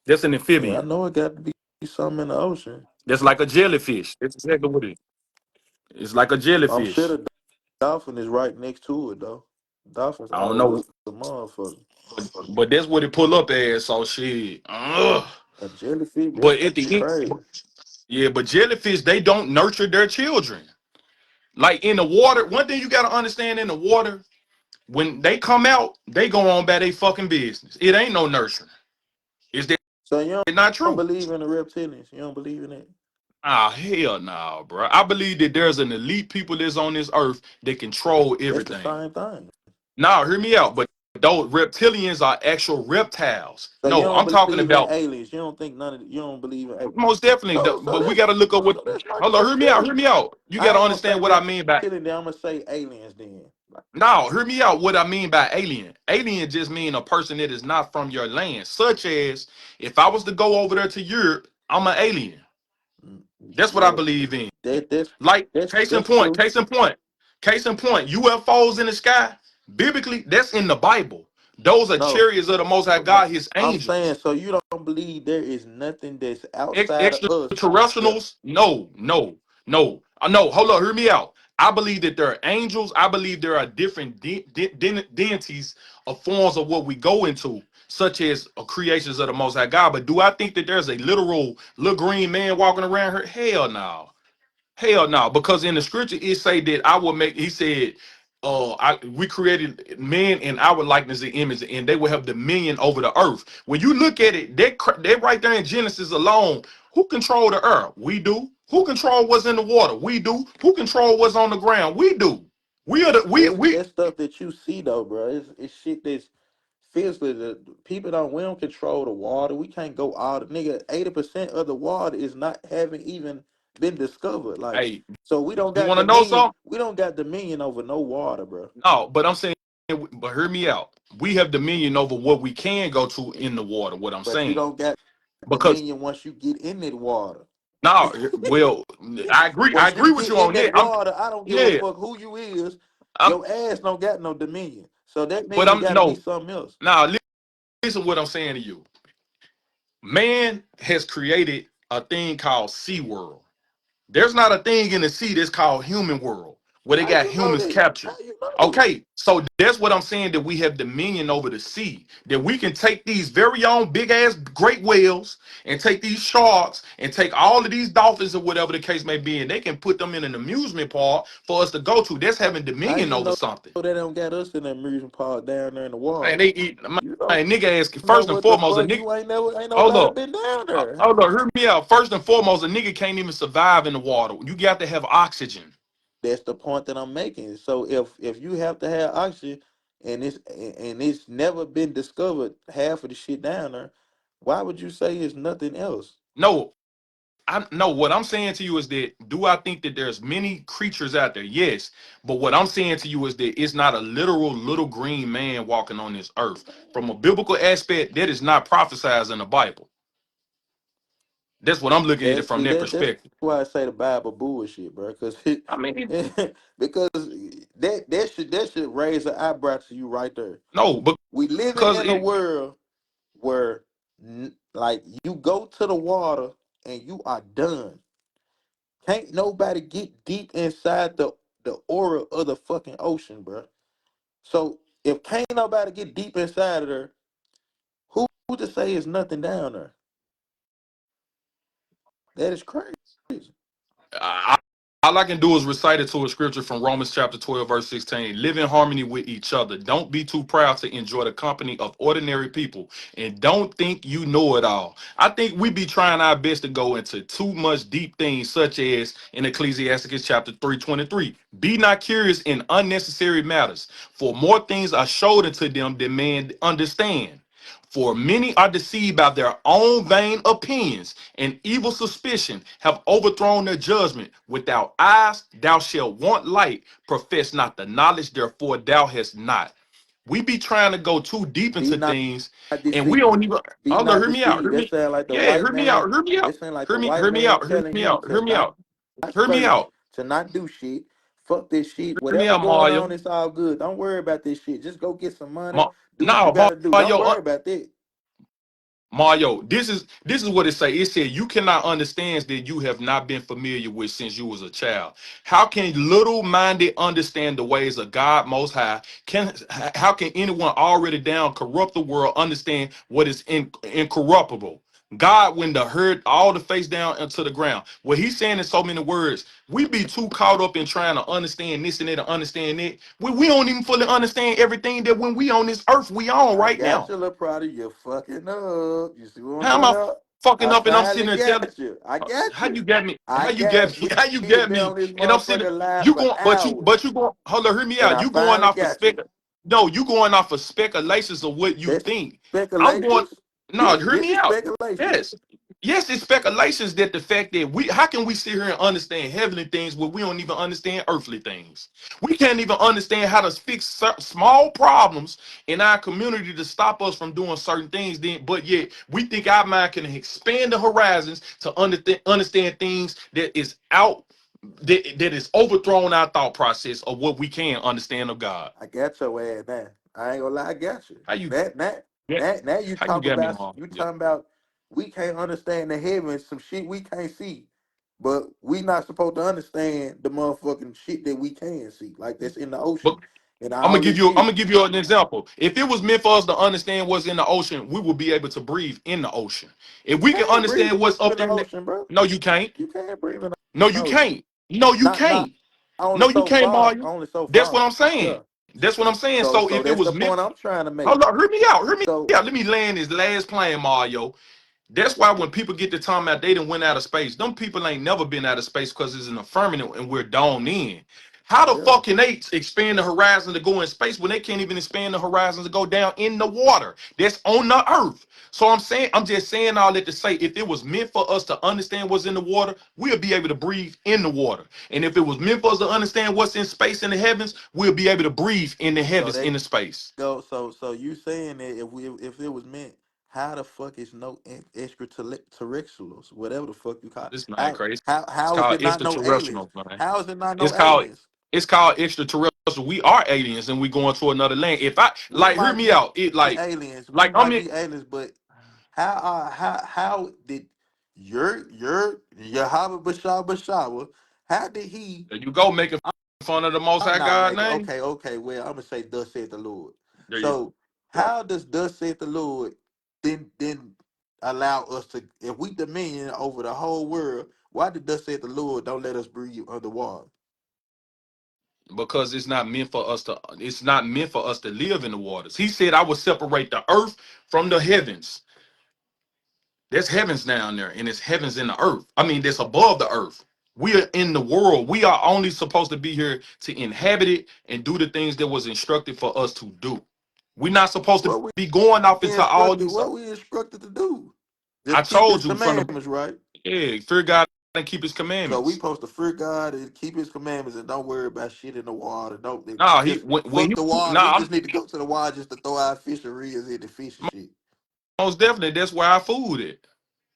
Speaker 3: That's an
Speaker 4: Yeah, I
Speaker 3: amphibian.
Speaker 4: know it got to be something in the ocean.
Speaker 3: That's like a jellyfish. That's exactly what it is. It's like a
Speaker 4: I'm sure
Speaker 3: jellyfish.
Speaker 4: the dolphin is right next to it though. Dolphins
Speaker 3: I don't
Speaker 4: old as
Speaker 3: know,
Speaker 4: a motherfucker.
Speaker 3: but that's what it pull up as. So shit. Ugh.
Speaker 4: A jellyfish,
Speaker 3: But
Speaker 4: that's
Speaker 3: at the end,
Speaker 4: crazy.
Speaker 3: yeah, but jellyfish they don't nurture their children. Like in the water, one thing you gotta understand in the water, when they come out, they go on by their fucking business. It ain't no nurturing. Is that
Speaker 4: So you
Speaker 3: not
Speaker 4: don't
Speaker 3: true?
Speaker 4: believe in the reptilians? You don't believe in it?
Speaker 3: Ah, hell no, bro. I believe that there's an elite people that's on this earth that control
Speaker 4: That's the
Speaker 3: everything.
Speaker 4: same thing.
Speaker 3: Now, hear me out. But those reptilians are actual reptiles.
Speaker 4: So you
Speaker 3: No,
Speaker 4: don't
Speaker 3: I'm talking
Speaker 4: believe in
Speaker 3: about
Speaker 4: aliens. You don't think none of you don't believe in aliens.
Speaker 3: most definitely.
Speaker 4: So
Speaker 3: But we
Speaker 4: that's
Speaker 3: got to look up what.
Speaker 4: so that's like
Speaker 3: Hold on, hear me out.
Speaker 4: reptilian.
Speaker 3: Hear me out. You got
Speaker 4: I
Speaker 3: to
Speaker 4: ain't gonna say
Speaker 3: understand what I mean by.
Speaker 4: reptilian. Then I'm gonna say aliens. Then like,
Speaker 3: No, hear me out. What I mean by alien. Alien just mean a person that is not from your land. Such as if I was to go over there to Europe, I'm an alien.
Speaker 4: mm,
Speaker 3: That's what I
Speaker 4: yeah,
Speaker 3: believe in.
Speaker 4: that that's
Speaker 3: Like
Speaker 4: that's
Speaker 3: case in
Speaker 4: that's
Speaker 3: point,
Speaker 4: true.
Speaker 3: case in point, case in point. UFOs in the sky. Biblically, that's in the Bible. Those are
Speaker 4: No,
Speaker 3: chariots of the Most High God, His
Speaker 4: I'm saying
Speaker 3: angels.
Speaker 4: so you don't believe there is nothing that's outside of us. That
Speaker 3: Extraterrestrials? No, no, no. No, hold on, hear me out. I believe that there are angels. I believe there are different deities of forms of what we go into, such as creations of the Most High God. But do I think that there's a literal little green man walking around here? Hell no. Hell no, because in the scripture it say that I will make. He said, we created men in our likeness and image, and they will have dominion over the earth." When you look at it, they right there in Genesis alone. Who control the earth? We do. Who control what's in the water? We do. Who control what's on the ground? We do. We are the we.
Speaker 4: that's stuff that you see though, bro. It's shit that's physically the people don't we don't control the water. We can't go all the nigga 80% of the water is not having even been discovered. Like
Speaker 3: Hey,
Speaker 4: so we don't
Speaker 3: you
Speaker 4: got
Speaker 3: want to know
Speaker 4: dominion.
Speaker 3: something?
Speaker 4: We don't got dominion over no water, bro.
Speaker 3: No, but I'm saying, but hear me out. We have dominion over what we can go to in the water. What I'm
Speaker 4: But you
Speaker 3: saying,
Speaker 4: don't got
Speaker 3: because
Speaker 4: dominion once you get in that water.
Speaker 3: no, well, I agree. I
Speaker 4: Once you
Speaker 3: agree with
Speaker 4: get
Speaker 3: you
Speaker 4: in
Speaker 3: on
Speaker 4: that
Speaker 3: that. I'm
Speaker 4: water, I don't give a
Speaker 3: yeah.
Speaker 4: fuck who you is.
Speaker 3: I'm
Speaker 4: Your ass don't got no dominion. So that
Speaker 3: but
Speaker 4: means it
Speaker 3: I'm
Speaker 4: got to be
Speaker 3: no.
Speaker 4: something else.
Speaker 3: Now listen what I'm saying to you. Man has created a thing called Sea World. There's not a thing in the sea that's called human world. where they
Speaker 4: How
Speaker 3: got
Speaker 4: you know
Speaker 3: humans
Speaker 4: that?
Speaker 3: captured.
Speaker 4: How you know?
Speaker 3: Okay, so that's what I'm saying, that we have dominion over the sea. That we can take these very own big ass great whales and take these sharks and take all of these dolphins or whatever the case may be, and they can put them in an amusement park for us to go to. That's having
Speaker 4: How
Speaker 3: dominion
Speaker 4: you
Speaker 3: over
Speaker 4: know
Speaker 3: something.
Speaker 4: they don't got us in that amusement park down there in the
Speaker 3: Man,
Speaker 4: water?
Speaker 3: they eat
Speaker 4: You don't
Speaker 3: nigga ass
Speaker 4: know
Speaker 3: first and
Speaker 4: what the
Speaker 3: foremost, a
Speaker 4: fuck.
Speaker 3: nigga.
Speaker 4: You ain't
Speaker 3: Hold
Speaker 4: nobody
Speaker 3: up.
Speaker 4: been down there.
Speaker 3: Hold up, hear me out. First and foremost, a nigga can't even survive in the water. You got to have oxygen.
Speaker 4: That's the point that I'm making. So if you have to have oxygen and it's never been discovered half of the shit down there, why would you say it's nothing else?
Speaker 3: No, I no. What I'm saying to you is that, do I think that there's many creatures out there? Yes, but what I'm saying to you is that it's not a literal little green man walking on this earth. From a biblical aspect, that is not prophesied in the Bible. That's what I'm looking at it
Speaker 4: That's
Speaker 3: from
Speaker 4: see
Speaker 3: that
Speaker 4: that's
Speaker 3: perspective.
Speaker 4: why I say the Bible bullshit, bro. Because
Speaker 3: I mean,
Speaker 4: because that should raise an eyebrow to you right there.
Speaker 3: no,
Speaker 4: We living
Speaker 3: because
Speaker 4: in a world where like you go to the water and you are done. Can't nobody get deep inside the aura of the fucking ocean, bro. So if can't nobody get deep inside of there, who to say is nothing down there? That is crazy.
Speaker 3: I, all I can do is recite it to a scripture from Romans chapter 12, verse 16. Live in harmony with each other. Don't be too proud to enjoy the company of ordinary people. And don't think you know it all. I think we be trying our best to go into too much deep things, such as in Ecclesiasticus chapter 3:23. Be not curious in unnecessary matters, for more things are showed unto them than man understand. For many are deceived by their own vain opinions, and evil suspicion have overthrown their judgment. Without eyes, thou shalt want light. Profess not the knowledge, therefore thou hast not. We be trying to go too deep
Speaker 4: Be
Speaker 3: into
Speaker 4: not
Speaker 3: things, and we
Speaker 4: deceived.
Speaker 3: don't even.
Speaker 4: Be
Speaker 3: Hold on,
Speaker 4: not
Speaker 3: hear me out.
Speaker 4: deceived.
Speaker 3: Hear
Speaker 4: That
Speaker 3: me.
Speaker 4: sound like the
Speaker 3: Yeah,
Speaker 4: white
Speaker 3: hear me
Speaker 4: man.
Speaker 3: out. Hear me out.
Speaker 4: That sound like
Speaker 3: Hear
Speaker 4: the
Speaker 3: me.
Speaker 4: white
Speaker 3: Hear me
Speaker 4: man
Speaker 3: out. Hear
Speaker 4: telling
Speaker 3: me
Speaker 4: you
Speaker 3: out.
Speaker 4: to
Speaker 3: Hear me
Speaker 4: not
Speaker 3: out. Hear me
Speaker 4: scrape,
Speaker 3: out.
Speaker 4: to not do shit. Fuck this shit.
Speaker 3: Hear me
Speaker 4: Whatever
Speaker 3: out,
Speaker 4: going
Speaker 3: Mario.
Speaker 4: on, it's all good. Don't worry about this shit. Just go get some money.
Speaker 3: Ma-
Speaker 4: Do what you
Speaker 3: no,
Speaker 4: gotta do. Don't
Speaker 3: Mario.
Speaker 4: worry about that.
Speaker 3: Mario, this is what it say. It said you cannot understand that you have not been familiar with since you was a child. How can little-minded understand the ways of God Most High? How can anyone already down corrupt the world understand what is incorruptible? God, when the hurt all the face down into the ground. What he's saying in so many words, we be too caught up in trying to understand this and that and understand that. We don't even fully understand everything that when we on this earth we on
Speaker 4: I
Speaker 3: right
Speaker 4: got
Speaker 3: now.
Speaker 4: you, Laprada. You're fucking up. You see what I'm
Speaker 3: How am
Speaker 4: coming
Speaker 3: I
Speaker 4: up?
Speaker 3: fucking
Speaker 4: I
Speaker 3: up and I'm
Speaker 4: finally
Speaker 3: sitting there telling
Speaker 4: got you. I got
Speaker 3: how
Speaker 4: you.
Speaker 3: you got me?
Speaker 4: I
Speaker 3: How you got
Speaker 4: got
Speaker 3: me?
Speaker 4: we
Speaker 3: How you
Speaker 4: we've
Speaker 3: got
Speaker 4: been
Speaker 3: me?
Speaker 4: on this
Speaker 3: And I'm sitting
Speaker 4: motherfucker live
Speaker 3: you
Speaker 4: for
Speaker 3: going
Speaker 4: hours.
Speaker 3: but you going hold on, hear me
Speaker 4: And
Speaker 3: out.
Speaker 4: I
Speaker 3: You going
Speaker 4: finally
Speaker 3: off of
Speaker 4: got you.
Speaker 3: no, you going off of speculations of what you
Speaker 4: That's
Speaker 3: think. I'm going
Speaker 4: speculations.
Speaker 3: no, hear
Speaker 4: This
Speaker 3: me
Speaker 4: is
Speaker 3: out.
Speaker 4: speculation.
Speaker 3: Yes. Yes, it's speculations that the fact that we how can we sit here and understand heavenly things when we don't even understand earthly things? We can't even understand how to fix small problems in our community to stop us from doing certain things. Then, but yet we think our mind can expand the horizons to understand things that is out that is overthrown our thought process of what we can understand of God.
Speaker 4: I got your ass now. I ain't gonna lie, I got you.
Speaker 3: How you
Speaker 4: That that
Speaker 3: get?
Speaker 4: now you
Speaker 3: How you
Speaker 4: talk
Speaker 3: get me,
Speaker 4: about
Speaker 3: Mom?
Speaker 4: you
Speaker 3: Yeah.
Speaker 4: talking about we can't understand the heavens, some shit we can't see. But we not supposed to understand the motherfucking shit that we can see, like that's in the
Speaker 3: But
Speaker 4: ocean and all this
Speaker 3: I'm
Speaker 4: shit.
Speaker 3: gonna give you an example. If it was meant for us to understand what's in the ocean, we would be able to breathe in the ocean. If
Speaker 4: You
Speaker 3: we can
Speaker 4: can't breathe
Speaker 3: understand what's
Speaker 4: in
Speaker 3: up
Speaker 4: the
Speaker 3: in the
Speaker 4: ocean, bro.
Speaker 3: no, you can't.
Speaker 4: You can't breathe in
Speaker 3: No,
Speaker 4: the
Speaker 3: you
Speaker 4: ocean.
Speaker 3: can't. No, you
Speaker 4: Not
Speaker 3: can't.
Speaker 4: only
Speaker 3: No, you
Speaker 4: so
Speaker 3: can't,
Speaker 4: far.
Speaker 3: Mario.
Speaker 4: Only so
Speaker 3: That's what
Speaker 4: far.
Speaker 3: I'm saying.
Speaker 4: Yeah.
Speaker 3: That's what I'm saying.
Speaker 4: So
Speaker 3: So
Speaker 4: so
Speaker 3: if it
Speaker 4: that's
Speaker 3: was
Speaker 4: the
Speaker 3: meant,
Speaker 4: point I'm trying to make.
Speaker 3: hold on, hear me out. Hear me
Speaker 4: So
Speaker 3: out. Let me land this last plane, Mario. That's why when people get to talking about they done went out of space, them people ain't never been out of space because it's an affirmative and we're down in. How the
Speaker 4: yeah.
Speaker 3: fuck can they expand the horizon to go in space when they can't even expand the horizon to go down in the water that's on the earth? So I'm just saying all that to say, if it was meant for us to understand what's in the water, we'll be able to breathe in the water. And if it was meant for us to understand what's in space in the heavens, we'll be able to breathe in the
Speaker 4: So
Speaker 3: heavens in
Speaker 4: that
Speaker 3: the space.
Speaker 4: go. So you saying that if it was meant, how the fuck is no extraterrestrials, whatever the fuck you call it?
Speaker 3: This man
Speaker 4: How
Speaker 3: crazy.
Speaker 4: how
Speaker 3: It's
Speaker 4: how is
Speaker 3: called
Speaker 4: it not no aliens?
Speaker 3: extraterrestrial, man.
Speaker 4: How is it not
Speaker 3: It's
Speaker 4: no
Speaker 3: called
Speaker 4: aliens?
Speaker 3: it's called extraterrestrial. We are aliens and we going to another land. If I
Speaker 4: We
Speaker 3: like, hear
Speaker 4: might
Speaker 3: me
Speaker 4: be
Speaker 3: out. It
Speaker 4: aliens. We
Speaker 3: like I'm
Speaker 4: might
Speaker 3: in.
Speaker 4: be aliens, but how did your Yahweh Bashawa, how did he
Speaker 3: There you go, making fun of the Most
Speaker 4: I'm
Speaker 3: High
Speaker 4: not
Speaker 3: God
Speaker 4: making.
Speaker 3: name.
Speaker 4: Okay. Well, I'm gonna say, "Thus saith the Lord."
Speaker 3: There you
Speaker 4: So,
Speaker 3: go.
Speaker 4: how does "Thus saith the Lord" then allow us to, if we dominion over the whole world? Why did "Thus saith the Lord" don't let us breathe underwater?
Speaker 3: Because it's not meant for us to. It's not meant for us to live in the waters. He said, "I will separate the earth from the heavens." There's heavens down there, and it's heavens in the earth. I mean, that's above the earth. We are in the world. We are only supposed to be here to inhabit it and do the things that was instructed for us to do. We're not supposed to
Speaker 4: What we
Speaker 3: be going off into all
Speaker 4: instructed?
Speaker 3: these.
Speaker 4: What we instructed to do?
Speaker 3: I
Speaker 4: Just keep His
Speaker 3: told you from the
Speaker 4: commandments, right?
Speaker 3: fear God and keep His
Speaker 4: So we
Speaker 3: commandments.
Speaker 4: supposed to fear God and keep His commandments and don't worry about shit in the water. Don't
Speaker 3: Nah, he
Speaker 4: just
Speaker 3: when
Speaker 4: fuck
Speaker 3: he
Speaker 4: the water. We
Speaker 3: nah,
Speaker 4: just need to go to the water just to throw our fish and reels in the fish and shit.
Speaker 3: most definitely that's where I food it.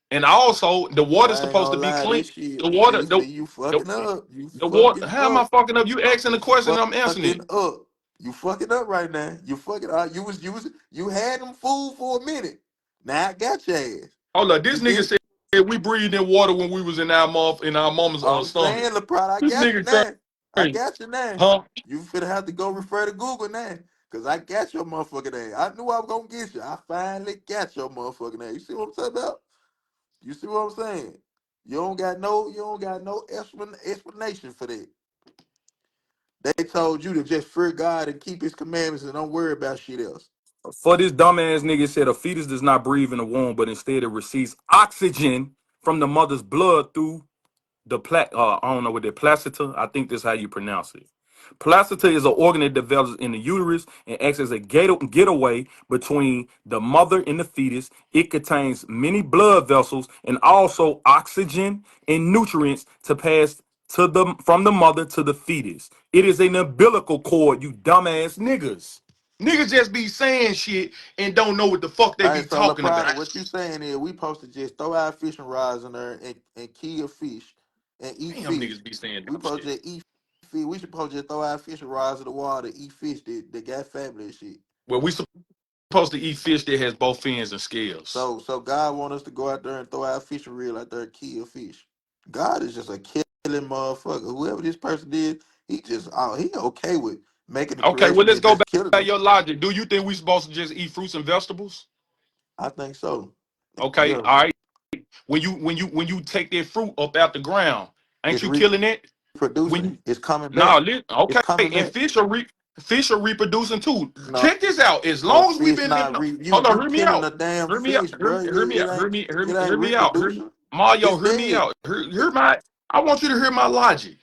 Speaker 3: And also the water's
Speaker 4: I ain't
Speaker 3: supposed to
Speaker 4: gonna
Speaker 3: be
Speaker 4: lie,
Speaker 3: clean.
Speaker 4: this shit.
Speaker 3: The water,
Speaker 4: See, you fucking
Speaker 3: the,
Speaker 4: up. You
Speaker 3: the water.
Speaker 4: fucking
Speaker 3: How am I
Speaker 4: up.
Speaker 3: fucking up? You asking the
Speaker 4: You
Speaker 3: question, I'm answering
Speaker 4: fucking
Speaker 3: it.
Speaker 4: up. You fucking up right now. You fucking up. You had them fooled for a minute. Now I got your ass.
Speaker 3: Hold up, this
Speaker 4: You
Speaker 3: nigga
Speaker 4: get
Speaker 3: said we breathed in water when we was in our mama's
Speaker 4: I'm
Speaker 3: stomach.
Speaker 4: saying, Laprada, I
Speaker 3: This
Speaker 4: got you
Speaker 3: nigga
Speaker 4: now. I
Speaker 3: crazy,
Speaker 4: got you now.
Speaker 3: huh?
Speaker 4: You finna have to go refer to Google now. Cause I got your motherfucking ass. I knew I was gonna get you. I finally got your motherfucking ass. You see what I'm talking about? You see what I'm saying? You don't got no explanation for that. They told you to just fear God and keep His commandments and don't worry about shit else.
Speaker 3: For this dumbass nigga said a fetus does not breathe in the womb, but instead it receives oxygen from the mother's blood through the I don't know what the placenta. I think that's how you pronounce it. Placenta is an organ that develops in the uterus and acts as a getaway between the mother and the fetus. It contains many blood vessels and also oxygen and nutrients to pass to the from the mother to the fetus. It is an umbilical cord, you dumbass niggas. Niggas just be saying shit and don't know what the fuck they
Speaker 4: All
Speaker 3: be
Speaker 4: right, so
Speaker 3: talking
Speaker 4: LaPrada,
Speaker 3: about.
Speaker 4: what you saying is we supposed to just throw our fishing rods in there and kill fish and eat
Speaker 3: Damn,
Speaker 4: fish.
Speaker 3: niggas be saying
Speaker 4: We
Speaker 3: dumb
Speaker 4: supposed
Speaker 3: shit.
Speaker 4: to just eat fish. We supposed to just throw our fishing rods in the water, eat fish that got family and shit.
Speaker 3: Well, we supposed to eat fish that has both fins and scales.
Speaker 4: So God want us to go out there and throw our fishing reel out there and kill fish. God is just a killing motherfucker. Whoever this person did, he okay with making the
Speaker 3: Okay, well
Speaker 4: creation
Speaker 3: let's
Speaker 4: and
Speaker 3: go
Speaker 4: just
Speaker 3: back
Speaker 4: killing
Speaker 3: to
Speaker 4: them.
Speaker 3: your logic. Do you think we supposed to just eat fruits and vegetables?
Speaker 4: I think so.
Speaker 3: Okay,
Speaker 4: Yeah.
Speaker 3: all right. When you take that fruit up out the ground, ain't
Speaker 4: It's
Speaker 3: you killing it? When
Speaker 4: reproducing.
Speaker 3: you
Speaker 4: It's coming
Speaker 3: nah,
Speaker 4: back. It's
Speaker 3: okay,
Speaker 4: coming
Speaker 3: and
Speaker 4: back.
Speaker 3: fish are reproducing too.
Speaker 4: No,
Speaker 3: Check this out. As long as we've
Speaker 4: fish
Speaker 3: been in,
Speaker 4: not
Speaker 3: the,
Speaker 4: re you
Speaker 3: hold on,
Speaker 4: you
Speaker 3: hear me
Speaker 4: killing
Speaker 3: out.
Speaker 4: a damn
Speaker 3: Hear me out.
Speaker 4: fish, bro.
Speaker 3: Hear me out.
Speaker 4: It ain't
Speaker 3: Hear me out.
Speaker 4: reproducing.
Speaker 3: Mario,
Speaker 4: It's
Speaker 3: hear me
Speaker 4: dead.
Speaker 3: out. Hear my. I want you to hear my logic.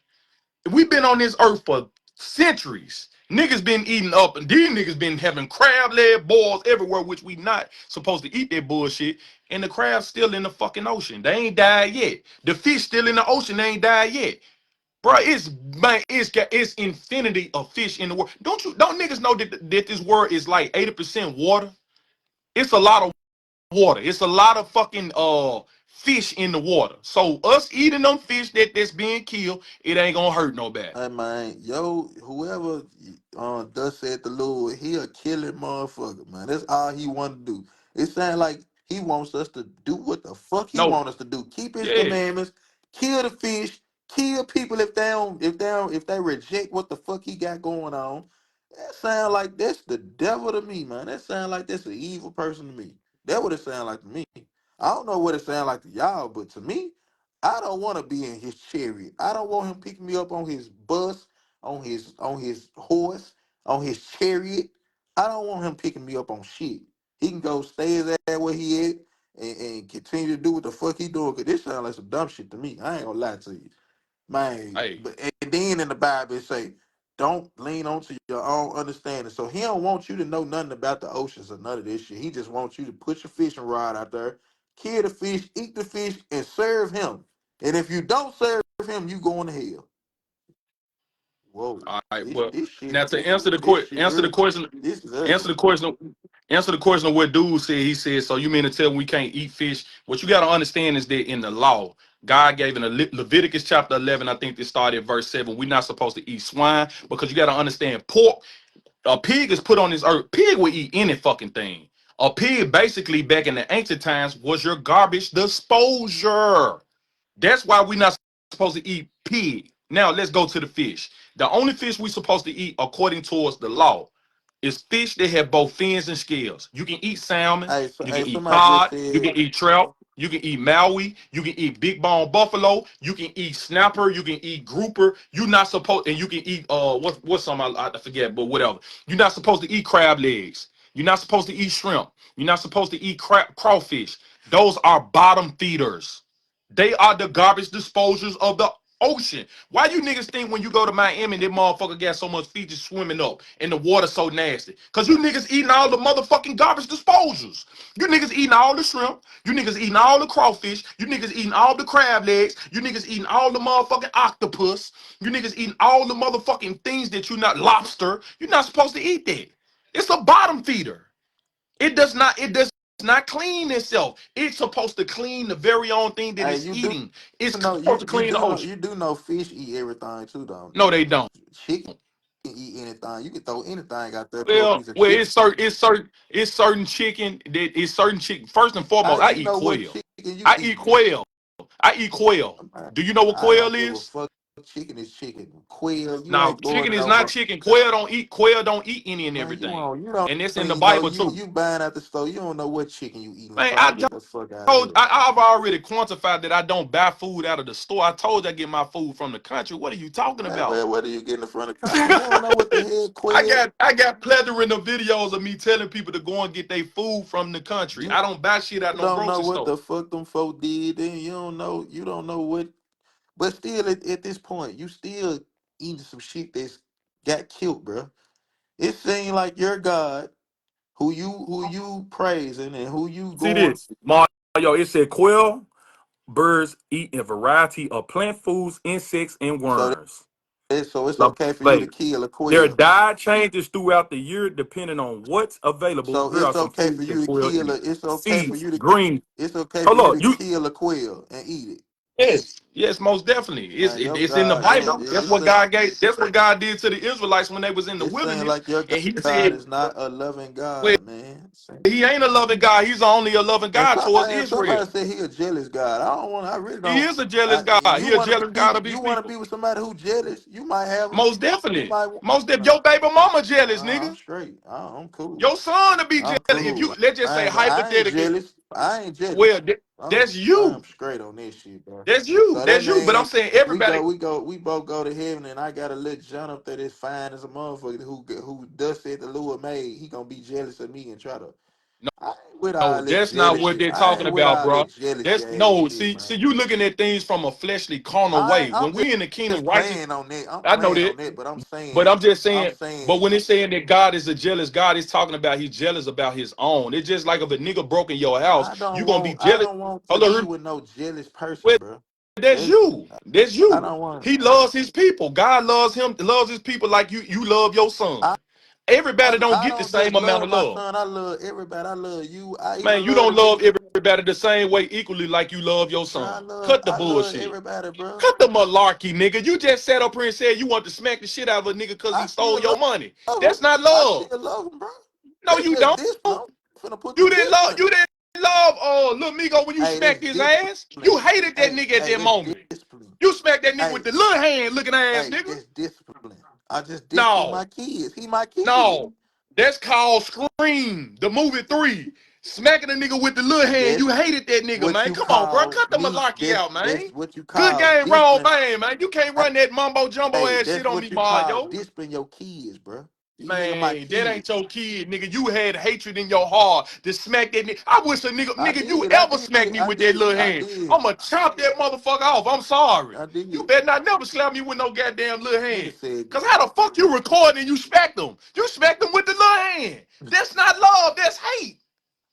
Speaker 3: We've been on this earth for centuries. Niggas been eating up, and these niggas been having crab leg boils everywhere, which we not supposed to eat that bullshit. And the crab's still in the fucking ocean. They ain't died yet. The fish still in the ocean. They ain't died yet. Bro, it's infinity of fish in the world. Don't niggas know that this world is like 80% water? It's a lot of water. It's a lot of fucking fish in the water. So us eating them fish that's being killed, it ain't gonna hurt nobody.
Speaker 4: Hey man, whoever thus said the Lord, he a killing motherfucker, man. That's all he want to do. It sounds like he wants us to do what the fuck he
Speaker 3: No,
Speaker 4: want us to do. Keep his
Speaker 3: yeah.
Speaker 4: commandments, kill the fish, kill people if they reject what the fuck he got going on. That sound like that's the devil to me, man. That sound like that's an evil person to me. That what it sound like to me. I don't know what it sound like to y'all, but to me, I don't want to be in his chariot. I don't want him picking me up on his bus, on his horse, on his chariot. I don't want him picking me up on shit. He can go stay his ass where he at and continue to do what the fuck he doing. Cause this sounds like some dumb shit to me. I ain't gonna lie to you. Man,
Speaker 3: Hey,
Speaker 4: but and then in the Bible it say, don't lean onto your own understanding. So he don't want you to know nothing about the oceans or none of this shit. He just wants you to put your fishing rod out there, kill the fish, eat the fish, and serve him. And if you don't serve him, you going to hell. Whoa.
Speaker 3: all right.
Speaker 4: This
Speaker 3: Well,
Speaker 4: this shit
Speaker 3: now to
Speaker 4: this this shit
Speaker 3: answer the
Speaker 4: ugly.
Speaker 3: question,
Speaker 4: This is
Speaker 3: answer
Speaker 4: ugly.
Speaker 3: the question, answer the question of what dude said. He said, so you mean to tell me we can't eat fish? What you got to understand is that in the law, God gave in Leviticus chapter 11, I think this started at verse 7, we're not supposed to eat swine because you got to understand pork. A pig is put on this earth. Pig will eat any fucking thing. A pig, basically, back in the ancient times, was your garbage disposal. That's why we're not supposed to eat pig. Now let's go to the fish. The only fish we supposed to eat according towards the law is fish that have both fins and scales. You can eat salmon,
Speaker 4: Hey,
Speaker 3: you can eat
Speaker 4: somebody just
Speaker 3: cod, you
Speaker 4: said,
Speaker 3: can eat trout, you can eat maui, you can eat big bone buffalo, you can eat snapper, you can eat grouper. You're not supposed, and you can eat what's some I forget, but whatever. You're not supposed to eat crab legs. You're not supposed to eat shrimp. You're not supposed to eat crawfish. Those are bottom feeders. They are the garbage disposals of the ocean. Why you niggas think when you go to Miami, that motherfucker got so much features swimming up and the water so nasty? Cause you niggas eating all the motherfucking garbage disposals. You niggas eating all the shrimp. You niggas eating all the crawfish. You niggas eating all the crab legs. You niggas eating all the motherfucking octopus. You niggas eating all the motherfucking things that you not lobster. You're not supposed to eat that. It's a bottom feeder. It does not clean itself. It's supposed to clean the very own thing that
Speaker 4: hey,
Speaker 3: it's
Speaker 4: you do
Speaker 3: eating. It's
Speaker 4: know
Speaker 3: supposed to clean the ocean.
Speaker 4: you do know fish eat everything too, don't
Speaker 3: No, they don't.
Speaker 4: you? Chicken eat anything. You can throw anything out there to a
Speaker 3: Well,
Speaker 4: piece of
Speaker 3: well,
Speaker 4: chicken.
Speaker 3: it's certain chicken that is certain chicken. First and
Speaker 4: How
Speaker 3: foremost, I
Speaker 4: you
Speaker 3: eat
Speaker 4: know what
Speaker 3: quail.
Speaker 4: chicken you
Speaker 3: I
Speaker 4: eat?
Speaker 3: eat quail. I eat quail.
Speaker 4: Man,
Speaker 3: Do you know what
Speaker 4: I
Speaker 3: quail
Speaker 4: don't give a
Speaker 3: is?
Speaker 4: fuck. Chicken is chicken. Quail, you
Speaker 3: Now,
Speaker 4: ain't going
Speaker 3: chicken
Speaker 4: to
Speaker 3: is
Speaker 4: no
Speaker 3: not
Speaker 4: more.
Speaker 3: chicken. Quail don't eat any and
Speaker 4: Man,
Speaker 3: everything.
Speaker 4: you don't
Speaker 3: And it's in the
Speaker 4: even know
Speaker 3: Bible too.
Speaker 4: you buying at the store. You don't know what chicken you eating,
Speaker 3: Man,
Speaker 4: Laprada. Get the fuck out of here.
Speaker 3: I've already quantified that I don't buy food out of the store. I told you I get my food from the country. What are you talking
Speaker 4: Man,
Speaker 3: about?
Speaker 4: what are you getting in front of the country? You don't know what the hell quail.
Speaker 3: I got plethora of videos of me telling people to go and get their food from the country.
Speaker 4: You
Speaker 3: I don't buy shit at no
Speaker 4: don't know
Speaker 3: grocery
Speaker 4: what
Speaker 3: store.
Speaker 4: the fuck them folk did. Then you don't know what. But still, at this point, you still eating some shit that's got killed, bro. It seems like your God, who you praising and who you
Speaker 3: See
Speaker 4: going.
Speaker 3: this, Mario. It said quail birds eat a variety of plant foods, insects, and
Speaker 4: So
Speaker 3: worms.
Speaker 4: so it's
Speaker 3: The
Speaker 4: okay for you to
Speaker 3: flavor.
Speaker 4: kill a
Speaker 3: Their
Speaker 4: quail.
Speaker 3: diet changes throughout the year depending on what's available.
Speaker 4: So
Speaker 3: Here are
Speaker 4: it's
Speaker 3: some
Speaker 4: okay for
Speaker 3: foods
Speaker 4: you
Speaker 3: that
Speaker 4: to
Speaker 3: quail
Speaker 4: kill a.
Speaker 3: eat:
Speaker 4: It's okay for
Speaker 3: seeds,
Speaker 4: you to.
Speaker 3: green.
Speaker 4: It's okay for
Speaker 3: Hold
Speaker 4: you
Speaker 3: on,
Speaker 4: to
Speaker 3: you
Speaker 4: kill a quail and eat it.
Speaker 3: yes, most definitely.
Speaker 4: Man, your
Speaker 3: It's in the
Speaker 4: God,
Speaker 3: Bible. That's what God gave. That's what God did to the Israelites when they was in the
Speaker 4: it seems
Speaker 3: wilderness.
Speaker 4: like your
Speaker 3: And He
Speaker 4: God
Speaker 3: said,
Speaker 4: is not a loving
Speaker 3: "Well,
Speaker 4: God, man.
Speaker 3: He ain't a loving God. He's only a loving
Speaker 4: And
Speaker 3: God towards
Speaker 4: somebody
Speaker 3: Israel.
Speaker 4: said he a jealous God. I don't want. I really
Speaker 3: He
Speaker 4: don't.
Speaker 3: is a jealous God.
Speaker 4: You
Speaker 3: He a
Speaker 4: want to
Speaker 3: jealous
Speaker 4: be.
Speaker 3: God of
Speaker 4: You
Speaker 3: His
Speaker 4: want to
Speaker 3: people.
Speaker 4: be with somebody who jealous. You might have.
Speaker 3: Most
Speaker 4: You
Speaker 3: definitely.
Speaker 4: might.
Speaker 3: Most definitely. Your baby mama jealous,
Speaker 4: I'm
Speaker 3: nigga.
Speaker 4: straight. I'm cool.
Speaker 3: Your son to be jealous.
Speaker 4: I'm
Speaker 3: If you
Speaker 4: cool.
Speaker 3: let's just say
Speaker 4: I ain't
Speaker 3: hypothetically,
Speaker 4: jealous. I ain't jealous.
Speaker 3: well, that's you.
Speaker 4: I'm straight on this shit, bro.
Speaker 3: That's you.
Speaker 4: So that
Speaker 3: That's you. But I'm
Speaker 4: means
Speaker 3: saying everybody.
Speaker 4: we both go to heaven, and I got a little John up there that's fine as a motherfucker who does said the Lord made. He gonna be jealous of me and try to. I ain't with
Speaker 3: No,
Speaker 4: all that
Speaker 3: that's not what
Speaker 4: jealousy.
Speaker 3: they're
Speaker 4: I
Speaker 3: talking
Speaker 4: ain't with
Speaker 3: about,
Speaker 4: all
Speaker 3: bro.
Speaker 4: that jealousy
Speaker 3: That's
Speaker 4: ass
Speaker 3: no.
Speaker 4: shit,
Speaker 3: See,
Speaker 4: man.
Speaker 3: you looking at things from a fleshly carnal way. When
Speaker 4: I'm
Speaker 3: we in the
Speaker 4: just
Speaker 3: kingdom righteous,
Speaker 4: playing on that. I'm
Speaker 3: I know
Speaker 4: playing
Speaker 3: that.
Speaker 4: on that, but
Speaker 3: But I'm just
Speaker 4: I'm
Speaker 3: saying. But
Speaker 4: saying,
Speaker 3: when it's saying that God is a jealous God, it's talking about He's jealous about His own. It's just like if a nigga broke in your house, you gonna be
Speaker 4: I
Speaker 3: jealous.
Speaker 4: don't want to
Speaker 3: Hold
Speaker 4: be
Speaker 3: on,
Speaker 4: with no jealous person,
Speaker 3: well,
Speaker 4: bro.
Speaker 3: that's
Speaker 4: That's
Speaker 3: you. That's
Speaker 4: I
Speaker 3: you.
Speaker 4: don't want.
Speaker 3: He loves His people. God loves him. Loves His people like you love your son.
Speaker 4: I
Speaker 3: Everybody don't
Speaker 4: I
Speaker 3: get the
Speaker 4: don't just
Speaker 3: same amount
Speaker 4: love
Speaker 3: of
Speaker 4: my
Speaker 3: love.
Speaker 4: son. I love everybody. I love you. I
Speaker 3: Man,
Speaker 4: even
Speaker 3: you
Speaker 4: love
Speaker 3: don't
Speaker 4: the
Speaker 3: love
Speaker 4: nigga.
Speaker 3: everybody the same way equally like you love your
Speaker 4: Bro,
Speaker 3: son. Cut the
Speaker 4: I love
Speaker 3: bullshit.
Speaker 4: everybody, bro.
Speaker 3: Cut the malarkey, nigga. You just sat up here and said you want to smack the shit out of a nigga because he
Speaker 4: I
Speaker 3: stole
Speaker 4: still
Speaker 3: your money.
Speaker 4: love him.
Speaker 3: That's not
Speaker 4: I
Speaker 3: love.
Speaker 4: still love him, bro.
Speaker 3: No,
Speaker 4: That's
Speaker 3: you
Speaker 4: just
Speaker 3: don't.
Speaker 4: discipline. I'm finna put the
Speaker 3: You didn't love.
Speaker 4: discipline.
Speaker 3: You didn't love. Lil Migo when you
Speaker 4: Hey, that's
Speaker 3: smacked his ass. You
Speaker 4: discipline.
Speaker 3: hated that nigga at
Speaker 4: Hey,
Speaker 3: that
Speaker 4: that's
Speaker 3: moment.
Speaker 4: discipline.
Speaker 3: You smacked that nigga with
Speaker 4: Hey,
Speaker 3: the little hand looking ass, nigga.
Speaker 4: that's discipline. I just discipline
Speaker 3: No.
Speaker 4: my kids. He my kid.
Speaker 3: No, that's called Scream, the movie 3. Smacking a nigga with the little hand.
Speaker 4: That's
Speaker 3: You hated that nigga,
Speaker 4: what
Speaker 3: man.
Speaker 4: you
Speaker 3: Come on, bro.
Speaker 4: call
Speaker 3: Cut the
Speaker 4: me.
Speaker 3: malarkey out,
Speaker 4: That's
Speaker 3: man.
Speaker 4: what you
Speaker 3: Good
Speaker 4: call
Speaker 3: game, wrong
Speaker 4: discipline.
Speaker 3: man. You can't run that mumbo jumbo
Speaker 4: Hey,
Speaker 3: ass shit
Speaker 4: that's
Speaker 3: on
Speaker 4: what
Speaker 3: me,
Speaker 4: you call
Speaker 3: Mario.
Speaker 4: discipline your kids, bro. These nigga my
Speaker 3: Man, that ain't
Speaker 4: kids.
Speaker 3: your kid, nigga. You had hatred in your heart to smack that nigga. I wish a nigga, you
Speaker 4: I
Speaker 3: ever
Speaker 4: did,
Speaker 3: smack me
Speaker 4: I
Speaker 3: with that
Speaker 4: did,
Speaker 3: little
Speaker 4: I
Speaker 3: hand.
Speaker 4: did,
Speaker 3: I'ma chop that motherfucker off. I'm sorry.
Speaker 4: I
Speaker 3: You
Speaker 4: did.
Speaker 3: better not never slap me with no goddamn little
Speaker 4: Nigga
Speaker 3: hand.
Speaker 4: said,
Speaker 3: Cause how the fuck you recording and you smacked them? You smacked them with the little hand. That's not love, that's hate.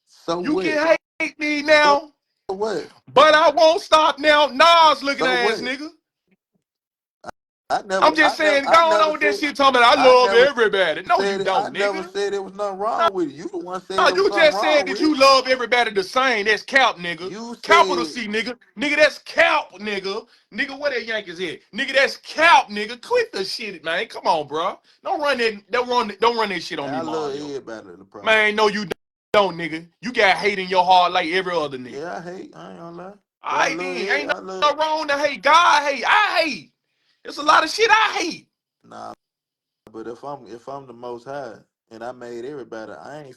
Speaker 4: so
Speaker 3: You
Speaker 4: what?
Speaker 3: can hate me
Speaker 4: So
Speaker 3: now,
Speaker 4: what?
Speaker 3: but I won't stop now. Nas looking
Speaker 4: So
Speaker 3: ass
Speaker 4: what?
Speaker 3: nigga. I'm just saying, go
Speaker 4: I
Speaker 3: on
Speaker 4: never
Speaker 3: with that
Speaker 4: said,
Speaker 3: shit talking about I
Speaker 4: I
Speaker 3: love
Speaker 4: never
Speaker 3: everybody. No, you
Speaker 4: said it. I
Speaker 3: don't,
Speaker 4: never
Speaker 3: nigga.
Speaker 4: said there was nothing wrong with it. You the one said
Speaker 3: No,
Speaker 4: there was
Speaker 3: you
Speaker 4: something
Speaker 3: just said
Speaker 4: wrong
Speaker 3: that
Speaker 4: with it.
Speaker 3: you love everybody the same. That's cap, nigga.
Speaker 4: You
Speaker 3: Capital
Speaker 4: said,
Speaker 3: C, nigga. Nigga, that's cap, nigga. Nigga, where that Yankees at? Nigga, that's cap, nigga. Quit the shit, man. Come on, bro. Don't run that shit on
Speaker 4: man,
Speaker 3: me,
Speaker 4: I love
Speaker 3: Mario.
Speaker 4: everybody, the problem.
Speaker 3: Man, no, you don't, nigga. You got hate in your heart like every other nigga.
Speaker 4: Yeah, I hate. I ain't gonna lie, but I
Speaker 3: I
Speaker 4: love
Speaker 3: then
Speaker 4: it.
Speaker 3: ain't
Speaker 4: I love.
Speaker 3: nothing wrong to hate. God hate. I hate. It's a lot of shit I hate.
Speaker 4: Nah, but if I'm the Most High and I made everybody,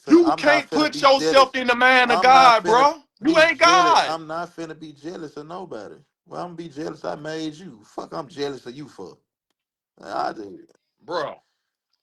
Speaker 3: You
Speaker 4: I'm not
Speaker 3: can't
Speaker 4: finna
Speaker 3: put
Speaker 4: be jealous.
Speaker 3: yourself in the mind of
Speaker 4: I'm not
Speaker 3: God,
Speaker 4: finna
Speaker 3: bro. You
Speaker 4: be
Speaker 3: ain't
Speaker 4: jealous.
Speaker 3: God,
Speaker 4: I'm not finna be jealous of nobody. Well, I'm gonna be jealous. I made you. Fuck, I'm jealous of you for. I do.
Speaker 3: bro.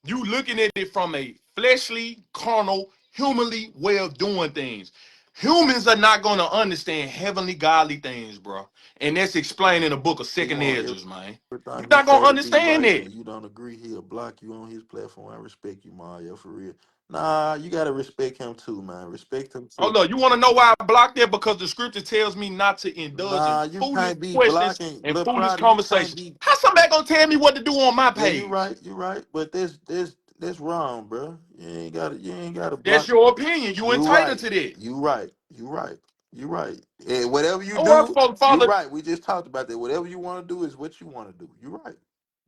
Speaker 3: You looking at it from a fleshly, carnal, humanly way of doing things. Humans are not gonna understand heavenly, godly things, bro. And that's explained in the book of
Speaker 4: He
Speaker 3: Second
Speaker 4: want
Speaker 3: Ezra, man. You're
Speaker 4: everything he
Speaker 3: not gonna
Speaker 4: say to be
Speaker 3: understand
Speaker 4: right,
Speaker 3: it.
Speaker 4: and you don't agree, he'll block you on his platform. I respect you, Mario, for real. Nah, you gotta respect him too, man. Respect him
Speaker 3: Oh
Speaker 4: too.
Speaker 3: no, you want to know why I blocked that? Because the scripture tells me not to indulge in
Speaker 4: Nah, you
Speaker 3: foolish
Speaker 4: can't be
Speaker 3: questions
Speaker 4: blocking
Speaker 3: and foolish
Speaker 4: Laprada. You can't
Speaker 3: conversations.
Speaker 4: be.
Speaker 3: How somebody gonna tell me what to do on my
Speaker 4: Yeah, you
Speaker 3: page?
Speaker 4: right. You right. But this wrong, bro. You ain't gotta
Speaker 3: That's
Speaker 4: block.
Speaker 3: your opinion. You
Speaker 4: You
Speaker 3: entitled
Speaker 4: right.
Speaker 3: to that.
Speaker 4: You right. You right. You right. And whatever you
Speaker 3: I work
Speaker 4: do,
Speaker 3: for
Speaker 4: you
Speaker 3: Father.
Speaker 4: right. We just talked about that. Whatever you want to do is what you want to do. You right.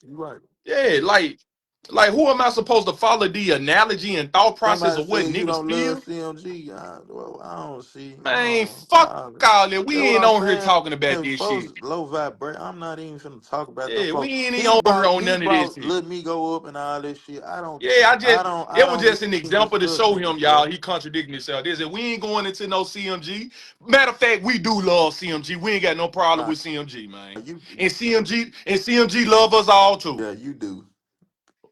Speaker 4: You right.
Speaker 3: Yeah, like who am I supposed to follow the analogy and thought process
Speaker 4: Somebody
Speaker 3: of what
Speaker 4: said you
Speaker 3: niggas
Speaker 4: don't love
Speaker 3: feel?
Speaker 4: CMG. Well, I don't see.
Speaker 3: Man, fuck all that.
Speaker 4: That's
Speaker 3: We
Speaker 4: what
Speaker 3: ain't
Speaker 4: I'm
Speaker 3: on here
Speaker 4: saying.
Speaker 3: talking about
Speaker 4: And
Speaker 3: this
Speaker 4: folks
Speaker 3: shit.
Speaker 4: low vibrate. I'm not even finna talk about them
Speaker 3: Yeah, we
Speaker 4: folks.
Speaker 3: ain't even
Speaker 4: He
Speaker 3: on here
Speaker 4: brought
Speaker 3: on
Speaker 4: he
Speaker 3: none of this
Speaker 4: brought
Speaker 3: shit.
Speaker 4: let me go up and all this shit. I don't
Speaker 3: Yeah,
Speaker 4: I don't I
Speaker 3: it was
Speaker 4: don't
Speaker 3: just an
Speaker 4: even
Speaker 3: example to
Speaker 4: discuss
Speaker 3: show him,
Speaker 4: niggas,
Speaker 3: y'all,
Speaker 4: bro.
Speaker 3: he contradicting himself. They said we ain't going into no CMG. Matter of fact, we do love CMG. We ain't got no problem
Speaker 4: Nah,
Speaker 3: with CMG, man.
Speaker 4: you
Speaker 3: And CMG love us all too.
Speaker 4: yeah, you do.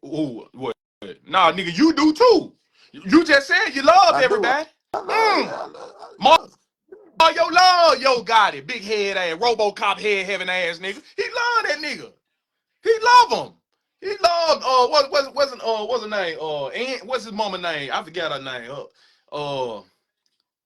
Speaker 3: Ooh, what? Nah, nigga, you do too. You just said you love
Speaker 4: I do.
Speaker 3: everybody.
Speaker 4: I love
Speaker 3: Mm.
Speaker 4: yeah, I love, yeah.
Speaker 3: Love, yo, got it. Big head ass, Robocop head having ass nigga. He love that nigga. He love him. He loved what's his name? What's his mama name? I forgot her name.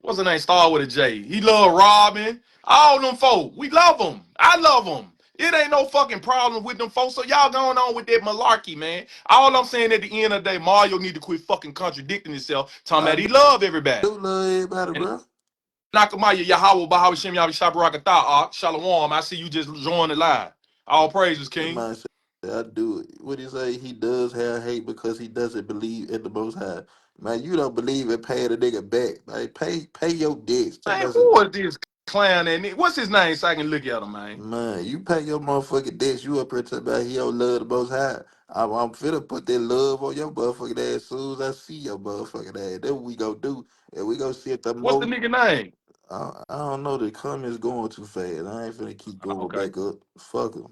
Speaker 3: What's her name? Start with a J. He love Robin. All them folk. We love them. I love them. It ain't no fucking problem with them folks. So y'all going on with that malarkey, man. All I'm saying at the end of the day, Mario need to quit fucking contradicting himself, talking
Speaker 4: I
Speaker 3: about he love everybody.
Speaker 4: do love everybody,
Speaker 3: And
Speaker 4: bro.
Speaker 3: Nakamaya Yahweh Bahawa Shem Yabi Shabarakatah, Shalom. I see you just joined the live. All praises,
Speaker 4: That
Speaker 3: King.
Speaker 4: man said I do it. What he say? He does have hate because he doesn't believe in the Most High. Man, you don't believe in paying a nigga back. Like pay your debts. That
Speaker 3: Man,
Speaker 4: doesn't.
Speaker 3: who is this clown? And what's his name so I can look at him, man?
Speaker 4: Man, you pay your motherfucking debts. You up here talking about he don't love the Most High. I'm finna put that love on your motherfucking ass as soon as I see your motherfucking ass. That's what we gonna do. And we gonna see if the
Speaker 3: What's the
Speaker 4: most.
Speaker 3: nigga name?
Speaker 4: I don't know. The comments going too fast. I ain't finna keep going
Speaker 3: Okay.
Speaker 4: back up. Fuck him.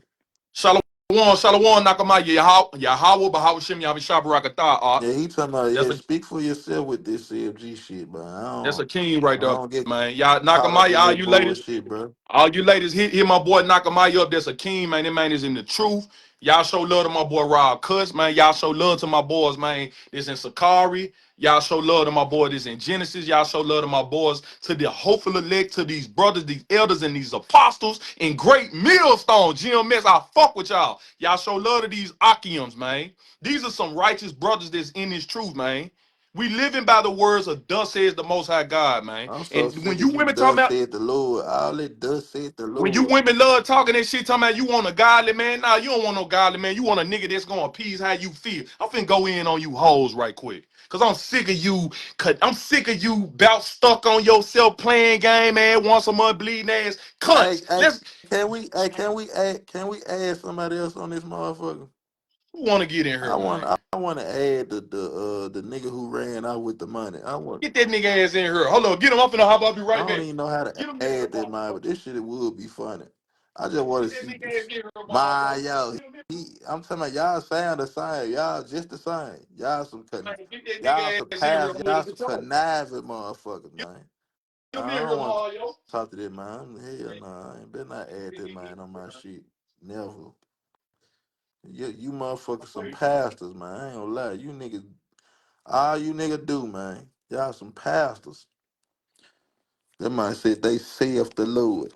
Speaker 3: Shalom, Shalom, Nakamaya Yahweh Bahawa Shem Yabi Shabarakatah.
Speaker 4: Yeah, he talking about,
Speaker 3: That's
Speaker 4: yeah,
Speaker 3: a
Speaker 4: speak for yourself with this CFG shit, man.
Speaker 3: that's a king right
Speaker 4: I
Speaker 3: there,
Speaker 4: don't get
Speaker 3: man. Y'all
Speaker 4: caught up
Speaker 3: Nakamaya,
Speaker 4: in
Speaker 3: all
Speaker 4: that
Speaker 3: you ladies.
Speaker 4: bullshit, bro.
Speaker 3: All you ladies, hit my boy Nakamaya up. That's a king, man. That man is in the truth. Y'all show love to my boy Rob Cuts, man. Y'all show love to my boys, man. This in Sakari. Y'all show love to my boy. This in Genesis. Y'all show love to my boys, to the hopeful elect, to these brothers, these elders, and these apostles in great millstone. GMS, I fuck with y'all. Y'all show love to these Akiums, man. These are some righteous brothers that's in this truth, man. We living by the words of thus says the Most High God, man.
Speaker 4: I'm so
Speaker 3: And when
Speaker 4: sick of
Speaker 3: you
Speaker 4: you,
Speaker 3: women talking
Speaker 4: thus
Speaker 3: about
Speaker 4: said the Lord. All it does said the
Speaker 3: when you
Speaker 4: Lord.
Speaker 3: women love talking that shit, talking about you want a godly man. Nah, you don't want no godly man. You want a nigga that's gonna appease how you feel. I'm finna go in on you hoes right quick. Cause I'm sick of you. I'm sick of you about stuck on yourself playing game, man. Once a month bleeding ass
Speaker 4: Hey,
Speaker 3: cunts.
Speaker 4: hey,
Speaker 3: Let's
Speaker 4: can we add somebody else on this motherfucker?
Speaker 3: who wanna get in
Speaker 4: I
Speaker 3: here,
Speaker 4: want
Speaker 3: man?
Speaker 4: I want to add the nigga who ran out with the money.
Speaker 3: Get that nigga ass in here. Hold on, get him. I'm finna hop. I'll be
Speaker 4: I
Speaker 3: right
Speaker 4: don't
Speaker 3: back.
Speaker 4: even know how to
Speaker 3: Get him in here,
Speaker 4: add that man, but this shit it would be funny. I just want
Speaker 3: Get
Speaker 4: to
Speaker 3: that
Speaker 4: see
Speaker 3: nigga ass in here,
Speaker 4: my
Speaker 3: Mario.
Speaker 4: yo.
Speaker 3: Get him in,
Speaker 4: I'm talking about y'all sound the same. Y'all just the same.
Speaker 3: man. Get that
Speaker 4: Y'all
Speaker 3: nigga
Speaker 4: some
Speaker 3: ass in here.
Speaker 4: pals.
Speaker 3: I'm ready
Speaker 4: Y'all
Speaker 3: to
Speaker 4: some
Speaker 3: talk.
Speaker 4: conniving motherfuckers, man.
Speaker 3: Get him in
Speaker 4: I
Speaker 3: here,
Speaker 4: don't want to
Speaker 3: Mario.
Speaker 4: talk to that man. Hell no, I ain't better not add that man on my shit. Never. You motherfuckers some pastors, man. I ain't gonna lie. You niggas, all you niggas do, man. Y'all some pastors. That man said they saith the Lord.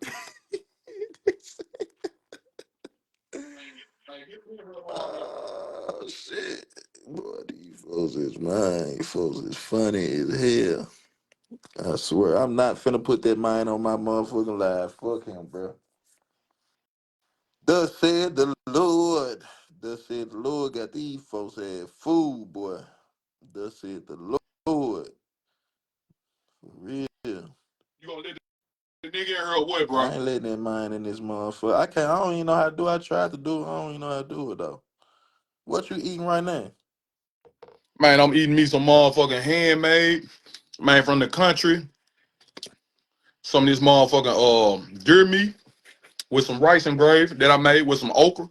Speaker 4: Oh shit. Boy, these folks is mine. These folks is funny as hell. I swear, I'm not finna put that mind on my motherfucking life. Fuck him, bro. Thus said the Lord. Thus said the Lord got these folks had food, boy. Thus said the Lord. For real.
Speaker 3: You gonna let the nigga nigga in here what,
Speaker 4: I
Speaker 3: bro?
Speaker 4: ain't letting that mind in this motherfucker. I can't. I don't even know how to do it. I tried to do it. I don't even know how to do it though. What you eating right now?
Speaker 3: Man, I'm eating me some motherfucking handmade, man, from the country. Some of this motherfucking deer meat with some rice and gravy that I made with some okra.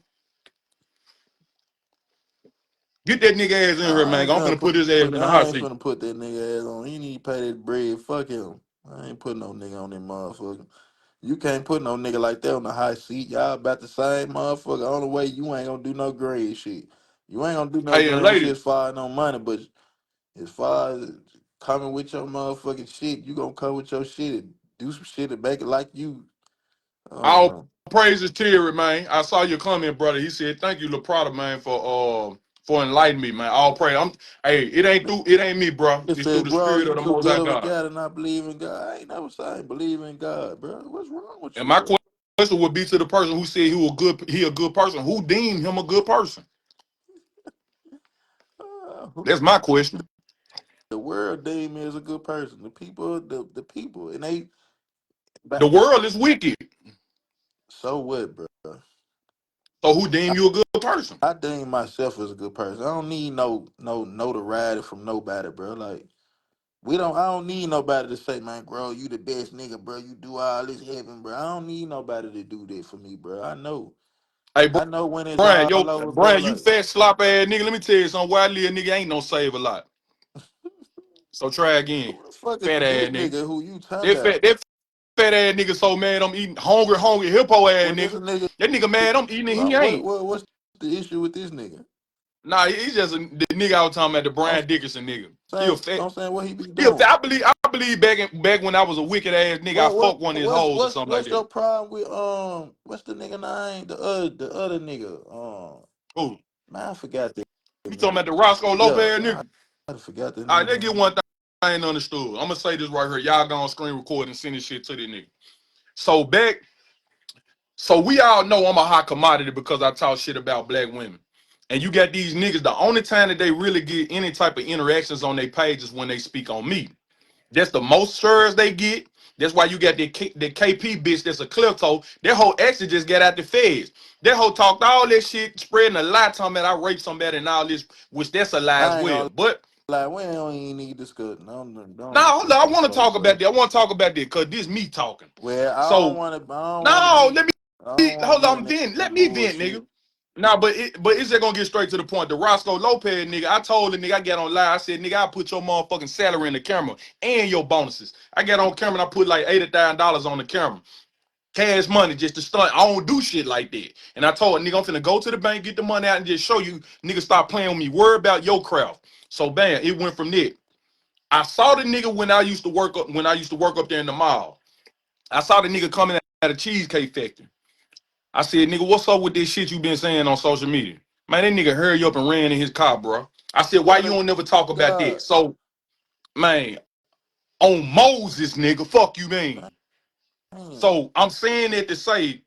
Speaker 3: Get that nigga ass in here,
Speaker 4: I
Speaker 3: man.
Speaker 4: ain't
Speaker 3: I'm
Speaker 4: finna
Speaker 3: finna put his ass in the hot seat.
Speaker 4: put that nigga ass on. He need to pay that bread. Fuck him. I ain't putting no nigga on that motherfucker. You can't put no nigga like that on the hot seat. Y'all about the same motherfucker. On the way, you ain't gonna do no green shit. You ain't gonna do no
Speaker 3: Hey, and
Speaker 4: green shit
Speaker 3: ladies,
Speaker 4: as far as no money, but as far as coming with your motherfucking shit, you gonna come with your shit and do some shit and make it like you. I don't
Speaker 3: all
Speaker 4: know.
Speaker 3: praises Terry, man. I saw your comment, brother. He said, "Thank you, Laprada, man, for enlightening me, man. All praise. Hey, it ain't me, bro.
Speaker 4: It
Speaker 3: It's through
Speaker 4: said,
Speaker 3: the
Speaker 4: bro,
Speaker 3: spirit
Speaker 4: you
Speaker 3: of the
Speaker 4: too
Speaker 3: Most
Speaker 4: good
Speaker 3: High
Speaker 4: of a
Speaker 3: God."
Speaker 4: guy to not believe in God. I ain't never saying believe in God, bro. What's wrong with
Speaker 3: And
Speaker 4: you,
Speaker 3: my
Speaker 4: bro?
Speaker 3: question would be to the person who said he a good person. Who deemed him a good person?
Speaker 4: Who
Speaker 3: That's my question.
Speaker 4: the world deem me as a good person? The people, the people, and they.
Speaker 3: The
Speaker 4: But
Speaker 3: world is wicked.
Speaker 4: so what, bro?
Speaker 3: So who deem you a good person?
Speaker 4: I deem myself as a good person. I don't need no notoriety from nobody, bro. Like we don't. I don't need nobody to say, man, bro, you the best nigga, bro. You do all this heaven, bro. I don't need nobody to do that for me, bro. I know.
Speaker 3: Hey,
Speaker 4: I know when it's
Speaker 3: Brian,
Speaker 4: all
Speaker 3: yo,
Speaker 4: over, bro.
Speaker 3: Brian, you
Speaker 4: Like
Speaker 3: fat slop ass nigga. Let me tell you something. Where I live, nigga, ain't no save a lot. So try again.
Speaker 4: who the fuck is
Speaker 3: Fat
Speaker 4: this
Speaker 3: ass nigga.
Speaker 4: nigga who you talking about?
Speaker 3: That fat ass nigga so mad I'm eating hungry hippo ass
Speaker 4: What this
Speaker 3: nigga.
Speaker 4: nigga?
Speaker 3: That nigga mad I'm eating and he ain't.
Speaker 4: What's the issue with this nigga?
Speaker 3: Nah, he's just the nigga I was talking about, the
Speaker 4: I'm
Speaker 3: Brian Dickinson nigga. He a
Speaker 4: saying,
Speaker 3: fat.
Speaker 4: I'm saying what he be
Speaker 3: He a
Speaker 4: doing.
Speaker 3: fat. I believe back when I was a wicked ass nigga, I fucked one of his hoes or something like
Speaker 4: What's
Speaker 3: that.
Speaker 4: your problem with what's the nigga name? The other nigga.
Speaker 3: Oh,
Speaker 4: Man, I forgot that
Speaker 3: you talking
Speaker 4: nigga.
Speaker 3: about the Roscoe
Speaker 4: Yeah,
Speaker 3: Lopez
Speaker 4: man,
Speaker 3: nigga?
Speaker 4: I forgot that
Speaker 3: All right,
Speaker 4: nigga
Speaker 3: let's get
Speaker 4: name.
Speaker 3: one thing I ain't understood. I'm gonna say this right here. Y'all go on screen record and send this shit to this nigga. So back, so we all know I'm a hot commodity because I talk shit about black women. And you got these niggas, the only time that they really get any type of interactions on their page is when they speak on me. That's the most shares they get. That's why you got the KP bitch that's a klepto. That whole actually just got out the feds. That whole talked all this shit, spreading a lie, talking about I raped somebody and all this, which that's a lie as
Speaker 4: I ain't
Speaker 3: well.
Speaker 4: gonna
Speaker 3: But
Speaker 4: lie, we don't even need to discuss. Don't
Speaker 3: now, hold on,
Speaker 4: discuss
Speaker 3: I
Speaker 4: this
Speaker 3: want to
Speaker 4: slow,
Speaker 3: talk
Speaker 4: bro.
Speaker 3: about that. I want to talk about that because this me talking.
Speaker 4: Well,
Speaker 3: So
Speaker 4: I don't wanna
Speaker 3: no,
Speaker 4: get
Speaker 3: let me hold
Speaker 4: in
Speaker 3: on,
Speaker 4: that
Speaker 3: vent. Let me vent,
Speaker 4: bullshit.
Speaker 3: nigga. Nah, but it's just gonna get straight to the point. The Roscoe Lopez nigga, I told the nigga I got on live. I said, nigga, I put your motherfucking salary in the camera and your bonuses. I got on camera and I put like $80,000 on the camera. Cash money just to start. I don't do shit like that. And I told a nigga I'm finna go to the bank, get the money out, and just show you, nigga, stop playing with me. Worry about your craft. So bam, it went from there. I saw the nigga when I used to work up there in the mall. I saw the nigga coming at a cheesecake factory. I said, nigga, what's up with this shit you been saying on social media? Man, that nigga hurry up and ran in his car, bro. I said, why
Speaker 4: Swear
Speaker 3: you
Speaker 4: to
Speaker 3: don't never talk about that?
Speaker 4: God,
Speaker 3: So, man, on Moses, nigga, fuck you, man.
Speaker 4: damn.
Speaker 3: So I'm saying that to say,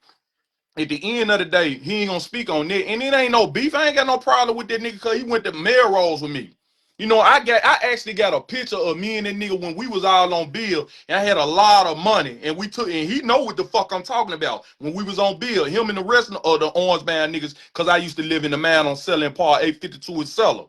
Speaker 3: at the end of the day, he ain't gonna speak on that. And it ain't no beef. I ain't got no problem with that nigga because he went to Melrose with me. You know, I actually got a picture of me and that nigga when we was all on bill and I had a lot of money and we took and he know what the fuck I'm talking about. When we was on bill, him and the rest of the orange band niggas, cause I used to live in the man on selling part 852 in Cellar.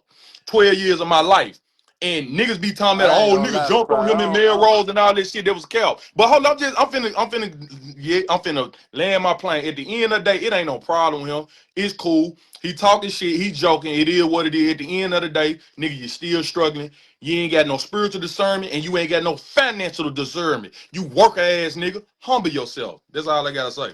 Speaker 3: 12 years of my life. And niggas be talking about,
Speaker 4: I ain't
Speaker 3: oh,
Speaker 4: gonna
Speaker 3: nigga
Speaker 4: lie to
Speaker 3: jumped on
Speaker 4: Pride.
Speaker 3: him in Melrose and all this shit that was cap. But hold up, I'm finna land my plane. At the end of the day, it ain't no problem with him. It's cool. He talking shit. He joking. It is what it is. At the end of the day, nigga, you still struggling. You ain't got no spiritual discernment and you ain't got no financial discernment. You worker ass nigga. Humble yourself. That's all I gotta say.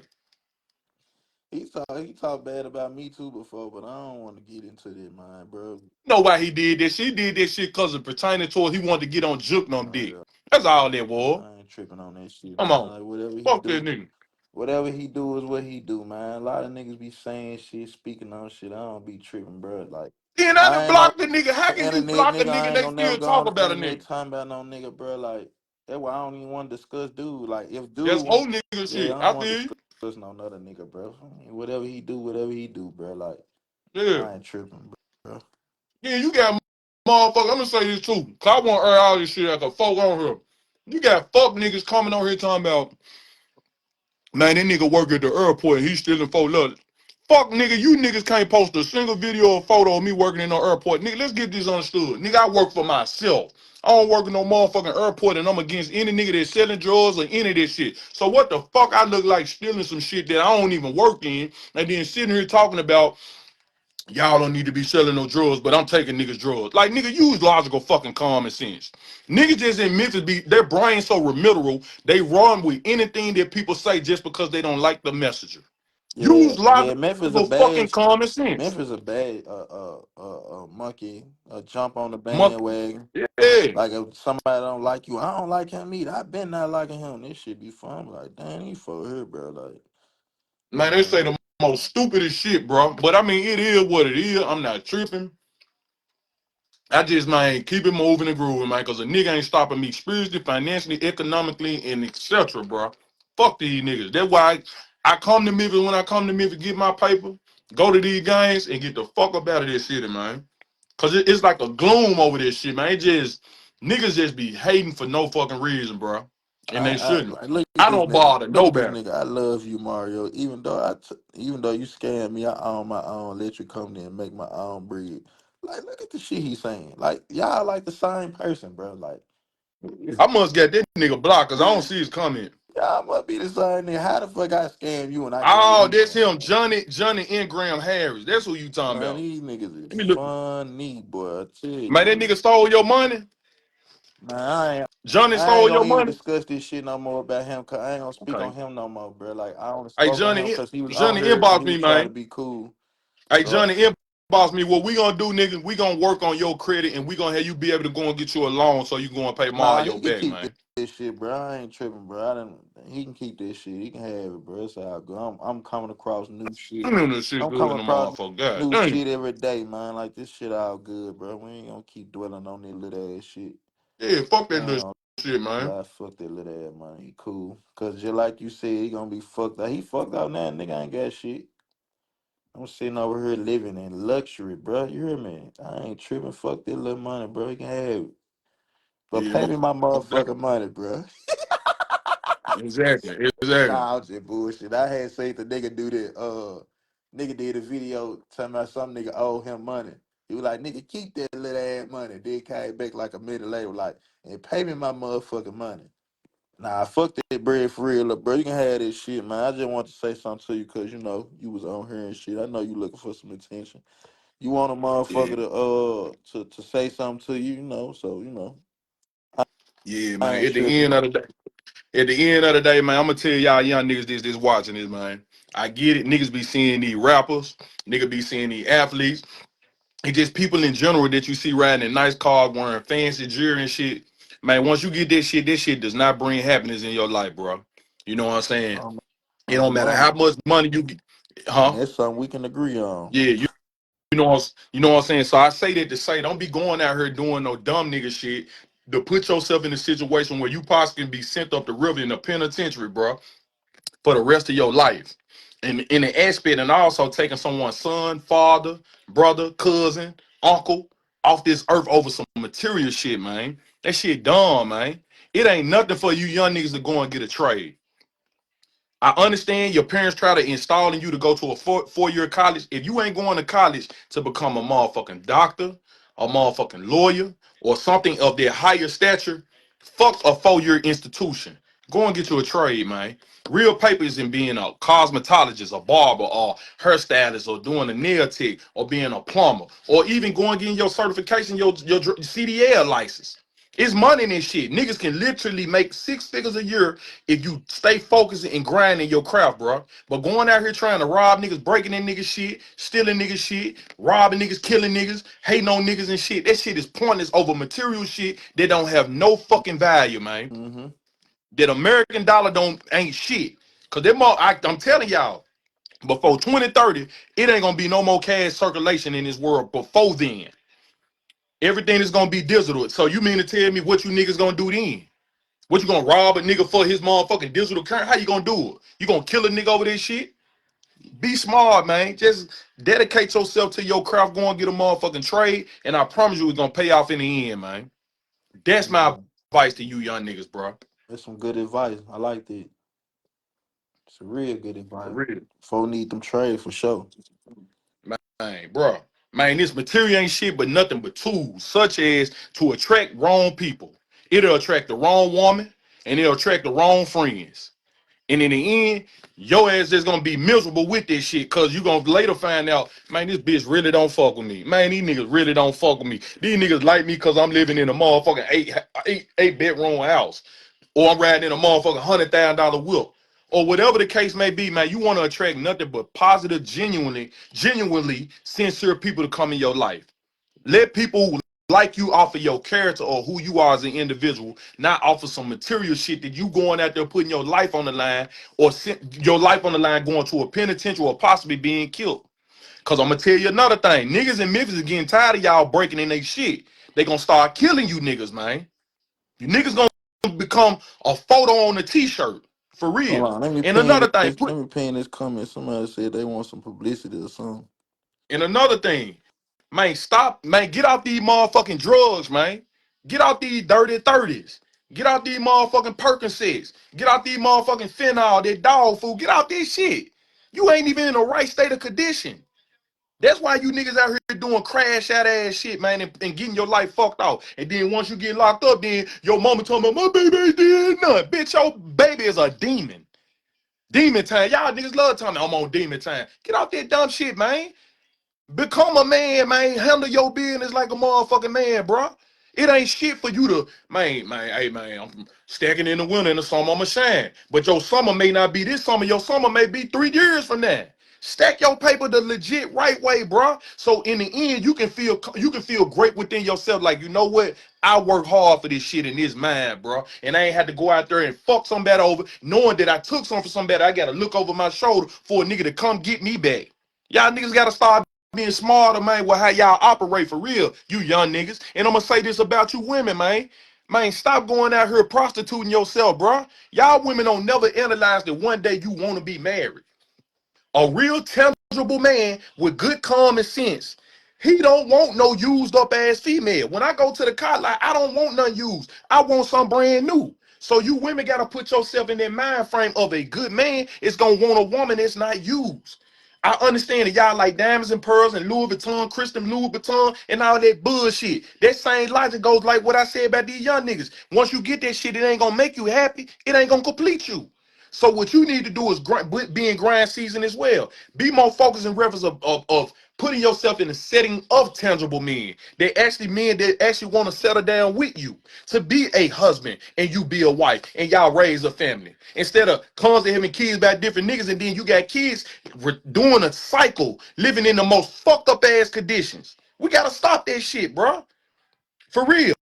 Speaker 4: He talked bad about me too before, but I don't want to get into that, man, bro.
Speaker 3: You know why he did that? She did that shit because of pertaining to he wanted to get on Juke on
Speaker 4: Oh
Speaker 3: dick.
Speaker 4: yeah,
Speaker 3: That's all that was.
Speaker 4: I ain't tripping on that shit,
Speaker 3: Come
Speaker 4: man.
Speaker 3: on.
Speaker 4: Like
Speaker 3: Fuck that nigga.
Speaker 4: whatever he do is what he do, man. A lot of niggas be saying shit, speaking on shit. I don't be tripping, bro. Like
Speaker 3: Then I done
Speaker 4: I ain't on
Speaker 3: blocked the nigga. How
Speaker 4: the
Speaker 3: can you
Speaker 4: internet,
Speaker 3: block a
Speaker 4: nigga.
Speaker 3: nigga
Speaker 4: I
Speaker 3: and
Speaker 4: ain't
Speaker 3: they
Speaker 4: gonna never
Speaker 3: still
Speaker 4: go
Speaker 3: talk
Speaker 4: on the
Speaker 3: about a
Speaker 4: internet
Speaker 3: nigga?
Speaker 4: talking about no nigga, bro. Like that's why I don't even want to discuss dude. Like if
Speaker 3: That's
Speaker 4: dude,
Speaker 3: old nigga
Speaker 4: yeah, I
Speaker 3: shit.
Speaker 4: don't
Speaker 3: I
Speaker 4: want to
Speaker 3: feel you.
Speaker 4: discuss no another nigga, bro. I mean, whatever he do, bro. Like
Speaker 3: Yeah.
Speaker 4: I ain't tripping, bro.
Speaker 3: Yeah, you got motherfucker. I'm gonna say this too. Cause I want to air all this shit like a folk on here. You got fuck niggas coming on here talking about Man, that nigga work at the airport and he's stealing $4. Fuck nigga, you niggas can't post a single video or photo of me working in the airport. Nigga, let's get this understood. Nigga, I work for myself. I don't work in no motherfucking airport and I'm against any nigga that's selling drugs or any of this shit. So what the fuck I look like stealing some shit that I don't even work in and then sitting here talking about y'all don't need to be selling no drugs, but I'm taking niggas drugs. Like, nigga, use logical fucking common sense. Niggas just in Memphis their brains so remedial, they run with anything that people say just because they don't like the messenger.
Speaker 4: Yeah,
Speaker 3: Use
Speaker 4: yeah. Memphis a
Speaker 3: logical fucking
Speaker 4: bad,
Speaker 3: common sense.
Speaker 4: Memphis a bad, monkey. Jump on the
Speaker 3: Monkey.
Speaker 4: bandwagon.
Speaker 3: Yeah.
Speaker 4: Like if somebody don't like you, I don't like him either. I been not liking him. This shit be fun. I'm like, damn, he for here, bro. Like,
Speaker 3: Man, they say
Speaker 4: man.
Speaker 3: the most stupidest shit, bro. But I mean, it is what it is. I'm not tripping. I just, man, keep it moving and grooving, man, because a nigga ain't stopping me spiritually, financially, economically, and etc., bro. Fuck these niggas. That's why I come to Memphis when I come to Memphis, get my paper, go to these games, and get the fuck up out of this city, man. Because it's like a gloom over this shit, man. It just, niggas just be hating for no fucking reason, bro. And they shouldn't.
Speaker 4: Like, look at
Speaker 3: I
Speaker 4: this
Speaker 3: don't
Speaker 4: nigga.
Speaker 3: bother
Speaker 4: Look at this
Speaker 3: nobody.
Speaker 4: nigga. I love you, Mario. Even though you scam me, I own my own. Let you come there and make my own breed. Like, look at the shit he's saying. Like, y'all like the same person, bro. Like,
Speaker 3: I must get that nigga blocked because I don't see his comment.
Speaker 4: y'all must be the same nigga. How the fuck I scam you and I can let
Speaker 3: Oh,
Speaker 4: me
Speaker 3: that's
Speaker 4: scam
Speaker 3: him,
Speaker 4: you?
Speaker 3: Johnny Ingram Harris. That's who you talking
Speaker 4: Man,
Speaker 3: about.
Speaker 4: these niggas
Speaker 3: Let
Speaker 4: is
Speaker 3: me look.
Speaker 4: funny, boy. I tell
Speaker 3: Man, that
Speaker 4: you.
Speaker 3: nigga stole your money.
Speaker 4: Man,
Speaker 3: Johnny
Speaker 4: I ain't
Speaker 3: stole your
Speaker 4: gonna even
Speaker 3: money.
Speaker 4: discuss this shit no more about him, cause I ain't gonna speak
Speaker 3: Okay.
Speaker 4: on him no more, bro. Like, I only
Speaker 3: Hey,
Speaker 4: spoke on him cause he was on
Speaker 3: Johnny
Speaker 4: here and
Speaker 3: inbox
Speaker 4: he
Speaker 3: me,
Speaker 4: was trying to
Speaker 3: man.
Speaker 4: be cool.
Speaker 3: Hey,
Speaker 4: So
Speaker 3: Johnny inbox me. What we gonna do, nigga? We gonna work on your credit and we gonna have you be able to go and get you a loan so you go and pay more
Speaker 4: nah,
Speaker 3: of
Speaker 4: he
Speaker 3: your
Speaker 4: can
Speaker 3: back,
Speaker 4: keep
Speaker 3: man.
Speaker 4: this shit, bro. I ain't tripping, bro. He can keep this shit. He can have it, bro. It's all good. I'm coming across new
Speaker 3: I
Speaker 4: shit.
Speaker 3: mean, this shit
Speaker 4: I'm
Speaker 3: good in
Speaker 4: coming
Speaker 3: the
Speaker 4: across
Speaker 3: motherfucker. God
Speaker 4: new
Speaker 3: damn.
Speaker 4: shit every day, man. Like, this shit all good, bro. We ain't gonna keep dwelling on that little ass shit.
Speaker 3: Yeah, fuck
Speaker 4: I
Speaker 3: that
Speaker 4: ain't
Speaker 3: little
Speaker 4: gonna
Speaker 3: shit, man.
Speaker 4: lie, fuck that little ass money. He cool. Cause just like you said, he gonna be fucked up. He fucked up now, nigga ain't got shit. I'm sitting over here living in luxury, bro. You hear me? I ain't tripping. Fuck that little money, bro. You can have it. But
Speaker 3: Yeah,
Speaker 4: pay me my
Speaker 3: exactly.
Speaker 4: motherfucking money, bro.
Speaker 3: Exactly. Exactly.
Speaker 4: Nah, I'm just bullshit. I had seen the nigga do that. Nigga did a video telling about some nigga owe him money. He was like, nigga, keep that little ass money. Then came back like a minute later, like, and pay me my motherfucking money. Nah, fuck that bread for real, look, bro. You can have this shit, man. I just want to say something to you because you know you was on here and shit. I know you looking for some attention. You want a
Speaker 3: Yeah.
Speaker 4: motherfucker to say something to you, you know. So
Speaker 3: Yeah,
Speaker 4: I
Speaker 3: man.
Speaker 4: ain't
Speaker 3: At the
Speaker 4: tripping.
Speaker 3: end of the day. At the end of the day, man, I'm gonna tell y'all young niggas this watching this, man. I get it. Niggas be seeing these rappers, niggas be seeing these athletes, and just people in general that you see riding in nice cars, wearing fancy jewelry and shit. Man, once you get this shit does not bring happiness in your life, bro. You know what I'm saying?
Speaker 4: Um,
Speaker 3: It don't
Speaker 4: my
Speaker 3: matter how
Speaker 4: mama,
Speaker 3: much money you get,
Speaker 4: and
Speaker 3: huh?
Speaker 4: that's something we can agree on.
Speaker 3: Yeah, you know what I'm saying. So I say that to say, don't be going out here doing no dumb nigga shit to put yourself in a situation where you possibly can be sent up the river in a penitentiary, bro, for the rest of your life. And in the aspect, and also taking someone's son, father, brother, cousin, uncle off this earth over some material shit, man. That shit dumb, man. It ain't nothing for you young niggas to go and get a trade. I understand your parents try to install in you to go to a four-year college. If you ain't going to college to become a motherfucking doctor, a motherfucking lawyer, or something of their higher stature, fuck a four-year institution. Go and get you a trade, man. Real papers in being a cosmetologist, a barber, or hairstylist, or doing a nail tech, or being a plumber, or even going getting your certification, your CDL license. It's money in this shit. Niggas can literally make 6 figures a year if you stay focused and grinding your craft, bro. But going out here trying to rob niggas, breaking in niggas shit, stealing niggas shit, robbing niggas, killing niggas, hating on niggas and shit. That shit is pointless over material shit that don't have no fucking value, man.
Speaker 4: Mm-hmm.
Speaker 3: That American dollar don't ain't shit. Cause I'm telling y'all, before 2030, it ain't gonna be no more cash circulation in this world. Before then, everything is gonna be digital. So you mean to tell me what you niggas gonna do then? What you gonna rob a nigga for his motherfucking digital current? How you gonna do it? You gonna kill a nigga over this shit? Be smart, man. Just dedicate yourself to your craft. Go and get a motherfucking trade, and I promise you, it's gonna pay off in the end, man. That's my
Speaker 4: Mm-hmm.
Speaker 3: advice to you, young niggas, bro.
Speaker 4: That's some good advice. I like that. It's a real good
Speaker 3: For
Speaker 4: advice.
Speaker 3: real.
Speaker 4: Folk need them trades for sure.
Speaker 3: Man, bro. Man, this material ain't shit but nothing but tools, such as to attract wrong people. It'll attract the wrong woman, and it'll attract the wrong friends. And in the end, your ass is gonna be miserable with this shit, cause you gonna later find out, man, this bitch really don't fuck with me. Man, these niggas really don't fuck with me. These niggas like me cause I'm living in a motherfucking eight bedroom house. Or I'm riding in a motherfucking $100,000 whip. Or whatever the case may be, man, you want to attract nothing but positive, genuinely sincere people to come in your life. Let people like you off of your character or who you are as an individual, not off of some material shit that you going out there putting your life on the line, or your life on the line going to a penitentiary or possibly being killed. Cause I'm gonna tell you another thing. Niggas in Memphis is getting tired of y'all breaking in their shit. They gonna start killing you niggas, man. You niggas gonna become a photo on a t-shirt. For
Speaker 4: Hold
Speaker 3: real.
Speaker 4: on, let me
Speaker 3: And
Speaker 4: pin
Speaker 3: another thing,
Speaker 4: this. Let me pin this comment. Somebody said they want some publicity or something.
Speaker 3: and another thing, man, stop, man, get out these motherfucking drugs, man. Get out these dirty 30s. Get out these motherfucking Percocets. Get out these motherfucking phenol, that dog food. Get out this shit. You ain't even in the right state of condition. That's why you niggas out here doing crash out ass shit, man, and getting your life fucked off. And then once you get locked up, then your mama talking about my baby ain't did nothing. Bitch, your baby is a demon. Demon time. Y'all niggas love telling me I'm on demon time. Get off that dumb shit, man. Become a man, man. Handle your business like a motherfucking man, bro. It ain't shit for you to, hey, man, I'm stacking in the winter and the summer I'ma shine. But your summer may not be this summer. Your summer may be 3 years from now. Stack your paper the legit right way, bro. So in the end, you can feel great within yourself. Like, you know what? I work hard for this shit in this mind, bro. And I ain't had to go out there and fuck somebody over, knowing that I took something from somebody. I gotta look over my shoulder for a nigga to come get me back. Y'all niggas gotta start being smarter, man, with how y'all operate for real, you young niggas. And I'm gonna say this about you women, man. Man, stop going out here prostituting yourself, bro. Y'all women don't never analyze that one day you want to be married. A real tangible man with good common sense. He don't want no used up ass female. When I go to the car lot, I don't want none used. I want some brand new. So you women gotta put yourself in that mind frame of a good man is gonna want a woman that's not used. I understand that y'all like diamonds and pearls and Louis Vuitton, Christian Louis Vuitton, and all that bullshit. That same logic goes like what I said about these young niggas. Once you get that shit, it ain't gonna make you happy. It ain't gonna complete you. So what you need to do is be in grind season as well. Be more focused in reference of putting yourself in a setting of tangible men. Men that actually want to settle down with you. To be a husband and you be a wife and y'all raise a family. Instead of constantly having kids by different niggas and then you got kids doing a cycle, living in the most fucked up ass conditions. We gotta stop that shit, bro. For real.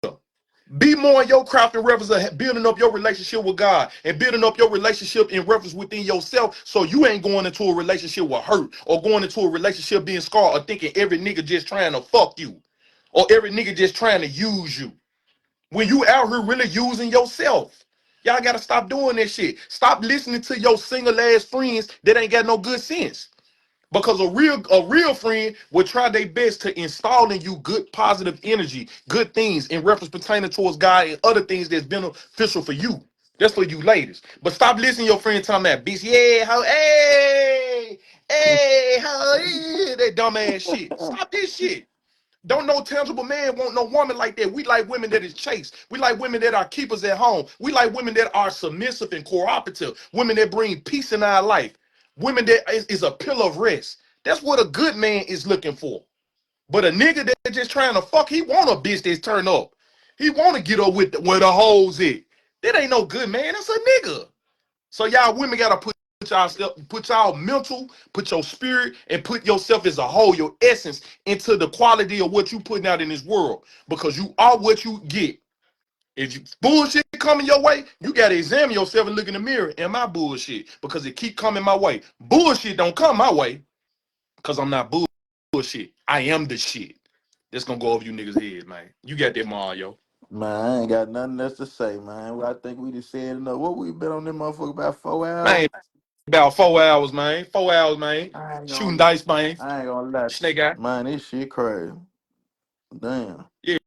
Speaker 3: Be more in your craft in reference of building up your relationship with God and building up your relationship in reference within yourself, so you ain't going into a relationship with hurt or going into a relationship being scarred or thinking every nigga just trying to fuck you or every nigga just trying to use you. When you out here really using yourself. Y'all gotta stop doing that shit. Stop listening to your single ass friends that ain't got no good sense. Because a real friend will try their best to install in you good positive energy, good things in reference pertaining towards God and other things that's beneficial for you. That's for you ladies. But stop listening to your friend talking about bitch, yeah, how how that dumb ass shit. Stop this shit. Don't no tangible man want no woman like that. We like women that is chaste. We like women that are keepers at home. We like women that are submissive and cooperative. Women that bring peace in our life. Women that is a pillar of rest. That's what a good man is looking for. But a nigga that just trying to fuck, he want a bitch that's turned up. He want to get up with where the hoes at. That ain't no good man. That's a nigga. So y'all women gotta put y'all mental, put your spirit, and put yourself as a whole, your essence, into the quality of what you putting out in this world. Because you are what you get. If you bullshit coming your way, you gotta examine yourself and look in the mirror. Am I bullshit? Because it keep coming my way. Bullshit don't come my way because I'm not bullshit. I am the shit. That's gonna go over you niggas' heads, man. You got that, Mario.
Speaker 4: Man, I ain't got nothing else to say, man. Well, I think we just said enough. What we been on this motherfucker about 4 hours?
Speaker 3: Man, about 4 hours, man. 4 hours, man.
Speaker 4: I ain't
Speaker 3: Shooting
Speaker 4: gonna,
Speaker 3: dice, man.
Speaker 4: I ain't gonna lie.
Speaker 3: Snake eye.
Speaker 4: Man, this shit crazy. Damn.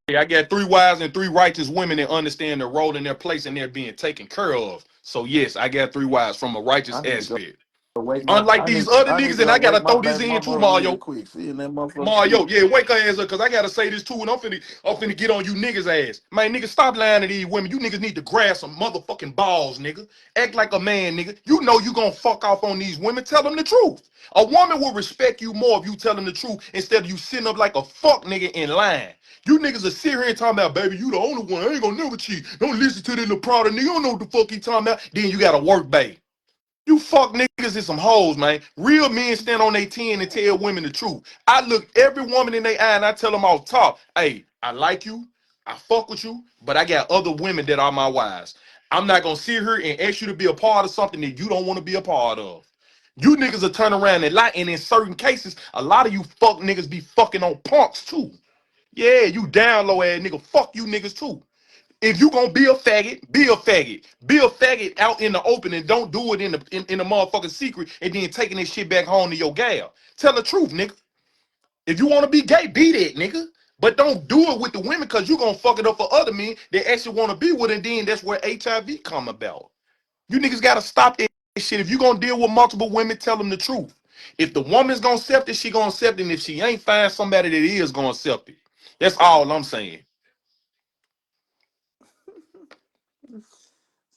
Speaker 3: Yeah, I got 3 wise and 3 righteous women that understand their role and their place and they're being taken care of. So yes, I got 3 wives from a righteous
Speaker 4: I need to go
Speaker 3: aspect.
Speaker 4: wake my
Speaker 3: Unlike these other
Speaker 4: I need to
Speaker 3: niggas, and
Speaker 4: go
Speaker 3: I
Speaker 4: wake
Speaker 3: gotta
Speaker 4: my
Speaker 3: throw this
Speaker 4: baby
Speaker 3: in too,
Speaker 4: mama up real
Speaker 3: Mario.
Speaker 4: quick. Seeing that motherfucker
Speaker 3: Mario,
Speaker 4: sleep.
Speaker 3: yeah, wake her ass up, cause I gotta say this too, and I'm finna get on you niggas ass. Man, nigga, stop lying to these women. You niggas need to grab some motherfucking balls, nigga. Act like a man, nigga. You know you gonna fuck off on these women. Tell them the truth. A woman will respect you more if you tell them the truth instead of you sitting up like a fuck nigga in line. You niggas are sitting here and talking about, baby, you the only one. I ain't gonna never cheat. Don't listen to the Laprada nigga. You don't know what the fuck he talking about. Then you gotta work, babe. You fuck niggas is some hoes, man. Real men stand on their 10 and tell women the truth. I look every woman in their eye and I tell them off top, hey, I like you, I fuck with you, but I got other women that are my wives. I'm not gonna sit here and ask you to be a part of something that you don't want to be a part of. You niggas will turn around and lie, and in certain cases, a lot of you fuck niggas be fucking on punks too. Yeah, you down low ass nigga. Fuck you niggas too. If you gonna be a faggot, be a faggot. Be a faggot out in the open and don't do it in the motherfucking secret and then taking this shit back home to your gal. Tell the truth, nigga. If you wanna be gay, be that, nigga. But don't do it with the women because you gonna fuck it up for other men that actually wanna be with it, and then that's where HIV come about. You niggas gotta stop that shit. If you gonna deal with multiple women, tell them the truth. If the woman's gonna accept it, she gonna accept it. And if she ain't, find somebody that is gonna accept it. That's all I'm saying.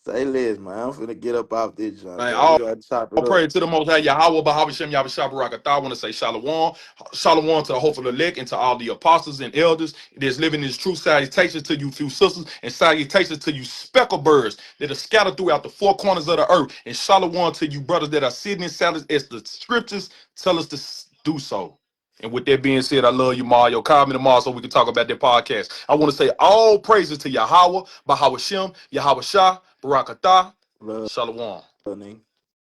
Speaker 4: Say less, man. I'm finna get up off this junk,
Speaker 3: Man,
Speaker 4: man. We
Speaker 3: all
Speaker 4: gotta chop it
Speaker 3: All
Speaker 4: up.
Speaker 3: praise to the Most High Yahweh, Bahawashem, Yahweh I want to say Shalom. Shalom to the hopeful elect and to all the apostles and elders that's living this true. Salutations to you, few sisters, and salutations to you, speckled birds that are scattered throughout the 4 corners of the earth. And Shalom to you, brothers that are sitting in silence as the scriptures tell us to do so. And with that being said, I love you, Mario. Call me tomorrow so we can talk about that podcast. I want to say all praises to Yahweh, Bahawashem, Yahweh Shah, Barakatah,
Speaker 4: Love,
Speaker 3: Shalom.
Speaker 4: nigga.